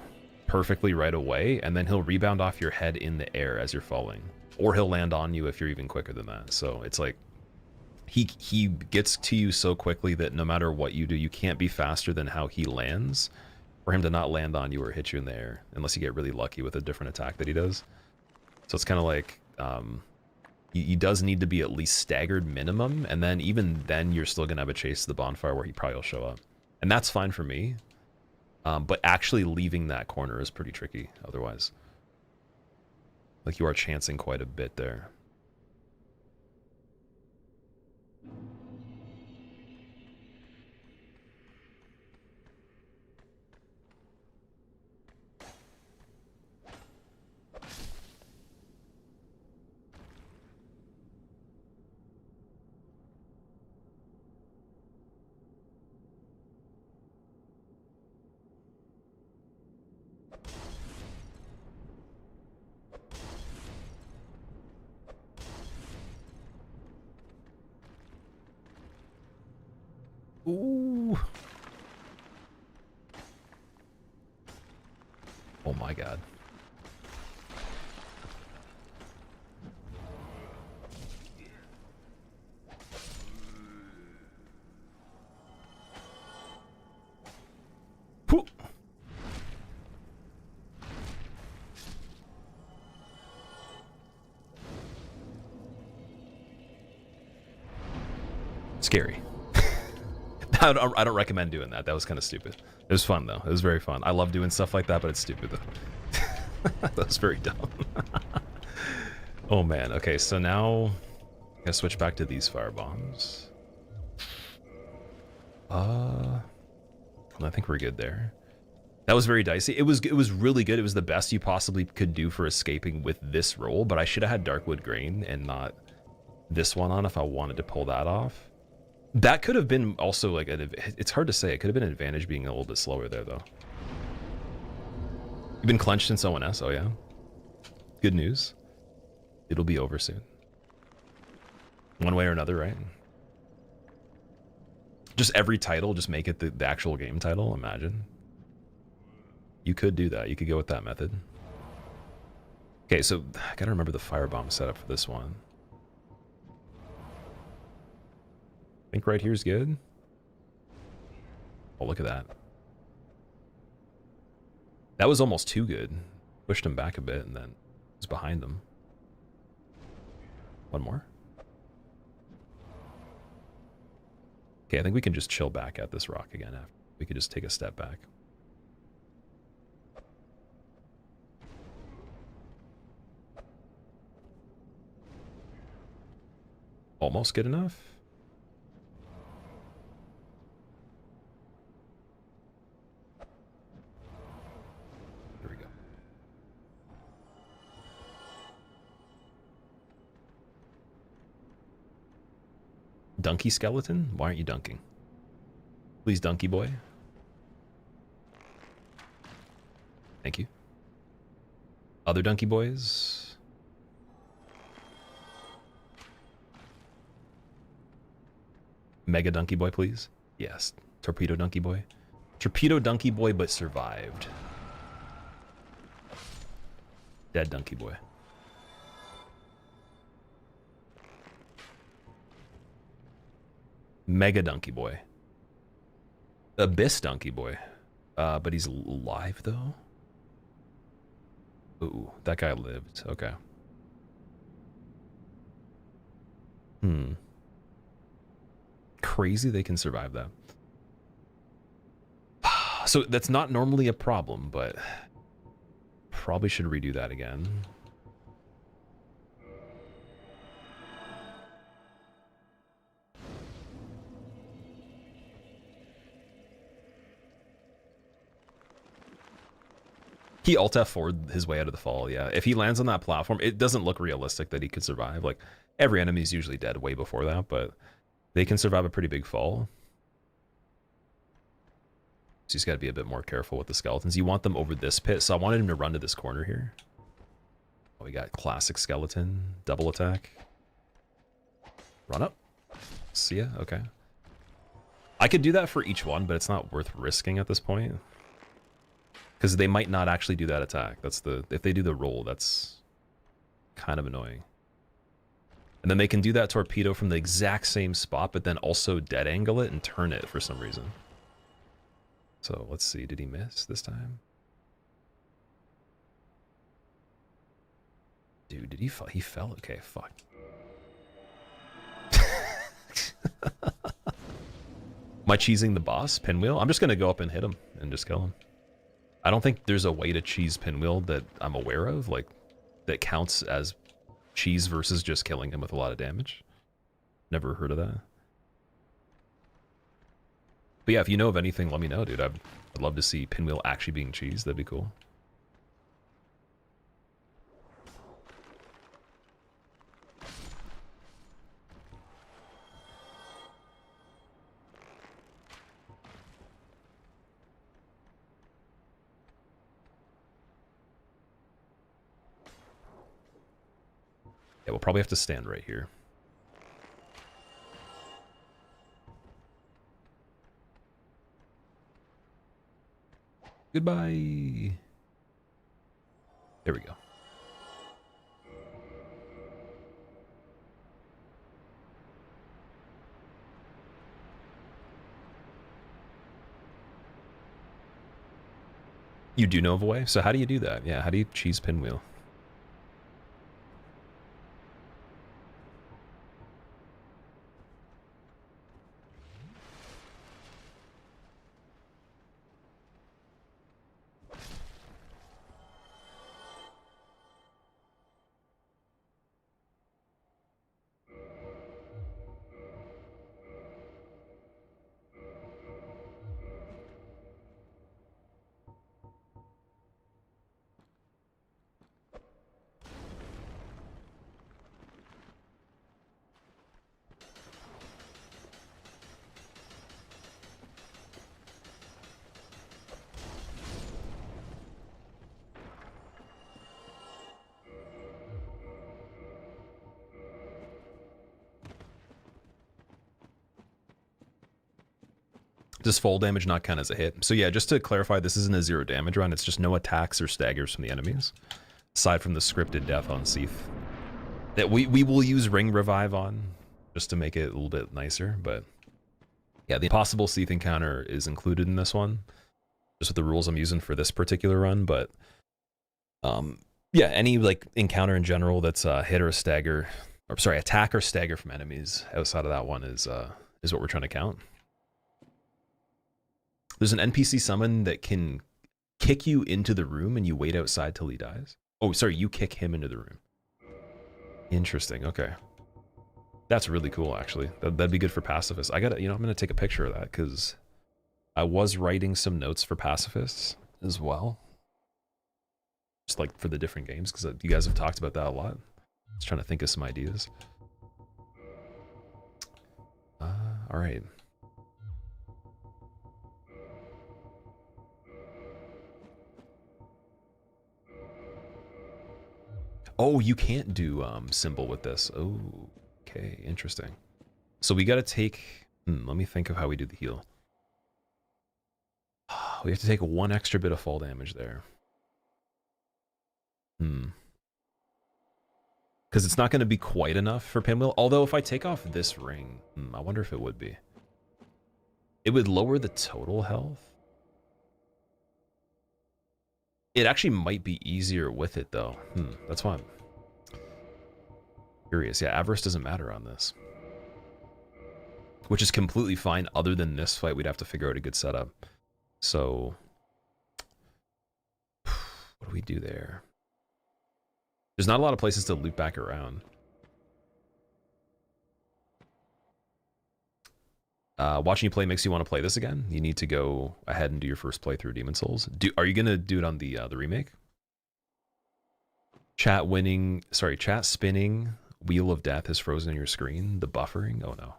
perfectly right away, and then he'll rebound off your head in the air as you're falling, or he'll land on you if you're even quicker than that. So it's like he gets to you so quickly that no matter what you do, you can't be faster than how he lands for him to not land on you or hit you in the air unless you get really lucky with a different attack that he does. So it's kind of like he does need to be at least staggered minimum, and then even then you're still gonna have a chase to the bonfire where he probably will show up, and that's fine for me. But actually leaving that corner is pretty tricky otherwise. Like, you are chancing quite a bit there. Ooh. Oh my god. Whew. Scary. I don't recommend doing that. That was kind of stupid. It was fun, though. It was very fun. I love doing stuff like that, but it's stupid, though. That was very dumb. Oh, man. Okay, so now I'm gonna switch back to these firebombs. I think we're good there. That was very dicey. It was really good. It was the best you possibly could do for escaping with this roll, but I should have had Darkwood Grain and not this one on if I wanted to pull that off. That could have been also like it's hard to say. It could have been an advantage being a little bit slower there, though. You've been clenched since ONS. Oh yeah, good news. It'll be over soon. One way or another, right? Just every title, just make it the actual game title, imagine. You could do that. You could go with that method. Okay, so I gotta remember the firebomb setup for this one. I think right here's good. Oh, look at that. That was almost too good. Pushed him back a bit and then was behind him. One more. Okay, I think we can just chill back at this rock again after. We could just take a step back. Almost good enough. There we go. Donkey skeleton? Why aren't you dunking? Please, donkey boy. Thank you. Other donkey boys? Mega donkey boy, please. Yes. Torpedo donkey boy. Torpedo donkey boy, but survived. Dead donkey boy. Mega donkey boy. Abyss donkey boy. But he's alive though? Ooh, that guy lived. Okay. Crazy they can survive that. So that's not normally a problem, but probably should redo that again. He alt F4'd his way out of the fall, yeah. If he lands on that platform, it doesn't look realistic that he could survive. Like, every enemy is usually dead way before that, but they can survive a pretty big fall. So he's got to be a bit more careful with the skeletons. You want them over this pit, so I wanted him to run to this corner here. Oh, we got classic skeleton, double attack. Run up. See ya, okay. I could do that for each one, but it's not worth risking at this point. Because they might not actually do that attack. If they do the roll, that's kind of annoying. And then they can do that torpedo from the exact same spot, but then also dead angle it and turn it for some reason. So let's see, did he miss this time? Dude, did he fall? He fell? Okay, fuck. Am I cheesing the boss? Pinwheel? I'm just gonna go up and hit him and just kill him. I don't think there's a way to cheese Pinwheel that I'm aware of, like, that counts as cheese versus just killing him with a lot of damage. Never heard of that. But yeah, if you know of anything, let me know, dude. I'd love to see Pinwheel actually being cheese. That'd be cool. Yeah, we'll probably have to stand right here. Goodbye. There we go. You do know of a way? So how do you do that? Yeah, how do you cheese Pinwheel? Does fall damage not count as a hit? So yeah, just to clarify, this isn't a 0 damage run. It's just no attacks or staggers from the enemies, aside from the scripted death on Seath that we will use Ring Revive on, just to make it a little bit nicer. But yeah, the possible Seath encounter is included in this one, just with the rules I'm using for this particular run. But yeah, any like encounter in general that's a hit or a stagger, or sorry, attack or stagger from enemies outside of that one is what we're trying to count. There's an NPC summon that can kick you into the room and you wait outside till he dies. Oh, sorry, you kick him into the room. Interesting, okay. That's really cool, actually. That'd be good for pacifists. I'm gonna take a picture of that because I was writing some notes for pacifists as well. Just like for the different games, because you guys have talked about that a lot. Just trying to think of some ideas. All right. Oh, you can't do symbol with this. Oh, okay, interesting. So we got to take. Let me think of how we do the heal. We have to take 1 extra bit of fall damage there. Because it's not going to be quite enough for Pinwheel. Although if I take off this ring, I wonder if it would be. It would lower the total health. It actually might be easier with it, though. That's why I'm curious. Yeah, Avarice doesn't matter on this. Which is completely fine. Other than this fight, we'd have to figure out a good setup. So, what do we do there? There's not a lot of places to loop back around. Watching you play makes you want to play this again. You need to go ahead and do your first playthrough of Demon Souls. Are you gonna do it on the remake? Chat spinning. Wheel of Death is frozen on your screen. The buffering. Oh no.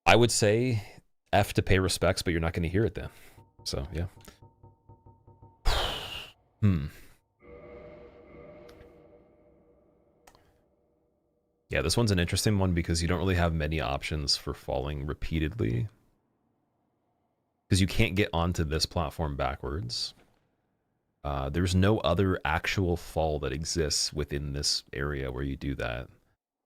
I would say F to pay respects, but you're not going to hear it then. So yeah. Yeah, this one's an interesting one because you don't really have many options for falling repeatedly. Because you can't get onto this platform backwards. There's no other actual fall that exists within this area where you do that.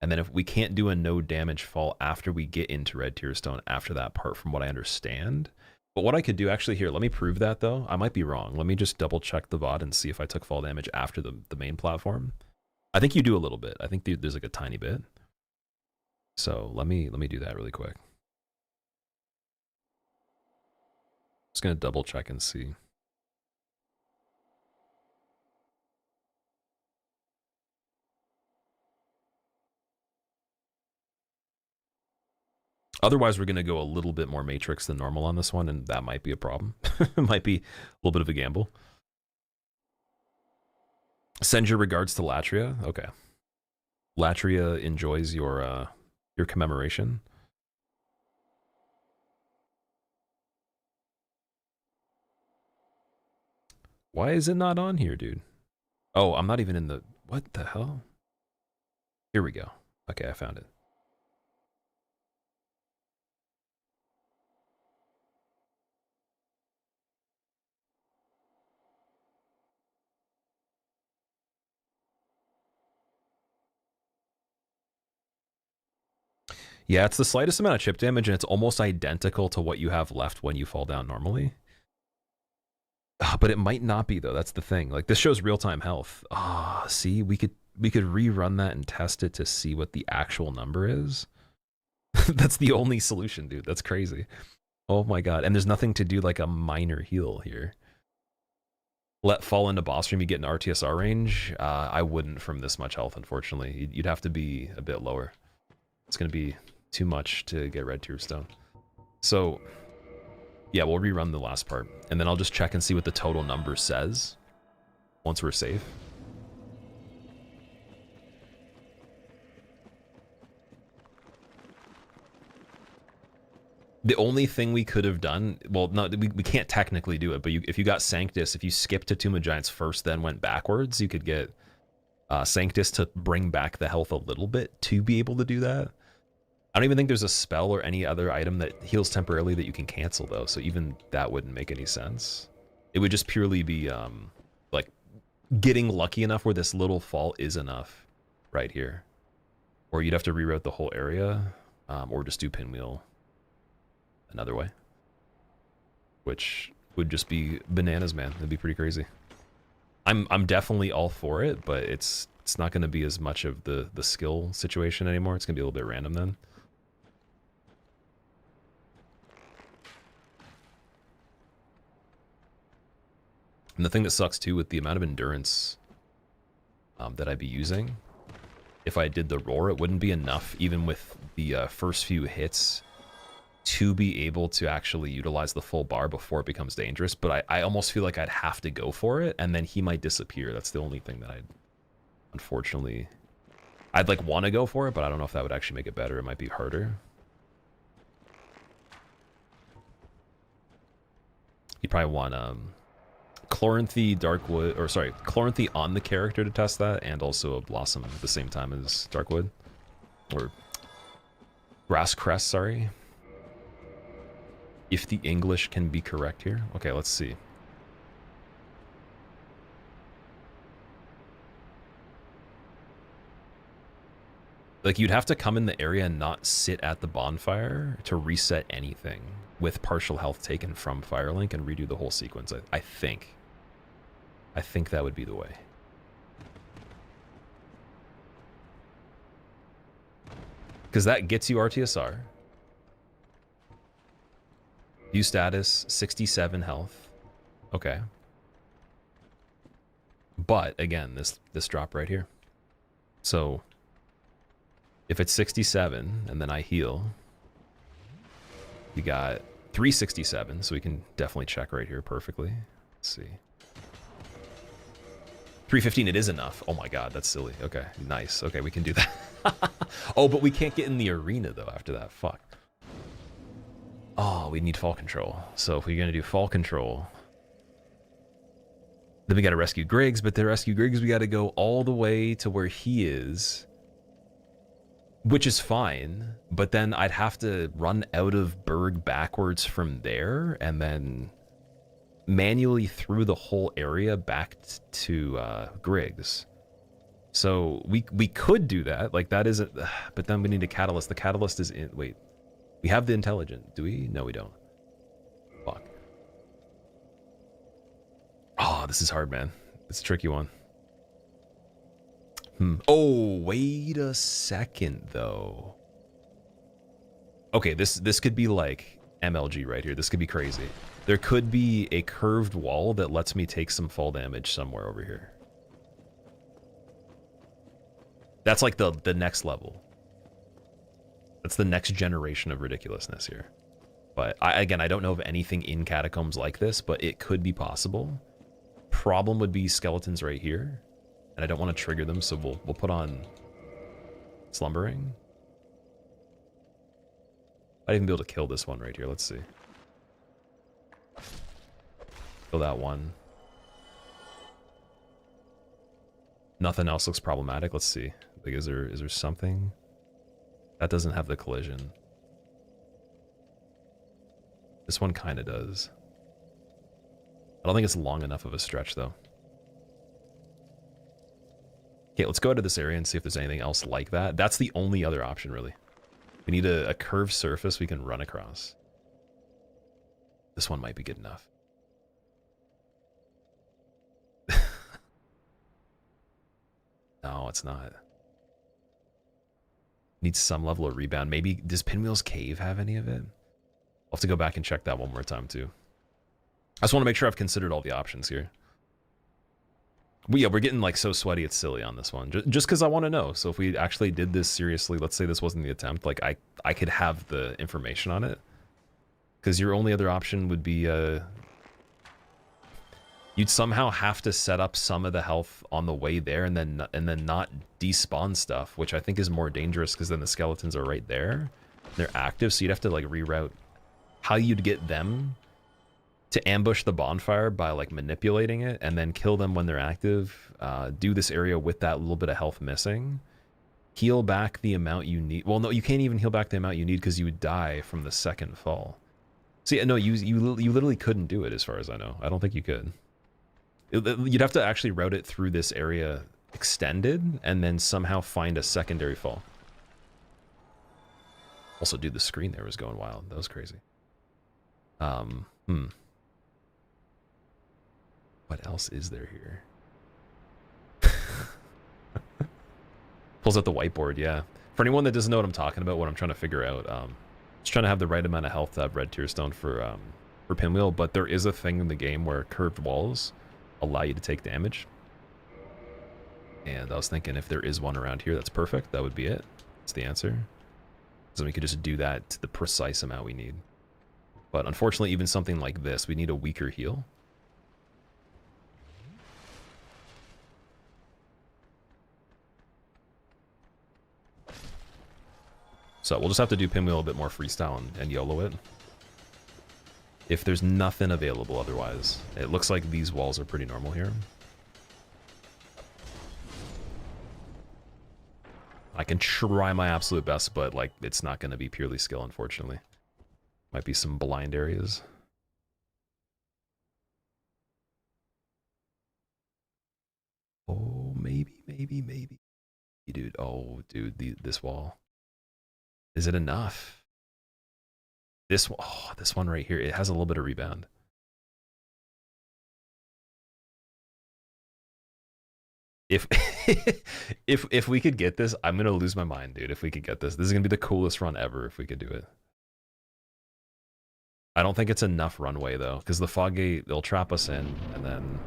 And then if we can't do a no damage fall after we get into Red Tear Stone after that part, from what I understand. But what I could do actually here, let me prove that though. I might be wrong. Let me just double check the VOD and see if I took fall damage after the main platform. I think you do a little bit. I think there's like a tiny bit. So let me do that really quick. Just gonna double check and see. Otherwise, we're going to go a little bit more Matrix than normal on this one, and that might be a problem. It might be a little bit of a gamble. Send your regards to Latria. Okay. Latria enjoys your commemoration. Why is it not on here, dude? Oh, I'm not even in the... What the hell? Here we go. Okay, I found it. Yeah, it's the slightest amount of chip damage, and it's almost identical to what you have left when you fall down normally. But it might not be, though. That's the thing. Like, this shows real-time health. See? We could rerun that and test it to see what the actual number is. That's the only solution, dude. That's crazy. Oh my god. And there's nothing to do like a minor heal here. Let fall into boss room, you get an RTSR range. I wouldn't from this much health, unfortunately. You'd have to be a bit lower. It's going to be too much to get Red Tear Stone. So, yeah, we'll rerun the last part. And then I'll just check and see what the total number says once we're safe. The only thing we could have done, well, no, we can't technically do it, but if you got Sanctus, if you skipped to Tomb of Giants first, then went backwards, you could get Sanctus to bring back the health a little bit to be able to do that. I don't even think there's a spell or any other item that heals temporarily that you can cancel, though, so even that wouldn't make any sense. It would just purely be, like, getting lucky enough where this little fall is enough right here. Or you'd have to reroute the whole area, or just do pinwheel another way. Which would just be bananas, man. That'd be pretty crazy. I'm definitely all for it, but it's not going to be as much of the skill situation anymore. It's going to be a little bit random then. And the thing that sucks too with the amount of endurance that I'd be using, if I did the roar, it wouldn't be enough even with the first few hits to be able to actually utilize the full bar before it becomes dangerous. But I almost feel like I'd have to go for it, and then he might disappear. That's the only thing that unfortunately, I'd like want to go for it, but I don't know if that would actually make it better. It might be harder. You'd probably want Chloranthy Darkwood, or sorry, Chloranthy on the character to test that, and also a Blossom at the same time as Darkwood. Or Grass Crest, sorry. If the English can be correct here. Okay, let's see. Like, you'd have to come in the area and not sit at the bonfire to reset anything with partial health taken from Firelink and redo the whole sequence, I think. I think that would be the way. Because that gets you RTSR. View status, 67 health. Okay. But, again, this drop right here. So, if it's 67, and then I heal, you got 367, so we can definitely check right here perfectly. Let's see. 315, it is enough. Oh my god, that's silly. Okay, nice. Okay, we can do that. Oh, but we can't get in the arena, though, after that. Fuck. Oh, we need fall control. So if we're going to do fall control, then we got to rescue Griggs, but to rescue Griggs, we got to go all the way to where he is, which is fine, but then I'd have to run out of Berg backwards from there, and then manually through the whole area back to Griggs. So we could do that. Like, that isn't... But then we need a catalyst. The catalyst is in... Wait. We have the intelligent. Do we? No, we don't. Fuck. Oh, this is hard, man. It's a tricky one. Oh, wait a second, though. Okay, this could be like MLG right here. This could be crazy. There could be a curved wall that lets me take some fall damage somewhere over here. That's like the next level. That's the next generation of ridiculousness here. But again, I don't know of anything in Catacombs like this, but it could be possible. Problem would be skeletons right here, and I don't want to trigger them, so we'll put on Slumbering. I'd even be able to kill this one right here. Let's see. Kill that one. Nothing else looks problematic. Let's see. Like, is there something? That doesn't have the collision. This one kind of does. I don't think it's long enough of a stretch, though. Okay, let's go to this area and see if there's anything else like that. That's the only other option, really. We need a curved surface we can run across. This one might be good enough. No, it's not. Needs some level of rebound. Maybe, does Pinwheel's Cave have any of it? I'll have to go back and check that one more time, too. I just want to make sure I've considered all the options here. But yeah, we're getting like so sweaty, it's silly on this one. Just because I want to know. So if we actually did this seriously, let's say this wasn't the attempt, like I could have the information on it. Because your only other option would be, you'd somehow have to set up some of the health on the way there and then not despawn stuff, which I think is more dangerous because then the skeletons are right there. They're active, so you'd have to like reroute how you'd get them to ambush the bonfire by like manipulating it and then kill them when they're active, do this area with that little bit of health missing, Heal back the amount you need. Well, no, you can't even heal back the amount you need because you would die from the second fall. See, no, you literally couldn't do it as far as I know. I don't think you could. You'd have to actually route it through this area extended and then somehow find a secondary fall. Also, dude, the screen there was going wild. That was crazy. What else is there here? Pulls out the whiteboard, yeah. For anyone that doesn't know what I'm talking about, what I'm trying to figure out, just trying to have the right amount of health to have red tear stone for pinwheel, but there is a thing in the game where curved walls allow you to take damage. And I was thinking if there is one around here, that's perfect. That would be it. That's the answer. So we could just do that to the precise amount we need. But unfortunately, even something like this, we need a weaker heal. So we'll just have to do pinwheel a bit more freestyle and YOLO it. If there's nothing available otherwise. It looks like these walls are pretty normal here. I can try my absolute best, but like it's not going to be purely skill, unfortunately. Might be some blind areas. Oh, maybe. Dude, oh, dude, this wall. Is it enough? This one right here, it has a little bit of rebound. If if we could get this, I'm gonna lose my mind, dude. If we could get this, this is gonna be the coolest run ever if we could do it. I don't think it's enough runway though, because the fog gate, they'll trap us in, and then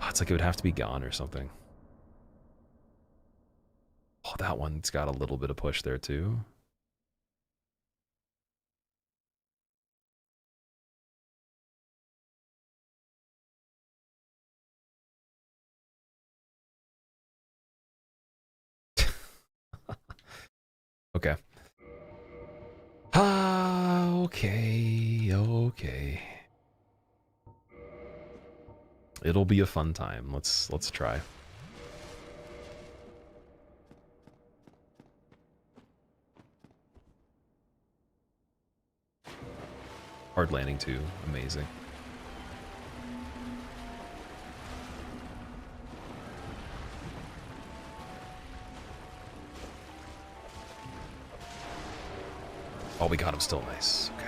it's like it would have to be gone or something. Oh, that one's got a little bit of push there too. Okay. Okay. It'll be a fun time. Let's try. Hard landing too. Amazing. Oh, we got him still. Nice. Okay.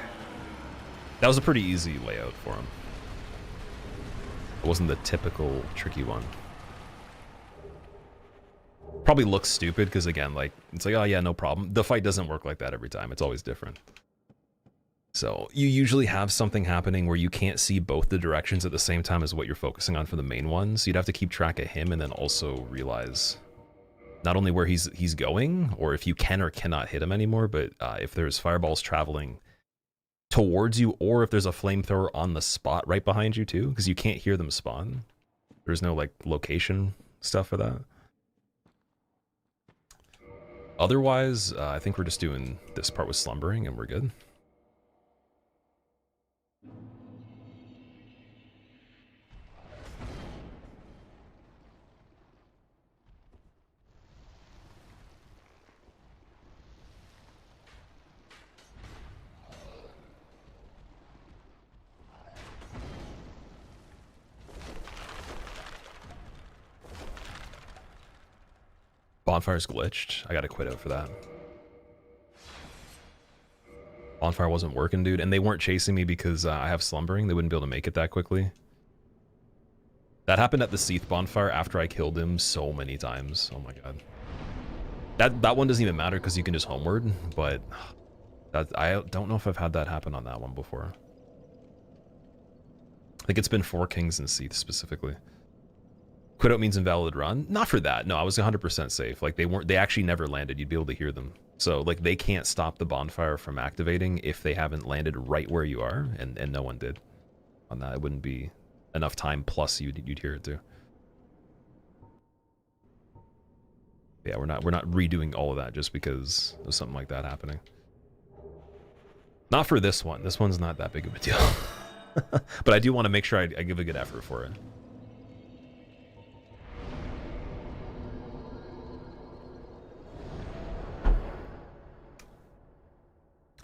That was a pretty easy layout for him. It wasn't the typical tricky one. Probably looks stupid because, again, like, it's like, oh yeah, no problem. The fight doesn't work like that every time. It's always different. So you usually have something happening where you can't see both the directions at the same time as what you're focusing on for the main one. So you'd have to keep track of him and then also realize not only where he's going, or if you can or cannot hit him anymore, but if there's fireballs traveling towards you, or if there's a flamethrower on the spot right behind you too, because you can't hear them spawn. There's no like location stuff for that. Otherwise, I think we're just doing this part with slumbering and we're good. Bonfire's glitched. I gotta quit out for that. Bonfire wasn't working, dude, and they weren't chasing me because I have slumbering. They wouldn't be able to make it that quickly. That happened at the Seath bonfire after I killed him so many times. Oh my god. That one doesn't even matter because you can just homeward, but I don't know if I've had that happen on that one before. I think it's been 4 kings and Seath specifically. Quit out means invalid run? Not for that. No, I was 100% safe. Like they actually never landed. You'd be able to hear them. So like they can't stop the bonfire from activating if they haven't landed right where you are, and no one did on that. It wouldn't be enough time plus you'd hear it too. Yeah, we're not redoing all of that just because of something like that happening. Not for this one. This one's not that big of a deal. But I do want to make sure I give a good effort for it.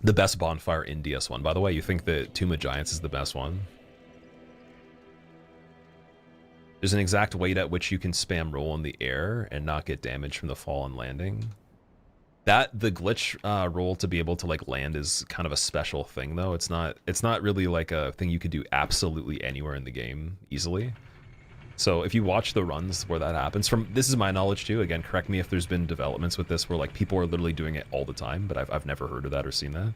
The best bonfire in DS1, by the way. You think that Tomb of Giants is the best one? There's an exact weight at which you can spam roll in the air and not get damage from the fall and landing. The glitch roll to be able to like land is kind of a special thing though. It's not really like a thing you could do absolutely anywhere in the game easily. So if you watch the runs where that happens, this is my knowledge too, again, correct me if there's been developments with this where like people are literally doing it all the time, but I've never heard of that or seen that.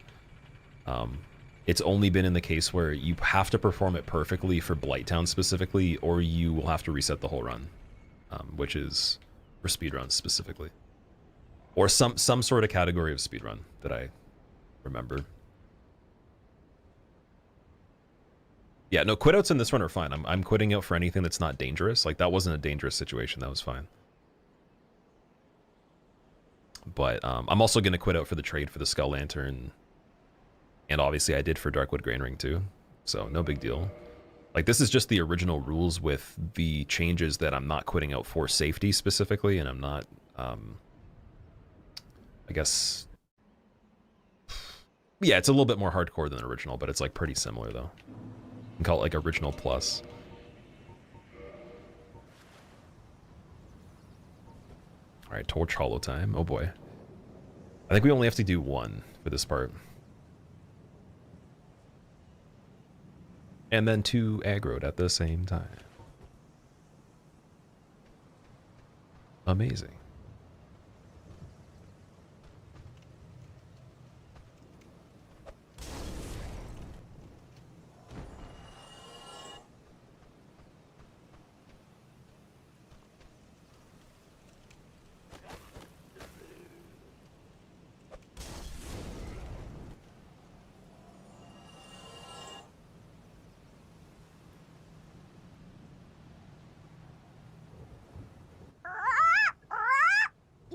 It's only been in the case where you have to perform it perfectly for Blighttown specifically, or you will have to reset the whole run, which is for speedruns specifically. Or some sort of category of speedrun that I remember. Yeah, no, quitouts in this run are fine. I'm quitting out for anything that's not dangerous. Like, that wasn't a dangerous situation. That was fine. But I'm also going to quit out for the trade for the Skull Lantern. And obviously I did for Darkwood Grain Ring too. So no big deal. Like, this is just the original rules with the changes that I'm not quitting out for safety specifically. And I'm not, I guess... Yeah, it's a little bit more hardcore than the original, but it's like pretty similar though. You can call it like original plus. All right, Torch Hollow time. Oh boy. I think we only have to do one for this part. And then 2 aggroed at the same time. Amazing.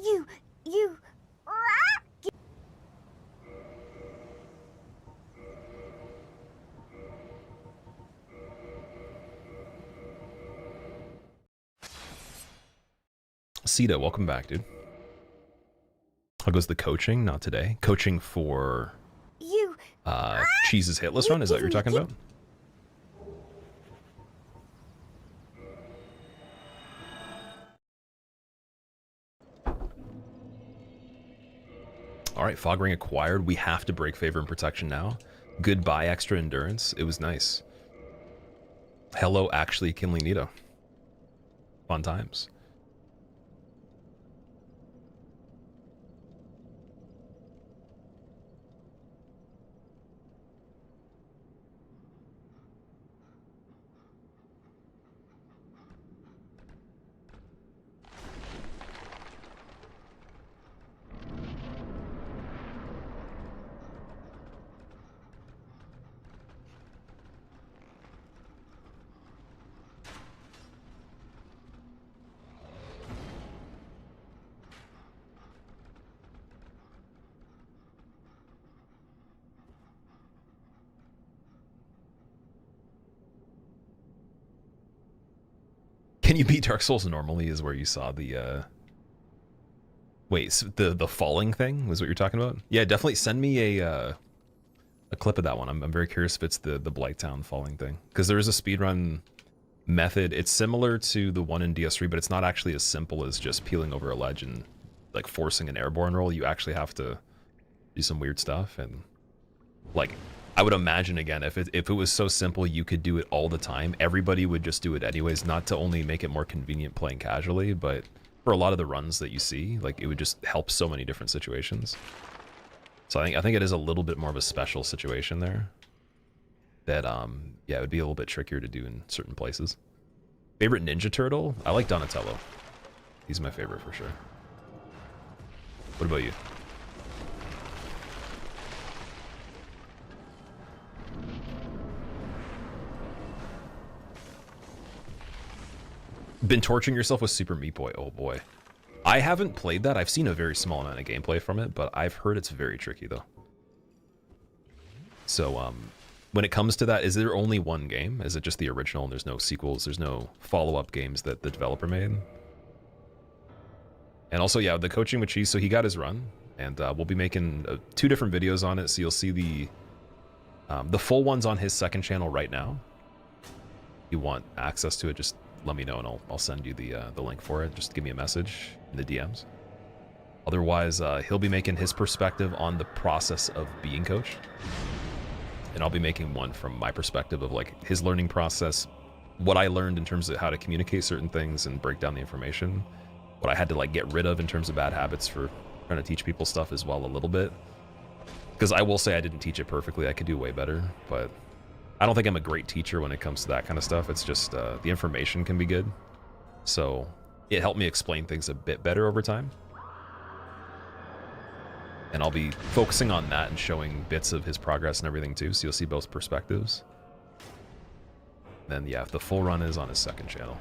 You. Sita, welcome back, dude. How goes the coaching? Not today. Coaching for Cheese's Hitless Run? Is that what you're talking about? All right, Fog Ring acquired. We have to break Favor and Protection now. Goodbye, Extra Endurance. It was nice. Hello, actually, Kinley Nito. Fun times. Can you beat Dark Souls normally is where you saw the, wait, so the falling thing was what you're talking about? Yeah, definitely send me a clip of that one. I'm very curious if it's the Blighttown falling thing. Because there is a speedrun method. It's similar to the one in DS3, but it's not actually as simple as just peeling over a ledge and like forcing an airborne roll. You actually have to do some weird stuff. And like, I would imagine, again, if it was so simple you could do it all the time, everybody would just do it anyways, not to only make it more convenient playing casually, but for a lot of the runs that you see, like, it would just help so many different situations. So I think it is a little bit more of a special situation there that, yeah, it would be a little bit trickier to do in certain places. Favorite Ninja Turtle? I like Donatello. He's my favorite for sure. What about you? Been torturing yourself with Super Meat Boy? Oh boy. I haven't played that. I've seen a very small amount of gameplay from it, but I've heard it's very tricky though. So, when it comes to that, is there only one game? Is it just the original and there's no sequels? There's no follow-up games that the developer made? And also, yeah, the coaching with Cheese, so he got his run. And we'll be making 2 different videos on it, so you'll see the full one's on his second channel right now. If you want access to it, just let me know and I'll send you the link for it. Just give me a message in the DMs. Otherwise, he'll be making his perspective on the process of being coached. And I'll be making one from my perspective of like his learning process, what I learned in terms of how to communicate certain things and break down the information, what I had to like get rid of in terms of bad habits for trying to teach people stuff as well a little bit. Because I will say I didn't teach it perfectly. I could do way better, but I don't think I'm a great teacher when it comes to that kind of stuff. It's just the information can be good. So it helped me explain things a bit better over time. And I'll be focusing on that and showing bits of his progress and everything too, so you'll see both perspectives. Then yeah, the full run is on his second channel.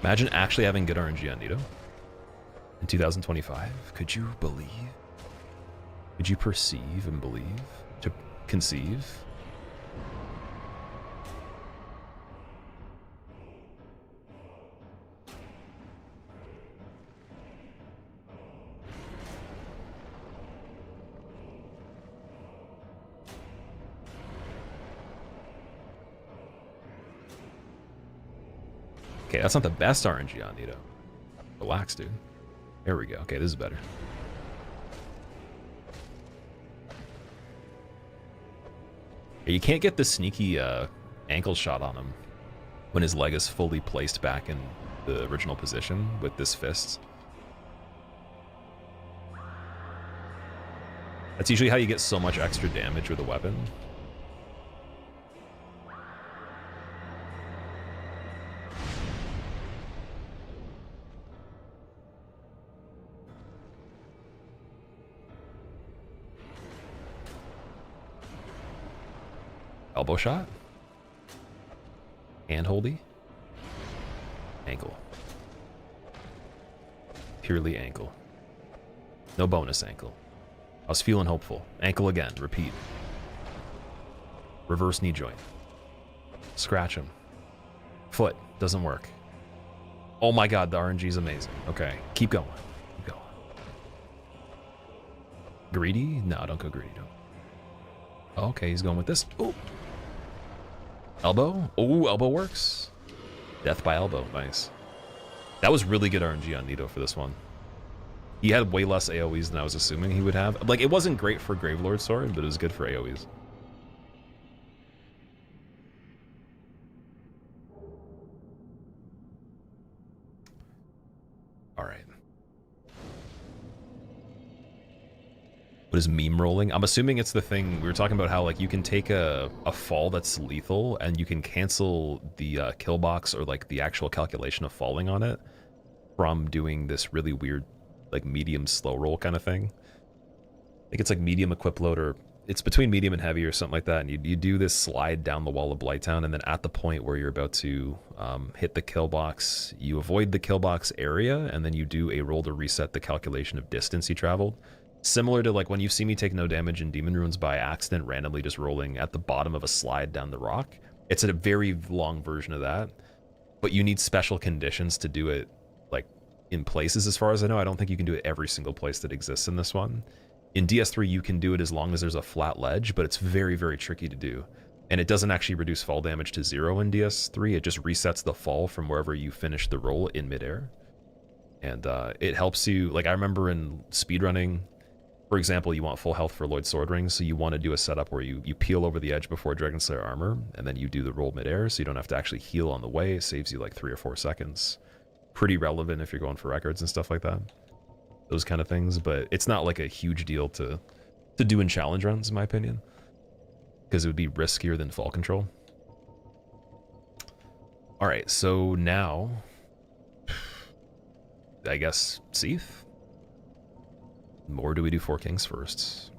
Imagine actually having good RNG on Nito in 2025. Could you believe? Could you perceive and believe? To conceive? Okay, that's not the best RNG on Nito. Relax, dude. There we go. Okay, this is better. Yeah, you can't get the sneaky ankle shot on him when his leg is fully placed back in the original position with this fist. That's usually how you get so much extra damage with a weapon. Elbow shot. Handholdy. Ankle. Purely ankle. No bonus ankle. I was feeling hopeful. Ankle again. Repeat. Reverse knee joint. Scratch him. Foot. Doesn't work. Oh my god, the RNG is amazing. Okay, keep going. Keep going. Greedy? No, don't go greedy. Don't. Okay, he's going with this. Oh. Elbow? Oh, elbow works. Death by elbow. Nice. That was really good RNG on Nito for this one. He had way less AoEs than I was assuming he would have. Like, it wasn't great for Gravelord Sword, but it was good for AoEs. Alright. What is meme rolling? I'm assuming it's the thing we were talking about, how like you can take a fall that's lethal and you can cancel the kill box or like the actual calculation of falling on it from doing this really weird like medium slow roll kind of thing. I think it's like medium equip load, or it's between medium and heavy or something like that, and you do this slide down the wall of Blighttown, and then at the point where you're about to hit the kill box, you avoid the kill box area and then you do a roll to reset the calculation of distance you traveled. Similar to like when you see me take no damage in Demon Runes by accident, randomly just rolling at the bottom of a slide down the rock. It's a very long version of that, but you need special conditions to do it like in places as far as I know. I don't think you can do it every single place that exists in this one. In DS3 you can do it as long as there's a flat ledge, but it's very, very tricky to do. And it doesn't actually reduce fall damage to 0 in DS3, it just resets the fall from wherever you finish the roll in midair. And it helps you, like I remember in speedrunning, for example, you want full health for Lloyd Sword Rings, so you want to do a setup where you peel over the edge before Dragon Slayer armor, and then you do the roll midair, so you don't have to actually heal on the way. It saves you like 3 or 4 seconds. Pretty relevant if you're going for records and stuff like that. Those kind of things, but it's not like a huge deal to do in challenge runs, in my opinion, because it would be riskier than fall control. All right, so now I guess Seath? Or do we do Four Kings first?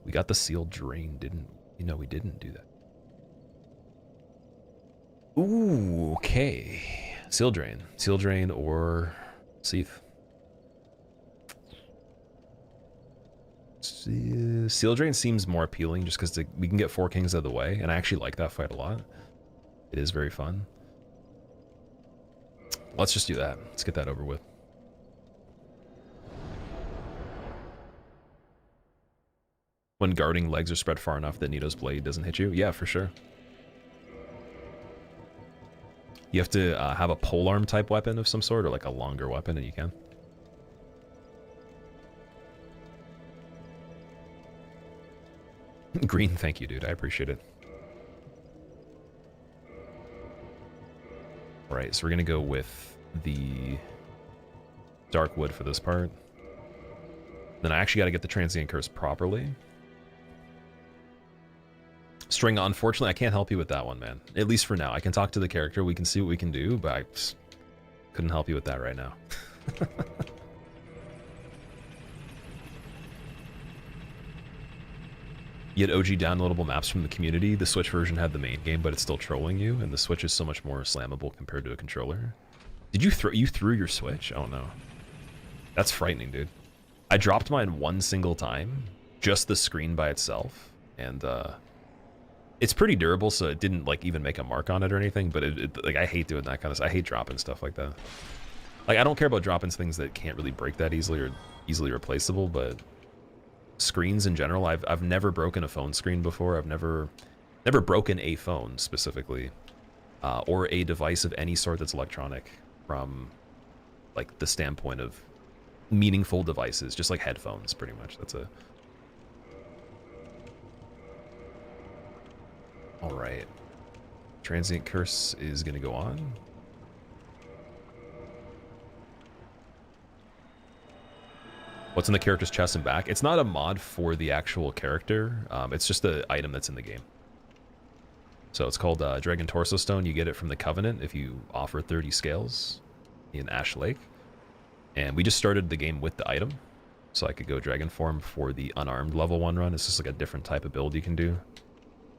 We got the Sealed Drain, didn't we? No, we didn't do that. Ooh, okay. Sealed Drain. Sealed Drain or Seath. Sealed Drain seems more appealing just because we can get Four Kings out of the way, and I actually like that fight a lot. It is very fun. Let's just do that. Let's get that over with. When guarding, legs are spread far enough that Nito's blade doesn't hit you? Yeah, for sure. You have to have a polearm type weapon of some sort, or like a longer weapon, and you can. Green, thank you, dude. I appreciate it. Alright, so we're gonna go with the Dark Wood for this part. Then I actually gotta get the Transient Curse properly. String, unfortunately, I can't help you with that one, man. At least for now. I can talk to the character, we can see what we can do, but I just couldn't help you with that right now. You had OG downloadable maps from the community. The Switch version had the main game, but it's still trolling you, and the Switch is so much more slammable compared to a controller. Did you threw your Switch? Oh no. That's frightening, dude. I dropped mine one single time, just the screen by itself, and it's pretty durable, so it didn't like even make a mark on it or anything, but like I hate doing that kind of stuff. I hate dropping stuff like that. Like I don't care about dropping things that can't really break that easily or easily replaceable, but screens in general, I've never broken a phone screen before. I've never broken a phone specifically, or a device of any sort that's electronic from like the standpoint of meaningful devices, just like headphones pretty much. That's a all right. Transient Curse is gonna go on. What's in the character's chest and back? It's not a mod for the actual character. It's just an item that's in the game. So it's called Dragon Torso Stone. You get it from the Covenant if you offer 30 scales in Ash Lake. And we just started the game with the item. So I could go Dragon Form for the unarmed level 1 run. It's just like a different type of build you can do.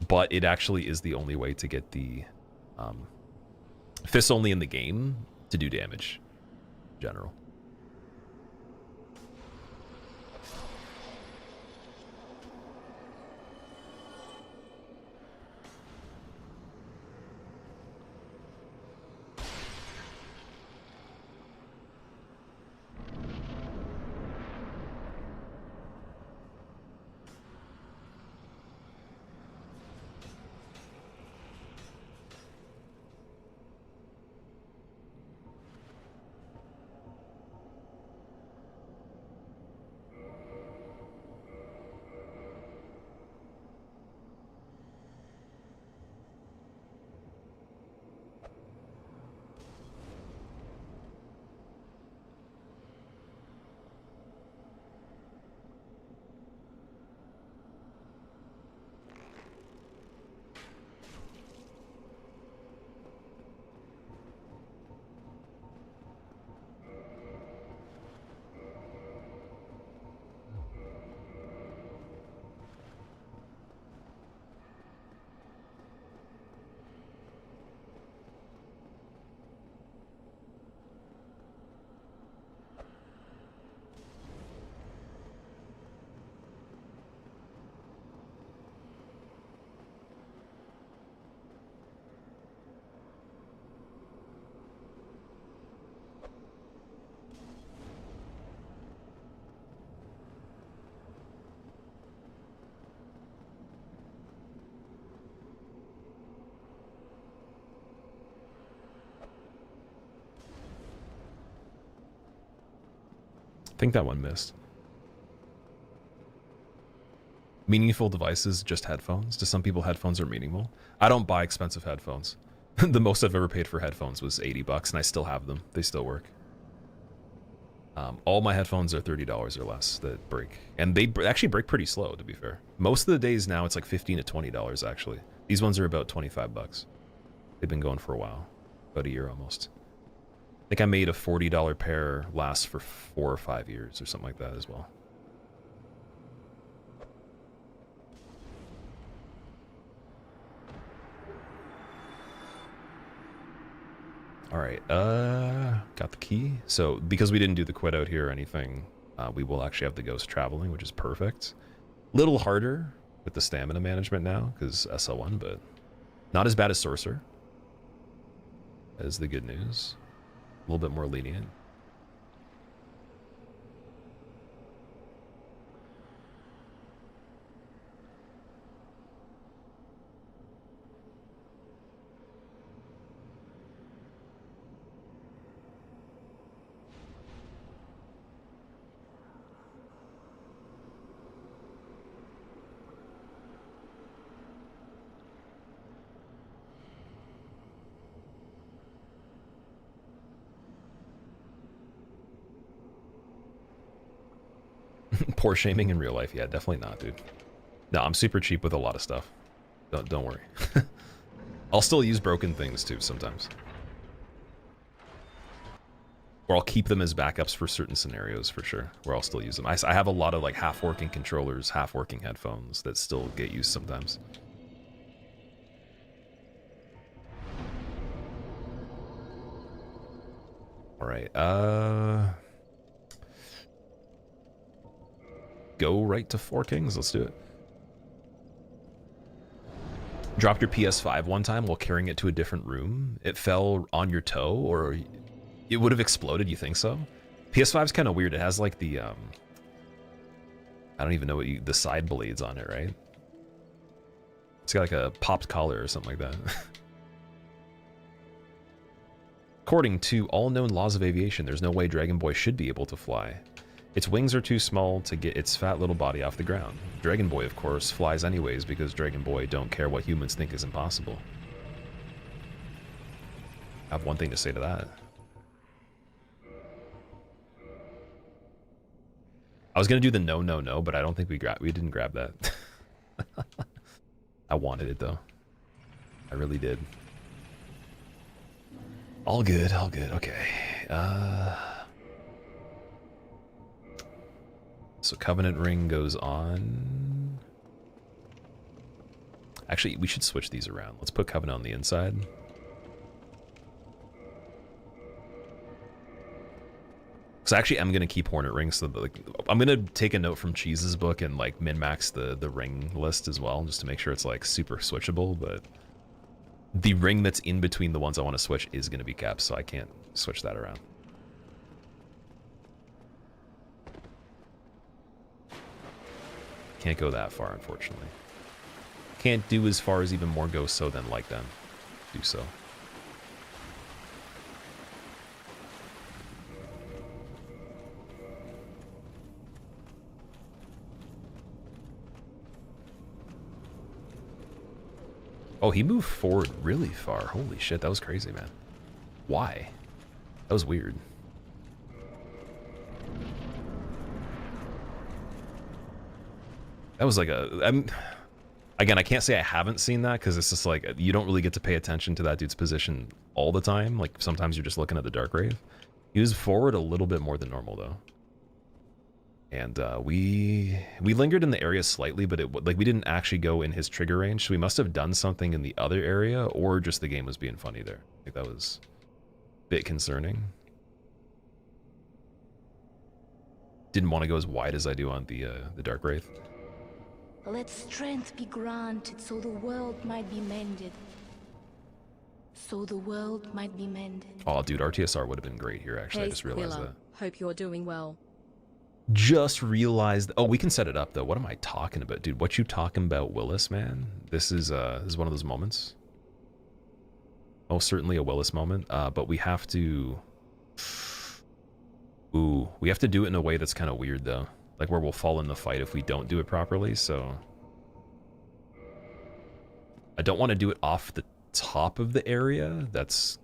But it actually is the only way to get the Fist Only in the game to do damage in general. I think that one missed. Meaningful devices, just headphones. To some people, headphones are meaningful. I don't buy expensive headphones. The most I've ever paid for headphones was $80, and I still have them. They still work. All my headphones are $30 or less that break. And they actually break pretty slow, to be fair. Most of the days now, it's like $15 to $20, actually. These ones are about $25. They've been going for a while. About a year almost. I think I made a $40 pair last for 4 or 5 years or something like that as well. All right, got the key. So because we didn't do the quit out here or anything, we will actually have the ghost traveling, which is perfect. Little harder with the stamina management now because SL1, but not as bad as Sorcerer. That is the good news. A little bit more lenient. Poor shaming in real life, yeah, definitely not, dude. No, I'm super cheap with a lot of stuff. Don't worry. I'll still use broken things too sometimes. Or I'll keep them as backups for certain scenarios for sure, where I'll still use them. I have a lot of like half-working controllers, half-working headphones that still get used sometimes. All right, go right to Four Kings. Let's do it. Dropped your PS5 one time while carrying it to a different room. It fell on your toe, or it would have exploded. You think so? PS5's kind of weird. It has like the I don't even know what the side blades on it, right? It's got like a popped collar or something like that. According to all known laws of aviation, there's no way Dragon Boy should be able to fly. Its wings are too small to get its fat little body off the ground. Dragon Boy, of course, flies anyways because Dragon Boy don't care what humans think is impossible. I have one thing to say to that. I was gonna do the no, but I don't think we didn't grab that. I wanted it though. I really did. All good, okay. So Covenant Ring goes on. Actually, we should switch these around. Let's put Covenant on the inside. So actually, I'm gonna keep Hornet Rings. So like, I'm gonna take a note from Cheese's book and like min-max the ring list as well, just to make sure it's like super switchable. But the ring that's in between the ones I want to switch is gonna be caps, so I can't switch that around. Can't go that far, unfortunately. Can't do as far as even more go so than like them. Do so. Oh, he moved forward really far. Holy shit, that was crazy, man. Why? That was weird. That was like again, I can't say I haven't seen that because it's just like you don't really get to pay attention to that dude's position all the time. Like sometimes you're just looking at the Dark Wraith. He was forward a little bit more than normal though. And we lingered in the area slightly, but like we didn't actually go in his trigger range. So we must have done something in the other area, or just the game was being funny there. Like that was a bit concerning. Didn't want to go as wide as I do on the Dark Wraith. Let strength be granted so the world might be mended. So the world might be mended. Oh, dude, RTSR would have been great here, actually. Hey, I just realized that. Hope you're doing well. Just realized. Oh, we can set it up, though. What am I talking about? Dude, what you talking about, Willis, man? This is one of those moments. Most certainly a Willis moment, but we have to... Ooh, we have to do it in a way that's kind of weird, though. Like where we'll fall in the fight if we don't do it properly, so... I don't want to do it off the top of the area. That's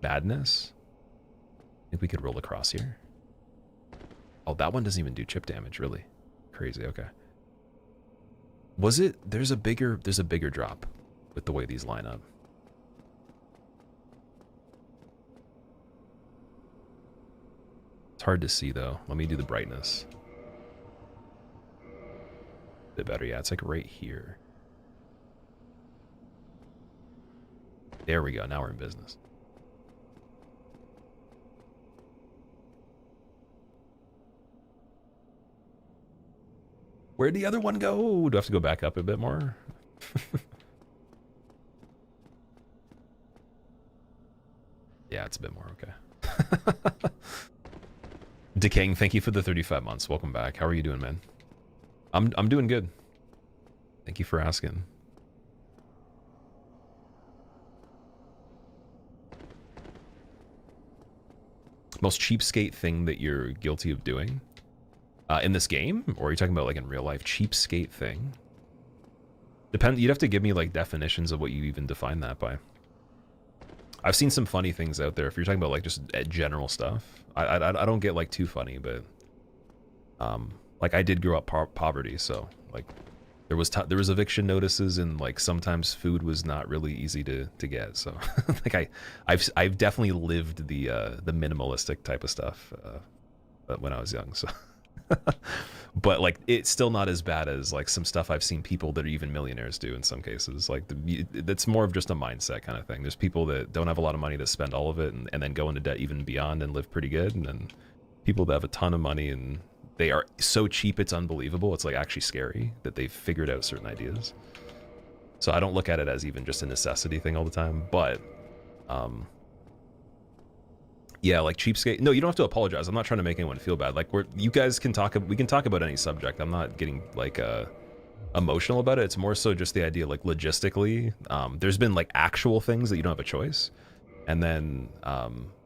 madness. I think we could roll across here. Oh, that one doesn't even do chip damage, really. Crazy, okay. Was it? There's a bigger drop with the way these line up. It's hard to see though. Let me do the brightness. A bit better, yeah. It's like right here. There we go. Now we're in business. Where'd the other one go? Do I have to go back up a bit more? Yeah, it's a bit more, okay. Decaying, thank you for the 35 months. Welcome back. How are you doing, man? I'm doing good. Thank you for asking. Most cheapskate thing that you're guilty of doing? In this game? Or are you talking about like in real life? Cheapskate thing? You'd have to give me like definitions of what you even define that by. I've seen some funny things out there. If you're talking about like just general stuff, I don't get like too funny, but like I did grow up poverty, so like there was eviction notices and like sometimes food was not really easy to get. So like I've definitely lived the minimalistic type of stuff when I was young. So. But like it's still not as bad as like some stuff I've seen people that are even millionaires do in some cases. Like that's more of just a mindset kind of thing. There's people that don't have a lot of money that spend all of it and then go into debt even beyond and live pretty good, and then people that have a ton of money and they are so cheap it's unbelievable. It's like actually scary that they've figured out certain ideas. So I don't look at it as even just a necessity thing all the time, but yeah, like cheapskate. No, you don't have to apologize. I'm not trying to make anyone feel bad. Like you guys can talk. We can talk about any subject. I'm not getting like emotional about it. It's more so just the idea, like logistically. There's been like actual things that you don't have a choice, and then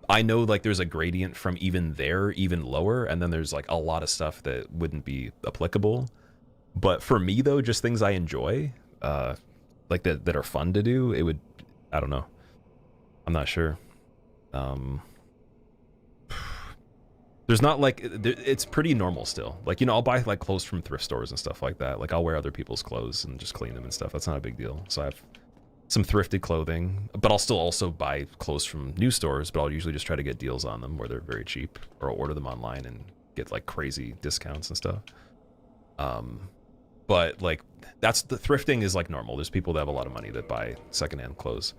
I know like there's a gradient from even there, even lower, and then there's like a lot of stuff that wouldn't be applicable. But for me though, just things I enjoy, like that are fun to do. It would. I don't know. I'm not sure. There's not like, it's pretty normal still. Like, you know, I'll buy like clothes from thrift stores and stuff like that. Like I'll wear other people's clothes and just clean them and stuff. That's not a big deal. So I have some thrifted clothing, but I'll still also buy clothes from new stores, but I'll usually just try to get deals on them where they're very cheap, or I'll order them online and get like crazy discounts and stuff. But like that's the thrifting is like normal. There's people that have a lot of money that buy secondhand clothes.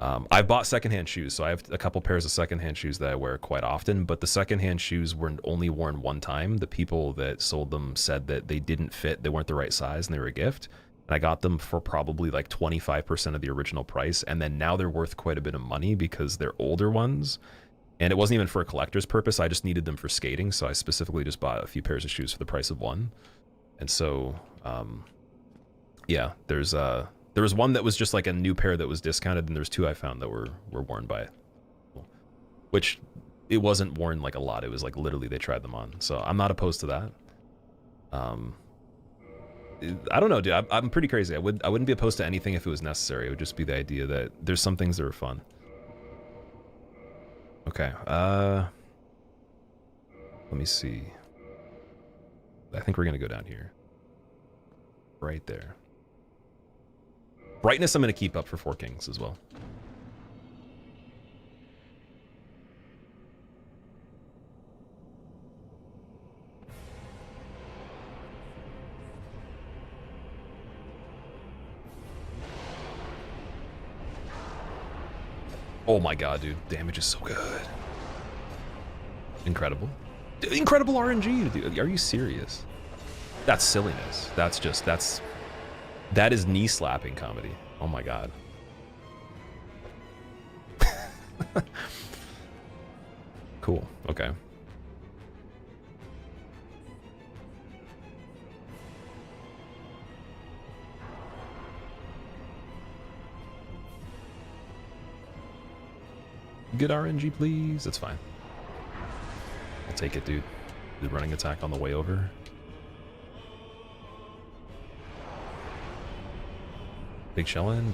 I've bought secondhand shoes, so I have a couple pairs of secondhand shoes that I wear quite often, but the secondhand shoes were only worn one time. The people that sold them said that they didn't fit, they weren't the right size, and they were a gift. And I got them for probably like 25% of the original price, and then now they're worth quite a bit of money because they're older ones. And it wasn't even for a collector's purpose, I just needed them for skating, so I specifically just bought a few pairs of shoes for the price of one. And so, yeah, there was one that was just like a new pair that was discounted, and there's two I found that were worn by it. Which it wasn't worn like a lot. It was like literally they tried them on. So I'm not opposed to that. I don't know, dude. I'm pretty crazy. I wouldn't be opposed to anything if it was necessary. It would just be the idea that there's some things that are fun. Okay. Let me see. I think we're gonna go down here. Right there. Brightness I'm going to keep up for 4 Kings as well. Oh my god, dude. Damage is so good. Incredible. Incredible RNG, dude. Are you serious? That's silliness. That is knee-slapping comedy. Oh my god. Cool. Okay. Good RNG, please. That's fine. I'll take it, dude. The running attack on the way over. Big shellin',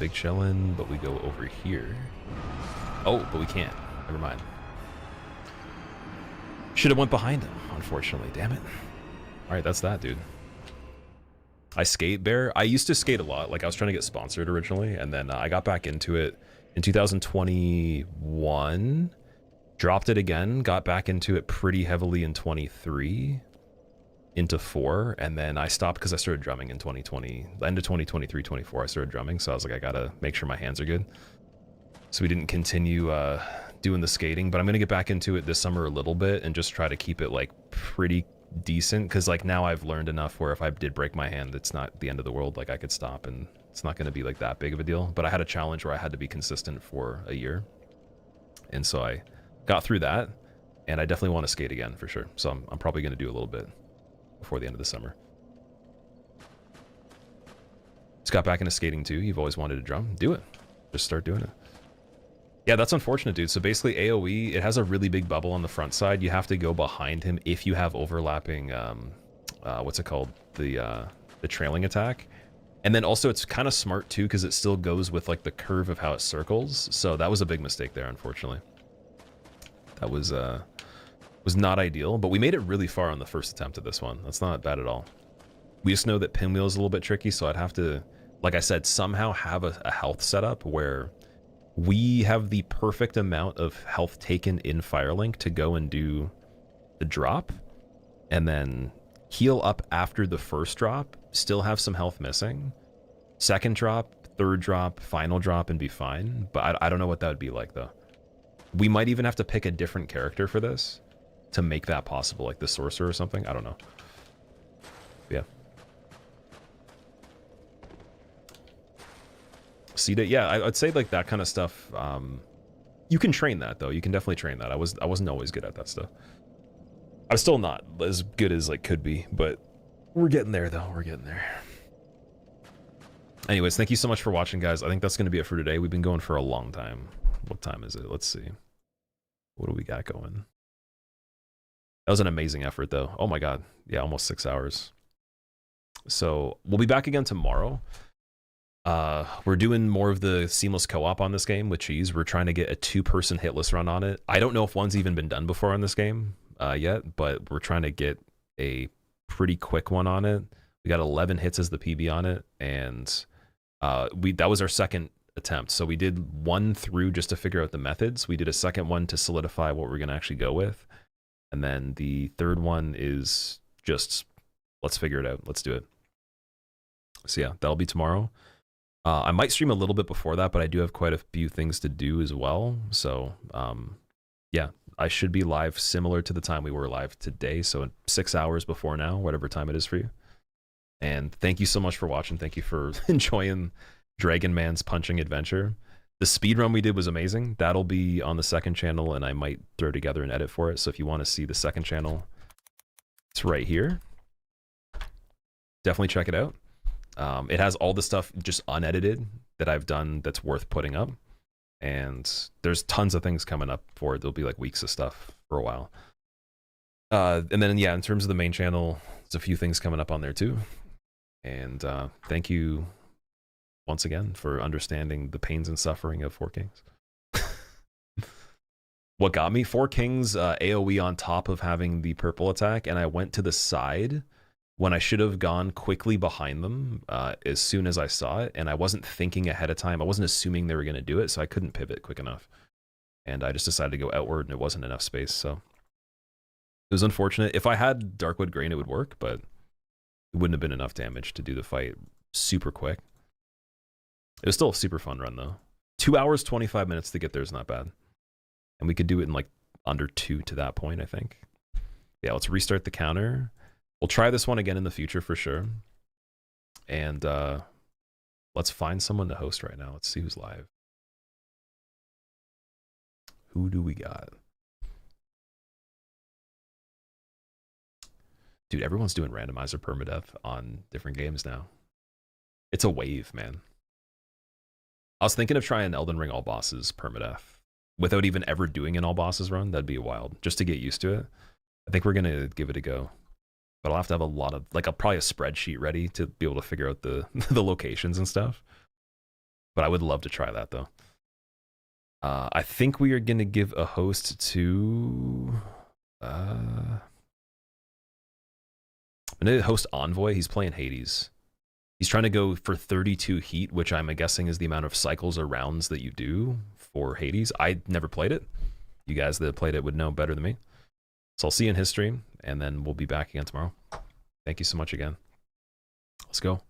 but we go over here. Oh, but we can't. Never mind. Should have went behind him, unfortunately. Damn it. All right, that's that, dude. I skate bear. I used to skate a lot. Like I was trying to get sponsored originally, and then I got back into it in 2021. Dropped it again, got back into it pretty heavily in 23, into 4, and then I stopped because I started drumming in 2020. End of 2023, 24, I started drumming, so I was like, I gotta make sure my hands are good. So we didn't continue doing the skating, but I'm gonna get back into it this summer a little bit and just try to keep it like pretty decent, because like now I've learned enough where if I did break my hand, it's not the end of the world. Like I could stop and it's not gonna be like that big of a deal. But I had a challenge where I had to be consistent for a year, and so I got through that, and I definitely want to skate again for sure. So I'm probably going to do a little bit before the end of the summer. Just got back into skating too. You've always wanted to drum. Do it. Just start doing it. Yeah, that's unfortunate, dude. So basically AoE, it has a really big bubble on the front side. You have to go behind him if you have overlapping, what's it called? The trailing attack. And then also it's kind of smart too, because it still goes with like the curve of how it circles. So that was a big mistake there, unfortunately. That was not ideal, but we made it really far on the first attempt of this one. That's not bad at all. We just know that pinwheel is a little bit tricky, so I'd have to, like I said, somehow have a health setup where we have the perfect amount of health taken in Firelink to go and do the drop, and then heal up after the first drop, still have some health missing, second drop, third drop, final drop, and be fine. But I don't know what that would be like, though. We might even have to pick a different character for this to make that possible, like the sorcerer or something. I don't know. Yeah. See that? Yeah, I'd say like that kind of stuff. You can train that though. You can definitely train that. I wasn't always good at that stuff. I'm still not as good as like could be, but we're getting there though. We're getting there. Anyways, thank you so much for watching, guys. I think that's going to be it for today. We've been going for a long time. What time is it? Let's see. What do we got going? That was an amazing effort, though. Oh my god. Yeah, almost 6 hours. So we'll be back again tomorrow. We're doing more of the seamless co-op on this game with Cheese. We're trying to get a 2-person hitless run on it. I don't know if one's even been done before on this game yet, but we're trying to get a pretty quick one on it. We got 11 hits as the PB on it, and that was our second attempt. So we did 1 through just to figure out the methods. We did a second one to solidify what we're going to actually go with. And then the third one is just, let's figure it out. Let's do it. So yeah, that'll be tomorrow. I might stream a little bit before that, but I do have quite a few things to do as well. So yeah, I should be live similar to the time we were live today. So 6 hours before now, whatever time it is for you. And thank you so much for watching. Thank you for enjoying Dragon Man's punching adventure. The speed run we did was amazing. That'll be on the second channel, and I might throw together an edit for it. So if you want to see the second channel, it's right here. Definitely check it out. It has all the stuff just unedited that I've done that's worth putting up. And there's tons of things coming up for it. There'll be like weeks of stuff for a while. And then, yeah, in terms of the main channel, there's a few things coming up on there too. And thank you once again for understanding the pains and suffering of Four Kings. What got me? Four Kings AoE on top of having the purple attack, and I went to the side when I should have gone quickly behind them as soon as I saw it, and I wasn't thinking ahead of time. I wasn't assuming they were going to do it, so I couldn't pivot quick enough. And I just decided to go outward, and it wasn't enough space, so it was unfortunate. If I had Darkwood Grain, it would work, but it wouldn't have been enough damage to do the fight super quick. It was still a super fun run, though. 2 hours, 25 minutes to get there is not bad. And we could do it in like under 2 to that point, I think. Yeah, let's restart the counter. We'll try this one again in the future for sure. And let's find someone to host right now. Let's see who's live. Who do we got? Dude, everyone's doing randomizer permadeath on different games now. It's a wave, man. I was thinking of trying Elden Ring all bosses permadeath without even ever doing an all bosses run. That'd be wild, just to get used to it. I think we're gonna give it a go, but I'll have to have a lot of probably a spreadsheet ready to be able to figure out the the locations and stuff. But I would love to try that though. I think we are gonna give a host to I'm gonna host Envoy. He's playing Hades. He's trying to go for 32 heat, which I'm guessing is the amount of cycles or rounds that you do for Hades. I never played it, You guys that played it would know better than me. So I'll see you in history, and then we'll be back again tomorrow. Thank you so much again. Let's go.